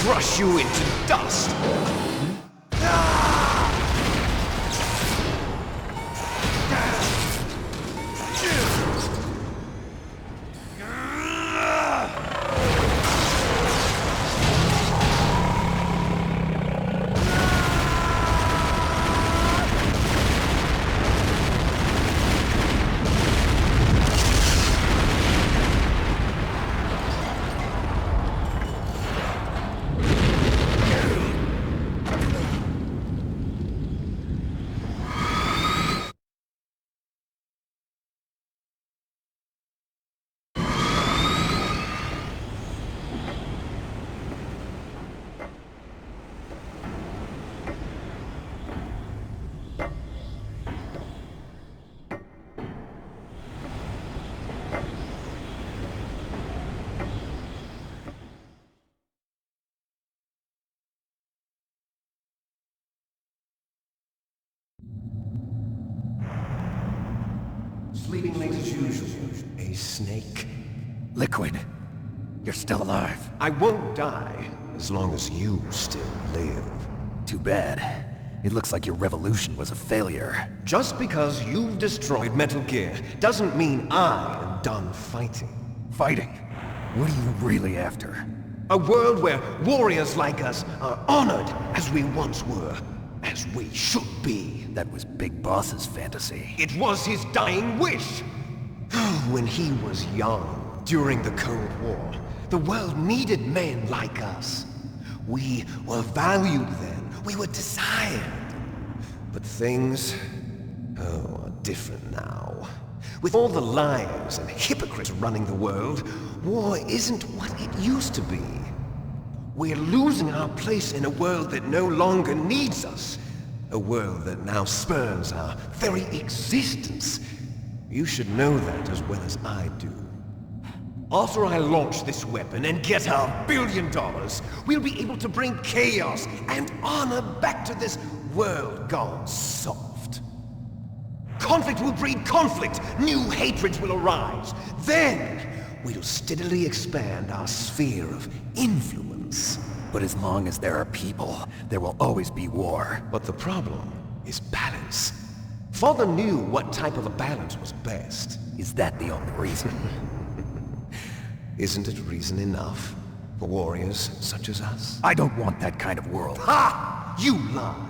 Crush you into dust! Sleeping late as usual, a snake. Liquid, you're still alive. I won't die as long as you still live. Too bad. It looks like your revolution was a failure. Just because you've destroyed Metal Gear doesn't mean I am done fighting. Fighting? What are you really after? A world where warriors like us are honored as we once were, as we should be. That was Big Boss's fantasy. It was his dying wish. When he was young, during the Cold War, the world needed men like us. We were valued then. We were desired. But things, are different now. With all the liars and hypocrites running the world, war isn't what it used to be. We're losing our place in a world that no longer needs us. A world that now spurns our very existence. You should know that as well as I do. After I launch this weapon and get our $1 billion, we'll be able to bring chaos and honor back to this world gone soft. Conflict will breed conflict. New hatreds will arise. Then, we'll steadily expand our sphere of influence. But as long as there are people, there will always be war. But the problem is balance. Father knew what type of a balance was best. Is that the only reason? Isn't it reason enough for warriors such as us? I don't want that kind of world. Ha! You lie!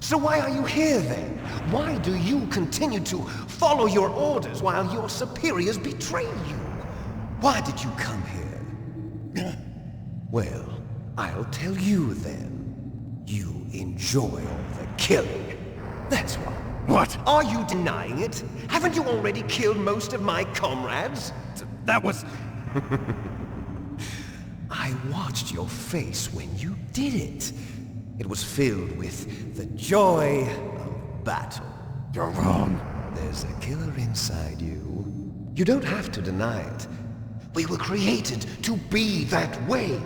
So why are you here then? Why do you continue to follow your orders while your superiors betray you? Why did you come here? Well, I'll tell you then. You enjoy all the killing. That's why. What? Are you denying it? Haven't you already killed most of my comrades? That was... I watched your face when you did it. It was filled with the joy of battle. You're wrong. There's a killer inside you. You don't have to deny it. We were created to be that way.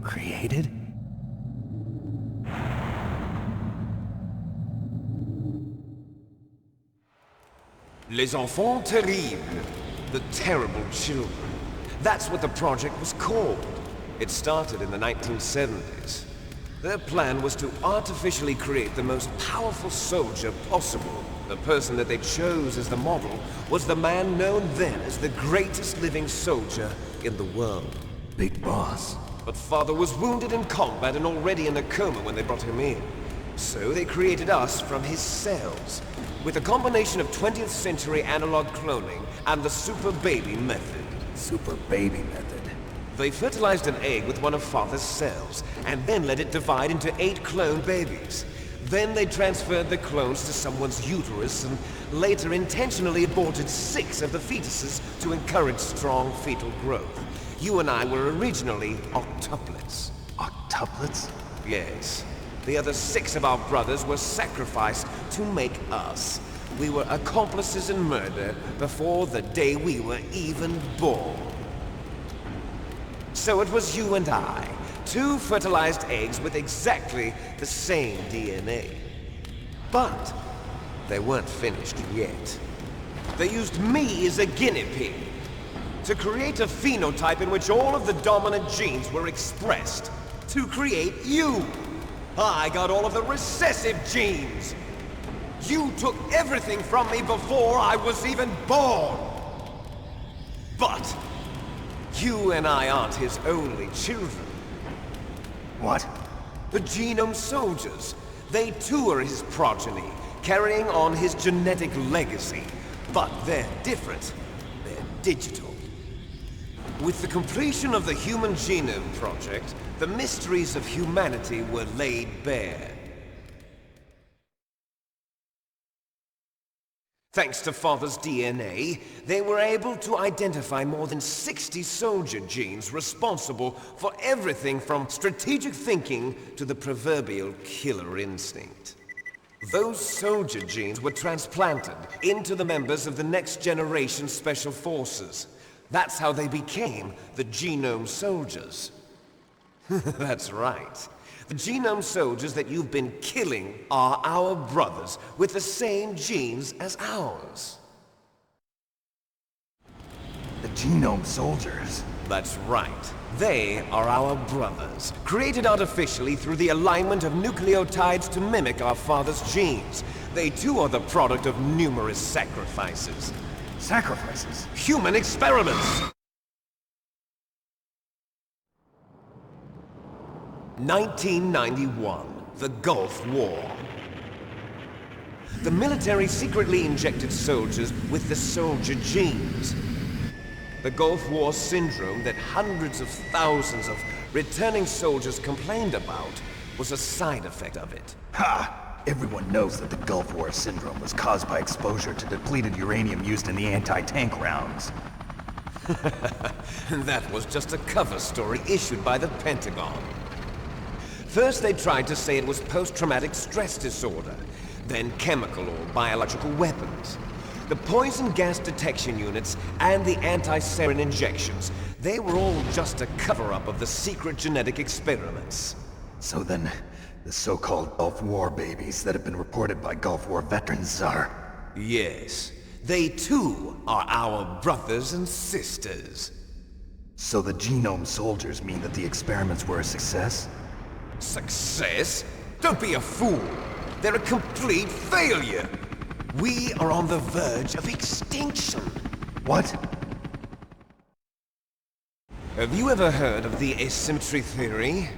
Created? Les enfants terribles. The terrible children. That's what the project was called. It started in the 1970s. Their plan was to artificially create the most powerful soldier possible. The person that they chose as the model was the man known then as the greatest living soldier in the world. Big Boss. But Father was wounded in combat and already in a coma when they brought him in. So they created us from his cells, with a combination of 20th century analog cloning and the super baby method. Super baby method? They fertilized an egg with one of Father's cells, and then let it divide into 8 clone babies. Then they transferred the clones to someone's uterus, and later intentionally aborted 6 of the fetuses to encourage strong fetal growth. You and I were originally octuplets. Octuplets? Yes. The other 6 of our brothers were sacrificed to make us. We were accomplices in murder before the day we were even born. So it was you and I, 2 fertilized eggs with exactly the same DNA. But they weren't finished yet. They used me as a guinea pig to create a phenotype in which all of the dominant genes were expressed. To create you. I got all of the recessive genes. You took everything from me before I was even born. But you and I aren't his only children. What? The Genome Soldiers. They too are his progeny, carrying on his genetic legacy. But they're different. They're digital. With the completion of the Human Genome Project, the mysteries of humanity were laid bare. Thanks to Father's DNA, they were able to identify more than 60 soldier genes responsible for everything from strategic thinking to the proverbial killer instinct. Those soldier genes were transplanted into the members of the next generation Special Forces. That's how they became the Genome Soldiers. That's right. The Genome Soldiers that you've been killing are our brothers with the same genes as ours. The Genome soldiers? That's right. They are our brothers, created artificially through the alignment of nucleotides to mimic our father's genes. They too are the product of numerous sacrifices. Sacrifices? Human experiments! 1991, the Gulf War. The military secretly injected soldiers with the soldier genes. The Gulf War syndrome that hundreds of thousands of returning soldiers complained about was a side effect of it. Ha! Everyone knows that the Gulf War syndrome was caused by exposure to depleted uranium used in the anti-tank rounds. That was just a cover story issued by the Pentagon. First they tried to say it was post-traumatic stress disorder, then chemical or biological weapons. The poison gas detection units and the anti-sarin injections, they were all just a cover-up of the secret genetic experiments. So then, the so-called Gulf War babies that have been reported by Gulf War veterans are... Yes, they too are our brothers and sisters. So the genome soldiers mean that the experiments were a success? Success? Don't be a fool! They're a complete failure! We are on the verge of extinction. What? Have you ever heard of the asymmetry theory?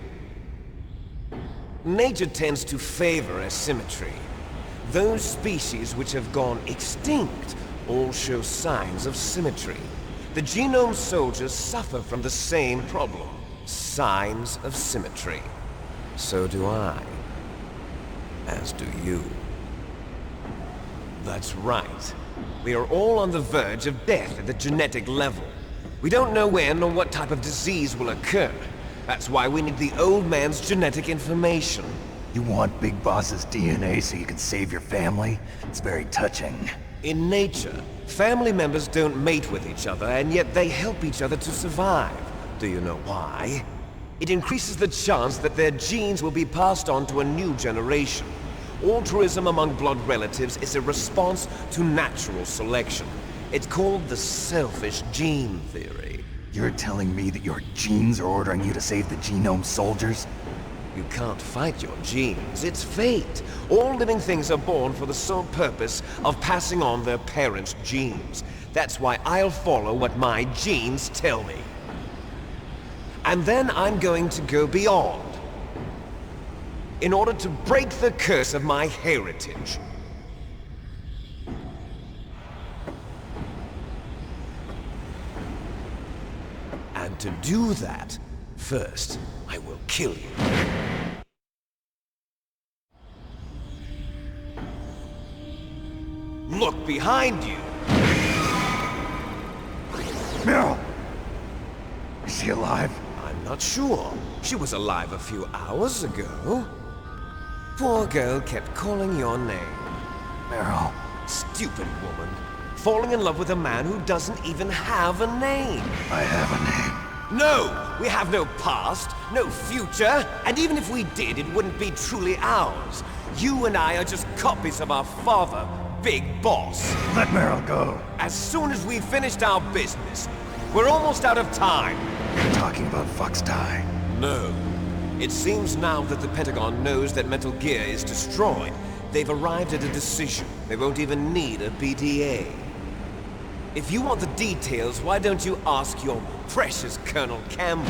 Nature tends to favor asymmetry. Those species which have gone extinct all show signs of symmetry. The genome soldiers suffer from the same problem. Signs of symmetry. So do I. As do you. That's right. We are all on the verge of death at the genetic level. We don't know when or what type of disease will occur. That's why we need the old man's genetic information. You want Big Boss's DNA so you can save your family? It's very touching. In nature, family members don't mate with each other, and yet they help each other to survive. Do you know why? It increases the chance that their genes will be passed on to a new generation. Altruism among blood relatives is a response to natural selection. It's called the selfish gene theory. You're telling me that your genes are ordering you to save the genome soldiers? You can't fight your genes. It's fate. All living things are born for the sole purpose of passing on their parents' genes. That's why I'll follow what my genes tell me. And then I'm going to go beyond. In order to break the curse of my heritage. And to do that, first, I will kill you. Look behind you! Meryl! Is she alive? I'm not sure. She was alive a few hours ago. Poor girl kept calling your name. Meryl. Stupid woman. Falling in love with a man who doesn't even have a name. I have a name. No! We have no past, no future, and even if we did, it wouldn't be truly ours. You and I are just copies of our father, Big Boss. Let Meryl go. As soon as we've finished our business, we're almost out of time. You're talking about Fox Die. No. It seems now that the Pentagon knows that Metal Gear is destroyed. They've arrived at a decision. They won't even need a BDA. If you want the details, why don't you ask your precious Colonel Camo?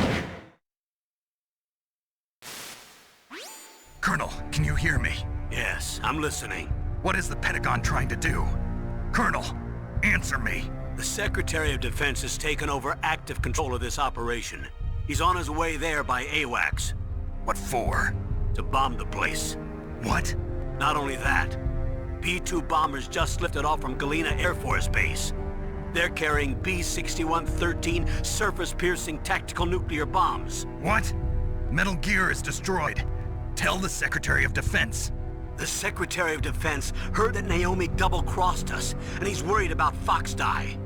Colonel, can you hear me? Yes, I'm listening. What is the Pentagon trying to do? Colonel, answer me. The Secretary of Defense has taken over active control of this operation. He's on his way there by AWACS. What for? To bomb the place. What? Not only that, B-2 bombers just lifted off from Galena Air Force Base. They're carrying B-6113 surface-piercing tactical nuclear bombs. What? Metal Gear is destroyed. Tell the Secretary of Defense. The Secretary of Defense heard that Naomi double-crossed us, and he's worried about Fox Die.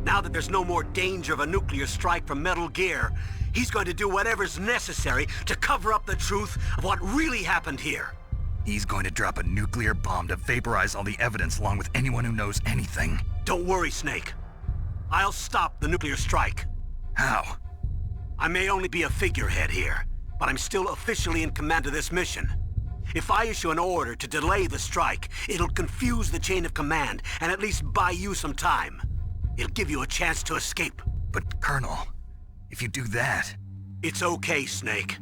Now that there's no more danger of a nuclear strike from Metal Gear, he's going to do whatever's necessary to cover up the truth of what really happened here. He's going to drop a nuclear bomb to vaporize all the evidence along with anyone who knows anything. Don't worry, Snake. I'll stop the nuclear strike. How? I may only be a figurehead here, but I'm still officially in command of this mission. If I issue an order to delay the strike, it'll confuse the chain of command and at least buy you some time. It'll give you a chance to escape. But, Colonel, if you do that... It's okay, Snake.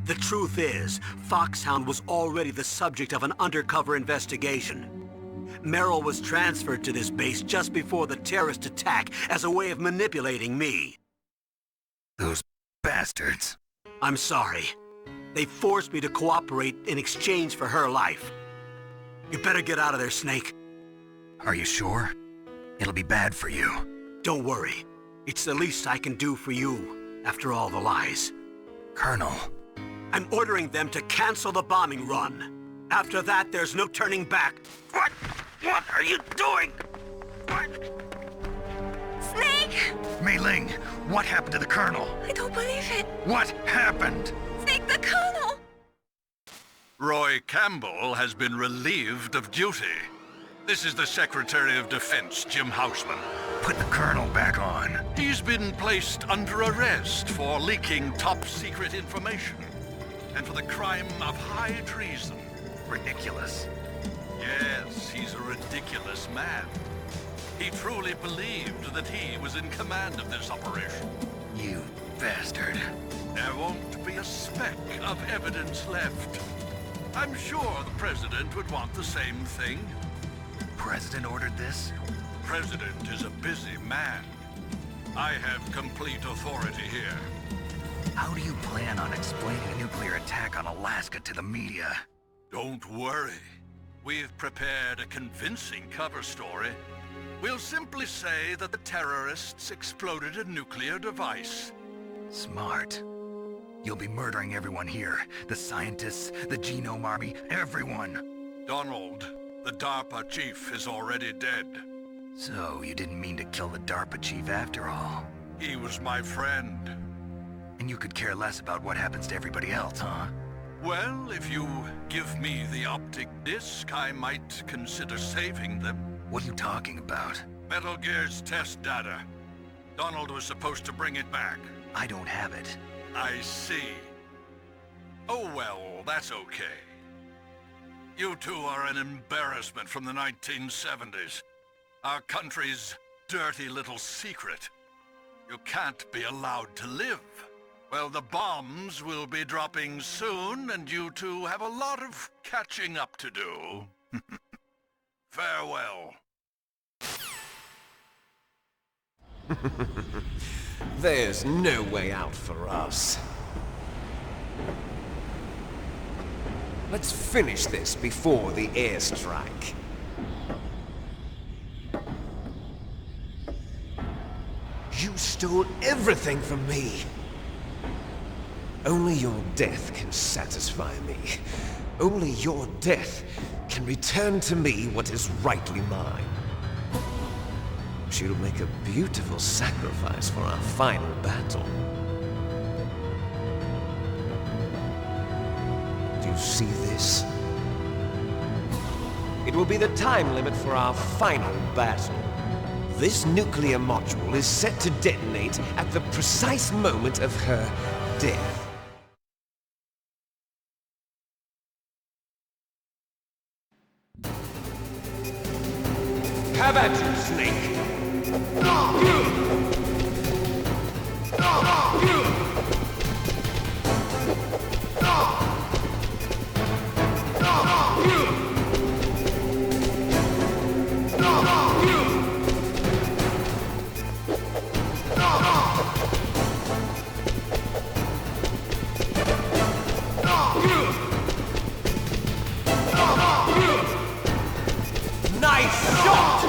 The truth is, Foxhound was already the subject of an undercover investigation. Meryl was transferred to this base just before the terrorist attack as a way of manipulating me. Those bastards. I'm sorry. They forced me to cooperate in exchange for her life. You better get out of there, Snake. Are you sure? It'll be bad for you. Don't worry. It's the least I can do for you, after all the lies. Colonel. I'm ordering them to cancel the bombing run. After that, there's no turning back. What? What are you doing? What? Snake! Mei Ling, what happened to the Colonel? I don't believe it. What happened? Snake, the Colonel! Roy Campbell has been relieved of duty. This is the Secretary of Defense, Jim Houseman. Put the Colonel back on. He's been placed under arrest for leaking top-secret information and for the crime of high treason. Ridiculous. Yes, he's a ridiculous man. He truly believed that he was in command of this operation. You bastard. There won't be a speck of evidence left. I'm sure the President would want the same thing. President ordered this? President is a busy man. I have complete authority here. How do you plan on explaining a nuclear attack on Alaska to the media? Don't worry. We've prepared a convincing cover story. We'll simply say that the terrorists exploded a nuclear device. Smart. You'll be murdering everyone here. The scientists, the Genome Army, everyone. Donald, the DARPA chief, is already dead. So, you didn't mean to kill the DARPA chief after all? He was my friend. And you could care less about what happens to everybody else, huh? Well, if you give me the optic disc, I might consider saving them. What are you talking about? Metal Gear's test data. Donald was supposed to bring it back. I don't have it. I see. Oh well, that's okay. You two are an embarrassment from the 1970s. Our country's dirty little secret. You can't be allowed to live. Well, the bombs will be dropping soon, and you two have a lot of catching up to do. Farewell. There's no way out for us. Let's finish this before the airstrike. You stole everything from me. Only your death can satisfy me. Only your death can return to me what is rightly mine. She'll make a beautiful sacrifice for our final battle. Do you see this? It will be the time limit for our final battle. This nuclear module is set to detonate at the precise moment of her death. Have at you, Snake! Nice shot!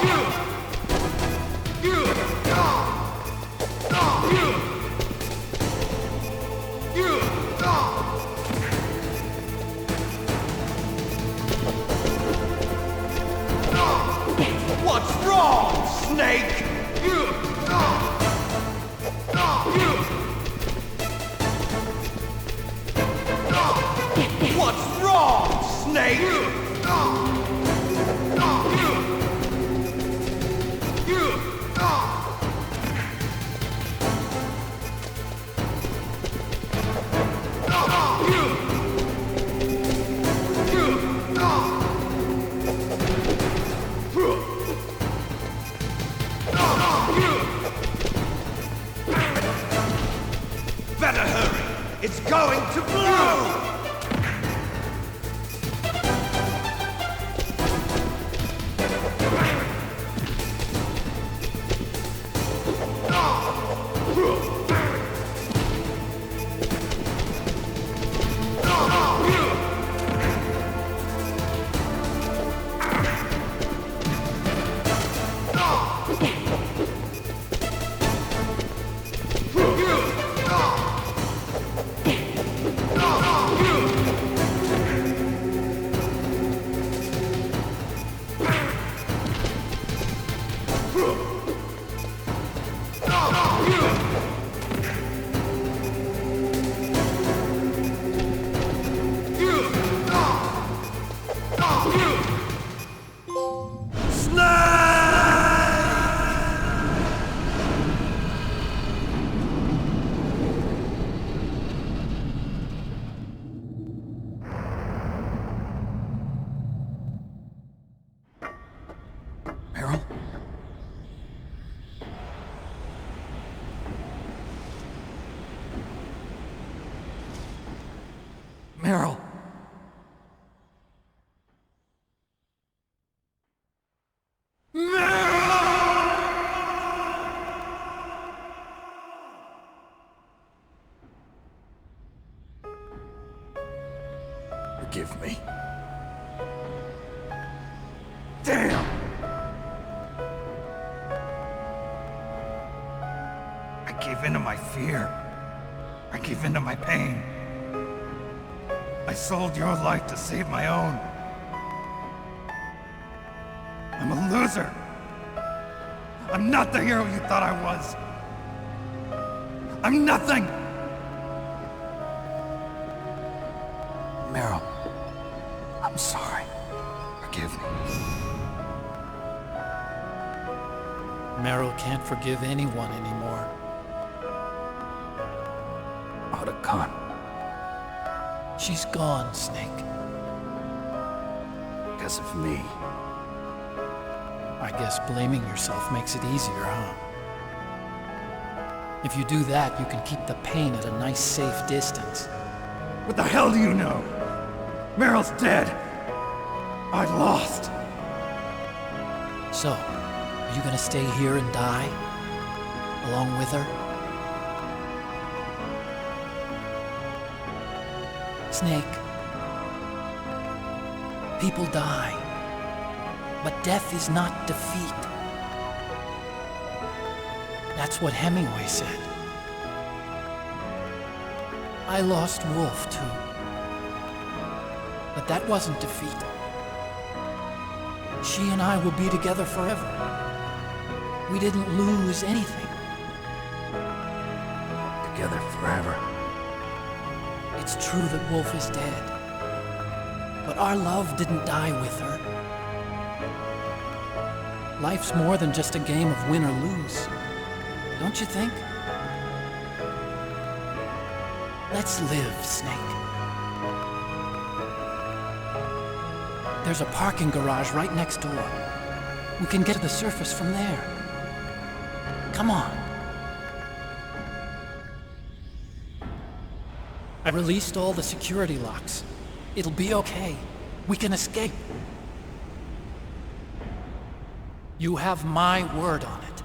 It's going to blow! Meryl? Meryl! Forgive me. Damn! I gave in to my fear. I gave in to my pain. I sold your life to save my own. I'm a loser. I'm not the hero you thought I was. I'm nothing! Meryl, I'm sorry. Forgive me. Meryl can't forgive anyone anymore. Otacon. She's gone, Snake. Because of me. I guess blaming yourself makes it easier, huh? If you do that, you can keep the pain at a nice, safe distance. What the hell do you know? Meryl's dead. I lost. So, are you gonna stay here and die? Along with her? Snake. People die. But death is not defeat. That's what Hemingway said. I lost Wolf, too. But that wasn't defeat. She and I will be together forever. We didn't lose anything. Together forever. It's true that Wolf is dead. But our love didn't die with her. Life's more than just a game of win or lose. Don't you think? Let's live, Snake. There's a parking garage right next door. We can get to the surface from there. Come on. I released all the security locks. It'll be okay. We can escape. You have my word on it.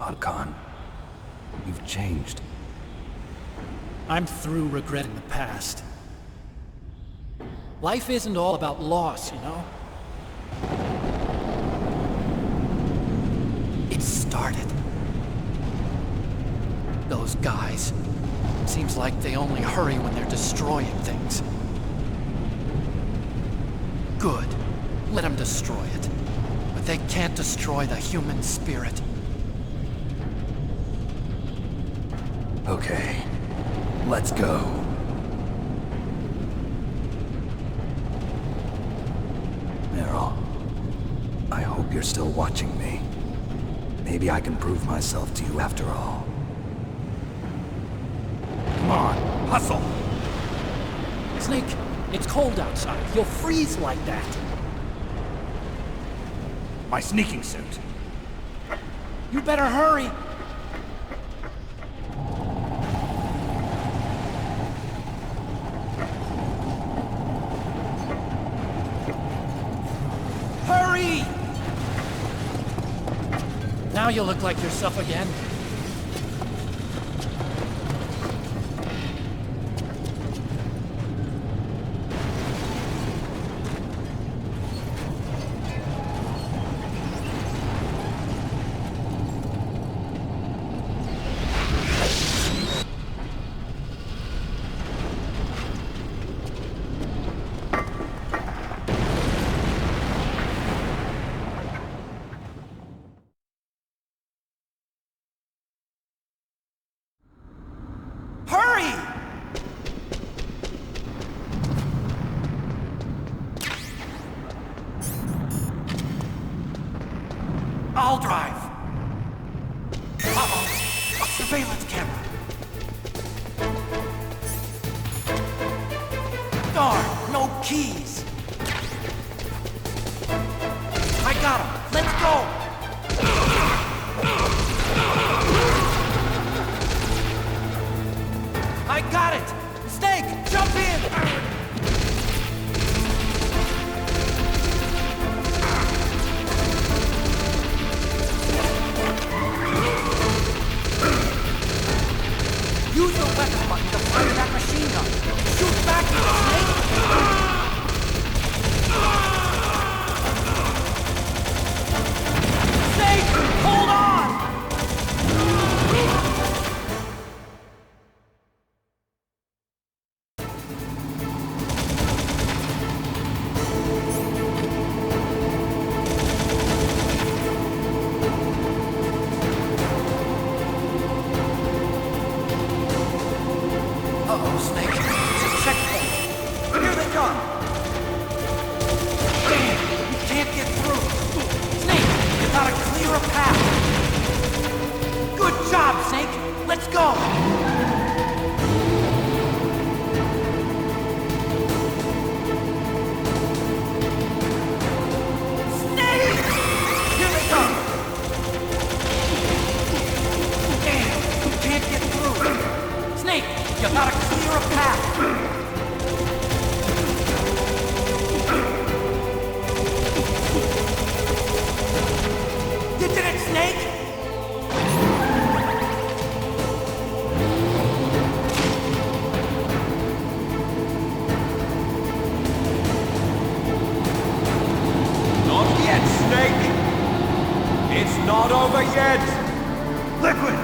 Otacon, you've changed. I'm through regretting the past. Life isn't all about loss, you know? It started. Those guys. Seems like they only hurry when they're destroying things. Good. Let them destroy it. But they can't destroy the human spirit. Okay. Let's go. Meryl, I hope you're still watching me. Maybe I can prove myself to you after all. Come on, hustle! Snake, it's cold outside. You'll freeze like that. My sneaking suit. You better hurry. Now you look like yourself again. I'll drive. Uh-oh. A surveillance camera. Darn, no keys. I got him. Let's go. I got it. Snake, jump in. Use the weapon button to fire that machine gun. Shoot back at the snake! Snake! Hold on! Uh-oh, Snake. It's a checkpoint. Here they come. Damn, you can't get through. Snake, you gotta clear a path. Good job, Snake. Let's go. Snake! Here they come. Damn, you can't get through. Snake, you gotta clear a path! You did it, Snake! Not yet, Snake! It's not over yet! Liquid!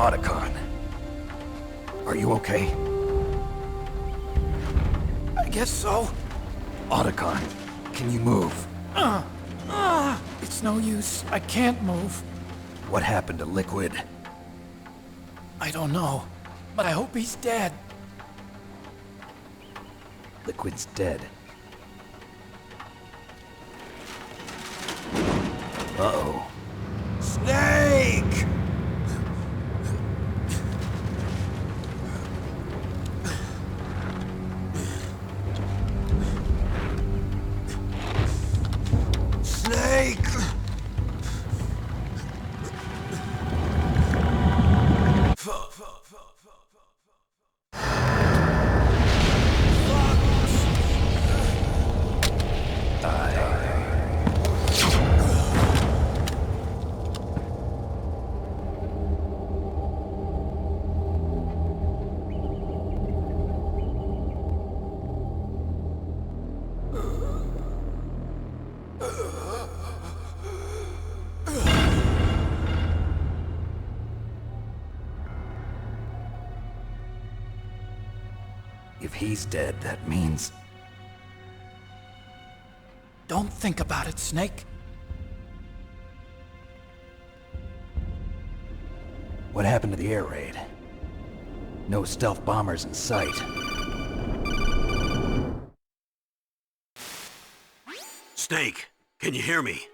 Otacon. Are you okay? guess so. Otacon, can you move? It's no use. I can't move. What happened to Liquid? I don't know, but I hope he's dead. Liquid's dead. Uh-oh. Snake! Snake! If he's dead, that means... Don't think about it, Snake. What happened to the air raid? No stealth bombers in sight. Snake, can you hear me?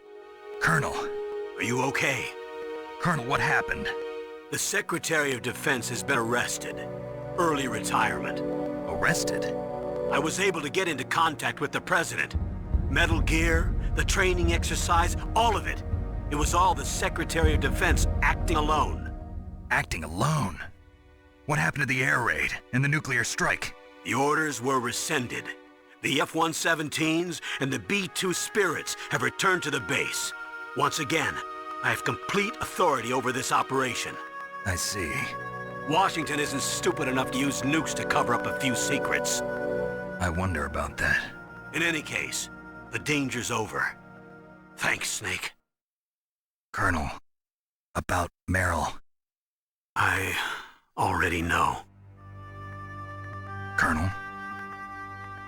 Colonel. Are you okay? Colonel, what happened? The Secretary of Defense has been arrested. Early retirement. Arrested? I was able to get into contact with the President. Metal Gear, the training exercise, all of it. It was all the Secretary of Defense acting alone. Acting alone? What happened to the air raid and the nuclear strike? The orders were rescinded. The F-117s and the B-2 Spirits have returned to the base. Once again, I have complete authority over this operation. I see. Washington isn't stupid enough to use nukes to cover up a few secrets. I wonder about that. In any case, the danger's over. Thanks, Snake. Colonel, about Meryl. I already know. Colonel?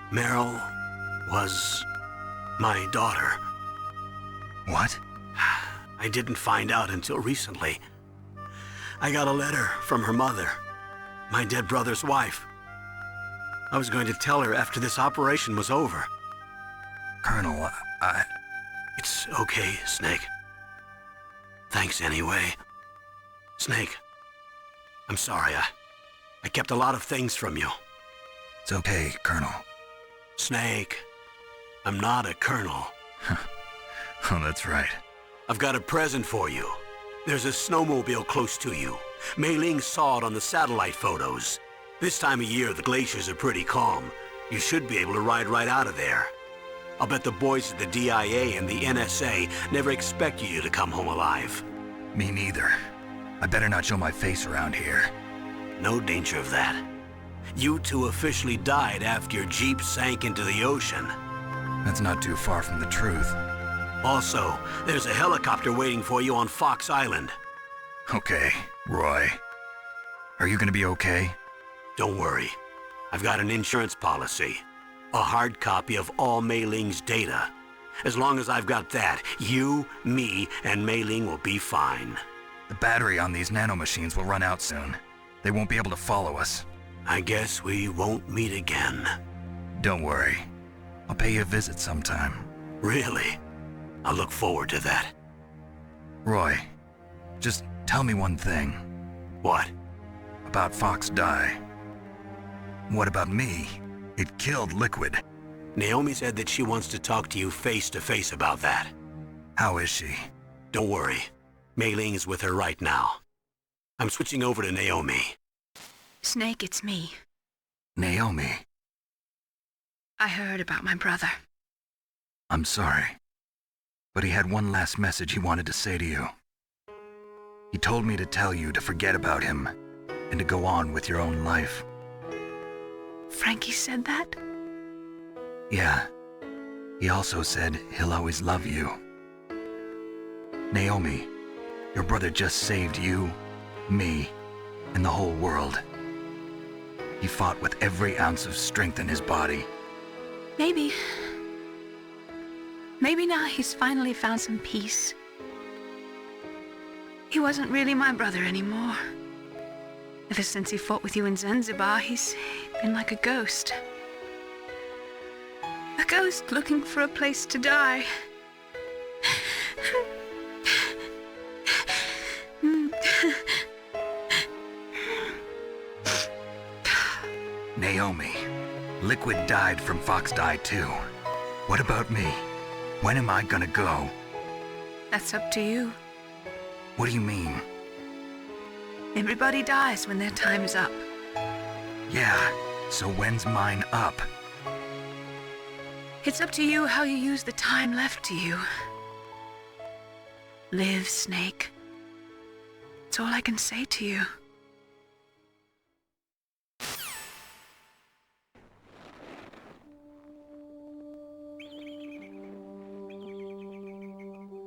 Meryl was my daughter. What? I didn't find out until recently. I got a letter from her mother, my dead brother's wife. I was going to tell her after this operation was over. Colonel, It's okay, Snake. Thanks anyway. Snake, I'm sorry. I kept a lot of things from you. It's okay, Colonel. Snake, I'm not a colonel. Oh, that's right. I've got a present for you. There's a snowmobile close to you. Mei Ling saw it on the satellite photos. This time of year, the glaciers are pretty calm. You should be able to ride right out of there. I'll bet the boys at the DIA and the NSA never expected you to come home alive. Me neither. I better not show my face around here. No danger of that. You two officially died after your Jeep sank into the ocean. That's not too far from the truth. Also, there's a helicopter waiting for you on Fox Island. Okay, Roy. Are you gonna be okay? Don't worry. I've got an insurance policy. A hard copy of all Mei Ling's data. As long as I've got that, you, me, and Mei Ling will be fine. The battery on these nanomachines will run out soon. They won't be able to follow us. I guess we won't meet again. Don't worry. I'll pay you a visit sometime. Really? I look forward to that. Roy, just tell me one thing. What? About Fox Die. What about me? It killed Liquid. Naomi said that she wants to talk to you face to face about that. How is she? Don't worry. Mei Ling is with her right now. I'm switching over to Naomi. Snake, it's me. Naomi. I heard about my brother. I'm sorry. But he had one last message he wanted to say to you. He told me to tell you to forget about him and to go on with your own life. Frankie said that? Yeah. He also said he'll always love you. Naomi, your brother just saved you, me, and the whole world. He fought with every ounce of strength in his body, Maybe now he's finally found some peace. He wasn't really my brother anymore. Ever since he fought with you in Zanzibar, he's been like a ghost. A ghost looking for a place to die. Naomi, Liquid died from Fox died too. What about me? When am I gonna go? That's up to you. What do you mean? Everybody dies when their time is up. Yeah, so when's mine up? It's up to you how you use the time left to you. Live, Snake. That's all I can say to you.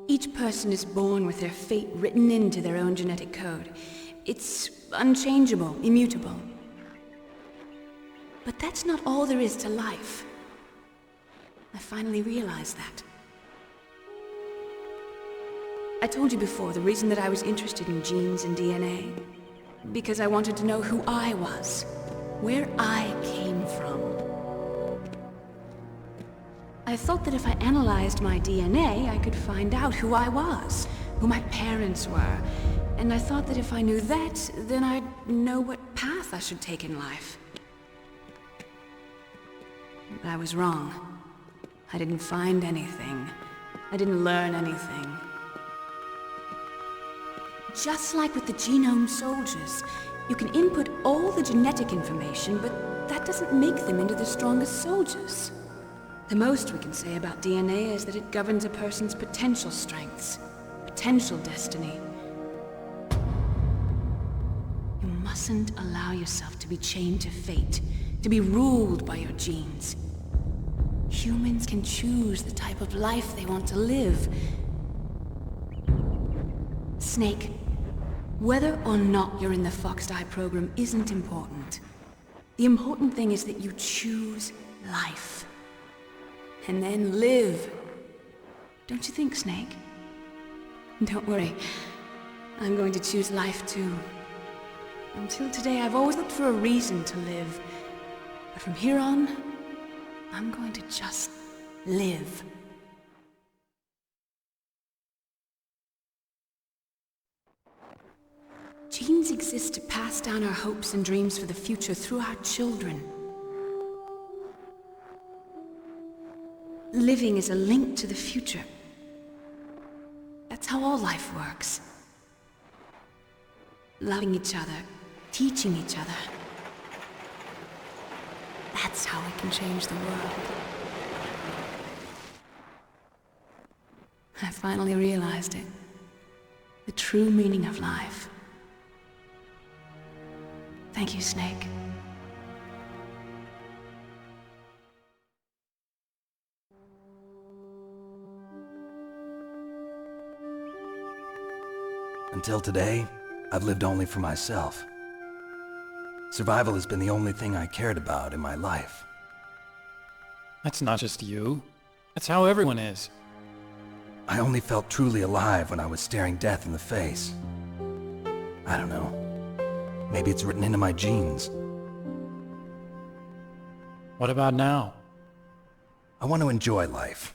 Each person is born with their fate written into their own genetic code. It's unchangeable, immutable. But that's not all there is to life. I finally realized that. I told you before the reason that I was interested in genes and DNA. Because I wanted to know who I was, where I came from. I thought that if I analyzed my DNA, I could find out who I was, who my parents were. And I thought that if I knew that, then I'd know what path I should take in life. But I was wrong. I didn't find anything. I didn't learn anything. Just like with the genome soldiers, you can input all the genetic information, but that doesn't make them into the strongest soldiers. The most we can say about DNA is that it governs a person's potential strengths, potential destiny. You mustn't allow yourself to be chained to fate, to be ruled by your genes. Humans can choose the type of life they want to live. Snake, whether or not you're in the Fox-Die program isn't important. The important thing is that you choose life. And then live. Don't you think, Snake? Don't worry. I'm going to choose life too. Until today, I've always looked for a reason to live. But from here on, I'm going to just live. Genes exist to pass down our hopes and dreams for the future through our children. Living is a link to the future. That's how all life works. Loving each other, teaching each other. That's how we can change the world. I finally realized it. The true meaning of life. Thank you, Snake. Until today, I've lived only for myself. Survival has been the only thing I cared about in my life. That's not just you. That's how everyone is. I only felt truly alive when I was staring death in the face. I don't know. Maybe it's written into my genes. What about now? I want to enjoy life.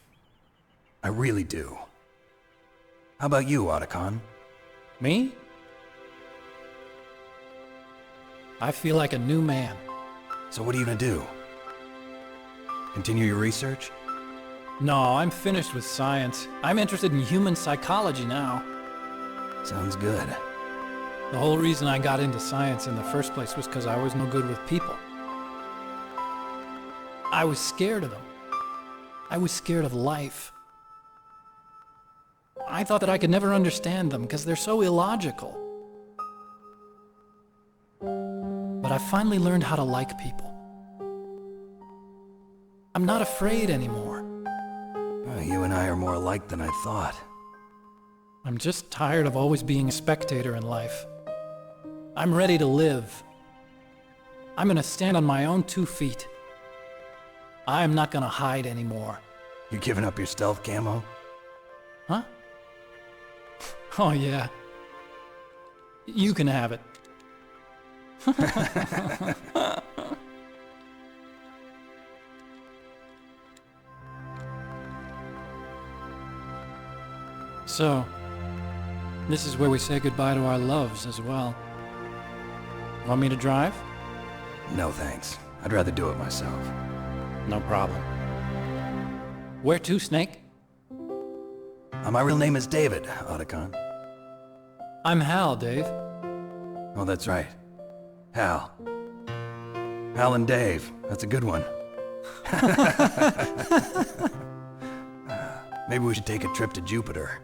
I really do. How about you, Otacon? Me? I feel like a new man. So what are you gonna do? Continue your research? No, I'm finished with science. I'm interested in human psychology now. Sounds good. The whole reason I got into science in the first place was because I was no good with people. I was scared of them. I was scared of life. I thought that I could never understand them because they're so illogical. But I finally learned how to like people. I'm not afraid anymore. You and I are more alike than I thought. I'm just tired of always being a spectator in life. I'm ready to live. I'm gonna stand on my own 2 feet. I'm not gonna hide anymore. You giving up your stealth, Camo? Huh? Oh, yeah. You can have it. So, this is where we say goodbye to our loves as well. Want me to drive? No thanks. I'd rather do it myself. No problem. Where to, Snake? My real name is David, Otacon. I'm Hal, Dave. Oh, that's right. Hal. Hal and Dave. That's a good one. Maybe we should take a trip to Jupiter.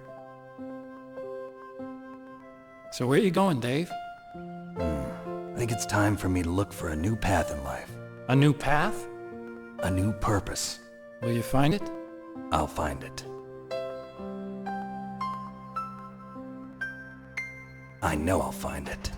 So where are you going, Dave? I think it's time for me to look for a new path in life. A new path? A new purpose. Will you find it? I'll find it. I know I'll find it.